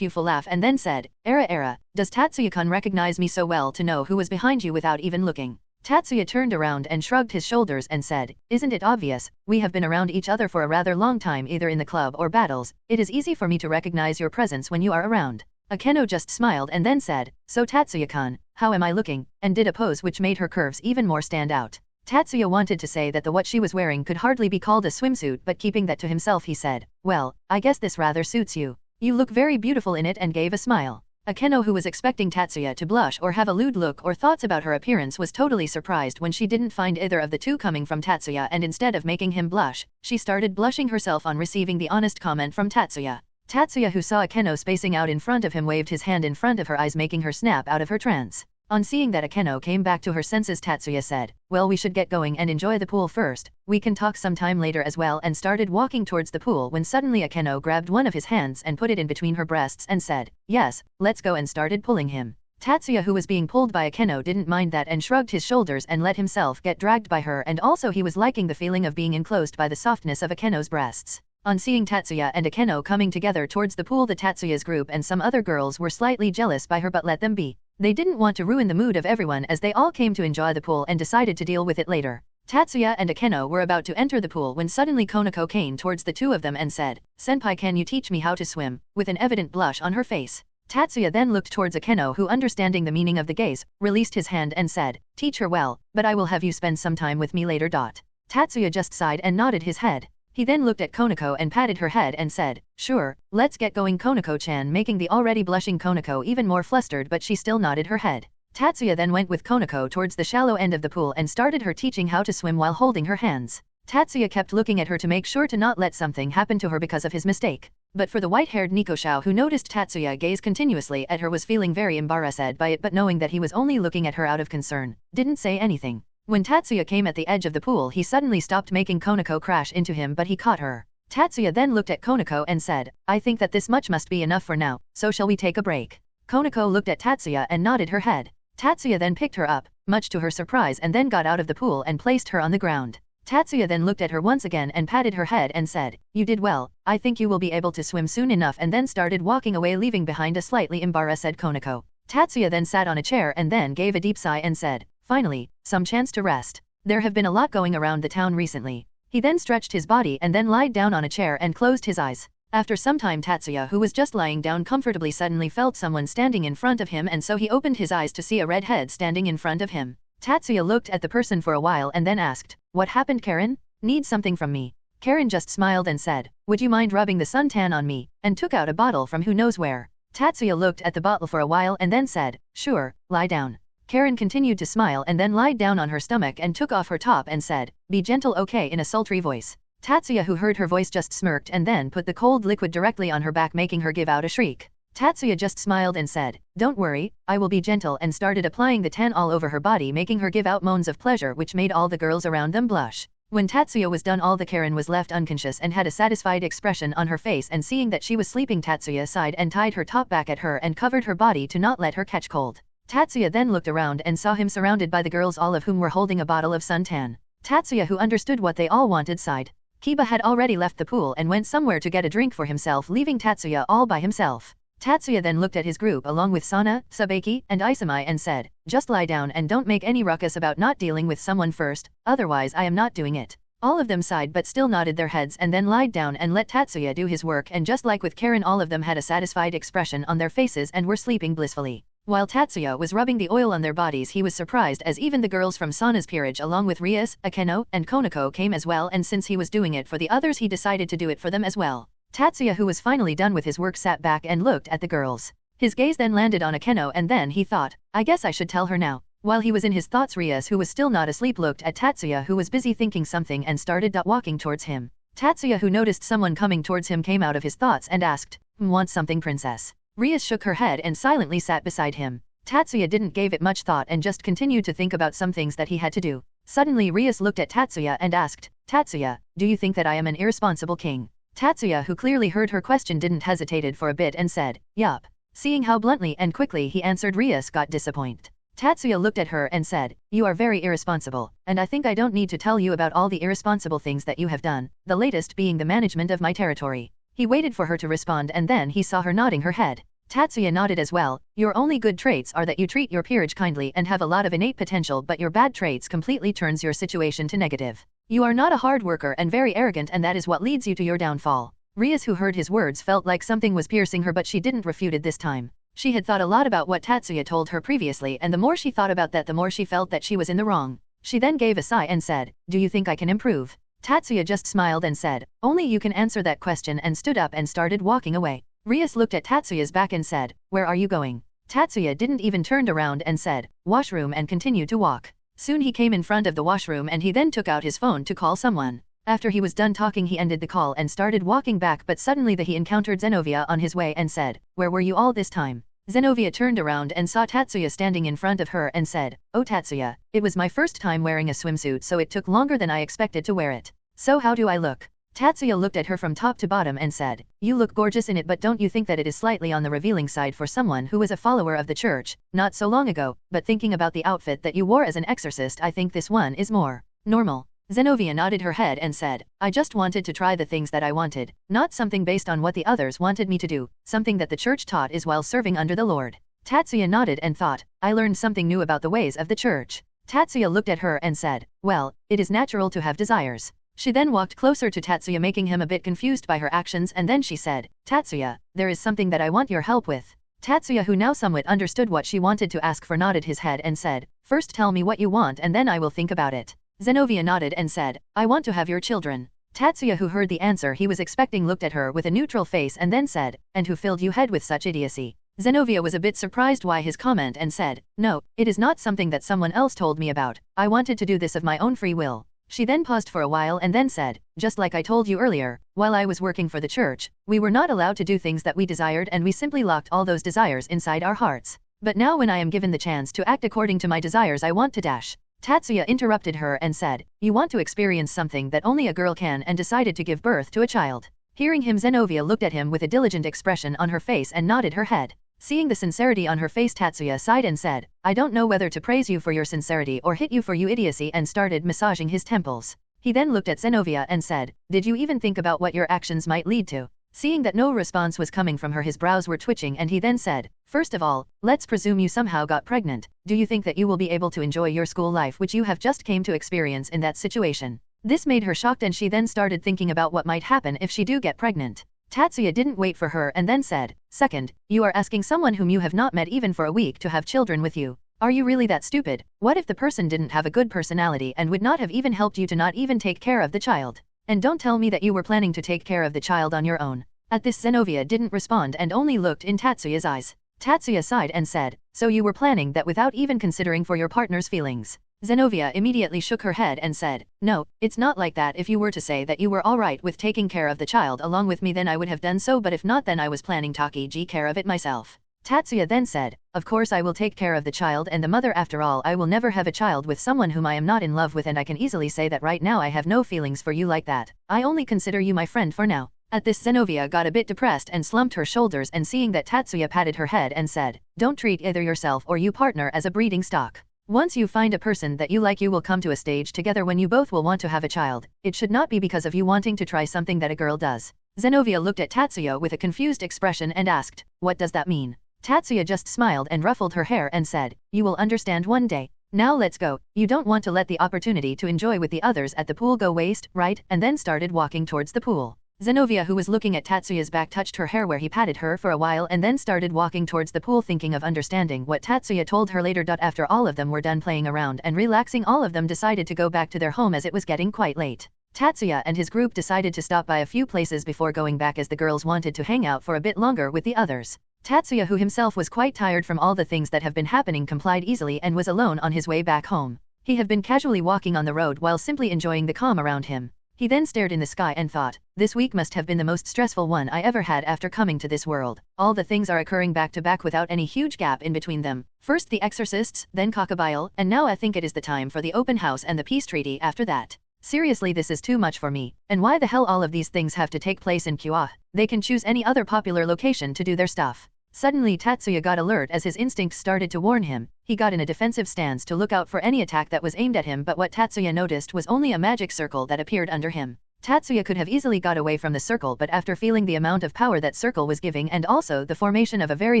full laugh and then said, Era, does Tatsuya-kun recognize me so well to know who was behind you without even looking? Tatsuya turned around and shrugged his shoulders and said, isn't it obvious? We have been around each other for a rather long time, either in the club or battles. It is easy for me to recognize your presence when you are around. Akeno just smiled and then said, so Tatsuya-kun, how am I looking? And did a pose which made her curves even more stand out. Tatsuya wanted to say that what she was wearing could hardly be called a swimsuit, but keeping that to himself he said, well, I guess this rather suits you. You look very beautiful in it, and gave a smile. Akeno, who was expecting Tatsuya to blush or have a lewd look or thoughts about her appearance, was totally surprised when she didn't find either of the two coming from Tatsuya, and instead of making him blush, she started blushing herself on receiving the honest comment from Tatsuya. Tatsuya, who saw Akeno spacing out in front of him, waved his hand in front of her eyes, making her snap out of her trance. On seeing that Akeno came back to her senses, Tatsuya said, well, we should get going and enjoy the pool first. We can talk sometime later as well, and started walking towards the pool when suddenly Akeno grabbed one of his hands and put it in between her breasts and said, yes, let's go, and started pulling him. Tatsuya, who was being pulled by Akeno, didn't mind that and shrugged his shoulders and let himself get dragged by her, and also he was liking the feeling of being enclosed by the softness of Akeno's breasts. On seeing Tatsuya and Akeno coming together towards the pool, the Tatsuya's group and some other girls were slightly jealous by her, but let them be. They didn't want to ruin the mood of everyone as they all came to enjoy the pool and decided to deal with it later. Tatsuya and Akeno were about to enter the pool when suddenly Konako came towards the two of them and said, Senpai, can you teach me how to swim? With an evident blush on her face. Tatsuya then looked towards Akeno, who, understanding the meaning of the gaze, released his hand and said, teach her well, but I will have you spend some time with me later. Tatsuya just sighed and nodded his head. He then looked at Konako and patted her head and said, sure, let's get going Konako-chan, making the already blushing Konako even more flustered, but she still nodded her head. Tatsuya then went with Konako towards the shallow end of the pool and started her teaching how to swim while holding her hands. Tatsuya kept looking at her to make sure to not let something happen to her because of his mistake. But for the white-haired Nikoshao, who noticed Tatsuya gaze continuously at her, was feeling very embarrassed by it, but knowing that he was only looking at her out of concern, didn't say anything. When Tatsuya came at the edge of the pool, he suddenly stopped, making Konako crash into him, but he caught her. Tatsuya then looked at Konako and said, I think that this much must be enough for now, so shall we take a break? Konako looked at Tatsuya and nodded her head. Tatsuya then picked her up, much to her surprise, and then got out of the pool and placed her on the ground. Tatsuya then looked at her once again and patted her head and said, you did well, I think you will be able to swim soon enough, and then started walking away, leaving behind a slightly embarrassed Konako. Tatsuya then sat on a chair and then gave a deep sigh and said, finally, some chance to rest. There have been a lot going around the town recently. He then stretched his body and then lied down on a chair and closed his eyes. After some time, Tatsuya, who was just lying down comfortably, suddenly felt someone standing in front of him, and so he opened his eyes to see a red head standing in front of him. Tatsuya looked at the person for a while and then asked, what happened, Karen? Need something from me? Karen just smiled and said, would you mind rubbing the suntan on me, and took out a bottle from who knows where. Tatsuya looked at the bottle for a while and then said, sure, lie down. Karen continued to smile and then lied down on her stomach and took off her top and said, be gentle okay, in a sultry voice. Tatsuya, who heard her voice, just smirked and then put the cold liquid directly on her back, making her give out a shriek. Tatsuya just smiled and said, don't worry, I will be gentle, and started applying the tan all over her body, making her give out moans of pleasure which made all the girls around them blush. When Tatsuya was done, all the Karen was left unconscious and had a satisfied expression on her face, and seeing that she was sleeping, Tatsuya sighed and tied her top back at her and covered her body to not let her catch cold. Tatsuya then looked around and saw him surrounded by the girls, all of whom were holding a bottle of suntan. Tatsuya, who understood what they all wanted, sighed. Kiba had already left the pool and went somewhere to get a drink for himself, leaving Tatsuya all by himself. Tatsuya then looked at his group along with Sana, Sabeki, and Isami and said, just lie down and don't make any ruckus about not dealing with someone first, otherwise I am not doing it. All of them sighed but still nodded their heads and then lied down and let Tatsuya do his work, and just like with Karen, all of them had a satisfied expression on their faces and were sleeping blissfully. While Tatsuya was rubbing the oil on their bodies, he was surprised as even the girls from Sana's peerage along with Rias, Akeno, and Konako came as well, and since he was doing it for the others, he decided to do it for them as well. Tatsuya, who was finally done with his work, sat back and looked at the girls. His gaze then landed on Akeno and then he thought, I guess I should tell her now. While he was in his thoughts, Rias, who was still not asleep, looked at Tatsuya, who was busy thinking something, and started walking towards him. Tatsuya, who noticed someone coming towards him, came out of his thoughts and asked, want something, princess? Rias shook her head and silently sat beside him. Tatsuya didn't give it much thought and just continued to think about some things that he had to do. Suddenly Rias looked at Tatsuya and asked, Tatsuya, do you think that I am an irresponsible king? Tatsuya, who clearly heard her question, didn't hesitate for a bit and said, yup. Seeing how bluntly and quickly he answered, Rias got disappointed. Tatsuya looked at her and said, you are very irresponsible, and I think I don't need to tell you about all the irresponsible things that you have done, the latest being the management of my territory. He waited for her to respond and then he saw her nodding her head. Tatsuya nodded as well. Your only good traits are that you treat your peerage kindly and have a lot of innate potential, but your bad traits completely turns your situation to negative. You are not a hard worker and very arrogant, and that is what leads you to your downfall. Rias, who heard his words, felt like something was piercing her, but she didn't refute it this time. She had thought a lot about what Tatsuya told her previously, and the more she thought about that, the more she felt that she was in the wrong. She then gave a sigh and said, do you think I can improve? Tatsuya just smiled and said, only you can answer that question, and stood up and started walking away. Rias looked at Tatsuya's back and said, where are you going? Tatsuya didn't even turn around and said, washroom, and continued to walk. Soon he came in front of the washroom and he then took out his phone to call someone. After he was done talking, he ended the call and started walking back, but suddenly he encountered Zenovia on his way and said, where were you all this time? Zenovia turned around and saw Tatsuya standing in front of her and said, oh Tatsuya, it was my first time wearing a swimsuit, so it took longer than I expected to wear it. So how do I look? Tatsuya looked at her from top to bottom and said, you look gorgeous in it, but don't you think that it is slightly on the revealing side for someone who was a follower of the church not so long ago, but thinking about the outfit that you wore as an exorcist, I think this one is more normal. Zenovia nodded her head and said, I just wanted to try the things that I wanted, not something based on what the others wanted me to do, something that the church taught is while serving under the Lord. Tatsuya nodded and thought, I learned something new about the ways of the church. Tatsuya looked at her and said, well, it is natural to have desires. She then walked closer to Tatsuya, making him a bit confused by her actions, and then she said, Tatsuya, there is something that I want your help with. Tatsuya, who now somewhat understood what she wanted to ask for, nodded his head and said, first tell me what you want and then I will think about it. Zenovia nodded and said, I want to have your children. Tatsuya, who heard the answer he was expecting, looked at her with a neutral face and then said, and who filled you head with such idiocy? Zenovia was a bit surprised by his comment and said, no, it is not something that someone else told me about. I wanted to do this of my own free will. She then paused for a while and then said, just like I told you earlier, while I was working for the church, we were not allowed to do things that we desired, and we simply locked all those desires inside our hearts. But now when I am given the chance to act according to my desires, I want to dash. Tatsuya interrupted her and said, you want to experience something that only a girl can, and decided to give birth to a child. Hearing him, Zenovia looked at him with a diligent expression on her face and nodded her head. Seeing the sincerity on her face, Tatsuya sighed and said, I don't know whether to praise you for your sincerity or hit you for your idiocy, and started massaging his temples. He then looked at Zenovia and said, did you even think about what your actions might lead to? Seeing that no response was coming from her, his brows were twitching, and he then said, first of all, let's presume you somehow got pregnant. Do you think that you will be able to enjoy your school life which you have just came to experience in that situation? This made her shocked, and she then started thinking about what might happen if she do get pregnant. Tatsuya didn't wait for her and then said, second, you are asking someone whom you have not met even for a week to have children with you. Are you really that stupid? What if the person didn't have a good personality and would not have even helped you to not even take care of the child? And don't tell me that you were planning to take care of the child on your own. At this, Zenovia didn't respond and only looked in Tatsuya's eyes. Tatsuya sighed and said, so you were planning that without even considering for your partner's feelings. Zenovia immediately shook her head and said, no, it's not like that. If you were to say that you were alright with taking care of the child along with me, then I would have done so, but if not, then I was planning to care of it myself. Tatsuya then said, of course I will take care of the child and the mother. After all, I will never have a child with someone whom I am not in love with, and I can easily say that right now I have no feelings for you like that. I only consider you my friend for now. At this, Zenovia got a bit depressed and slumped her shoulders, and seeing that, Tatsuya patted her head and said, don't treat either yourself or your partner as a breeding stock. Once you find a person that you like, you will come to a stage together when you both will want to have a child. It should not be because of you wanting to try something that a girl does. Zenovia looked at Tatsuya with a confused expression and asked, what does that mean? Tatsuya just smiled and ruffled her hair and said, you will understand one day. Now let's go. You don't want to let the opportunity to enjoy with the others at the pool go waste, right? And then started walking towards the pool. Zenovia, who was looking at Tatsuya's back, touched her hair where he patted her for a while and then started walking towards the pool, thinking of understanding what Tatsuya told her later. After all of them were done playing around and relaxing, all of them decided to go back to their home as it was getting quite late. Tatsuya and his group decided to stop by a few places before going back, as the girls wanted to hang out for a bit longer with the others. Tatsuya, who himself was quite tired from all the things that have been happening, complied easily and was alone on his way back home. He had been casually walking on the road while simply enjoying the calm around him. He then stared in the sky and thought, this week must have been the most stressful one I ever had after coming to this world. All the things are occurring back to back without any huge gap in between them. First the exorcists, then Cockabiel, and now I think it is the time for the open house and the peace treaty after that. Seriously, this is too much for me. And why the hell all of these things have to take place in Kyoto? They can choose any other popular location to do their stuff. Suddenly Tatsuya got alert as his instincts started to warn him. He got in a defensive stance to look out for any attack that was aimed at him, but what Tatsuya noticed was only a magic circle that appeared under him. Tatsuya could have easily got away from the circle, but after feeling the amount of power that circle was giving and also the formation of a very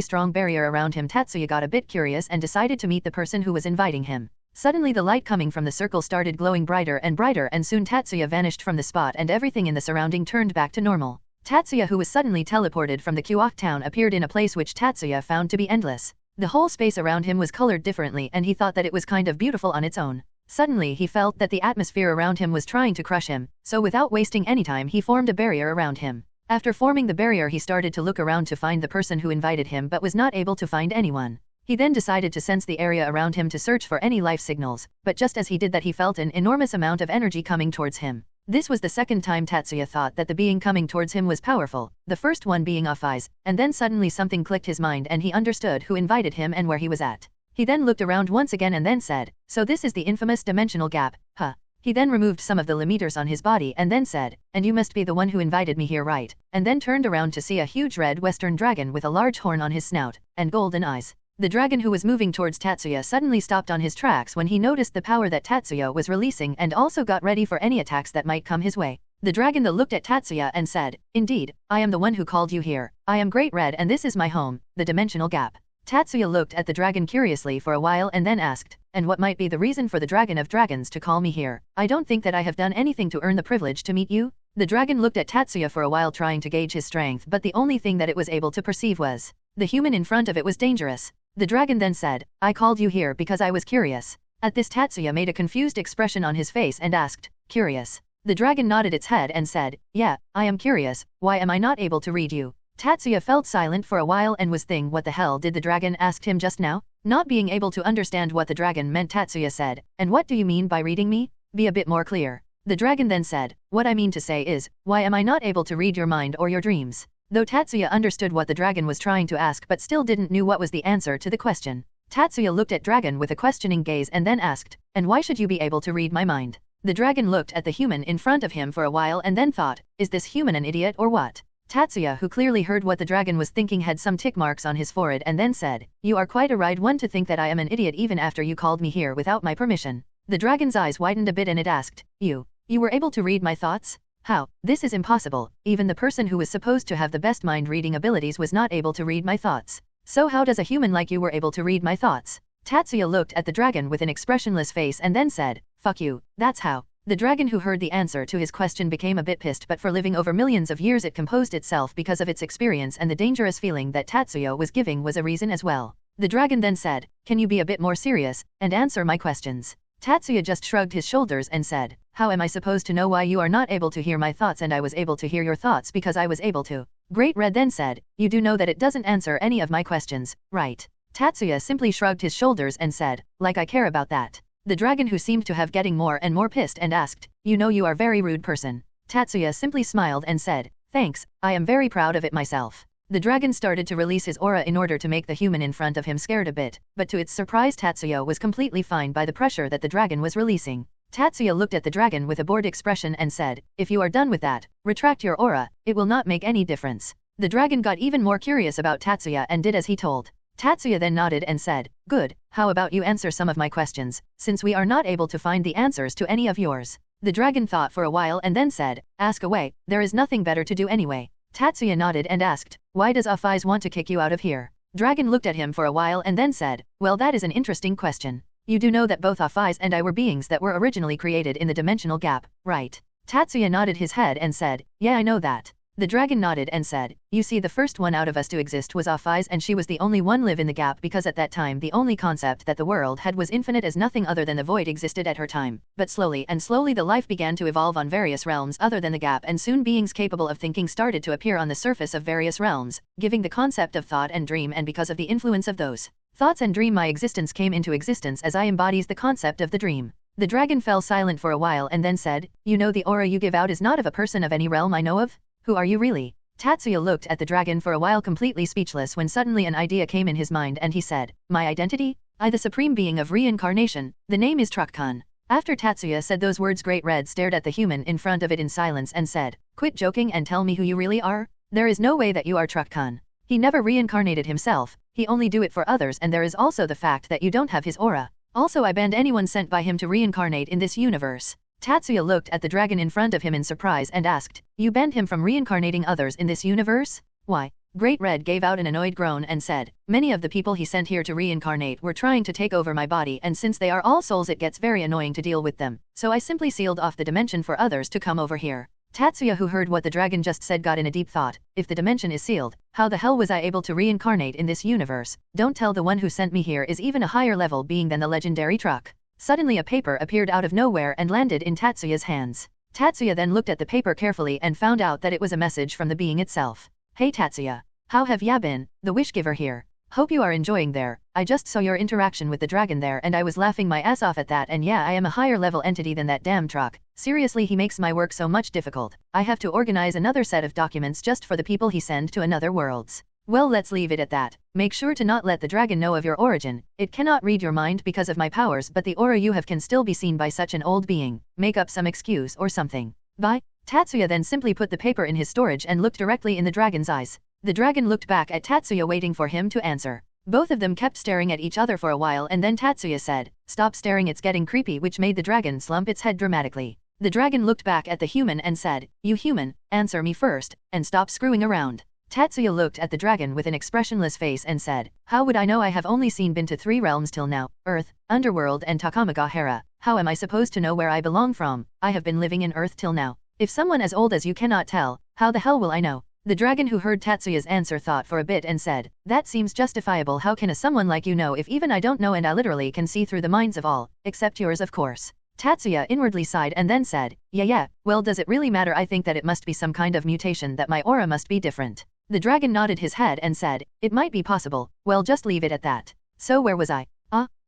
strong barrier around him, Tatsuya got a bit curious and decided to meet the person who was inviting him. Suddenly the light coming from the circle started glowing brighter and brighter, and soon Tatsuya vanished from the spot and everything in the surrounding turned back to normal. Tatsuya, who was suddenly teleported from the Kyoto town, appeared in a place which Tatsuya found to be endless. The whole space around him was colored differently and he thought that it was kind of beautiful on its own. Suddenly he felt that the atmosphere around him was trying to crush him, so without wasting any time he formed a barrier around him. After forming the barrier, he started to look around to find the person who invited him but was not able to find anyone. He then decided to sense the area around him to search for any life signals, but just as he did that he felt an enormous amount of energy coming towards him. This was the second time Tatsuya thought that the being coming towards him was powerful, the first one being off eyes, and then suddenly something clicked his mind and he understood who invited him and where he was at. He then looked around once again and then said, so this is the infamous dimensional gap, huh? He then removed some of the limeters on his body and then said, and you must be the one who invited me here, right? And then turned around to see a huge red western dragon with a large horn on his snout and golden eyes. The dragon, who was moving towards Tatsuya, suddenly stopped on his tracks when he noticed the power that Tatsuya was releasing and also got ready for any attacks that might come his way. The dragon looked at Tatsuya and said, indeed, I am the one who called you here. I am Great Red and this is my home, the dimensional gap. Tatsuya looked at the dragon curiously for a while and then asked, and what might be the reason for the dragon of dragons to call me here? I don't think that I have done anything to earn the privilege to meet you. The dragon looked at Tatsuya for a while, trying to gauge his strength, but the only thing that it was able to perceive was the human in front of it was dangerous. The dragon then said, I called you here because I was curious. At this, Tatsuya made a confused expression on his face and asked, curious? The dragon nodded its head and said, yeah, I am curious. Why am I not able to read you? Tatsuya felt silent for a while and was thinking, what the hell did the dragon ask him just now? Not being able to understand what the dragon meant, Tatsuya said, and what do you mean by reading me? Be a bit more clear. The dragon then said, what I mean to say is, why am I not able to read your mind or your dreams? Though Tatsuya understood what the dragon was trying to ask but still didn't know what was the answer to the question. Tatsuya looked at dragon with a questioning gaze and then asked, and why should you be able to read my mind? The dragon looked at the human in front of him for a while and then thought, is this human an idiot or what? Tatsuya, who clearly heard what the dragon was thinking, had some tick marks on his forehead and then said, you are quite a right one to think that I am an idiot even after you called me here without my permission. The dragon's eyes widened a bit and it asked, you were able to read my thoughts? How? This is impossible. Even the person who was supposed to have the best mind-reading abilities was not able to read my thoughts. So how does a human like you were able to read my thoughts? Tatsuya looked at the dragon with an expressionless face and then said, fuck you, that's how. The dragon, who heard the answer to his question, became a bit pissed, but for living over millions of years it composed itself because of its experience, and the dangerous feeling that Tatsuya was giving was a reason as well. The dragon then said, can you be a bit more serious and answer my questions? Tatsuya just shrugged his shoulders and said, How am I supposed to know why you are not able to hear my thoughts and I was able to hear your thoughts because I was able to? Great Red then said, you do know that it doesn't answer any of my questions, right? Tatsuya simply shrugged his shoulders and said, like I care about that. The dragon who seemed to have getting more and more pissed and asked, you know you are very rude person. Tatsuya simply smiled and said, thanks, I am very proud of it myself. The dragon started to release his aura in order to make the human in front of him scared a bit, but to its surprise Tatsuya was completely fine by the pressure that the dragon was releasing. Tatsuya looked at the dragon with a bored expression and said, if you are done with that, retract your aura, it will not make any difference. The dragon got even more curious about Tatsuya and did as he told. Tatsuya then nodded and said, good, how about you answer some of my questions, since we are not able to find the answers to any of yours. The dragon thought for a while and then said, ask away, there is nothing better to do anyway. Tatsuya nodded and asked, why does Afaiz want to kick you out of here? Dragon looked at him for a while and then said, well that is an interesting question. You do know that both Afaiz and I were beings that were originally created in the dimensional gap, right? Tatsuya nodded his head and said, yeah I know that. The dragon nodded and said, you see the first one out of us to exist was Afaiz and she was the only one live in the gap because at that time the only concept that the world had was infinite as nothing other than the void existed at her time. But slowly and slowly the life began to evolve on various realms other than the gap and soon beings capable of thinking started to appear on the surface of various realms, giving the concept of thought and dream and because of the influence of those thoughts and dream my existence came into existence as I embodies the concept of the dream. The dragon fell silent for a while and then said, you know the aura you give out is not of a person of any realm I know of? Who are you really? Tatsuya looked at the dragon for a while completely speechless when suddenly an idea came in his mind and he said, my identity? I the supreme being of reincarnation, the name is Truck-kun. After Tatsuya said those words Great Red stared at the human in front of it in silence and said, quit joking and tell me who you really are? There is no way that you are Truck-kun. He never reincarnated himself, he only do it for others and there is also the fact that you don't have his aura. Also I banned anyone sent by him to reincarnate in this universe. Tatsuya looked at the dragon in front of him in surprise and asked, you banned him from reincarnating others in this universe? Why? Great Red gave out an annoyed groan and said, many of the people he sent here to reincarnate were trying to take over my body and since they are all souls it gets very annoying to deal with them, so I simply sealed off the dimension for others to come over here. Tatsuya who heard what the dragon just said got in a deep thought, if the dimension is sealed, how the hell was I able to reincarnate in this universe? Don't tell the one who sent me here is even a higher level being than the legendary Truck. Suddenly a paper appeared out of nowhere and landed in Tatsuya's hands. Tatsuya then looked at the paper carefully and found out that it was a message from the being itself. Hey Tatsuya. How have ya been? The wish giver here. Hope you are enjoying there. I just saw your interaction with the dragon there and I was laughing my ass off at that and yeah I am a higher level entity than that damn Truck. Seriously he makes my work so much difficult. I have to organize another set of documents just for the people he send to another worlds. Well let's leave it at that. Make sure to not let the dragon know of your origin. It cannot read your mind because of my powers but the aura you have can still be seen by such an old being. Make up some excuse or something. Bye. Tatsuya then simply put the paper in his storage and looked directly in the dragon's eyes. The dragon looked back at Tatsuya waiting for him to answer. Both of them kept staring at each other for a while and then Tatsuya said, stop staring it's getting creepy which made the dragon slump its head dramatically. The dragon looked back at the human and said, you human, answer me first, and stop screwing around. Tatsuya looked at the dragon with an expressionless face and said, how would I know I have only been to 3 realms till now, Earth, Underworld and Takamagahara, how am I supposed to know where I belong from? I have been living in Earth till now. If someone as old as you cannot tell, how the hell will I know? The dragon who heard Tatsuya's answer thought for a bit and said, that seems justifiable how can a someone like you know if even I don't know and I literally can see through the minds of all, except yours of course. Tatsuya inwardly sighed and then said, yeah, well does it really matter I think that it must be some kind of mutation that my aura must be different. The dragon nodded his head and said, it might be possible, well just leave it at that. So where was I?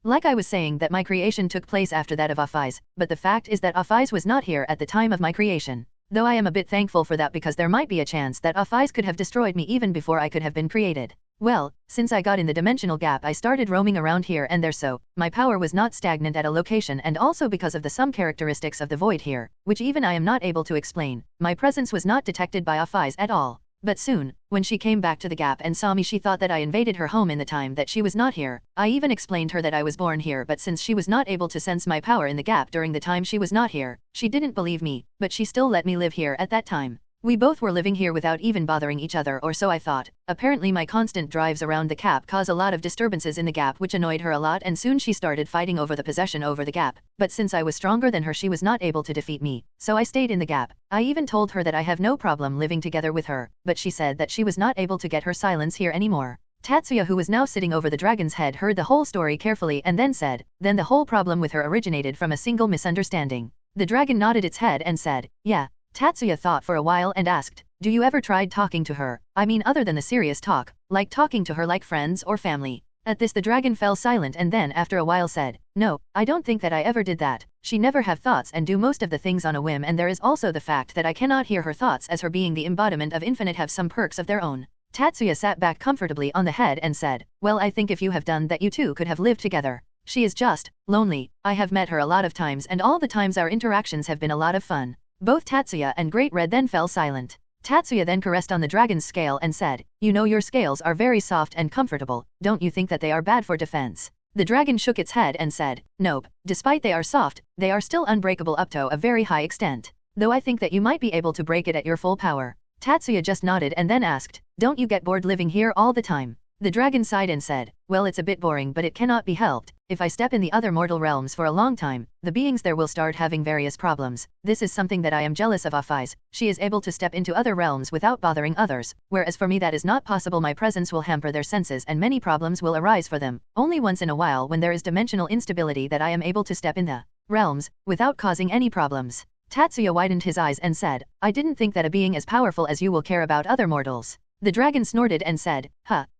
Like I was saying that my creation took place after that of Afaiz, but the fact is that Afaiz was not here at the time of my creation. Though I am a bit thankful for that because there might be a chance that Afaiz could have destroyed me even before I could have been created. Well, since I got in the dimensional gap I started roaming around here and there so, my power was not stagnant at a location and also because of the some characteristics of the void here, which even I am not able to explain, my presence was not detected by Afaiz at all. But soon, when she came back to the gap and saw me she thought that I invaded her home in the time that she was not here. I even explained her that I was born here but since she was not able to sense my power in the gap during the time she was not here, she didn't believe me, but she still let me live here at that time. We both were living here without even bothering each other or so I thought. Apparently my constant drives around the gap cause a lot of disturbances in the gap which annoyed her a lot and soon she started fighting over the possession over the gap. But since I was stronger than her she was not able to defeat me, so I stayed in the gap. I even told her that I have no problem living together with her, but she said that she was not able to get her silence here anymore. Tatsuya who was now sitting over the dragon's head heard the whole story carefully and then said, then the whole problem with her originated from a single misunderstanding. The dragon nodded its head and said, yeah. Tatsuya thought for a while and asked, do you ever tried talking to her? I mean other than the serious talk, like talking to her like friends or family. At this the dragon fell silent and then after a while said, no, I don't think that I ever did that. She never have thoughts and do most of the things on a whim, and there is also the fact that I cannot hear her thoughts, as her being the embodiment of infinite have some perks of their own. Tatsuya sat back comfortably on the head and said, well, I think if you have done that you two could have lived together. She is just lonely. I have met her a lot of times and all the times our interactions have been a lot of fun. Both Tatsuya and Great Red then fell silent. Tatsuya then caressed on the dragon's scale and said, you know your scales are very soft and comfortable, don't you think that they are bad for defense? The dragon shook its head and said, nope, despite they are soft, they are still unbreakable up to a very high extent. Though I think that you might be able to break it at your full power. Tatsuya just nodded and then asked, don't you get bored living here all the time? The dragon sighed and said, well, it's a bit boring, but it cannot be helped. If I step in the other mortal realms for a long time, the beings there will start having various problems. This is something that I am jealous of Afai's. She is able to step into other realms without bothering others, whereas for me that is not possible. My presence will hamper their senses and many problems will arise for them. Only once in a while, when there is dimensional instability, that I am able to step in the realms without causing any problems. Tatsuya widened his eyes and said, I didn't think that a being as powerful as you will care about other mortals. The dragon snorted and said,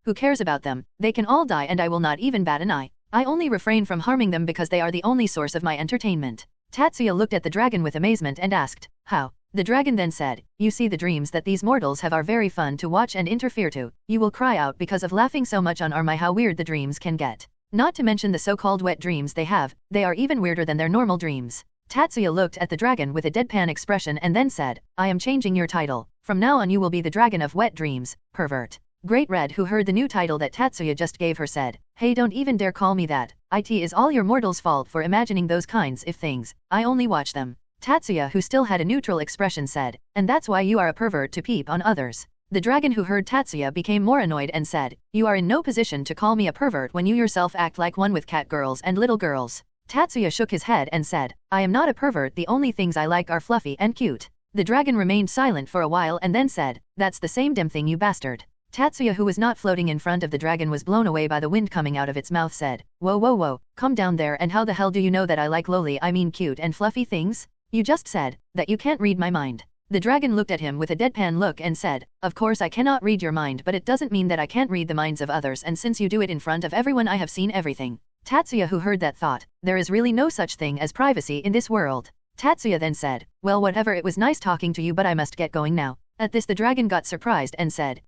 who cares about them? They can all die and I will not even bat an eye. I only refrain from harming them because they are the only source of my entertainment. Tatsuya looked at the dragon with amazement and asked, how? The dragon then said, you see, the dreams that these mortals have are very fun to watch and interfere to. You will cry out because of laughing so much on my how weird the dreams can get. Not to mention the so-called wet dreams they have, they are even weirder than their normal dreams. Tatsuya looked at the dragon with a deadpan expression and then said, I am changing your title. From now on you will be the dragon of wet dreams, pervert. Great Red, who heard the new title that Tatsuya just gave her, said, hey, don't even dare call me that. It is all your mortals' fault for imagining those kinds of things. I only watch them. Tatsuya, who still had a neutral expression, said, and that's why you are a pervert to peep on others. The dragon, who heard Tatsuya, became more annoyed and said, you are in no position to call me a pervert when you yourself act like one with cat girls and little girls. Tatsuya shook his head and said, I am not a pervert, the only things I like are fluffy and cute. The dragon remained silent for a while and then said, that's the same damn thing, you bastard. Tatsuya, who was not floating in front of the dragon, was blown away by the wind coming out of its mouth, said, whoa, come down there, and how the hell do you know that I like lowly, I mean cute and fluffy things? You just said that you can't read my mind. The dragon looked at him with a deadpan look and said, of course I cannot read your mind, but it doesn't mean that I can't read the minds of others, and since you do it in front of everyone, I have seen everything. Tatsuya, who heard that, thought, there is really no such thing as privacy in this world. Tatsuya then said, well, whatever, it was nice talking to you, but I must get going now. At this the dragon got surprised and said,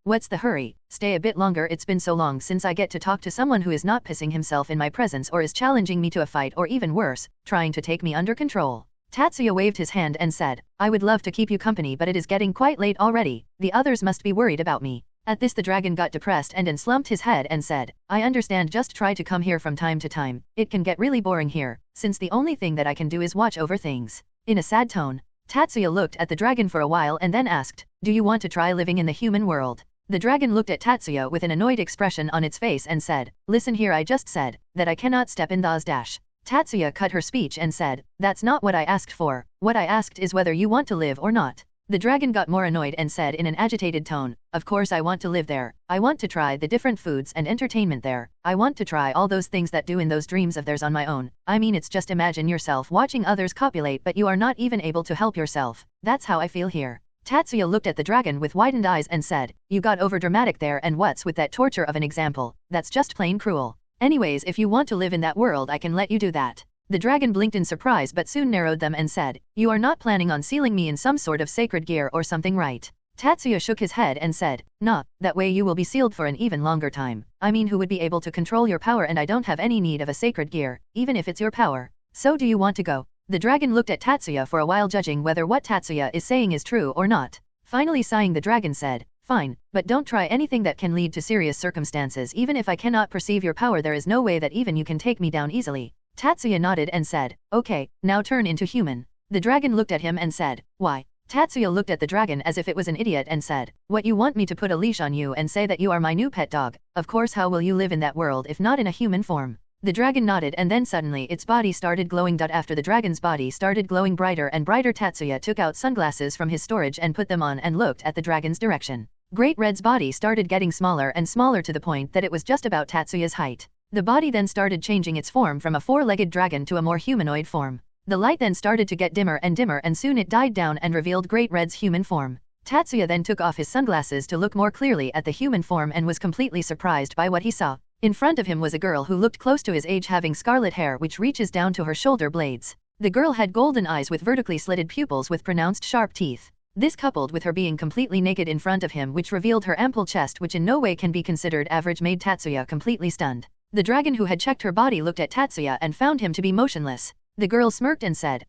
what's the hurry? Stay a bit longer, it's been so long since I get to talk to someone who is not pissing himself in my presence or is challenging me to a fight, or even worse, trying to take me under control. Tatsuya waved his hand and said, I would love to keep you company, but it is getting quite late already. The others must be worried about me. At this the dragon got depressed and then slumped his head and said, I understand, just try to come here from time to time. It can get really boring here, since the only thing that I can do is watch over things. In a sad tone, Tatsuya looked at the dragon for a while and then asked, do you want to try living in the human world? The dragon looked at Tatsuya with an annoyed expression on its face and said, listen here, I just said that I cannot step in those dash. Tatsuya cut her speech and said, that's not what I asked for. What I asked is whether you want to live or not. The dragon got more annoyed and said in an agitated tone, of course I want to live there. I want to try the different foods and entertainment there. I want to try all those things that do in those dreams of theirs on my own. I mean, it's just imagine yourself watching others copulate, but you are not even able to help yourself. That's how I feel here. Tatsuya looked at the dragon with widened eyes and said, you got over dramatic there, and what's with that torture of an example? That's just plain cruel. Anyways, if you want to live in that world, I can let you do that. The dragon blinked in surprise but soon narrowed them and said, you are not planning on sealing me in some sort of sacred gear or something, right? Tatsuya shook his head and said, nah, that way you will be sealed for an even longer time. I mean, who would be able to control your power, and I don't have any need of a sacred gear, even if it's your power. So do you want to go? The dragon looked at Tatsuya for a while, judging whether what Tatsuya is saying is true or not. Finally sighing, the dragon said, fine, but don't try anything that can lead to serious circumstances. Even if I cannot perceive your power, there is no way that even you can take me down easily. Tatsuya nodded and said, okay, now turn into human. The dragon looked at him and said, why? Tatsuya looked at the dragon as if it was an idiot and said, what, you want me to put a leash on you and say that you are my new pet dog? Of course, how will you live in that world if not in a human form? The dragon nodded and then suddenly its body started glowing. After the dragon's body started glowing brighter and brighter, Tatsuya took out sunglasses from his storage and put them on and looked at the dragon's direction. Great Red's body started getting smaller and smaller to the point that it was just about Tatsuya's height. The body then started changing its form from a four-legged dragon to a more humanoid form. The light then started to get dimmer and soon it died down and revealed Great Red's human form. Tatsuya then took off his sunglasses to look more clearly at the human form and was completely surprised by what he saw. In front of him was a girl who looked close to his age, having scarlet hair which reaches down to her shoulder blades. The girl had golden eyes with vertically slitted pupils with pronounced sharp teeth. This coupled with her being completely naked in front of him, which revealed her ample chest, which in no way can be considered average, made Tatsuya completely stunned. The dragon who had checked her body looked at Tatsuya and found him to be motionless. The girl smirked and said,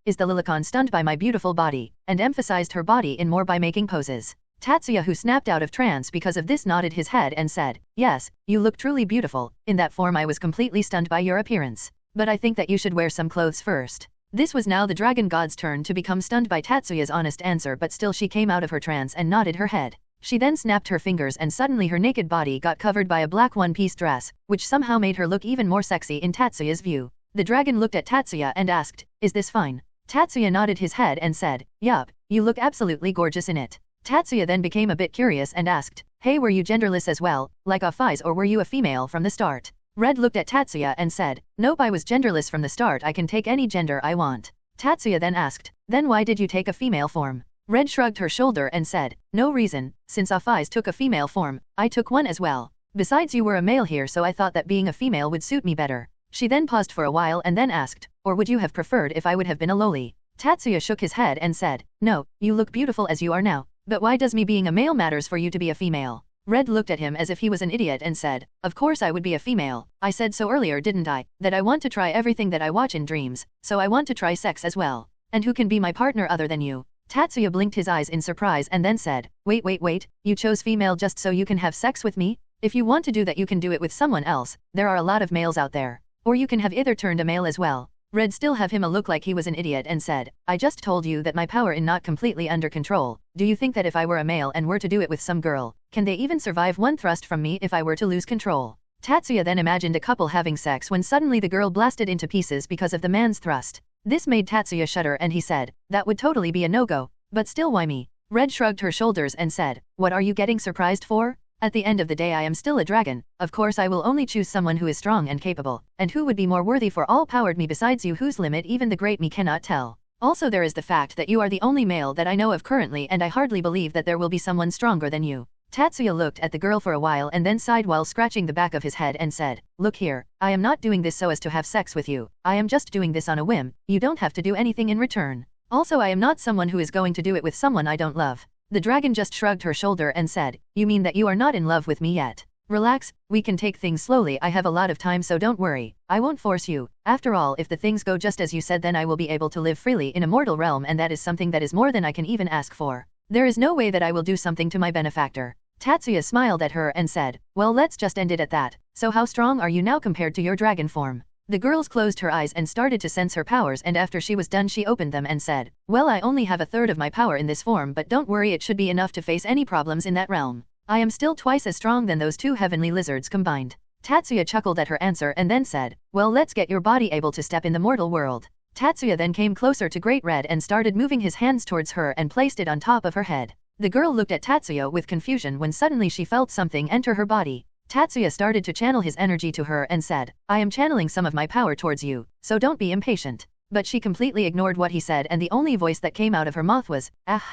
Is the Lilicon stunned by my beautiful body?" and emphasized her body in more by making poses. Tatsuya, who snapped out of trance because of this, nodded his head and said, "Yes, you look truly beautiful. In that form I was completely stunned by your appearance. But I think that you should wear some clothes first." This was now the dragon god's turn to become stunned by Tatsuya's honest answer, but still she came out of her trance and nodded her head. She then snapped her fingers and suddenly her naked body got covered by a black one-piece dress, which somehow made her look even more sexy in Tatsuya's view. The dragon looked at Tatsuya and asked, "Is this fine?" Tatsuya nodded his head and said, "Yup, you look absolutely gorgeous in it." Tatsuya then became a bit curious and asked, "Hey, were you genderless as well, like Offai's, or were you a female from the start?" Red looked at Tatsuya and said, "Nope, I was genderless from the start. I can take any gender I want." Tatsuya then asked, "Then why did you take a female form?" Red shrugged her shoulder and said, "No reason. Since Offai's took a female form, I took one as well. Besides, you were a male here, so I thought that being a female would suit me better." She then paused for a while and then asked, "Or would you have preferred if I would have been a loli?" Tatsuya shook his head and said, "No, you look beautiful as you are now. But why does me being a male matters for you to be a female?" Red looked at him as if he was an idiot and said, "Of course I would be a female. I said so earlier, didn't I, that I want to try everything that I watch in dreams, so I want to try sex as well. And who can be my partner other than you?" Tatsuya blinked his eyes in surprise and then said, Wait, you chose female just so you can have sex with me? If you want to do that, you can do it with someone else. There are a lot of males out there. Or you can have either turned a male as well." Red still have him a look like he was an idiot and said, "I just told you that my power is not completely under control. Do you think that if I were a male and were to do it with some girl, can they even survive one thrust from me if I were to lose control?" Tatsuya then imagined a couple having sex when suddenly the girl blasted into pieces because of the man's thrust. This made Tatsuya shudder and he said, "That would totally be a no-go. But still, why me?" Red shrugged her shoulders and said, "What are you getting surprised for? At the end of the day, I am still a dragon. Of course I will only choose someone who is strong and capable, and who would be more worthy for all-powered me besides you, whose limit even the great me cannot tell. Also there is the fact that you are the only male that I know of currently, and I hardly believe that there will be someone stronger than you." Tatsuya looked at the girl for a while and then sighed while scratching the back of his head and said, "Look here, I am not doing this so as to have sex with you. I am just doing this on a whim. You don't have to do anything in return. Also I am not someone who is going to do it with someone I don't love." The dragon just shrugged her shoulder and said, "You mean that you are not in love with me yet? Relax, we can take things slowly. I have a lot of time, so don't worry. I won't force you. After all, if the things go just as you said, then I will be able to live freely in a mortal realm, and that is something that is more than I can even ask for. There is no way that I will do something to my benefactor." Tatsuya smiled at her and said, "Well, let's just end it at that. So how strong are you now compared to your dragon form?" The girls closed her eyes and started to sense her powers, and after she was done she opened them and said, "Well, I only have a third of my power in this form, but don't worry, it should be enough to face any problems in that realm. I am still twice as strong than those two heavenly lizards combined." Tatsuya chuckled at her answer and then said, "Well, let's get your body able to step in the mortal world." Tatsuya then came closer to Great Red and started moving his hands towards her and placed it on top of her head. The girl looked at Tatsuya with confusion when suddenly she felt something enter her body. Tatsuya started to channel his energy to her and said, "I am channeling some of my power towards you, so don't be impatient." But she completely ignored what he said, and the only voice that came out of her mouth was, "Ah,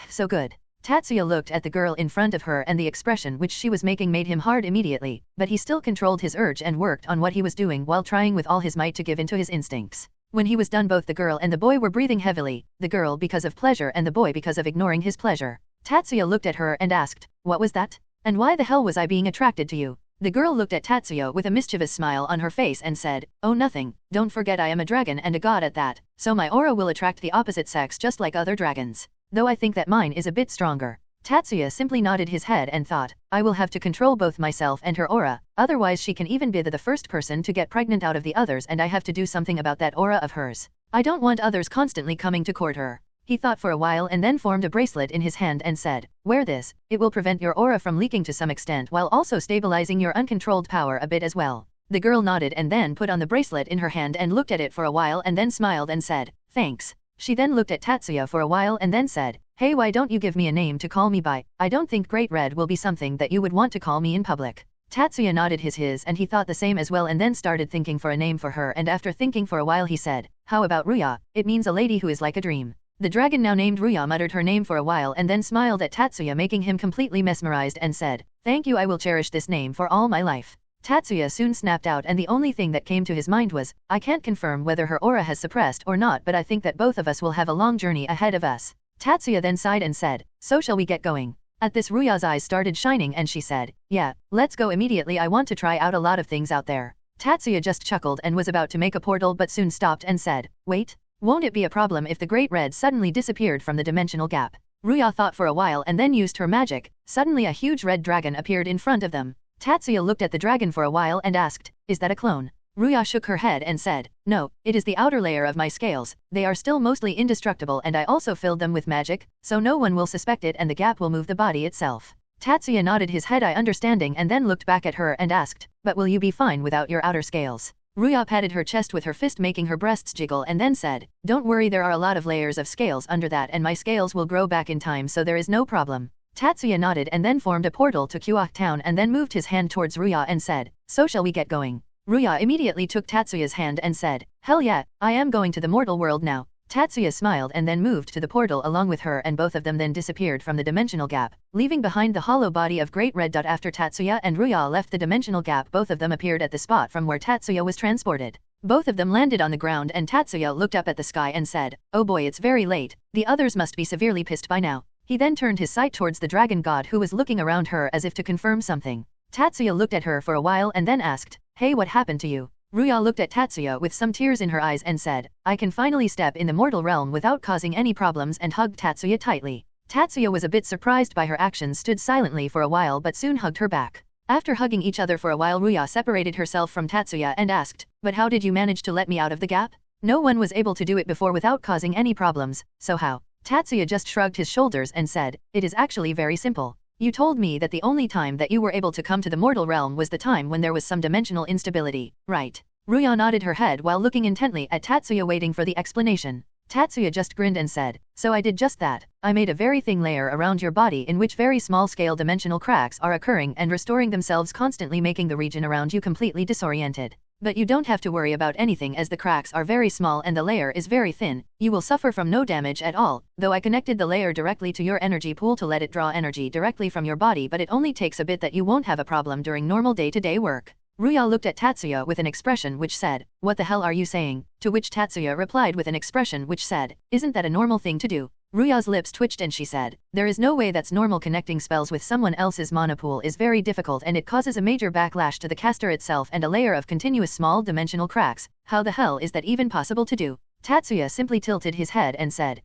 so good." Tatsuya looked at the girl in front of her and the expression which she was making made him hard immediately, but he still controlled his urge and worked on what he was doing while trying with all his might to give in to his instincts. When he was done, both the girl and the boy were breathing heavily, the girl because of pleasure and the boy because of ignoring his pleasure. Tatsuya looked at her and asked, "What was that? And why the hell was I being attracted to you?" The girl looked at Tatsuya with a mischievous smile on her face and said, "Oh, nothing. Don't forget I am a dragon and a god at that, so my aura will attract the opposite sex just like other dragons. Though I think that mine is a bit stronger." Tatsuya simply nodded his head and thought, "I will have to control both myself and her aura, otherwise she can even be the first person to get pregnant out of the others, and I have to do something about that aura of hers. I don't want others constantly coming to court her." He thought for a while and then formed a bracelet in his hand and said, "Wear this. It will prevent your aura from leaking to some extent while also stabilizing your uncontrolled power a bit as well." The girl nodded and then put on the bracelet in her hand and looked at it for a while and then smiled and said, "Thanks." She then looked at Tatsuya for a while and then said, "Hey, why don't you give me a name to call me by? I don't think Great Red will be something that you would want to call me in public." Tatsuya nodded his and he thought the same as well and then started thinking for a name for her, and after thinking for a while he said, How about Ruya? It means a lady who is like a dream. The dragon now named Ruya muttered her name for a while and then smiled at Tatsuya, making him completely mesmerized, and said, "Thank you, I will cherish this name for all my life." Tatsuya soon snapped out, and the only thing that came to his mind was, "I can't confirm whether her aura has suppressed or not, but I think that both of us will have a long journey ahead of us." Tatsuya then sighed and said, "So shall we get going?" At this, Ruya's eyes started shining and she said, "Yeah, let's go immediately, I want to try out a lot of things out there." Tatsuya just chuckled and was about to make a portal but soon stopped and said, "Wait. Won't it be a problem if the Great Red suddenly disappeared from the dimensional gap?" Ruya thought for a while and then used her magic. Suddenly a huge red dragon appeared in front of them. Tatsuya looked at the dragon for a while and asked, "Is that a clone?" Ruya shook her head and said, "No, it is the outer layer of my scales. They are still mostly indestructible and I also filled them with magic, so no one will suspect it and the gap will move the body itself." Tatsuya nodded his head understanding and then looked back at her and asked, "But will you be fine without your outer scales?" Ruya patted her chest with her fist, making her breasts jiggle, and then said, "Don't worry, there are a lot of layers of scales under that and my scales will grow back in time, so there is no problem." Tatsuya nodded and then formed a portal to Kuok town and then moved his hand towards Ruya and said, "So shall we get going?" Ruya immediately took Tatsuya's hand and said, "Hell yeah, I am going to the mortal world now." Tatsuya smiled and then moved to the portal along with her, and both of them then disappeared from the dimensional gap, leaving behind the hollow body of Great Red. After Tatsuya and Ruya left the dimensional gap, both of them appeared at the spot from where Tatsuya was transported. Both of them landed on the ground and Tatsuya looked up at the sky and said, "Oh boy, it's very late. The others must be severely pissed by now." He then turned his sight towards the dragon god, who was looking around her as if to confirm something. Tatsuya looked at her for a while and then asked, "Hey, what happened to you?" Ruya looked at Tatsuya with some tears in her eyes and said, "I can finally step in the mortal realm without causing any problems," and hugged Tatsuya tightly. Tatsuya was a bit surprised by her actions, stood silently for a while but soon hugged her back. After hugging each other for a while, Ruya separated herself from Tatsuya and asked, "But how did you manage to let me out of the gap? No one was able to do it before without causing any problems, so how?" Tatsuya just shrugged his shoulders and said, "It is actually very simple. You told me that the only time that you were able to come to the mortal realm was the time when there was some dimensional instability, right?" Ruya nodded her head while looking intently at Tatsuya, waiting for the explanation. Tatsuya just grinned and said, "So I did just that. I made a very thin layer around your body in which very small scale dimensional cracks are occurring and restoring themselves constantly, making the region around you completely disoriented. But you don't have to worry about anything as the cracks are very small and the layer is very thin. You will suffer from no damage at all, though I connected the layer directly to your energy pool to let it draw energy directly from your body, but it only takes a bit that you won't have a problem during normal day-to-day work." Ruya looked at Tatsuya with an expression which said, "What the hell are you saying?" To which Tatsuya replied with an expression which said, "Isn't that a normal thing to do?" Ruya's lips twitched and she said, "There is no way that's normal. Connecting spells with someone else's mana pool is very difficult and it causes a major backlash to the caster itself and a layer of continuous small dimensional cracks. How the hell is that even possible to do?" Tatsuya simply tilted his head and said,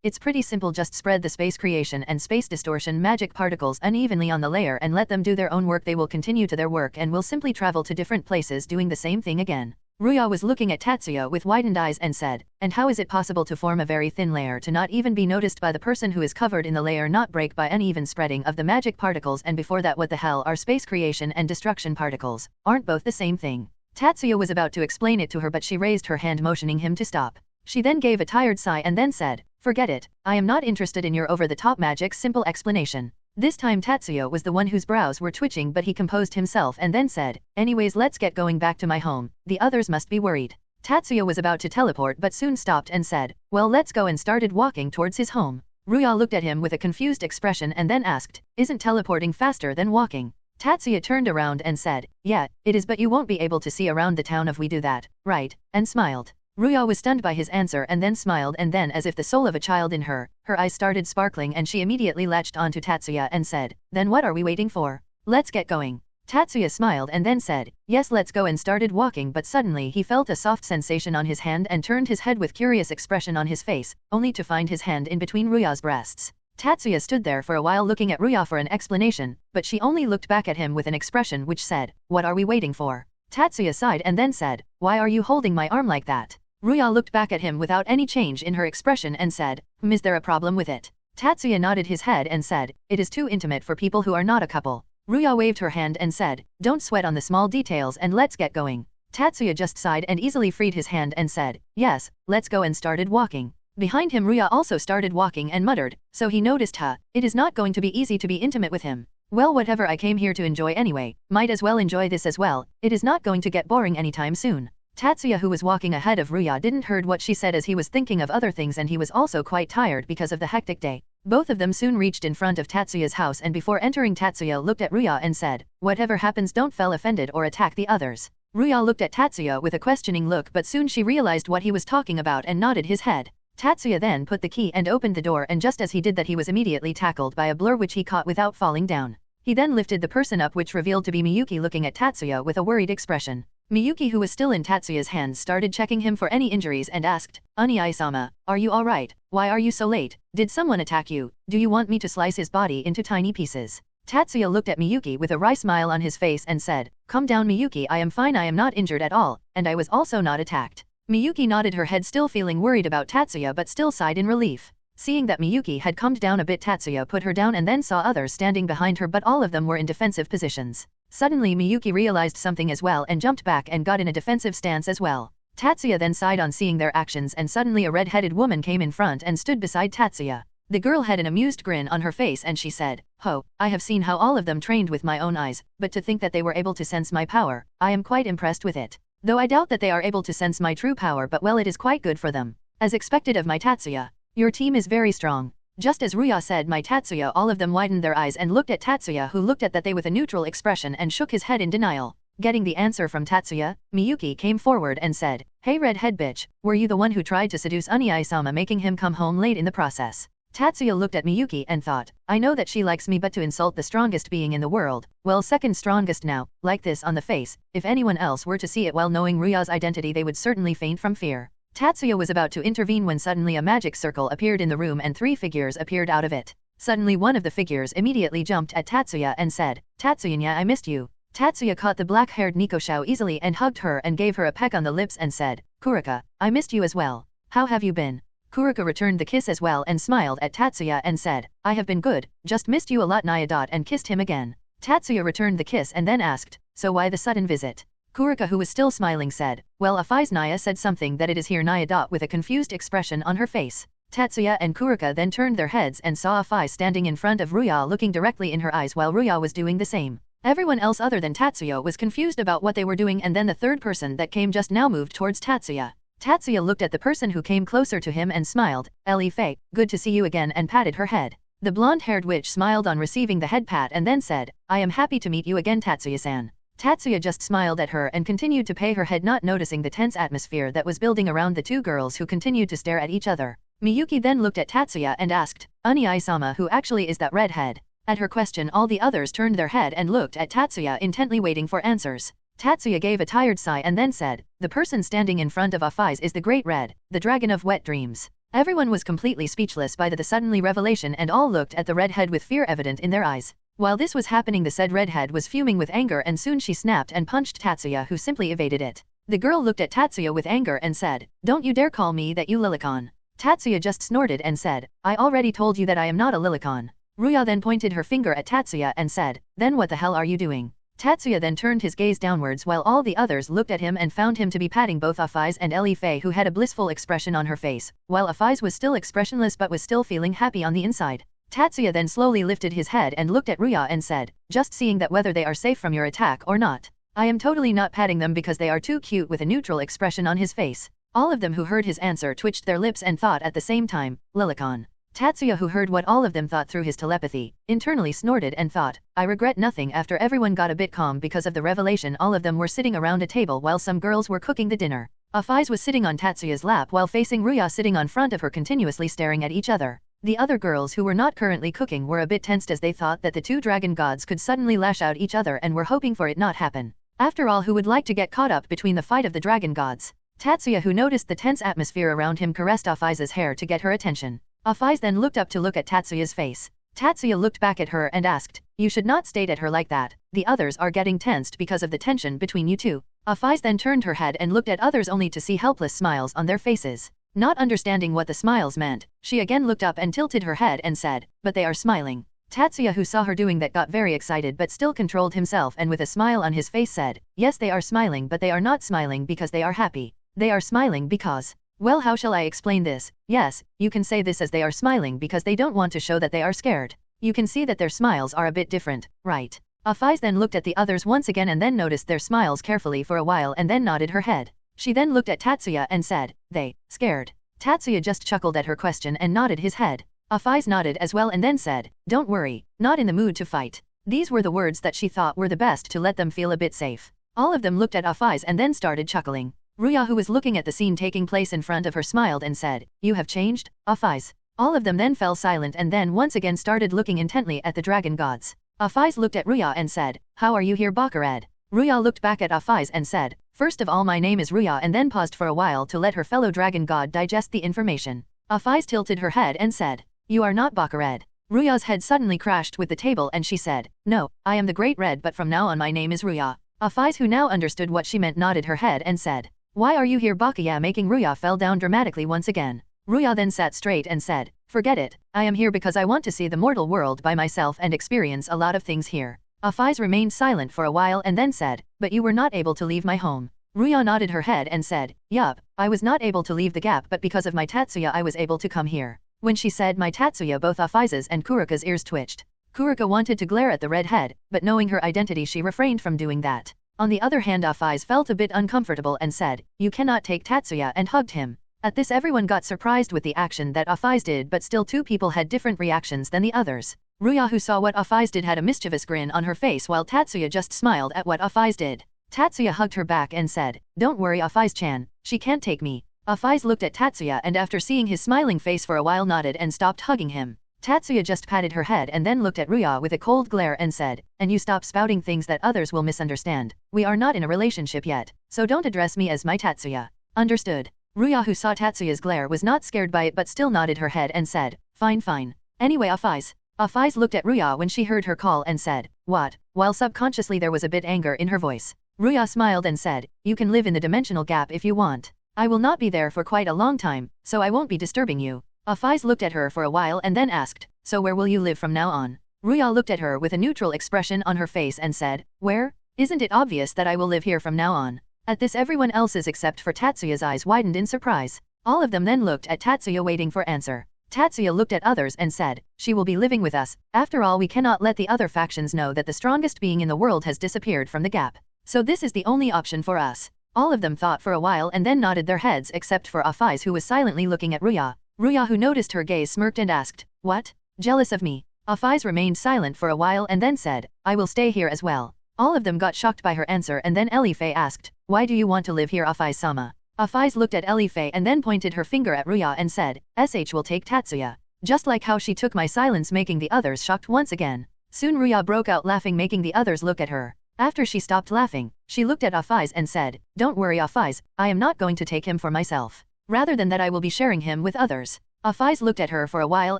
It's pretty simple, just spread the space creation and space distortion magic particles unevenly on the layer and let them do their own work. They will continue to their work and will simply travel to different places doing the same thing again." Ruya was looking at Tatsuya with widened eyes and said, "And how is it possible to form a very thin layer to not even be noticed by the person who is covered in the layer, not break by uneven spreading of the magic particles, and before that what the hell are space creation and destruction particles? Aren't both the same thing?" Tatsuya was about to explain it to her but she raised her hand motioning him to stop. She then gave a tired sigh and then said, "Forget it. I am not interested in your over-the-top magic simple explanation." This time Tatsuya was the one whose brows were twitching, but he composed himself and then said, "Anyways, let's get going back to my home. The others must be worried." Tatsuya was about to teleport but soon stopped and said, "Well, let's go," and started walking towards his home. Ruya looked at him with a confused expression and then asked, "Isn't teleporting faster than walking?" Tatsuya turned around and said, "Yeah, it is, but you won't be able to see around the town if we do that, right?" and smiled. Ruya was stunned by his answer and then smiled, and then, as if the soul of a child in her, her eyes started sparkling and she immediately latched onto Tatsuya and said, "Then what are we waiting for? Let's get going." Tatsuya smiled and then said, "Yes, let's go," and started walking, but suddenly he felt a soft sensation on his hand and turned his head with curious expression on his face, only to find his hand in between Ruya's breasts. Tatsuya stood there for a while looking at Ruya for an explanation, but she only looked back at him with an expression which said, "What are we waiting for?" Tatsuya sighed and then said, "Why are you holding my arm like that?" Ruya looked back at him without any change in her expression and said, "Is there a problem with it?" Tatsuya nodded his head and said, "It is too intimate for people who are not a couple." Ruya waved her hand and said, "Don't sweat on the small details and let's get going." Tatsuya just sighed and easily freed his hand and said, "Yes, let's go," and started walking. Behind him Ruya also started walking and muttered, so he noticed, it is not going to be easy to be intimate with him. Well, whatever, I came here to enjoy anyway, might as well enjoy this as well. It is not going to get boring anytime soon. Tatsuya, who was walking ahead of Ruya, didn't heard what she said as he was thinking of other things, and he was also quite tired because of the hectic day. Both of them soon reached in front of Tatsuya's house, and before entering, Tatsuya looked at Ruya and said, "Whatever happens, don't feel offended or attack the others." Ruya looked at Tatsuya with a questioning look, but soon she realized what he was talking about and nodded his head. Tatsuya then put the key and opened the door, and just as he did that, he was immediately tackled by a blur which he caught without falling down. He then lifted the person up, which revealed to be Miyuki, looking at Tatsuya with a worried expression. Miyuki, who was still in Tatsuya's hands, started checking him for any injuries and asked, "Oniai-sama, are you alright? Why are you so late? Did someone attack you? Do you want me to slice his body into tiny pieces?" Tatsuya looked at Miyuki with a wry smile on his face and said, "Calm down, Miyuki, I am fine, I am not injured at all, and I was also not attacked." Miyuki nodded her head, still feeling worried about Tatsuya, but still sighed in relief. Seeing that Miyuki had calmed down a bit, Tatsuya put her down and then saw others standing behind her, but all of them were in defensive positions. Suddenly Miyuki realized something as well and jumped back and got in a defensive stance as well. Tatsuya then sighed on seeing their actions, and suddenly a red-headed woman came in front and stood beside Tatsuya. The girl had an amused grin on her face and she said, "Ho, I have seen how all of them trained with my own eyes, but to think that they were able to sense my power, I am quite impressed with it. Though I doubt that they are able to sense my true power, but well, it is quite good for them. As expected of my Tatsuya. Your team is very strong." Just as Ruya said my Tatsuya, all of them widened their eyes and looked at Tatsuya, who looked at they with a neutral expression and shook his head in denial. Getting the answer from Tatsuya, Miyuki came forward and said, "Hey redhead bitch, were you the one who tried to seduce Oniai-sama, making him come home late in the process?" Tatsuya looked at Miyuki and thought, "I know that she likes me, but to insult the strongest being in the world, well, second strongest now, like this on the face, if anyone else were to see it while knowing Ruya's identity, they would certainly faint from fear." Tatsuya was about to intervene when suddenly a magic circle appeared in the room and 3 figures appeared out of it. Suddenly one of the figures immediately jumped at Tatsuya and said, "Tatsuya, I missed you." Tatsuya caught the black-haired Nikoshou easily and hugged her and gave her a peck on the lips and said, "Kurika, I missed you as well. How have you been?" Kurika returned the kiss as well and smiled at Tatsuya and said, "I have been good, just missed you a lot." Naya and kissed him again. Tatsuya returned the kiss and then asked, "So why the sudden visit?" Kurika, who was still smiling, said, "Well, Afai's Naya said something that it is here." Naya with a confused expression on her face. Tatsuya and Kurika then turned their heads and saw Afai standing in front of Ruya, looking directly in her eyes while Ruya was doing the same. Everyone else other than Tatsuya was confused about what they were doing, and then the third person that came just now moved towards Tatsuya. Tatsuya looked at the person who came closer to him and smiled, "Ellie Faye, good to see you again," and patted her head. The blonde-haired witch smiled on receiving the head pat and then said, "I am happy to meet you again, Tatsuya-san." Tatsuya just smiled at her and continued to pay her head, not noticing the tense atmosphere that was building around the two girls, who continued to stare at each other. Miyuki then looked at Tatsuya and asked, "Oniai-sama, who actually is that redhead?" At her question, all the others turned their head and looked at Tatsuya, intently waiting for answers. Tatsuya gave a tired sigh and then said, "The person standing in front of Afai's is the Great Red, the Dragon of Wet Dreams." Everyone was completely speechless by the suddenly revelation, and all looked at the redhead with fear evident in their eyes. While this was happening, the said redhead was fuming with anger, and soon she snapped and punched Tatsuya, who simply evaded it. The girl looked at Tatsuya with anger and said, "Don't you dare call me that, you Lilicon." Tatsuya just snorted and said, "I already told you that I am not a Lilicon." Ruya then pointed her finger at Tatsuya and said, "Then what the hell are you doing?" Tatsuya then turned his gaze downwards while all the others looked at him and found him to be patting both Afai's and Ellie Faye, who had a blissful expression on her face, while Afai's was still expressionless but was still feeling happy on the inside. Tatsuya then slowly lifted his head and looked at Ruya and said, "Just seeing that whether they are safe from your attack or not. I am totally not patting them because they are too cute," with a neutral expression on his face. All of them who heard his answer twitched their lips and thought at the same time, "Lilicon." Tatsuya, who heard what all of them thought through his telepathy, internally snorted and thought, "I regret nothing." After everyone got a bit calm because of the revelation, all of them were sitting around a table while some girls were cooking the dinner. Afai's was sitting on Tatsuya's lap while facing Ruya, sitting on front of her, continuously staring at each other. The other girls who were not currently cooking were a bit tensed as they thought that the two dragon gods could suddenly lash out each other and were hoping for it not happen. After all, who would like to get caught up between the fight of the dragon gods? Tatsuya, who noticed the tense atmosphere around him, caressed Afai's hair to get her attention. Afai's then looked up to look at Tatsuya's face. Tatsuya looked back at her and asked, "You should not state at her like that. The others are getting tensed because of the tension between you two." Afai's then turned her head and looked at others only to see helpless smiles on their faces. Not understanding what the smiles meant, she again looked up and tilted her head and said, "But they are smiling." Tatsuya, who saw her doing that, got very excited but still controlled himself and with a smile on his face said, "Yes, they are smiling, but they are not smiling because they are happy. They are smiling because... Well, how shall I explain this? Yes, you can say this as they are smiling because they don't want to show that they are scared. You can see that their smiles are a bit different, right?" Afai's then looked at the others once again and then noticed their smiles carefully for a while and then nodded her head. She then looked at Tatsuya and said, they, scared. Tatsuya just chuckled at her question and nodded his head. Afais nodded as well and then said, don't worry, not in the mood to fight. These were the words that she thought were the best to let them feel a bit safe. All of them looked at Afais and then started chuckling. Ruya, who was looking at the scene taking place in front of her, smiled and said, you have changed, Afais. All of them then fell silent and then once again started looking intently at the dragon gods. Afais looked at Ruya and said, how are you here, Baccarat? Ruya looked back at Afais and said, first of all, my name is Ruya, and then paused for a while to let her fellow dragon god digest the information. Afais tilted her head and said, you are not Baccarat. Ruya's head suddenly crashed with the table and she said, no, I am the Great Red, but from now on my name is Ruya. Afais, who now understood what she meant, nodded her head and said, why are you here, Baccarat? Making Ruya fell down dramatically once again. Ruya then sat straight and said, forget it, I am here because I want to see the mortal world by myself and experience a lot of things here. Afais remained silent for a while and then said, but you were not able to leave my home. Ruya nodded her head and said, yup, I was not able to leave the gap, but because of my Tatsuya I was able to come here. When she said my Tatsuya, both Afais's and Kurika's ears twitched. Kurika wanted to glare at the redhead, but knowing her identity she refrained from doing that. On the other hand, Afais felt a bit uncomfortable and said, you cannot take Tatsuya, and hugged him. At this everyone got surprised with the action that Afais did, but still two people had different reactions than the others. Ruya, who saw what Afais did, had a mischievous grin on her face while Tatsuya just smiled at what Afais did. Tatsuya hugged her back and said, don't worry Afais-chan, she can't take me. Afais looked at Tatsuya and after seeing his smiling face for a while nodded and stopped hugging him. Tatsuya just patted her head and then looked at Ruya with a cold glare and said, and you stop spouting things that others will misunderstand. We are not in a relationship yet, so don't address me as my Tatsuya. Understood. Ruya, who saw Tatsuya's glare, was not scared by it but still nodded her head and said, fine fine. Anyway Afais. Afais looked at Ruya when she heard her call and said, what? While subconsciously there was a bit anger in her voice. Ruya smiled and said, you can live in the dimensional gap if you want. I will not be there for quite a long time, so I won't be disturbing you. Afais looked at her for a while and then asked, so where will you live from now on? Ruya looked at her with a neutral expression on her face and said, where? Isn't it obvious that I will live here from now on? At this everyone else's except for Tatsuya's eyes widened in surprise. All of them then looked at Tatsuya waiting for answer. Tatsuya looked at others and said, she will be living with us. After all, we cannot let the other factions know that the strongest being in the world has disappeared from the gap. So this is the only option for us. All of them thought for a while and then nodded their heads except for Afais, who was silently looking at Ruya. Ruya, who noticed her gaze, smirked and asked, what? Jealous of me? Afais remained silent for a while and then said, I will stay here as well. All of them got shocked by her answer and then Elifei asked, why do you want to live here, Afais-sama? Afais looked at Elifei and then pointed her finger at Ruya and said, SH will take Tatsuya. Just like how she took my silence, making the others shocked once again. Soon Ruya broke out laughing, making the others look at her. After she stopped laughing, she looked at Afais and said, don't worry Afais, I am not going to take him for myself. Rather than that I will be sharing him with others. Afais looked at her for a while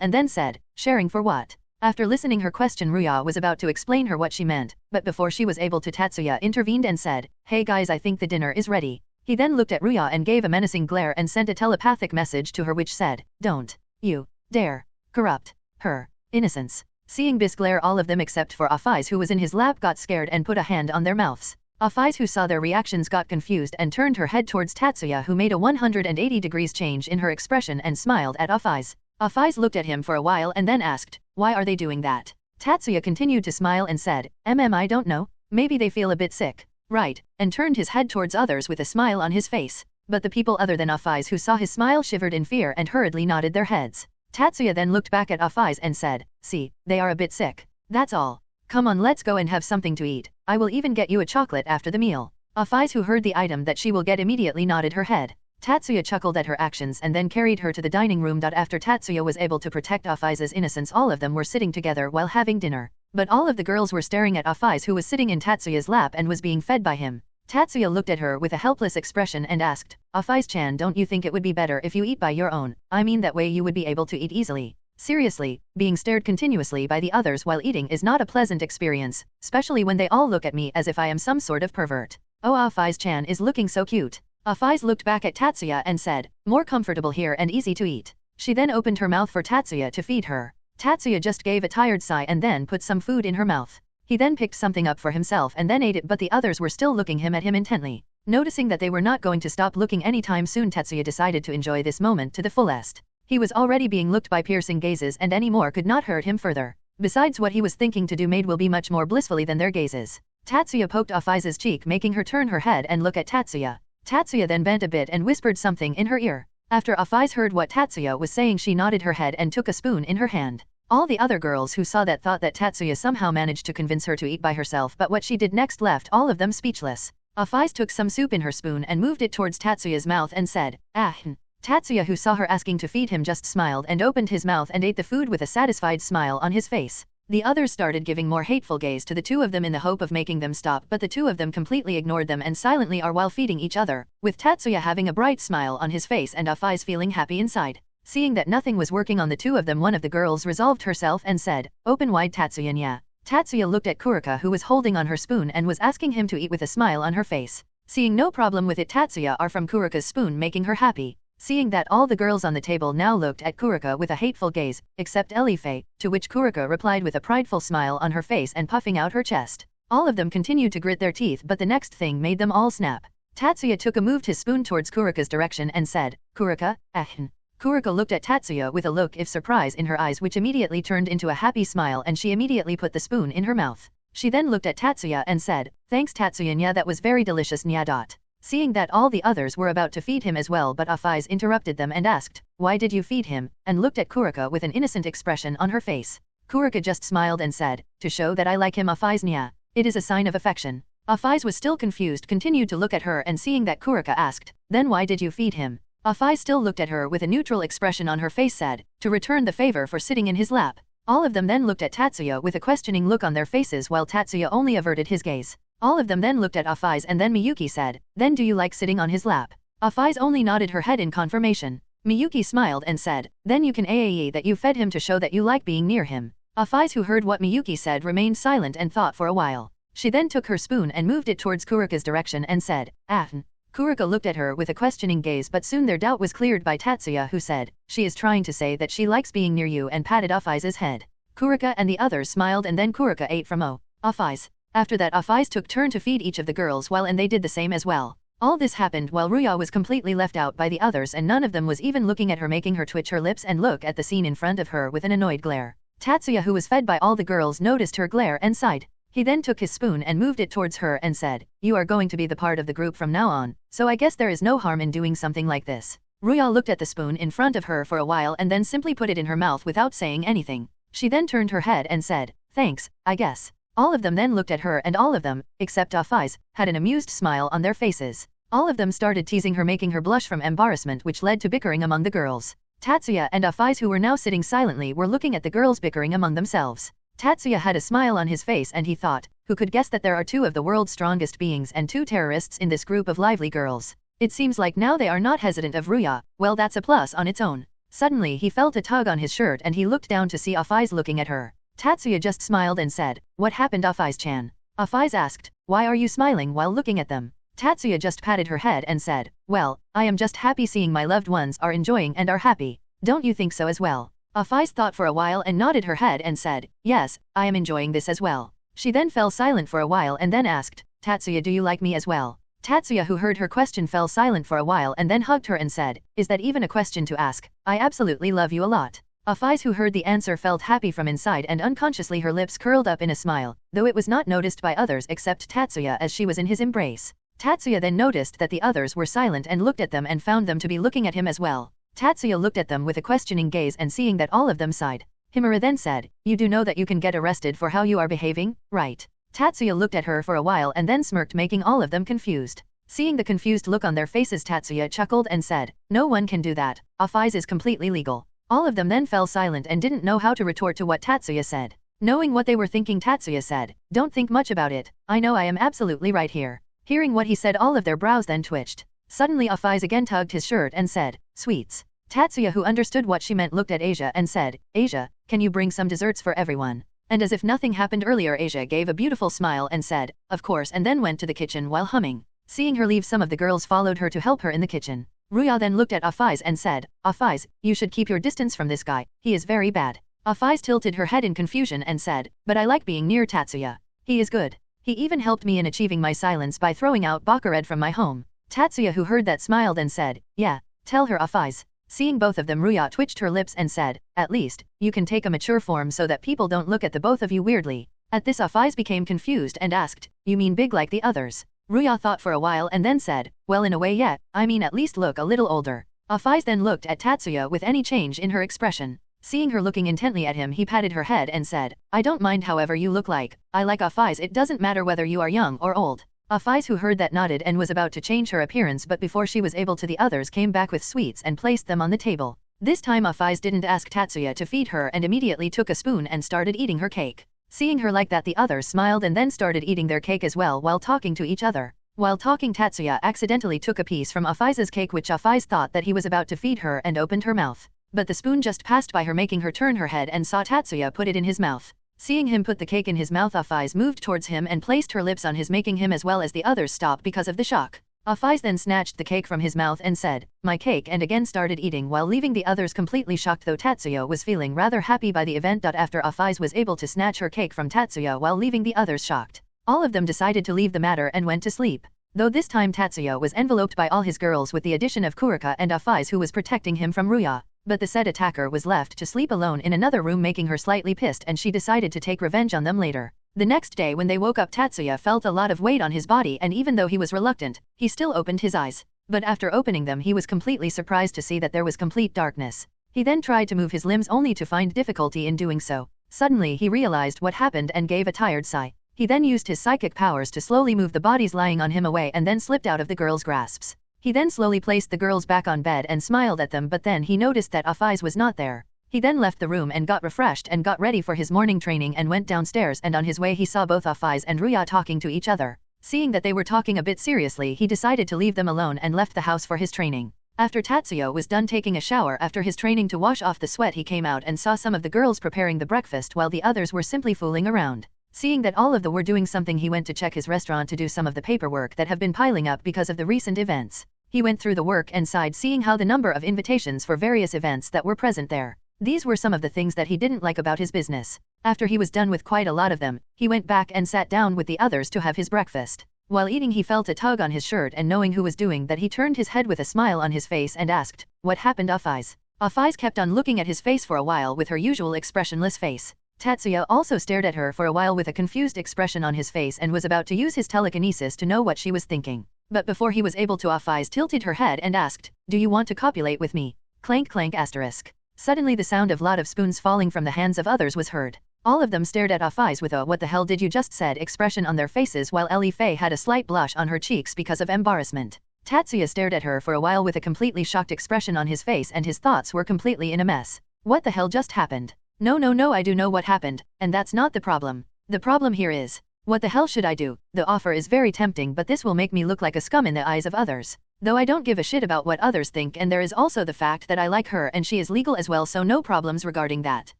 and then said, sharing for what? After listening her question, Ruya was about to explain her what she meant, but before she was able to, Tatsuya intervened and said, hey guys, I think the dinner is ready. He then looked at Ruya and gave a menacing glare and sent a telepathic message to her which said, don't you dare corrupt her innocence. Seeing this glare, all of them except for Afais, who was in his lap, got scared and put a hand on their mouths. Afais, who saw their reactions, got confused and turned her head towards Tatsuya, who made a 180 degrees change in her expression and smiled at Afais. Afais looked at him for a while and then asked, why are they doing that? Tatsuya continued to smile and said, I don't know, maybe they feel a bit sick. Right, and turned his head towards others with a smile on his face. But the people other than Afais who saw his smile shivered in fear and hurriedly nodded their heads. Tatsuya then looked back at Afais and said, see, they are a bit sick. That's all. Come on, let's go and have something to eat. I will even get you a chocolate after the meal. Afais, who heard the item that she will get, immediately nodded her head. Tatsuya chuckled at her actions and then carried her to the dining room. After Tatsuya was able to protect Afais's innocence, all of them were sitting together while having dinner. But all of the girls were staring at Afais, who was sitting in Tatsuya's lap and was being fed by him. Tatsuya looked at her with a helpless expression and asked, Afais-chan, don't you think it would be better if you eat by your own? I mean, that way you would be able to eat easily. Seriously, being stared continuously by the others while eating is not a pleasant experience, especially when they all look at me as if I am some sort of pervert. Oh, Afais-chan is looking so cute. Afais looked back at Tatsuya and said, more comfortable here and easy to eat. She then opened her mouth for Tatsuya to feed her. Tatsuya just gave a tired sigh and then put some food in her mouth. He then picked something up for himself and then ate it, but the others were still looking at him intently. Noticing that they were not going to stop looking anytime soon, Tatsuya decided to enjoy this moment to the fullest. He was already being looked by piercing gazes and any more could not hurt him further. Besides, what he was thinking to do made will be much more blissfully than their gazes. Tatsuya poked Afais's cheek, making her turn her head and look at Tatsuya. Tatsuya then bent a bit and whispered something in her ear. After Afaiz heard what Tatsuya was saying, she nodded her head and took a spoon in her hand. All the other girls who saw that thought that Tatsuya somehow managed to convince her to eat by herself, but what she did next left all of them speechless. Afaiz took some soup in her spoon and moved it towards Tatsuya's mouth and said, "Ah." Tatsuya, who saw her asking to feed him, just smiled and opened his mouth and ate the food with a satisfied smile on his face. The others started giving more hateful gaze to the two of them in the hope of making them stop, but the two of them completely ignored them and silently are while feeding each other, with Tatsuya having a bright smile on his face and Afaiz feeling happy inside. Seeing that nothing was working on the two of them, one of the girls resolved herself and said, "Open wide, Tatsuya nya." Tatsuya looked at Kurika, who was holding on her spoon and was asking him to eat with a smile on her face. Seeing no problem with it, Tatsuya are from Kurika's spoon, making her happy. Seeing that all the girls on the table now looked at Kurika with a hateful gaze, except Elifei, to which Kurika replied with a prideful smile on her face and puffing out her chest. All of them continued to grit their teeth, but the next thing made them all snap. Tatsuya moved his spoon towards Kurika's direction and said, "Kurika, ahn." Kurika looked at Tatsuya with a look of surprise in her eyes, which immediately turned into a happy smile, and she immediately put the spoon in her mouth. She then looked at Tatsuya and said, "Thanks Tatsuya nya, that was very delicious nya dot." Seeing that all the others were about to feed him as well, but Afaiz interrupted them and asked, "Why did you feed him?" and looked at Kurika with an innocent expression on her face. Kurika just smiled and said, "To show that I like him Afaiz nya. It is a sign of affection." Afaiz was still confused, continued to look at her, and seeing that Kurika asked, "Then why did you feed him?" Afaiz still looked at her with a neutral expression on her face, said, "To return the favor for sitting in his lap." All of them then looked at Tatsuya with a questioning look on their faces, while Tatsuya only averted his gaze. All of them then looked at Afaiz, and then Miyuki said, "Then do you like sitting on his lap?" Afaiz only nodded her head in confirmation. Miyuki smiled and said, "Then you can aae that you fed him to show that you like being near him." Afaiz, who heard what Miyuki said, remained silent and thought for a while. She then took her spoon and moved it towards Kurika's direction and said, "Ahn." Kurika looked at her with a questioning gaze, but soon their doubt was cleared by Tatsuya, who said, "She is trying to say that she likes being near you," and patted Afaiz's head. Kurika and the others smiled, and then Kurika ate from Afaiz. After that, Afaiz took turn to feed each of the girls and they did the same as well. All this happened while Ruya was completely left out by the others, and none of them was even looking at her, making her twitch her lips and look at the scene in front of her with an annoyed glare. Tatsuya, who was fed by all the girls, noticed her glare and sighed. He then took his spoon and moved it towards her and said, "You are going to be the part of the group from now on, so I guess there is no harm in doing something like this." Ruya looked at the spoon in front of her for a while and then simply put it in her mouth without saying anything. She then turned her head and said, "Thanks, I guess." All of them then looked at her, and all of them, except Afaiz, had an amused smile on their faces. All of them started teasing her, making her blush from embarrassment, which led to bickering among the girls. Tatsuya and Afaiz, who were now sitting silently, were looking at the girls bickering among themselves. Tatsuya had a smile on his face and he thought, who could guess that there are two of the world's strongest beings and two terrorists in this group of lively girls. It seems like now they are not hesitant of Ruya. Well, that's a plus on its own. Suddenly he felt a tug on his shirt and he looked down to see Afaiz looking at her. Tatsuya just smiled and said, "What happened Afaiz-chan?" Afaiz asked, "Why are you smiling while looking at them?" Tatsuya just patted her head and said, "Well, I am just happy seeing my loved ones are enjoying and are happy. Don't you think so as well?" Afaiz thought for a while and nodded her head and said, "Yes, I am enjoying this as well." She then fell silent for a while and then asked, "Tatsuya, do you like me as well?" Tatsuya, who heard her question, fell silent for a while and then hugged her and said, "Is that even a question to ask? I absolutely love you a lot." Afaiz, who heard the answer, felt happy from inside and unconsciously her lips curled up in a smile, though it was not noticed by others except Tatsuya as she was in his embrace. Tatsuya then noticed that the others were silent and looked at them and found them to be looking at him as well. Tatsuya looked at them with a questioning gaze and seeing that all of them sighed. Himura then said, "You do know that you can get arrested for how you are behaving, right?" Tatsuya looked at her for a while and then smirked, making all of them confused. Seeing the confused look on their faces, Tatsuya chuckled and said, "No one can do that. Afaiz is completely legal." All of them then fell silent and didn't know how to retort to what Tatsuya said. Knowing what they were thinking, Tatsuya said, "Don't think much about it. I know I am absolutely right here." Hearing what he said, all of their brows then twitched. Suddenly Afaiz again tugged his shirt and said, "Sweets." Tatsuya, who understood what she meant, looked at Asia and said, "Asia, can you bring some desserts for everyone?" And as if nothing happened earlier, Asia gave a beautiful smile and said, "Of course," and then went to the kitchen while humming. Seeing her leave, some of the girls followed her to help her in the kitchen. Ruya then looked at Afaiz and said, "Afaiz, you should keep your distance from this guy, he is very bad." Afaiz tilted her head in confusion and said, "But I like being near Tatsuya. He is good. He even helped me in achieving my silence by throwing out Bakared from my home." Tatsuya, who heard that, smiled and said, "Yeah, tell her Afaiz." Seeing both of them, Ruya twitched her lips and said, "At least, you can take a mature form so that people don't look at the both of you weirdly." At this, Afaiz became confused and asked, "You mean big like the others?" Ruya thought for a while and then said, well, in a way, yeah, I mean at least look a little older. Afais then looked at Tatsuya with any change in her expression. Seeing her looking intently at him, he patted her head and said, I don't mind however you look like. I like Afais, it doesn't matter whether you are young or old. Afais, who heard that, nodded and was about to change her appearance, but before she was able to, the others came back with sweets and placed them on the table. This time Afais didn't ask Tatsuya to feed her and immediately took a spoon and started eating her cake. Seeing her like that, the others smiled and then started eating their cake as well while talking to each other. While talking, Tatsuya accidentally took a piece from Afais's cake, which Afais thought that he was about to feed her, and opened her mouth. But the spoon just passed by her, making her turn her head and saw Tatsuya put it in his mouth. Seeing him put the cake in his mouth, Afais moved towards him and placed her lips on his, making him as well as the others stop because of the shock. Afais then snatched the cake from his mouth and said, my cake, and again started eating while leaving the others completely shocked, though Tatsuya was feeling rather happy by the event. After Afais was able to snatch her cake from Tatsuya while leaving the others shocked, all of them decided to leave the matter and went to sleep. Though this time Tatsuya was enveloped by all his girls with the addition of Kurika and Afais, who was protecting him from Ruya. But the said attacker was left to sleep alone in another room, making her slightly pissed, and she decided to take revenge on them later. The next day when they woke up, Tatsuya felt a lot of weight on his body, and even though he was reluctant, he still opened his eyes. But after opening them, he was completely surprised to see that there was complete darkness. He then tried to move his limbs only to find difficulty in doing so. Suddenly he realized what happened and gave a tired sigh. He then used his psychic powers to slowly move the bodies lying on him away and then slipped out of the girls' grasps. He then slowly placed the girls back on bed and smiled at them, but then he noticed that Afais was not there. He then left the room and got refreshed and got ready for his morning training and went downstairs, and on his way he saw both Afais and Ruya talking to each other. Seeing that they were talking a bit seriously, he decided to leave them alone and left the house for his training. After Tatsuya was done taking a shower after his training to wash off the sweat, he came out and saw some of the girls preparing the breakfast while the others were simply fooling around. Seeing that all of them were doing something, he went to check his restaurant to do some of the paperwork that have been piling up because of the recent events. He went through the work and sighed, seeing how the number of invitations for various events that were present there. These were some of the things that he didn't like about his business. After he was done with quite a lot of them, he went back and sat down with the others to have his breakfast. While eating, he felt a tug on his shirt, and knowing who was doing that, he turned his head with a smile on his face and asked, what happened, Afais? Afais kept on looking at his face for a while with her usual expressionless face. Tatsuya also stared at her for a while with a confused expression on his face and was about to use his telekinesis to know what she was thinking. But before he was able to, Afais tilted her head and asked, do you want to copulate with me? Clank clank asterisk. Suddenly the sound of lot of spoons falling from the hands of others was heard. All of them stared at Afais with a what the hell did you just said expression on their faces, while Ellie Faye had a slight blush on her cheeks because of embarrassment. Tatsuya stared at her for a while with a completely shocked expression on his face, and his thoughts were completely in a mess. What the hell just happened? No, I do know what happened, and that's not the problem. The problem here is, what the hell should I do? The offer is very tempting, but this will make me look like a scum in the eyes of others. Though I don't give a shit about what others think, and there is also the fact that I like her and she is legal as well, so no problems regarding that.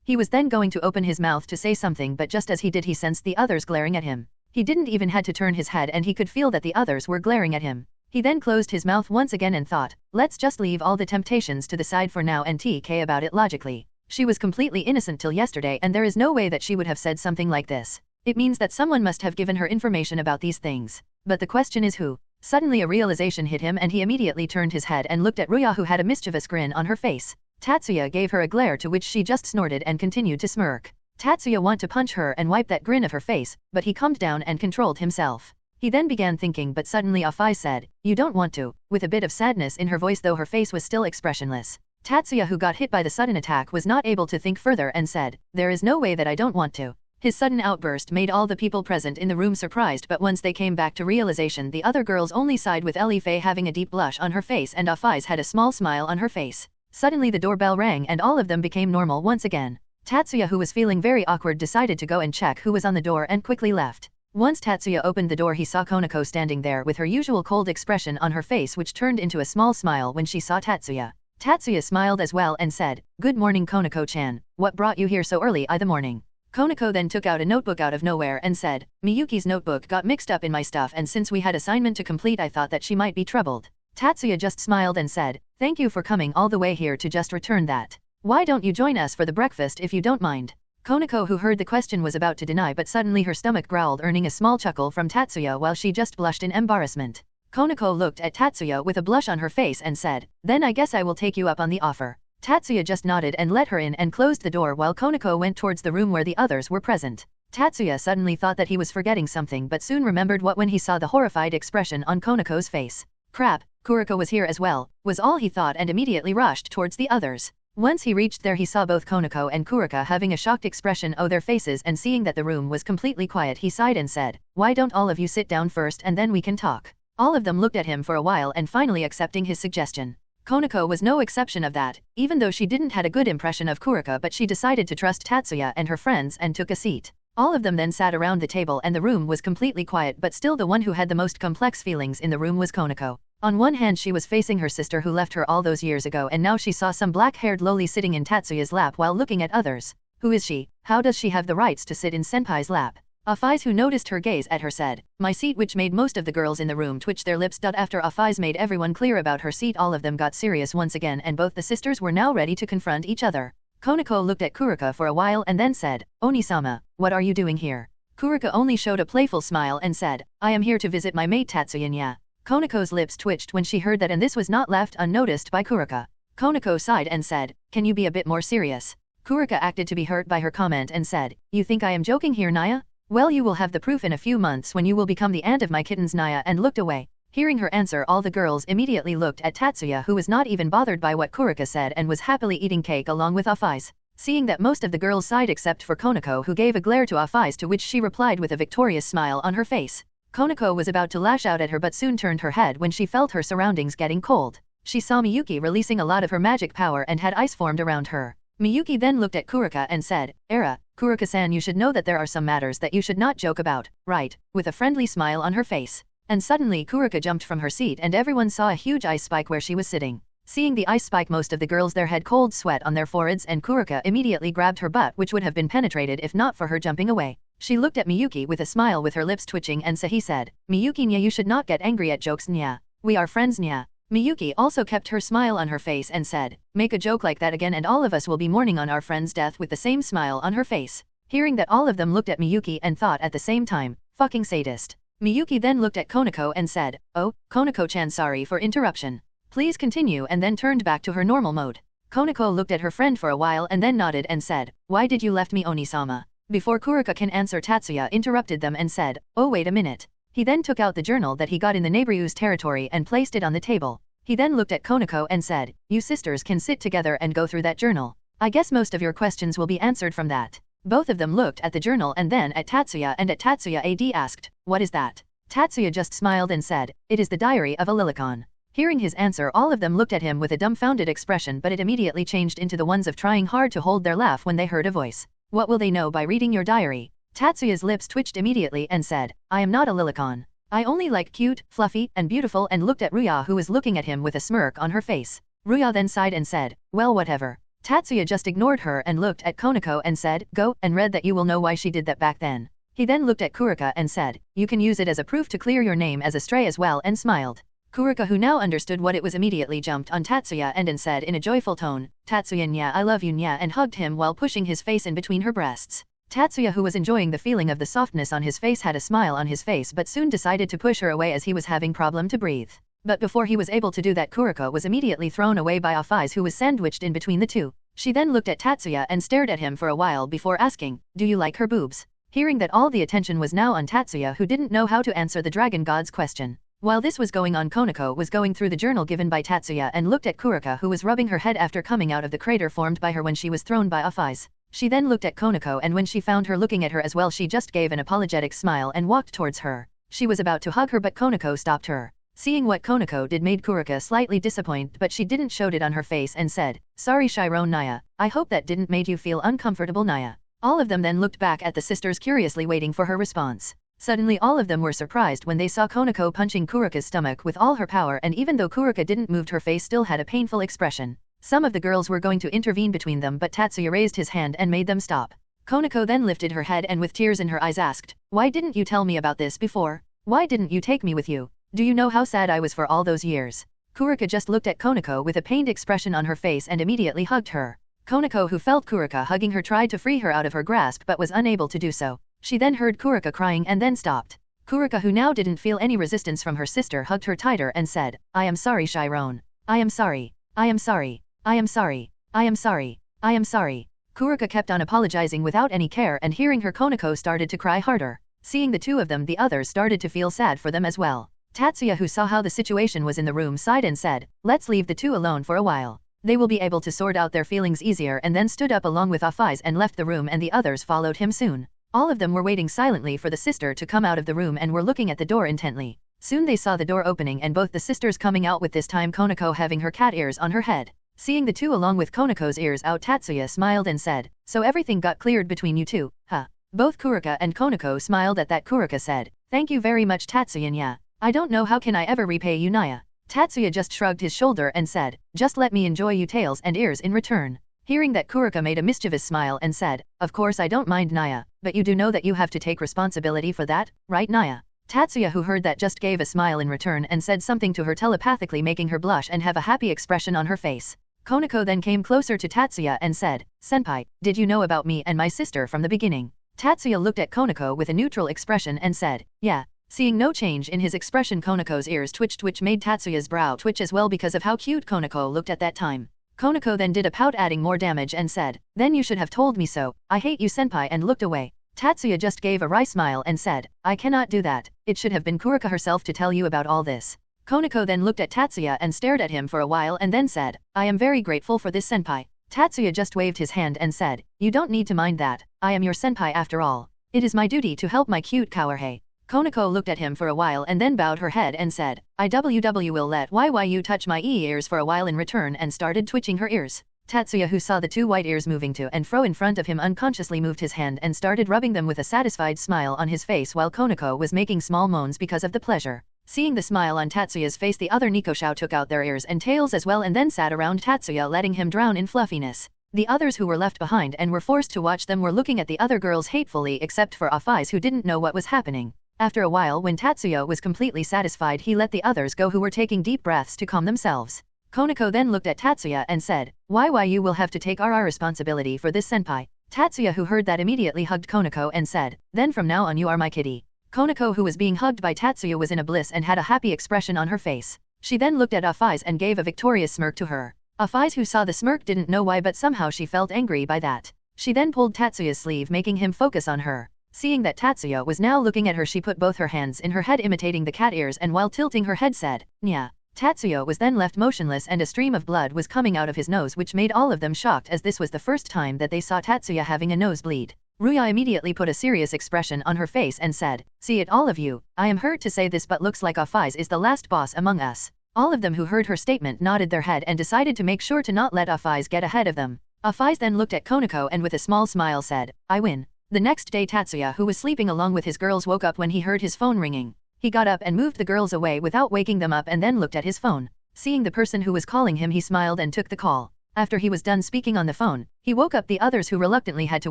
He was then going to open his mouth to say something, but just as he did, he sensed the others glaring at him. He didn't even had to turn his head and he could feel that the others were glaring at him. He then closed his mouth once again and thought, let's just leave all the temptations to the side for now and TK about it logically. She was completely innocent till yesterday, and there is no way that she would have said something like this. It means that someone must have given her information about these things. But the question is who? Suddenly a realization hit him and he immediately turned his head and looked at Ruya, who had a mischievous grin on her face. Tatsuya gave her a glare, to which she just snorted and continued to smirk. Tatsuya wanted to punch her and wipe that grin of her face, but he calmed down and controlled himself. He then began thinking, but suddenly Afais said, you don't want to, with a bit of sadness in her voice, though her face was still expressionless. Tatsuya, who got hit by the sudden attack, was not able to think further and said, there is no way that I don't want to. His sudden outburst made all the people present in the room surprised, but once they came back to realization, the other girls only sighed, with Ellie Faye having a deep blush on her face and Afais had a small smile on her face. Suddenly the doorbell rang and all of them became normal once again. Tatsuya, who was feeling very awkward, decided to go and check who was on the door and quickly left. Once Tatsuya opened the door, he saw Konako standing there with her usual cold expression on her face, which turned into a small smile when she saw Tatsuya. Tatsuya smiled as well and said, good morning, Konako-chan, what brought you here so early in the morning? Konako then took out a notebook out of nowhere and said, Miyuki's notebook got mixed up in my stuff, and since we had assignment to complete, I thought that she might be troubled. Tatsuya just smiled and said, thank you for coming all the way here to just return that. Why don't you join us for the breakfast if you don't mind? Konako, who heard the question, was about to deny, but suddenly her stomach growled, earning a small chuckle from Tatsuya while she just blushed in embarrassment. Konako looked at Tatsuya with a blush on her face and said, then I guess I will take you up on the offer. Tatsuya just nodded and let her in and closed the door while Konako went towards the room where the others were present. Tatsuya suddenly thought that he was forgetting something but soon remembered what when he saw the horrified expression on Konoko's face. Crap, Kuriko was here as well, was all he thought and immediately rushed towards the others. Once he reached there he saw both Konoko and Kurika having a shocked expression on their faces, and seeing that the room was completely quiet he sighed and said, "Why don't all of you sit down first and then we can talk?" All of them looked at him for a while and finally accepting his suggestion. Konoko was no exception of that, even though she didn't had a good impression of Kurika, but she decided to trust Tatsuya and her friends and took a seat. All of them then sat around the table and the room was completely quiet, but still the one who had the most complex feelings in the room was Konoko. On one hand she was facing her sister who left her all those years ago, and now she saw some black-haired loli sitting in Tatsuya's lap while looking at others. Who is she? How does she have the rights to sit in senpai's lap? Afais, who noticed her gaze at her, said, "My seat," which made most of the girls in the room twitch their lips. After Afais made everyone clear about her seat, all of them got serious once again and both the sisters were now ready to confront each other. Konoko looked at Kurika for a while and then said, "Oni-sama, what are you doing here?" Kurika only showed a playful smile and said, "I am here to visit my mate Tatsuya nya." Konoko's lips twitched when she heard that, and this was not left unnoticed by Kurika. Konoko sighed and said, "Can you be a bit more serious?" Kurika acted to be hurt by her comment and said, "You think I am joking here, Naya? Well, you will have the proof in a few months when you will become the aunt of my kittens." Naya and looked away. Hearing her answer, all the girls immediately looked at Tatsuya, who was not even bothered by what Kurika said and was happily eating cake along with Afais. Seeing that most of the girls sighed except for Konoko, who gave a glare to Afais, to which she replied with a victorious smile on her face. Konoko was about to lash out at her but soon turned her head when she felt her surroundings getting cold. She saw Miyuki releasing a lot of her magic power and had ice formed around her. Miyuki then looked at Kurika and said, "Era, Kurika-san, you should know that there are some matters that you should not joke about, right?" with a friendly smile on her face. And suddenly Kurika jumped from her seat and everyone saw a huge ice spike where she was sitting. Seeing the ice spike, most of the girls there had cold sweat on their foreheads, and Kurika immediately grabbed her butt, which would have been penetrated if not for her jumping away. She looked at Miyuki with a smile with her lips twitching and he said, "Miyuki nya, you should not get angry at jokes nya. We are friends nya." Miyuki also kept her smile on her face and said, "Make a joke like that again and all of us will be mourning on our friend's death," with the same smile on her face. Hearing that, all of them looked at Miyuki and thought at the same time, "Fucking sadist." Miyuki then looked at Konoko and said, "Oh, Konoko-chan, sorry for interruption. Please continue," and then turned back to her normal mode. Konoko looked at her friend for a while and then nodded and said, "Why did you left me, Oni-sama?" Before Kurika can answer, Tatsuya interrupted them and said, "Oh, wait a minute." He then took out the journal that he got in the neighbor's territory and placed it on the table. He then looked at Konoko and said, "You sisters can sit together and go through that journal. I guess most of your questions will be answered from that." Both of them looked at the journal and then at Tatsuya, and at Tatsuya AD asked, "What is that?" Tatsuya just smiled and said, "It is the diary of a Lilicon." Hearing his answer, all of them looked at him with a dumbfounded expression, but it immediately changed into the ones of trying hard to hold their laugh when they heard a voice. "What will they know by reading your diary?" Tatsuya's lips twitched immediately and said, "I am not a Lilicon. I only like cute, fluffy, and beautiful," and looked at Ruya, who was looking at him with a smirk on her face. Ruya then sighed and said, "Well, whatever." Tatsuya just ignored her and looked at Konoko and said, "Go and read that, you will know why she did that back then." He then looked at Kurika and said, "You can use it as a proof to clear your name as a stray as well," and smiled. Kurika, who now understood what it was, immediately jumped on Tatsuya and said in a joyful tone, "Tatsuya nya, I love you nya," and hugged him while pushing his face in between her breasts. Tatsuya, who was enjoying the feeling of the softness on his face, had a smile on his face but soon decided to push her away as he was having problem to breathe. But before he was able to do that, Kurika was immediately thrown away by Afais, who was sandwiched in between the two. She then looked at Tatsuya and stared at him for a while before asking, "Do you like her boobs?" Hearing that, all the attention was now on Tatsuya, who didn't know how to answer the dragon god's question. While this was going on, Konoko was going through the journal given by Tatsuya and looked at Kurika, who was rubbing her head after coming out of the crater formed by her when she was thrown by Afais. She then looked at Konoko, and when she found her looking at her as well, she just gave an apologetic smile and walked towards her. She was about to hug her but Konoko stopped her. Seeing what Konoko did made Kurika slightly disappointed, but she didn't show it on her face and said, "Sorry Chiron Naya, I hope that didn't made you feel uncomfortable Naya." All of them then looked back at the sisters curiously waiting for her response. Suddenly all of them were surprised when they saw Konoko punching Kurika's stomach with all her power, and even though Kurika didn't move, her face still had a painful expression. Some of the girls were going to intervene between them, but Tatsuya raised his hand and made them stop. Konoko then lifted her head and with tears in her eyes asked, "Why didn't you tell me about this before? Why didn't you take me with you? Do you know how sad I was for all those years?" Kurika just looked at Konoko with a pained expression on her face and immediately hugged her. Konoko, who felt Kurika hugging her, tried to free her out of her grasp but was unable to do so. She then heard Kurika crying and then stopped. Kurika, who now didn't feel any resistance from her sister, hugged her tighter and said, "I am sorry Chiron. I am sorry. I am sorry. I am sorry. I am sorry. I am sorry." Kurika kept on apologizing without any care, and hearing her, Konako started to cry harder. Seeing the two of them, the others started to feel sad for them as well. Tatsuya, who saw how the situation was in the room, sighed and said, "Let's leave the two alone for a while. They will be able to sort out their feelings easier," and then stood up along with Afaiz and left the room, and the others followed him soon. All of them were waiting silently for the sister to come out of the room and were looking at the door intently. Soon they saw the door opening and both the sisters coming out, with this time Konako having her cat ears on her head. Seeing the two along with Konako's ears out, Tatsuya smiled and said, "So everything got cleared between you two, huh?" Both Kurika and Konako smiled at that. Kurika said, "Thank you very much, Tatsuya. I don't know how can I ever repay you, Naya." Tatsuya just shrugged his shoulder and said, "Just let me enjoy you tails and ears in return." Hearing that, Kurika made a mischievous smile and said, "Of course I don't mind, Naya, but you do know that you have to take responsibility for that, right, Naya?" Tatsuya, who heard that, just gave a smile in return and said something to her telepathically, making her blush and have a happy expression on her face. Konako then came closer to Tatsuya and said, "Senpai, did you know about me and my sister from the beginning?" Tatsuya looked at Konako with a neutral expression and said, "Yeah." Seeing no change in his expression, Konako's ears twitched, which made Tatsuya's brow twitch as well because of how cute Konako looked at that time. Konako then did a pout, adding more damage, and said, "Then you should have told me so. I hate you, senpai," and looked away. Tatsuya just gave a wry smile and said, "I cannot do that. It should have been Kurika herself to tell you about all this." Konako then looked at Tatsuya and stared at him for a while and then said, "I am very grateful for this, senpai." Tatsuya just waved his hand and said, "You don't need to mind that. I am your senpai after all. It is my duty to help my cute Kawahe." Konako looked at him for a while and then bowed her head and said, "IWW will let YYU touch my ears for a while in return," and started twitching her ears. Tatsuya, who saw the two white ears moving to and fro in front of him, unconsciously moved his hand and started rubbing them with a satisfied smile on his face, while Konako was making small moans because of the pleasure. Seeing the smile on Tatsuya's face, the other Nikoshou took out their ears and tails as well and then sat around Tatsuya, letting him drown in fluffiness. The others who were left behind and were forced to watch them were looking at the other girls hatefully, except for Afaiz, who didn't know what was happening. After a while, when Tatsuya was completely satisfied, he let the others go, who were taking deep breaths to calm themselves. Konako then looked at Tatsuya and said, "YYU will have to take our responsibility for this, senpai." Tatsuya, who heard that, immediately hugged Konako and said, "Then from now on you are my kitty." Konako, who was being hugged by Tatsuya, was in a bliss and had a happy expression on her face. She then looked at Afaiz and gave a victorious smirk to her. Afaiz, who saw the smirk, didn't know why, but somehow she felt angry by that. She then pulled Tatsuya's sleeve, making him focus on her. Seeing that Tatsuya was now looking at her, she put both her hands in her head, imitating the cat ears, and while tilting her head said, "Nya." Tatsuya was then left motionless and a stream of blood was coming out of his nose, which made all of them shocked, as this was the first time that they saw Tatsuya having a nosebleed. Ruya immediately put a serious expression on her face and said, "See it, all of you. I am hurt to say this, but looks like Afaiz is the last boss among us." All of them who heard her statement nodded their head and decided to make sure to not let Afaiz get ahead of them. Afaiz then looked at Konako and with a small smile said, "I win." The next day, Tatsuya, who was sleeping along with his girls, woke up when he heard his phone ringing. He got up and moved the girls away without waking them up and then looked at his phone. Seeing the person who was calling him, he smiled and took the call. After he was done speaking on the phone, he woke up the others, who reluctantly had to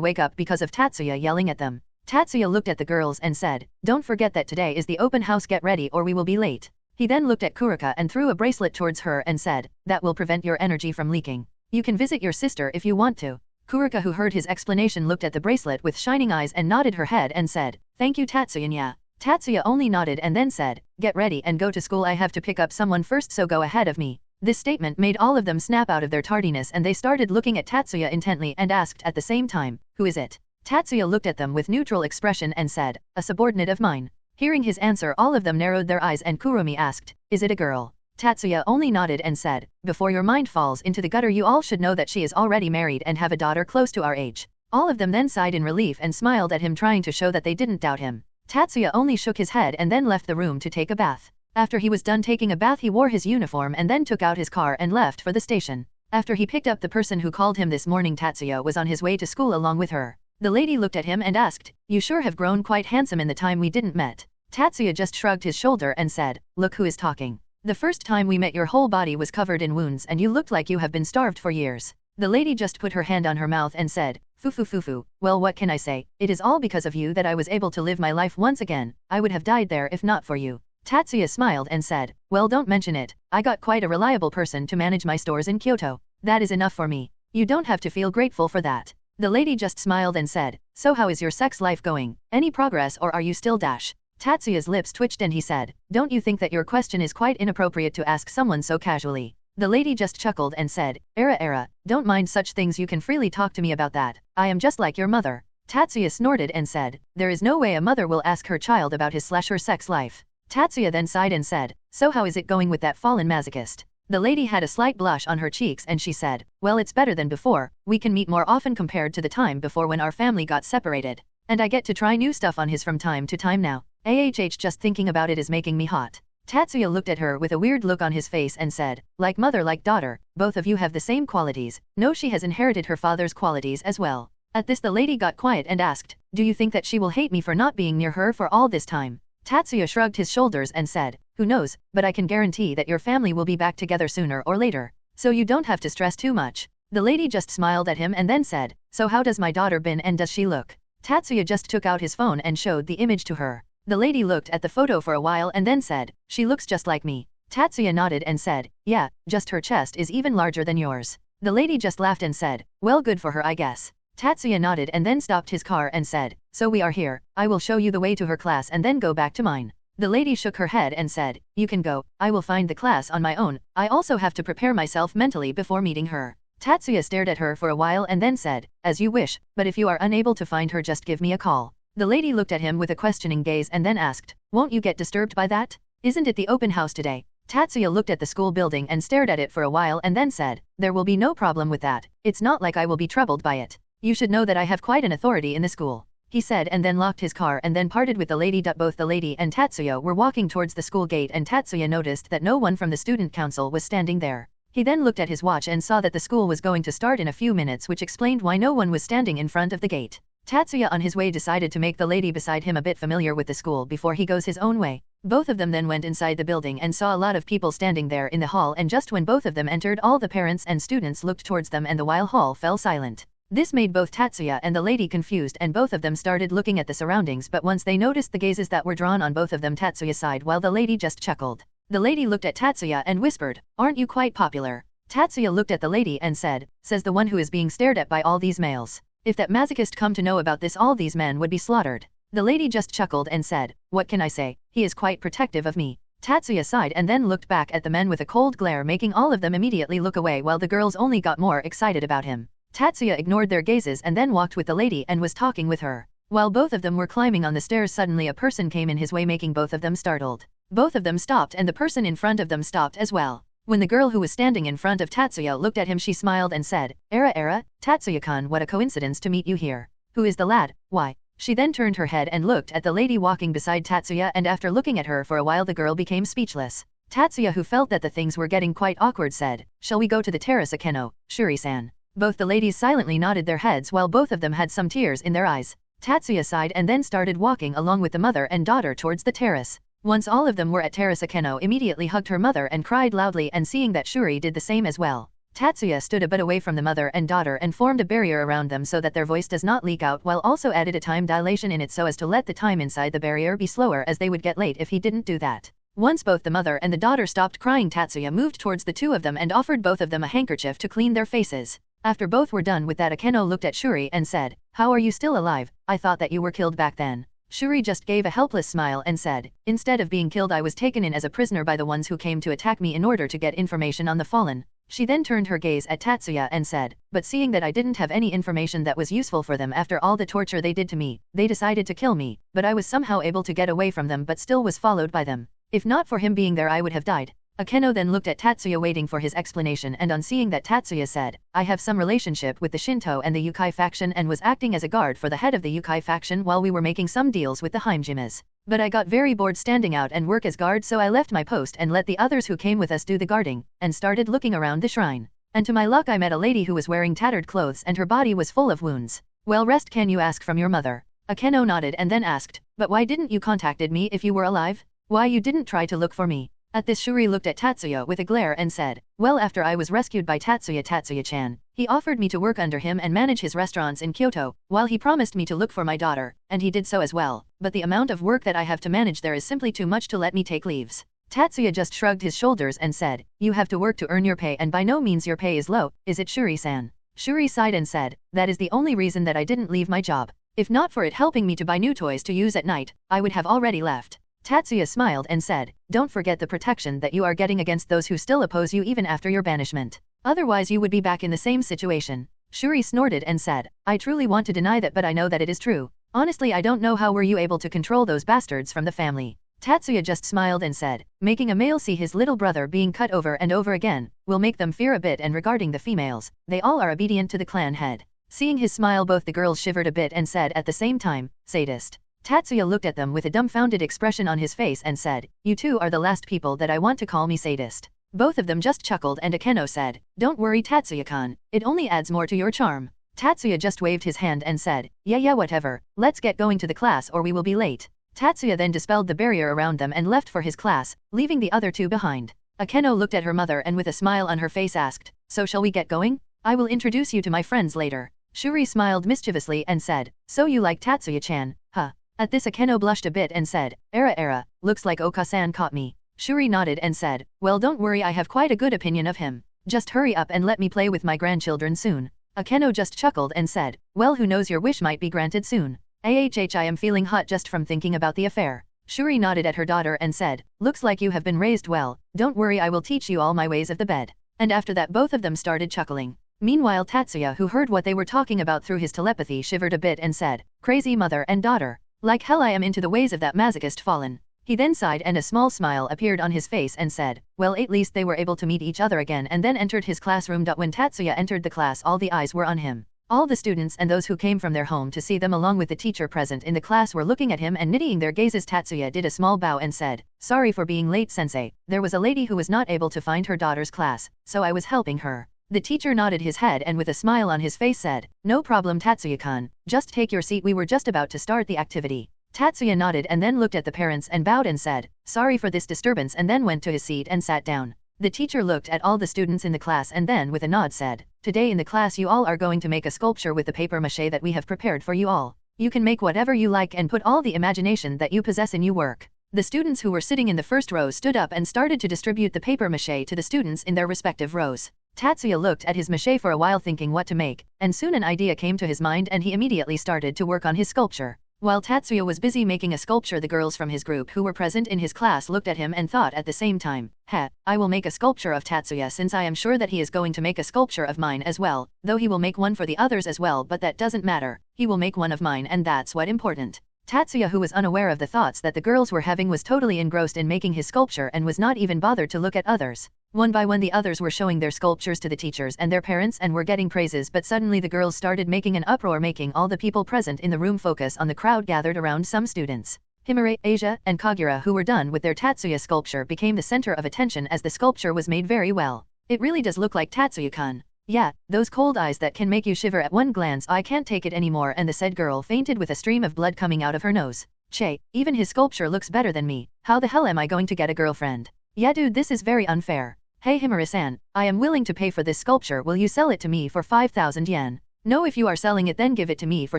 wake up because of Tatsuya yelling at them. Tatsuya looked at the girls and said, "Don't forget that today is the open house, get ready or we will be late." He then looked at Kurika and threw a bracelet towards her and said, "That will prevent your energy from leaking. You can visit your sister if you want to." Kurika, who heard his explanation, looked at the bracelet with shining eyes and nodded her head and said, "Thank you, Tatsuya." Tatsuya only nodded and then said, "Get ready and go to school. I have to pick up someone first, so go ahead of me." This statement made all of them snap out of their tardiness and they started looking at Tatsuya intently and asked at the same time, "Who is it?" Tatsuya looked at them with neutral expression and said, "A subordinate of mine." Hearing his answer, all of them narrowed their eyes and Kurumi asked, "Is it a girl?" Tatsuya only nodded and said, "Before your mind falls into the gutter, you all should know that she is already married and have a daughter close to our age." All of them then sighed in relief and smiled at him, trying to show that they didn't doubt him. Tatsuya only shook his head and then left the room to take a bath. After he was done taking a bath, he wore his uniform and then took out his car and left for the station. After he picked up the person who called him this morning, Tatsuya was on his way to school along with her. The lady looked at him and asked, "You sure have grown quite handsome in the time we didn't met." Tatsuya just shrugged his shoulder and said, "Look who is talking. The first time we met, your whole body was covered in wounds and you looked like you have been starved for years." The lady just put her hand on her mouth and said, "Fufu. Well, what can I say? It is all because of you that I was able to live my life once again. I would have died there if not for you." Tatsuya smiled and said, "Well, don't mention it. I got quite a reliable person to manage my stores in Kyoto. That is enough for me. You don't have to feel grateful for that." The lady just smiled and said, "So how is your sex life going? Any progress, or are you still dash?" Tatsuya's lips twitched and he said, "Don't you think that your question is quite inappropriate to ask someone so casually? The lady just chuckled and said, Era, don't mind such things, you can freely talk to me about that. I am just like your mother. Tatsuya snorted and said, there is no way a mother will ask her child about his/her sex life. Tatsuya then sighed and said, so how is it going with that fallen masochist? The lady had a slight blush on her cheeks and she said, well, it's better than before, we can meet more often compared to the time before when our family got separated. And I get to try new stuff on his from time to time now. Just thinking about it is making me hot. Tatsuya looked at her with a weird look on his face and said, like mother like daughter, both of you have the same qualities. No, she has inherited her father's qualities as well. At this the lady got quiet and asked, do you think that she will hate me for not being near her for all this time? Tatsuya shrugged his shoulders and said, who knows, but I can guarantee that your family will be back together sooner or later. So you don't have to stress too much. The lady just smiled at him and then said, so how does my daughter been and does she look? Tatsuya just took out his phone and showed the image to her. The lady looked at the photo for a while and then said, she looks just like me. Tatsuya nodded and said, yeah, just her chest is even larger than yours. The lady just laughed and said, well, good for her I guess. Tatsuya nodded and then stopped his car and said, so we are here, I will show you the way to her class and then go back to mine. The lady shook her head and said, you can go, I will find the class on my own, I also have to prepare myself mentally before meeting her. Tatsuya stared at her for a while and then said, as you wish, but if you are unable to find her just give me a call. The lady looked at him with a questioning gaze and then asked, won't you get disturbed by that? Isn't it the open house today? Tatsuya looked at the school building and stared at it for a while and then said, there will be no problem with that, it's not like I will be troubled by it. You should know that I have quite an authority in the school. He said and then locked his car and then parted with the lady. Both the lady and Tatsuya were walking towards the school gate and Tatsuya noticed that no one from the student council was standing there. He then looked at his watch and saw that the school was going to start in a few minutes, which explained why no one was standing in front of the gate. Tatsuya on his way decided to make the lady beside him a bit familiar with the school before he goes his own way. Both of them then went inside the building and saw a lot of people standing there in the hall, and just when both of them entered, all the parents and students looked towards them and the while hall fell silent. This made both Tatsuya and the lady confused and both of them started looking at the surroundings, but once they noticed the gazes that were drawn on both of them, Tatsuya sighed while the lady just chuckled. The lady looked at Tatsuya and whispered, aren't you quite popular? Tatsuya looked at the lady and said, says the one who is being stared at by all these males. If that masochist come to know about this, all these men would be slaughtered. The lady just chuckled and said, what can I say, he is quite protective of me. Tatsuya sighed and then looked back at the men with a cold glare, making all of them immediately look away while the girls only got more excited about him. Tatsuya ignored their gazes and then walked with the lady and was talking with her. While both of them were climbing on the stairs, suddenly a person came in his way, making both of them startled. Both of them stopped and the person in front of them stopped as well. When the girl who was standing in front of Tatsuya looked at him, she smiled and said, Era, Tatsuya-kun, what a coincidence to meet you here. Who is the lad? Why? She then turned her head and looked at the lady walking beside Tatsuya, and after looking at her for a while the girl became speechless. Tatsuya, who felt that the things were getting quite awkward, said, shall we go to the terrace Akeno, Shuri-san? Both the ladies silently nodded their heads while both of them had some tears in their eyes. Tatsuya sighed and then started walking along with the mother and daughter towards the terrace. Once all of them were at terrace, Akeno immediately hugged her mother and cried loudly, and seeing that Shuri did the same as well, Tatsuya stood a bit away from the mother and daughter and formed a barrier around them so that their voice does not leak out, while also added a time dilation in it so as to let the time inside the barrier be slower, as they would get late if he didn't do that. Once both the mother and the daughter stopped crying, Tatsuya moved towards the two of them and offered both of them a handkerchief to clean their faces. After both were done with that, Akeno looked at Shuri and said, how are you still alive? I thought that you were killed back then. Shuri just gave a helpless smile and said, instead of being killed, I was taken in as a prisoner by the ones who came to attack me in order to get information on the fallen. She then turned her gaze at Tatsuya and said, but seeing that I didn't have any information that was useful for them after all the torture they did to me, they decided to kill me, but I was somehow able to get away from them but still was followed by them. If not for him being there, I would have died. Akeno then looked at Tatsuya waiting for his explanation, and on seeing that, Tatsuya said, I have some relationship with the Shinto and the Yukai faction and was acting as a guard for the head of the Yukai faction while we were making some deals with the Heimejimas. But I got very bored standing out and work as guard, so I left my post and let the others who came with us do the guarding, and started looking around the shrine. And to my luck I met a lady who was wearing tattered clothes and her body was full of wounds. Well, rest can you ask from your mother? Akeno nodded and then asked, but why didn't you contacted me if you were alive? Why you didn't try to look for me? At this, Shuri looked at Tatsuya with a glare and said, well, after I was rescued by Tatsuya-chan, he offered me to work under him and manage his restaurants in Kyoto, while he promised me to look for my daughter, and he did so as well, but the amount of work that I have to manage there is simply too much to let me take leaves. Tatsuya just shrugged his shoulders and said, you have to work to earn your pay, and by no means your pay is low, is it, Shuri-san? Shuri sighed and said, that is the only reason that I didn't leave my job. If not for it helping me to buy new toys to use at night, I would have already left. Tatsuya smiled and said, don't forget the protection that you are getting against those who still oppose you even after your banishment. Otherwise you would be back in the same situation. Shuri snorted and said, I truly want to deny that, but I know that it is true. Honestly, I don't know how were you able to control those bastards from the family. Tatsuya just smiled and said, making a male see his little brother being cut over and over again will make them fear a bit, and regarding the females, they all are obedient to the clan head. Seeing his smile, both the girls shivered a bit and said at the same time, sadist. Tatsuya looked at them with a dumbfounded expression on his face and said, you two are the last people that I want to call me sadist. Both of them just chuckled and Akeno said, don't worry Tatsuya-kan, it only adds more to your charm. Tatsuya just waved his hand and said, yeah whatever, let's get going to the class or we will be late. Tatsuya then dispelled the barrier around them and left for his class, leaving the other two behind. Akeno looked at her mother and with a smile on her face asked, so shall we get going? I will introduce you to my friends later. Shuri smiled mischievously and said, so you like Tatsuya-chan, huh? At this Akeno blushed a bit and said, era, looks like Oka-san caught me. Shuri nodded and said, well don't worry, I have quite a good opinion of him. Just hurry up and let me play with my grandchildren soon. Akeno just chuckled and said, well who knows, your wish might be granted soon. I am feeling hot just from thinking about the affair. Shuri nodded at her daughter and said, looks like you have been raised well, don't worry, I will teach you all my ways of the bed. And after that both of them started chuckling. Meanwhile Tatsuya, who heard what they were talking about through his telepathy, shivered a bit and said, crazy mother and daughter. Like hell I am into the ways of that masochist fallen. He then sighed and a small smile appeared on his face and said, well at least they were able to meet each other again, and then entered his classroom. When Tatsuya entered the class, all the eyes were on him. All the students and those who came from their home to see them along with the teacher present in the class were looking at him and knitting their gazes. Tatsuya did a small bow and said, sorry for being late sensei, there was a lady who was not able to find her daughter's class, so I was helping her. The teacher nodded his head and with a smile on his face said, no problem Tatsuya-kan, just take your seat, we were just about to start the activity. Tatsuya nodded and then looked at the parents and bowed and said, sorry for this disturbance, and then went to his seat and sat down. The teacher looked at all the students in the class and then with a nod said, today in the class you all are going to make a sculpture with the paper mache that we have prepared for you all. You can make whatever you like and put all the imagination that you possess in your work. The students who were sitting in the first row stood up and started to distribute the paper mache to the students in their respective rows. Tatsuya looked at his mache for a while thinking what to make, and soon an idea came to his mind and he immediately started to work on his sculpture. While Tatsuya was busy making a sculpture, the girls from his group who were present in his class looked at him and thought at the same time, I will make a sculpture of Tatsuya, since I am sure that he is going to make a sculpture of mine as well, though he will make one for the others as well, but that doesn't matter, he will make one of mine and that's what important. Tatsuya, who was unaware of the thoughts that the girls were having, was totally engrossed in making his sculpture and was not even bothered to look at others. One by one the others were showing their sculptures to the teachers and their parents and were getting praises, but suddenly the girls started making an uproar, making all the people present in the room focus on the crowd gathered around some students. Himare, Asia, and Kagura, who were done with their Tatsuya sculpture, became the center of attention as the sculpture was made very well. It really does look like Tatsuya-kan. Yeah, those cold eyes that can make you shiver at one glance, I can't take it anymore, and the said girl fainted with a stream of blood coming out of her nose. Che, even his sculpture looks better than me, how the hell am I going to get a girlfriend? Yeah dude, this is very unfair. Hey Himari-san, I am willing to pay for this sculpture, will you sell it to me for 5,000 yen? No, if you are selling it then give it to me for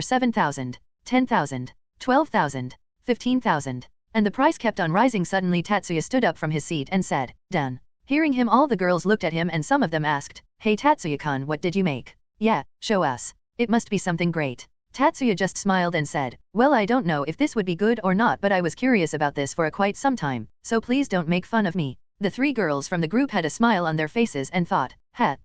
7,000, 10,000, 12,000, 15,000. And the price kept on rising. Suddenly Tatsuya stood up from his seat and said, done. Hearing him, all the girls looked at him and some of them asked, hey Tatsuya-kan, what did you make? Yeah, show us. It must be something great. Tatsuya just smiled and said, well, I don't know if this would be good or not, but I was curious about this for quite some time, so please don't make fun of me. The three girls from the group had a smile on their faces and thought,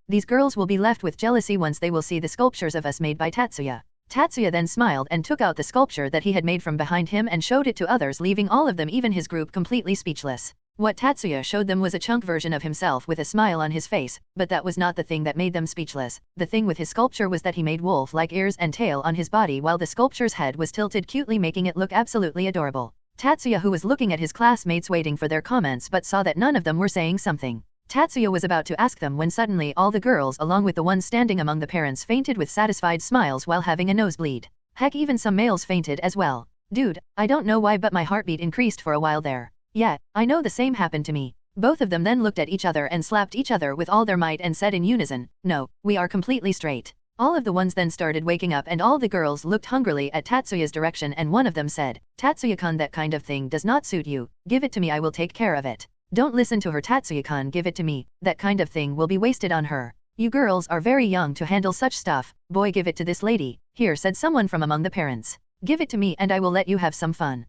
these girls will be left with jealousy once they will see the sculptures of us made by Tatsuya. Tatsuya then smiled and took out the sculpture that he had made from behind him and showed it to others, leaving all of them, even his group, completely speechless. What Tatsuya showed them was a chunk version of himself with a smile on his face, but that was not the thing that made them speechless. The thing with his sculpture was that he made wolf-like ears and tail on his body, while the sculpture's head was tilted cutely, making it look absolutely adorable. Tatsuya, who was looking at his classmates waiting for their comments but saw that none of them were saying something. Tatsuya was about to ask them when suddenly all the girls, along with the ones standing among the parents, fainted with satisfied smiles while having a nosebleed. Heck, even some males fainted as well. Dude, I don't know why, but my heartbeat increased for a while there. Yeah, I know the same happened to me. Both of them then looked at each other and slapped each other with all their might and said in unison, no, we are completely straight. All of the ones then started waking up and all the girls looked hungrily at Tatsuya's direction, and one of them said, Tatsuya-kan, that kind of thing does not suit you, give it to me, I will take care of it. Don't listen to her Tatsuya-kan, give it to me, that kind of thing will be wasted on her. You girls are very young to handle such stuff, boy, give it to this lady, here, said someone from among the parents. Give it to me and I will let you have some fun.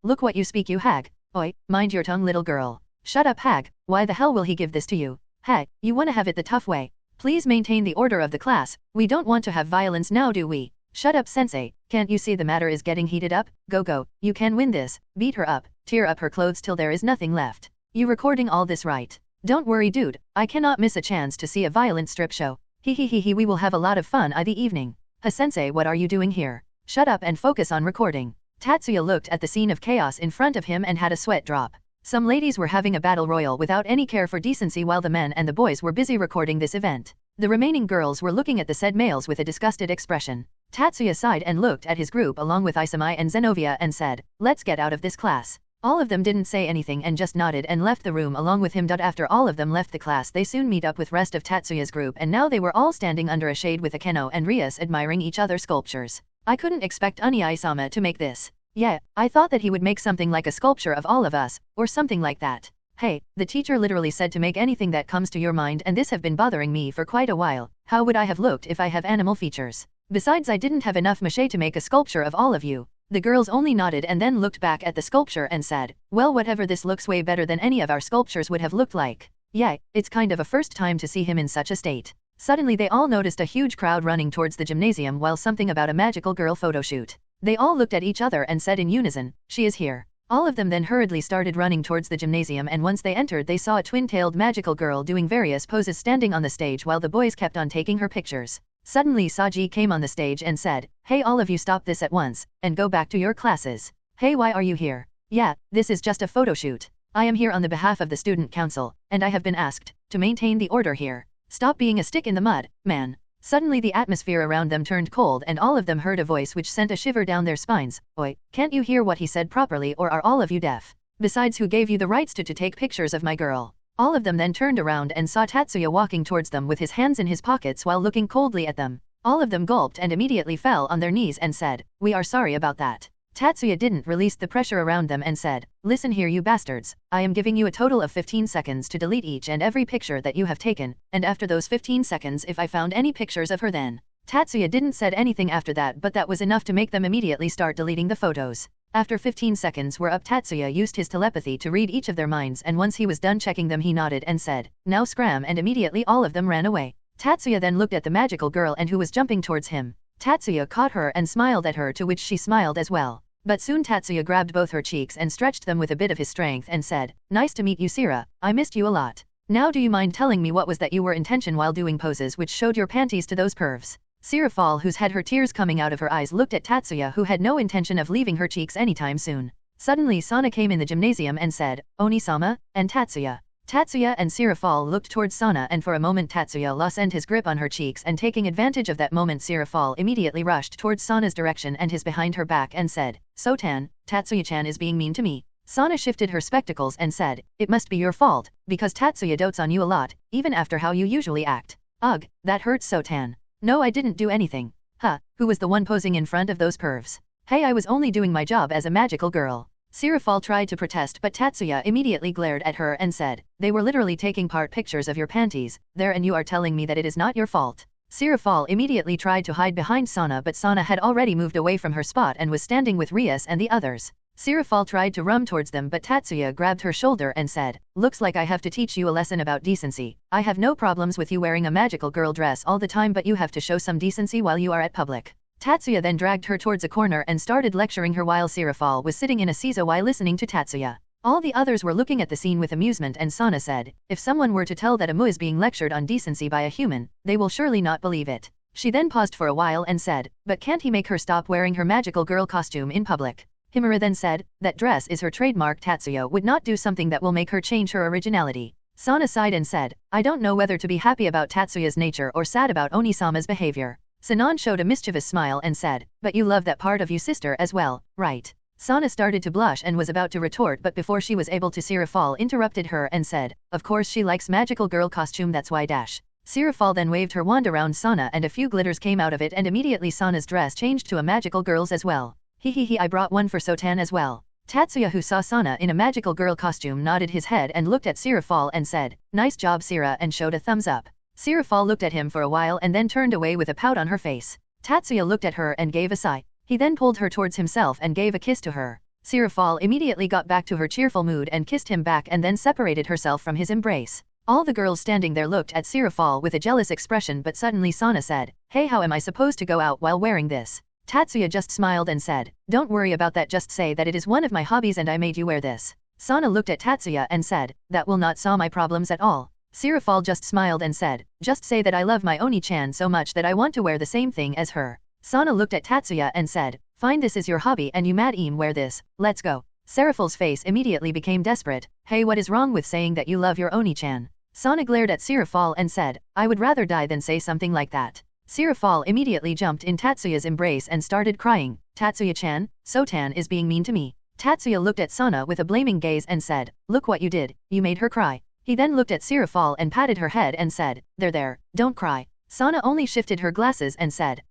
Look what you speak, you hag. Oi, mind your tongue, little girl. Shut up, hag. Why the hell will he give this to you? Hey, you wanna have it the tough way. Please maintain the order of the class. We don't want to have violence now, do we? Shut up, sensei. Can't you see the matter is getting heated up? Go. You can win this. Beat her up. Tear up her clothes till there is nothing left. You recording all this, right? Don't worry, dude. I cannot miss a chance to see a violent strip show. He, we will have a lot of fun the evening. Sensei, what are you doing here? Shut up and focus on recording. Tatsuya looked at the scene of chaos in front of him and had a sweat drop. Some ladies were having a battle royal without any care for decency while the men and the boys were busy recording this event. The remaining girls were looking at the said males with a disgusted expression. Tatsuya sighed and looked at his group along with Isamai and Zenovia and said, "Let's get out of this class." All of them didn't say anything and just nodded and left the room along with him. After all of them left the class, they soon meet up with rest of Tatsuya's group, and now they were all standing under a shade with Akeno and Rias admiring each other's sculptures. I couldn't expect Unia-sama to make this. Yeah, I thought that he would make something like a sculpture of all of us, or something like that. Hey, the teacher literally said to make anything that comes to your mind, and this have been bothering me for quite a while. How would I have looked if I have animal features? Besides, I didn't have enough mache to make a sculpture of all of you. The girls only nodded and then looked back at the sculpture and said, "Well, whatever, this looks way better than any of our sculptures would have looked like." Yeah, it's kind of a first time to see him in such a state. Suddenly they all noticed a huge crowd running towards the gymnasium while something about a magical girl photoshoot. They all looked at each other and said in unison, "She is here." All of them then hurriedly started running towards the gymnasium, and once they entered they saw a twin-tailed magical girl doing various poses standing on the stage while the boys kept on taking her pictures. Suddenly Saji came on the stage and said, "Hey, all of you, stop this at once, and go back to your classes." "Hey, why are you here?" "Yeah, this is just a photo shoot. I am here on the behalf of the student council, and I have been asked to maintain the order here. Stop being a stick in the mud, man." Suddenly the atmosphere around them turned cold and all of them heard a voice which sent a shiver down their spines. "Oi, can't you hear what he said properly, or are all of you deaf? Besides, who gave you the rights to take pictures of my girl?" All of them then turned around and saw Tatsuya walking towards them with his hands in his pockets while looking coldly at them. All of them gulped and immediately fell on their knees and said, "We are sorry about that." Tatsuya didn't release the pressure around them and said, "Listen here, you bastards. I am giving you a total of 15 seconds to delete each and every picture that you have taken, and after those 15 seconds if I found any pictures of her then." Tatsuya didn't said anything after that, but that was enough to make them immediately start deleting the photos. After 15 seconds were up, Tatsuya used his telepathy to read each of their minds, and once he was done checking them he nodded and said, "Now scram," and immediately all of them ran away. Tatsuya then looked at the magical girl and who was jumping towards him. Tatsuya caught her and smiled at her, to which she smiled as well. But soon Tatsuya grabbed both her cheeks and stretched them with a bit of his strength and said, "Nice to meet you, Sira. I missed you a lot. Now do you mind telling me what was that you were intention while doing poses which showed your panties to those pervs?" Sira Fall, who's had her tears coming out of her eyes, looked at Tatsuya, who had no intention of leaving her cheeks anytime soon. Suddenly Sana came in the gymnasium and said, "Oni-sama," and Tatsuya. Tatsuya and Sira Fall looked towards Sana, and for a moment Tatsuya loosened his grip on her cheeks, and taking advantage of that moment Sira Fall immediately rushed towards Sana's direction and his behind her back and said, "Sotan, Tatsuya-chan is being mean to me." Sana shifted her spectacles and said, "It must be your fault, because Tatsuya dotes on you a lot, even after how you usually act." "Ugh, that hurts, Sotan." "No, I didn't do anything." "Huh, who was the one posing in front of those pervs?" "Hey, I was only doing my job as a magical girl." Sira Fall tried to protest, but Tatsuya immediately glared at her and said, "They were literally taking part pictures of your panties there, and you are telling me that it is not your fault." Sira Fall immediately tried to hide behind Sana, but Sana had already moved away from her spot and was standing with Rias and the others. Sira Fall tried to run towards them, but Tatsuya grabbed her shoulder and said, "Looks like I have to teach you a lesson about decency. I have no problems with you wearing a magical girl dress all the time, but you have to show some decency while you are at public." Tatsuya then dragged her towards a corner and started lecturing her while Sira Fall was sitting in a seesaw while listening to Tatsuya. All the others were looking at the scene with amusement, and Sana said, "If someone were to tell that Amu is being lectured on decency by a human, they will surely not believe it." She then paused for a while and said, "But can't he make her stop wearing her magical girl costume in public?" Himura then said, "That dress is her trademark. Tatsuya would not do something that will make her change her originality." Sana sighed and said, "I don't know whether to be happy about Tatsuya's nature or sad about Oni-sama's behavior." Sanan showed a mischievous smile and said, "But you love that part of you sister as well, right?" Sana started to blush and was about to retort, but before she was able to, Sira Fall interrupted her and said, "Of course she likes magical girl costume, that's why dash." Sira Fall then waved her wand around Sana and a few glitters came out of it, and immediately Sana's dress changed to a magical girl's as well. "He, I brought one for Sotan as well." Tatsuya, who saw Sana in a magical girl costume, nodded his head and looked at Sira Fall and said, "Nice job, Sira," and showed a thumbs up. Sira Fall looked at him for a while and then turned away with a pout on her face. Tatsuya looked at her and gave a sigh. He then pulled her towards himself and gave a kiss to her. Sirafal immediately got back to her cheerful mood and kissed him back and then separated herself from his embrace. All the girls standing there looked at Sirafal with a jealous expression, but suddenly Sana said, "Hey, how am I supposed to go out while wearing this?" Tatsuya just smiled and said, "Don't worry about that, just say that it is one of my hobbies and I made you wear this." Sana looked at Tatsuya and said, "That will not solve my problems at all." Sirafal just smiled and said, "Just say that I love my Oni-chan so much that I want to wear the same thing as her." Sana looked at Tatsuya and said, "Fine, this is your hobby and you mad wear this, let's go." Serafal's face immediately became desperate. "Hey, what is wrong with saying that you love your Oni-chan?" Sana glared at Sirafal and said, "I would rather die than say something like that." Sirafal immediately jumped in Tatsuya's embrace and started crying. "Tatsuya-chan, Sotan is being mean to me." Tatsuya looked at Sana with a blaming gaze and said, "Look what you did, you made her cry." He then looked at Sirafal and patted her head and said, There, don't cry." Sana only shifted her glasses and said,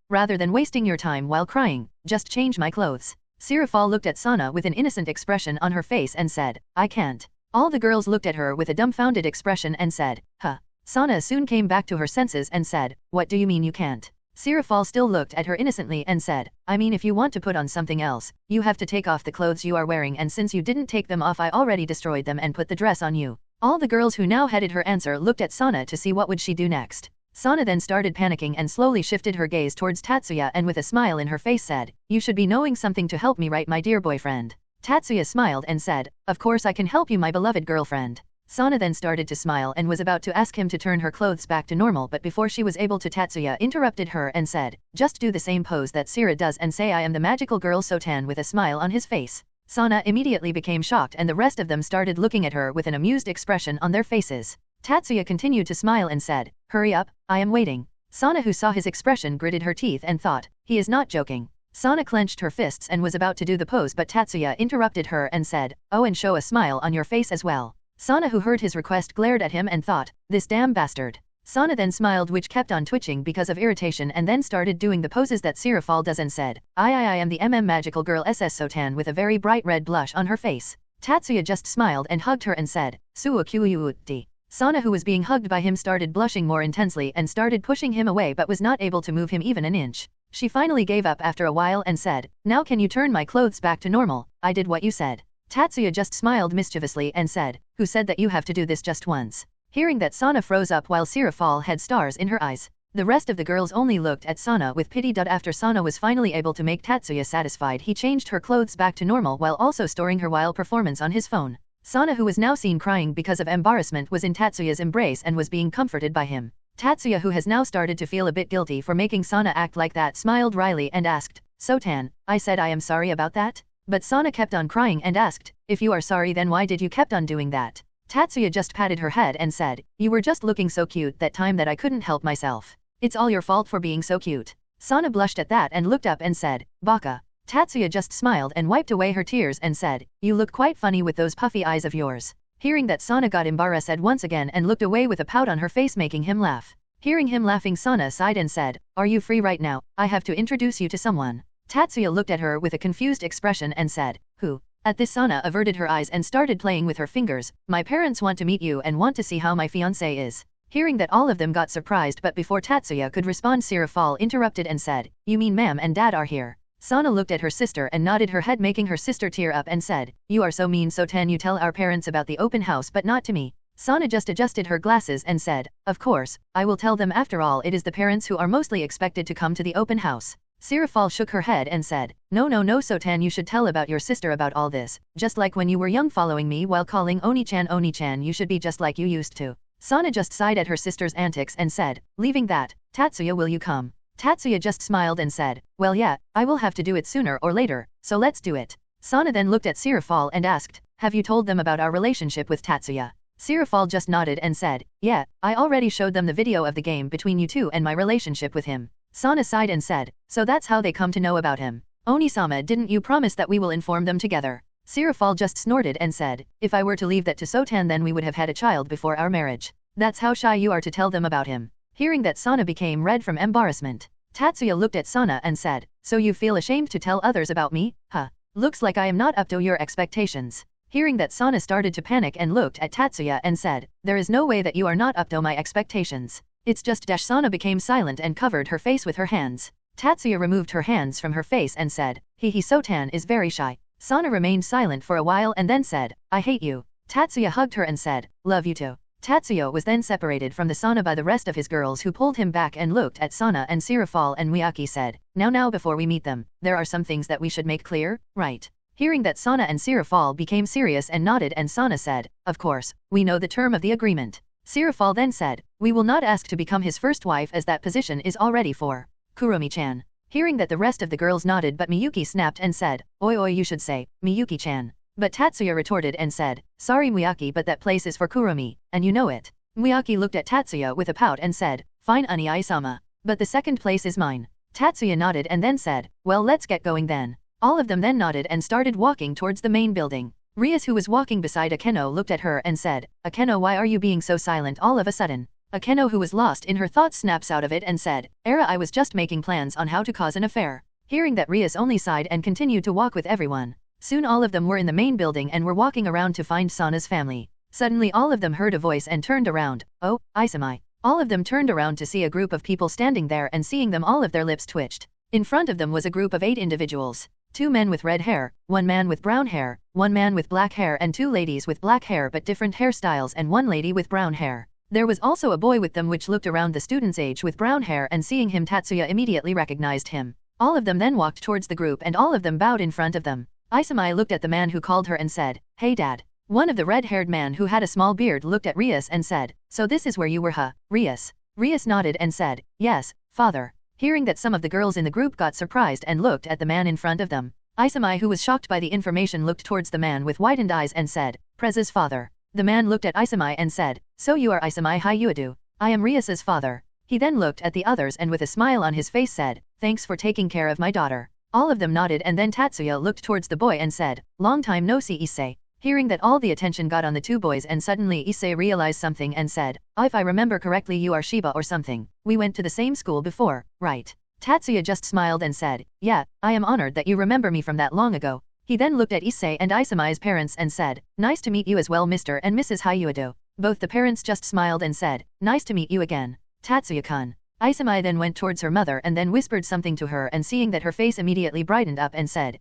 "Rather than wasting your time while crying, just change my clothes." Sirafal looked at Sana with an innocent expression on her face and said, "I can't." All the girls looked at her with a dumbfounded expression and said, "Huh." Sana soon came back to her senses and said, "What do you mean you can't?" Sirafal still looked at her innocently and said, "I mean, if you want to put on something else, you have to take off the clothes you are wearing, and since you didn't take them off, I already destroyed them and put the dress on you." All the girls who now headed her answer looked at Sana to see what would she do next. Sana then started panicking and slowly shifted her gaze towards Tatsuya and with a smile in her face said, "You should be knowing something to help me, right, my dear boyfriend?" Tatsuya smiled and said, "Of course I can help you, my beloved girlfriend." Sana then started to smile and was about to ask him to turn her clothes back to normal, but before she was able to, Tatsuya interrupted her and said, "Just do the same pose that Sira does and say I am the magical girl Sotan," with a smile on his face. Sana immediately became shocked and the rest of them started looking at her with an amused expression on their faces. Tatsuya continued to smile and said, "Hurry up, I am waiting." Sana, who saw his expression, gritted her teeth and thought, he is not joking. Sana clenched her fists and was about to do the pose, but Tatsuya interrupted her and said, "Oh, and show a smile on your face as well." Sana, who heard his request, glared at him and thought, this damn bastard. Sana then smiled, which kept on twitching because of irritation, and then started doing the poses that Sirafal does and said, I am the magical girl SS Sotan," with a very bright red blush on her face. Tatsuya just smiled and hugged her and said, "Suo-kyuuti." Sana, who was being hugged by him, started blushing more intensely and started pushing him away but was not able to move him even an inch. She finally gave up after a while and said, "Now can you turn my clothes back to normal? I did what you said." Tatsuya just smiled mischievously and said, "Who said that you have to do this just once?" Hearing that, Sana froze up while Sirafal had stars in her eyes. The rest of the girls only looked at Sana with pity. After Sana was finally able to make Tatsuya satisfied, he changed her clothes back to normal while also storing her while performance on his phone. Sana, who was now seen crying because of embarrassment, was in Tatsuya's embrace and was being comforted by him. Tatsuya, who has now started to feel a bit guilty for making Sana act like that, smiled wryly and asked, "Sotan, I said I am sorry about that?" But Sana kept on crying and asked, "If you are sorry, then why did you kept on doing that?" Tatsuya just patted her head and said, "You were just looking so cute that time that I couldn't help myself. It's all your fault for being so cute." Sana blushed at that and looked up and said, "Baka." Tatsuya just smiled and wiped away her tears and said, "You look quite funny with those puffy eyes of yours." Hearing that, Sana got embarrassed once again and looked away with a pout on her face, making him laugh. Hearing him laughing, Sana sighed and said, "Are you free right now? I have to introduce you to someone." Tatsuya looked at her with a confused expression and said, "Who?" At this, Sana averted her eyes and started playing with her fingers. "My parents want to meet you and want to see how my fiancé is." Hearing that, all of them got surprised, but before Tatsuya could respond, Sirafal interrupted and said, "You mean ma'am and dad are here?" Sana looked at her sister and nodded her head, making her sister tear up and said, "You are so mean, Sotan. You tell our parents about the open house but not to me." Sana just adjusted her glasses and said, "Of course, I will tell them. After all, it is the parents who are mostly expected to come to the open house." Sirafal shook her head and said, No, Sotan, you should tell about your sister about all this. Just like when you were young following me while calling Oni-chan, you should be just like you used to." Sana just sighed at her sister's antics and said, "Leaving that, Tatsuya, will you come?" Tatsuya just smiled and said, "Well, yeah, I will have to do it sooner or later, so let's do it." Sana then looked at Sirafal and asked, "Have you told them about our relationship with Tatsuya?" Sirafal just nodded and said, "Yeah, I already showed them the video of the game between you two and my relationship with him." Sana sighed and said, "So that's how they come to know about him." "Oni-sama, didn't you promise that we will inform them together?" Sirafal just snorted and said, "If I were to leave that to Sotan, then we would have had a child before our marriage. That's how shy you are to tell them about him." Hearing that, Sana became red from embarrassment. Tatsuya looked at Sana and said, "So you feel ashamed to tell others about me? Huh. Looks like I am not up to your expectations." Hearing that, Sana started to panic and looked at Tatsuya and said, "There is no way that you are not up to my expectations. It's just." Sana became silent and covered her face with her hands. Tatsuya removed her hands from her face and said, He Sotan is very shy. Sana remained silent for a while and then said, I hate you. Tatsuya hugged her and said, love you too. Tatsuya was then separated from the sauna by the rest of his girls, who pulled him back and looked at Sana and Sirafal, and Miyaki said, now before we meet them, there are some things that we should make clear, right? Hearing that, Sana and Sirafal became serious and nodded, and Sana said, of course, we know the term of the agreement. Sirafal then said, we will not ask to become his first wife, as that position is already for Kuromi-chan. Hearing that, the rest of the girls nodded, but Miyuki snapped and said, oi, you should say, Miyuki-chan. But Tatsuya retorted and said, sorry Miyaki, but that place is for Kuromi, and you know it. Miyaki looked at Tatsuya with a pout and said, fine Ani-sama. But the second place is mine. Tatsuya nodded and then said, well, let's get going then. All of them then nodded and started walking towards the main building. Rias, who was walking beside Akeno, looked at her and said, Akeno, why are you being so silent all of a sudden? Akeno, who was lost in her thoughts, snaps out of it and said, I was just making plans on how to cause an affair. Hearing that, Rias only sighed and continued to walk with everyone. Soon all of them were in the main building and were walking around to find Sana's family. Suddenly all of them heard a voice and turned around. Oh, Isamai. All of them turned around to see a group of people standing there, and seeing them, all of their lips twitched. In front of them was a group of 8 individuals. 2 men with red hair, 1 man with brown hair, 1 man with black hair, and 2 ladies with black hair but different hairstyles, and 1 lady with brown hair. There was also a boy with them which looked around the student's age with brown hair, and seeing him, Tatsuya immediately recognized him. All of them then walked towards the group and all of them bowed in front of them. Isamai looked at the man who called her and said, hey dad. One of the red-haired man who had a small beard looked at Rias and said, so this is where you were, huh, Rias? Rias nodded and said, yes, father. Hearing that, some of the girls in the group got surprised and looked at the man in front of them. Isamai, who was shocked by the information, looked towards the man with widened eyes and said, Prez's father. The man looked at Isamai and said, so you are Isamai Hayuadu. I am Rias's father. He then looked at the others and with a smile on his face said, thanks for taking care of my daughter. All of them nodded, and then Tatsuya looked towards the boy and said, long time no see, Issei. Hearing that, all the attention got on the 2 boys, and suddenly Issei realized something and said, if I remember correctly, you are Shiba or something. We went to the same school before, right? Tatsuya just smiled and said, yeah, I am honored that you remember me from that long ago. He then looked at Issei and Isamai's parents and said, nice to meet you as well, Mr. and Mrs. Hayuado. Both the parents just smiled and said, nice to meet you again, Tatsuya-kun. Isamai then went towards her mother and then whispered something to her, and seeing that, her face immediately brightened up and said,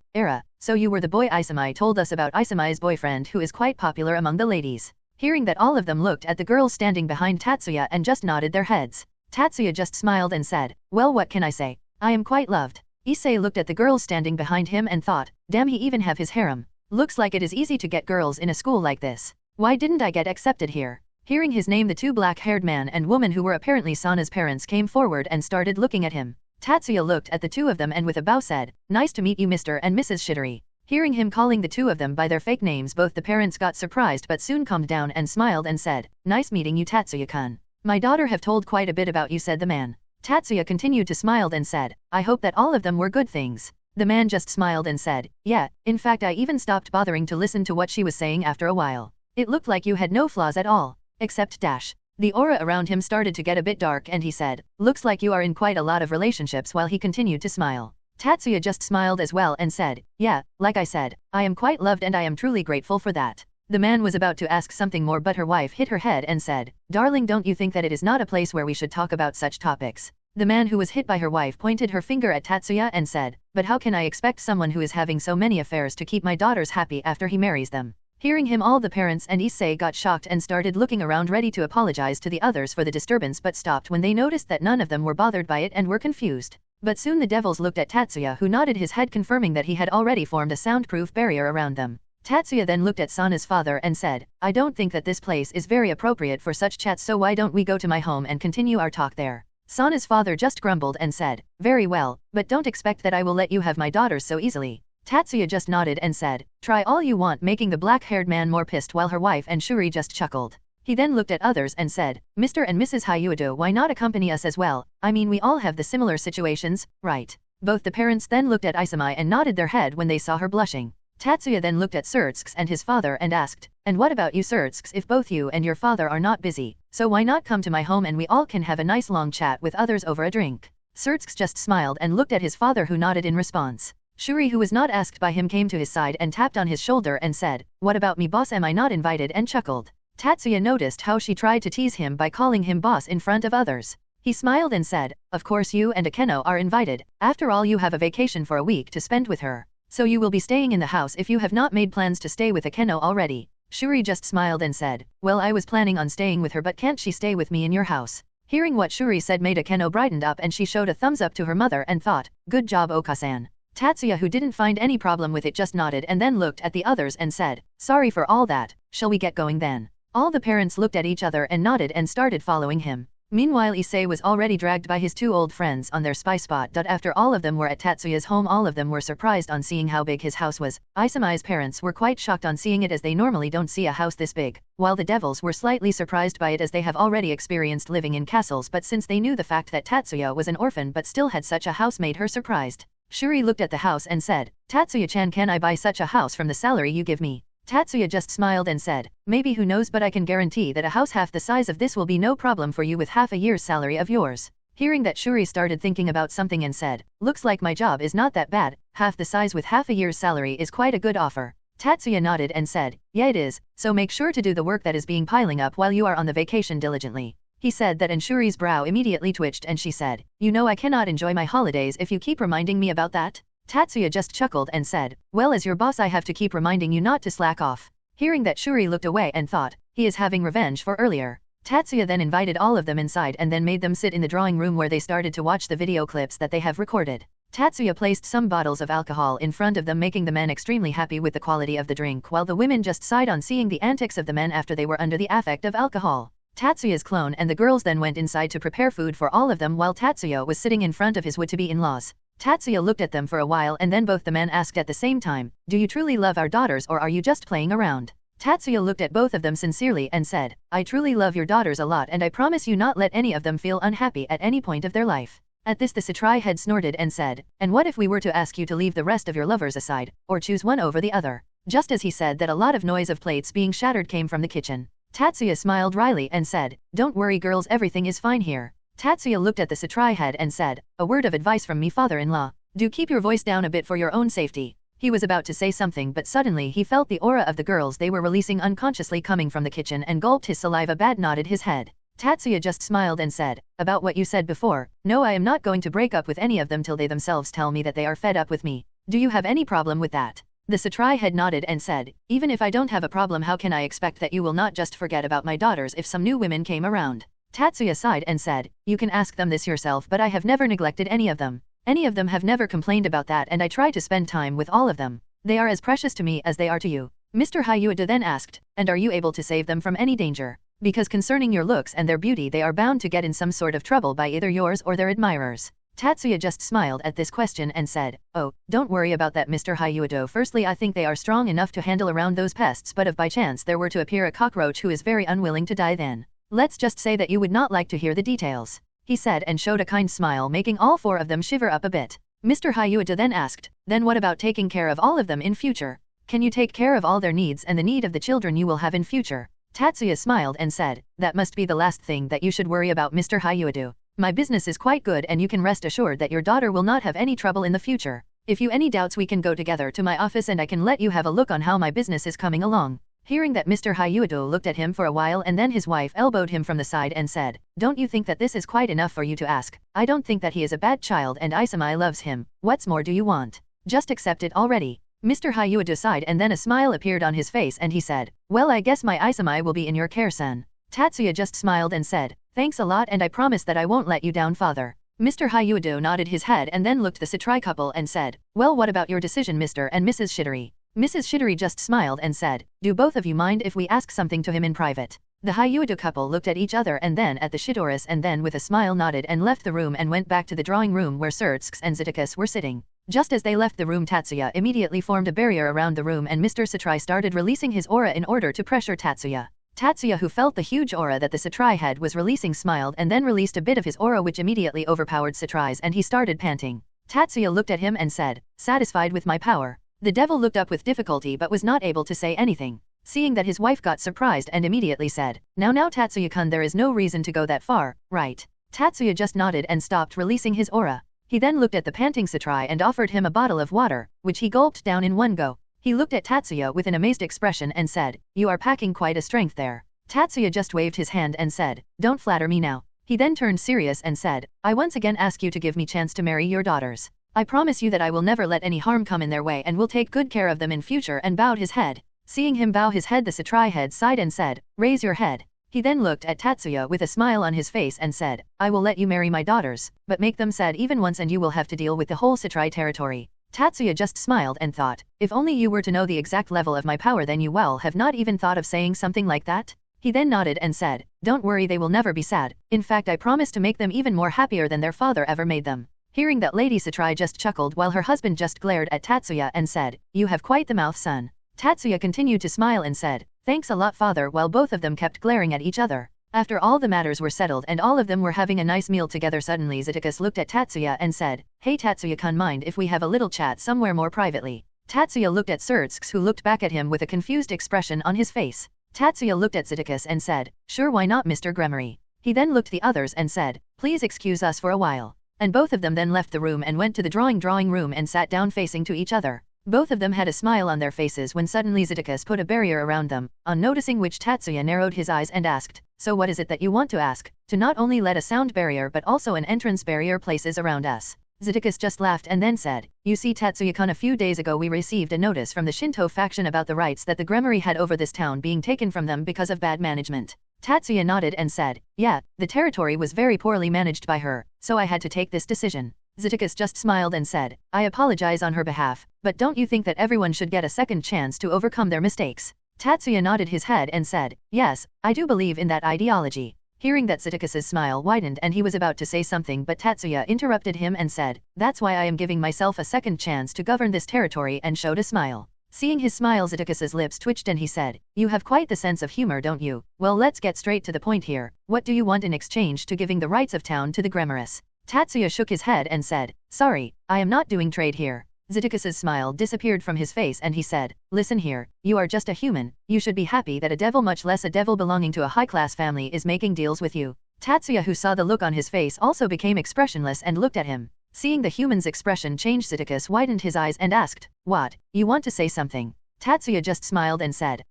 so you were the boy Isamai told us about, Isamai's boyfriend who is quite popular among the ladies. Hearing that, all of them looked at the girls standing behind Tatsuya and just nodded their heads. Tatsuya just smiled and said, well, what can I say? I am quite loved. Issei looked at the girls standing behind him and thought, damn, he even have his harem. Looks like it is easy to get girls in a school like this. Why didn't I get accepted here? Hearing his name, the 2 black-haired man and woman who were apparently Sana's parents came forward and started looking at him. Tatsuya looked at the 2 of them and with a bow said, nice to meet you, Mr. and Mrs. Shidori. Hearing him calling the 2 of them by their fake names, both the parents got surprised but soon calmed down and smiled and said, nice meeting you, Tatsuya-kun. My daughter have told quite a bit about you, said the man. Tatsuya continued to smile and said, I hope that all of them were good things. The man just smiled and said, yeah, in fact I even stopped bothering to listen to what she was saying after a while. It looked like you had no flaws at all. Except dash. The aura around him started to get a bit dark and he said, looks like you are in quite a lot of relationships, while he continued to smile. Tatsuya just smiled as well and said, yeah, like I said, I am quite loved and I am truly grateful for that. The man was about to ask something more, but her wife hit her head and said, darling, don't you think that it is not a place where we should talk about such topics? The man who was hit by her wife pointed her finger at Tatsuya and said, but how can I expect someone who is having so many affairs to keep my daughters happy after he marries them? Hearing him, all the parents and Issei got shocked and started looking around, ready to apologize to the others for the disturbance, but stopped when they noticed that none of them were bothered by it and were confused. But soon the devils looked at Tatsuya, who nodded his head, confirming that he had already formed a soundproof barrier around them. Tatsuya then looked at Sana's father and said, I don't think that this place is very appropriate for such chats, so why don't we go to my home and continue our talk there? Sana's father just grumbled and said, very well, but don't expect that I will let you have my daughters so easily. Tatsuya just nodded and said, try all you want, making the black-haired man more pissed, while her wife and Shuri just chuckled. He then looked at others and said, Mr. and Mrs. Hayuado, why not accompany us as well? I mean, we all have the similar situations, right? Both the parents then looked at Isamai and nodded their head when they saw her blushing. Tatsuya then looked at Surtsuke and his father and asked, and what about you, Surtsuke? If both you and your father are not busy, so why not come to my home and we all can have a nice long chat with others over a drink? Surtsuke just smiled and looked at his father, who nodded in response. Shuri, who was not asked by him, came to his side and tapped on his shoulder and said, what about me, boss? Am I not invited? And chuckled. Tatsuya noticed how she tried to tease him by calling him boss in front of others. He smiled and said, of course you and Akeno are invited. After all, you have a vacation for a week to spend with her. So you will be staying in the house if you have not made plans to stay with Akeno already. Shuri just smiled and said, well, I was planning on staying with her, but can't she stay with me in your house? Hearing what Shuri said made Akeno brightened up and she showed a thumbs up to her mother and thought, good job Okasan. Tatsuya, who didn't find any problem with it, just nodded and then looked at the others and said, sorry for all that, shall we get going then? All the parents looked at each other and nodded and started following him. Meanwhile, Issei was already dragged by his two old friends on their spy spot. After all of them were at Tatsuya's home, all of them were surprised on seeing how big his house was. Isami's parents were quite shocked on seeing it, as they normally don't see a house this big, while the devils were slightly surprised by it as they have already experienced living in castles, but since they knew the fact that Tatsuya was an orphan but still had such a house made her surprised. Shuri looked at the house and said, Tatsuya-chan, can I buy such a house from the salary you give me? Tatsuya just smiled and said, maybe, who knows, but I can guarantee that a house half the size of this will be no problem for you with half a year's salary of yours. Hearing that, Shuri started thinking about something and said, looks like my job is not that bad, half the size with half a year's salary is quite a good offer. Tatsuya nodded and said, yeah it is, so make sure to do the work that is being piling up while you are on the vacation diligently. He said that and Shuri's brow immediately twitched and she said, you know I cannot enjoy my holidays if you keep reminding me about that. Tatsuya just chuckled and said, well, as your boss I have to keep reminding you not to slack off. Hearing that, Shuri looked away and thought, he is having revenge for earlier. Tatsuya then invited all of them inside and then made them sit in the drawing room where they started to watch the video clips that they have recorded. Tatsuya placed some bottles of alcohol in front of them, making the men extremely happy with the quality of the drink, while the women just sighed on seeing the antics of the men after they were under the affect of alcohol. Tatsuya's clone and the girls then went inside to prepare food for all of them while Tatsuya was sitting in front of his would-to-be in-laws. Tatsuya looked at them for a while and then both the men asked at the same time, do you truly love our daughters or are you just playing around? Tatsuya looked at both of them sincerely and said, I truly love your daughters a lot and I promise you not let any of them feel unhappy at any point of their life. At this the Satrai head snorted and said, and what if we were to ask you to leave the rest of your lovers aside, or choose one over the other? Just as he said that, a lot of noise of plates being shattered came from the kitchen. Tatsuya smiled wryly and said, don't worry girls, everything is fine here. Tatsuya looked at the Satrai head and said, a word of advice from me, father-in-law. Do keep your voice down a bit for your own safety. He was about to say something, but suddenly he felt the aura of the girls they were releasing unconsciously coming from the kitchen and gulped his saliva bad, nodded his head. Tatsuya just smiled and said, about what you said before, no, I am not going to break up with any of them till they themselves tell me that they are fed up with me. Do you have any problem with that? The Satrai head nodded and said, even if I don't have a problem, how can I expect that you will not just forget about my daughters if some new women came around? Tatsuya sighed and said, you can ask them this yourself, but I have never neglected any of them. Any of them have never complained about that and I try to spend time with all of them. They are as precious to me as they are to you. Mr. Hayuada then asked, and are you able to save them from any danger? Because concerning your looks and their beauty, they are bound to get in some sort of trouble by either yours or their admirers. Tatsuya just smiled at this question and said, oh, don't worry about that, Mr. Hayuado. Firstly, I think they are strong enough to handle around those pests, but if by chance there were to appear a cockroach who is very unwilling to die, then let's just say that you would not like to hear the details. He said and showed a kind smile, making all four of them shiver up a bit. Mr. Hayuada then asked, then what about taking care of all of them in future? Can you take care of all their needs and the need of the children you will have in future? Tatsuya smiled and said, that must be the last thing that you should worry about, Mr. Hayuado. My business is quite good and you can rest assured that your daughter will not have any trouble in the future. If you any doubts, we can go together to my office and I can let you have a look on how my business is coming along. Hearing that, Mr. Hayuado looked at him for a while and then his wife elbowed him from the side and said, don't you think that this is quite enough for you to ask? I don't think that he is a bad child and Isami loves him. What's more do you want? Just accept it already. Mr. Hayuada sighed and then a smile appeared on his face and he said, well, I guess my Isami will be in your care, son. Tatsuya just smiled and said, thanks a lot and I promise that I won't let you down, father. Mr. Hayuado nodded his head and then looked the Satrai couple and said, well, what about your decision, Mr. and Mrs. Shidori? Mrs. Shidori just smiled and said, do both of you mind if we ask something to him in private? The Hayuado couple looked at each other and then at the Shidoris and then with a smile nodded and left the room and went back to the drawing room where Surtsk and Zitikus were sitting. Just as they left the room, Tatsuya immediately formed a barrier around the room and Mr. Satrai started releasing his aura in order to pressure Tatsuya. Tatsuya, who felt the huge aura that the Satrai head was releasing, smiled and then released a bit of his aura which immediately overpowered Satrai's and he started panting. Tatsuya looked at him and said, satisfied with my power? The devil looked up with difficulty but was not able to say anything. Seeing that, his wife got surprised and immediately said, now Tatsuya-kun, there is no reason to go that far, right? Tatsuya just nodded and stopped releasing his aura. He then looked at the panting Satrai and offered him a bottle of water, which he gulped down in one go. He looked at Tatsuya with an amazed expression and said, you are packing quite a strength there. Tatsuya just waved his hand and said, don't flatter me now. He then turned serious and said, I once again ask you to give me chance to marry your daughters. I promise you that I will never let any harm come in their way and will take good care of them in future, and bowed his head. Seeing him bow his head, the samurai head sighed and said, raise your head. He then looked at Tatsuya with a smile on his face and said, I will let you marry my daughters, but make them sad even once and you will have to deal with the whole samurai territory. Tatsuya just smiled and thought, if only you were to know the exact level of my power, then you well have not even thought of saying something like that. He then nodded and said, don't worry, they will never be sad. In fact, I promise to make them even more happier than their father ever made them. Hearing that, Lady Samurai just chuckled while her husband just glared at Tatsuya and said, you have quite the mouth, son. Tatsuya continued to smile and said, thanks a lot, father, while both of them kept glaring at each other. After all the matters were settled and all of them were having a nice meal together, suddenly Zetsukas looked at Tatsuya and said, hey Tatsuya-kun, mind if we have a little chat somewhere more privately? Tatsuya looked at Zetsukas, who looked back at him with a confused expression on his face. Tatsuya looked at Zetsukas and said, sure, why not, Mr. Gremory? He then looked at the others and said, please excuse us for a while. And both of them then left the room and went to the drawing room and sat down facing to each other. Both of them had a smile on their faces when suddenly Zetsukas put a barrier around them, on noticing which Tatsuya narrowed his eyes and asked, so what is it that you want to ask? To not only let a sound barrier but also an entrance barrier places around us. Zetsukas just laughed and then said, you see Tatsuya-kun, a few days ago we received a notice from the Shinto faction about the rights that the Gremory had over this town being taken from them because of bad management. Tatsuya nodded and said, yeah, the territory was very poorly managed by her, so I had to take this decision. Zetsukas just smiled and said, I apologize on her behalf, but don't you think that everyone should get a second chance to overcome their mistakes? Tatsuya nodded his head and said, yes, I do believe in that ideology. Hearing that, Zetsukas' smile widened and he was about to say something, but Tatsuya interrupted him and said, that's why I am giving myself a second chance to govern this territory, and showed a smile. Seeing his smile, Zetsukas' lips twitched and he said, you have quite the sense of humor, don't you? Well, let's get straight to the point here. What do you want in exchange to giving the rights of town to the Gremorous? Tatsuya shook his head and said, sorry, I am not doing trade here. Zetsukas' smile disappeared from his face and he said, listen here, you are just a human, you should be happy that a devil, much less a devil belonging to a high-class family, is making deals with you. Tatsuya, who saw the look on his face, also became expressionless and looked at him. Seeing the human's expression change, Zetsukas widened his eyes and asked, what, you want to say something? Tatsuya just smiled and said,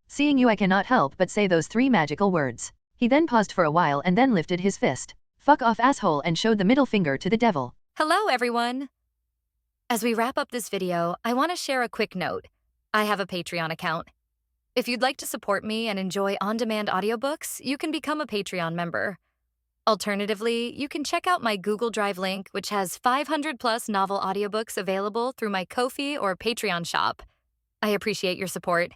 seeing you I cannot help but say those three magical words. He then paused for a while and then lifted his fist. Fuck off, asshole, and showed the middle finger to the devil. Hello, everyone. As we wrap up this video, I want to share a quick note. I have a Patreon account. If you'd like to support me and enjoy on-demand audiobooks, you can become a Patreon member. Alternatively, you can check out my Google Drive link, which has 500+ novel audiobooks available through my Ko-fi or Patreon shop. I appreciate your support.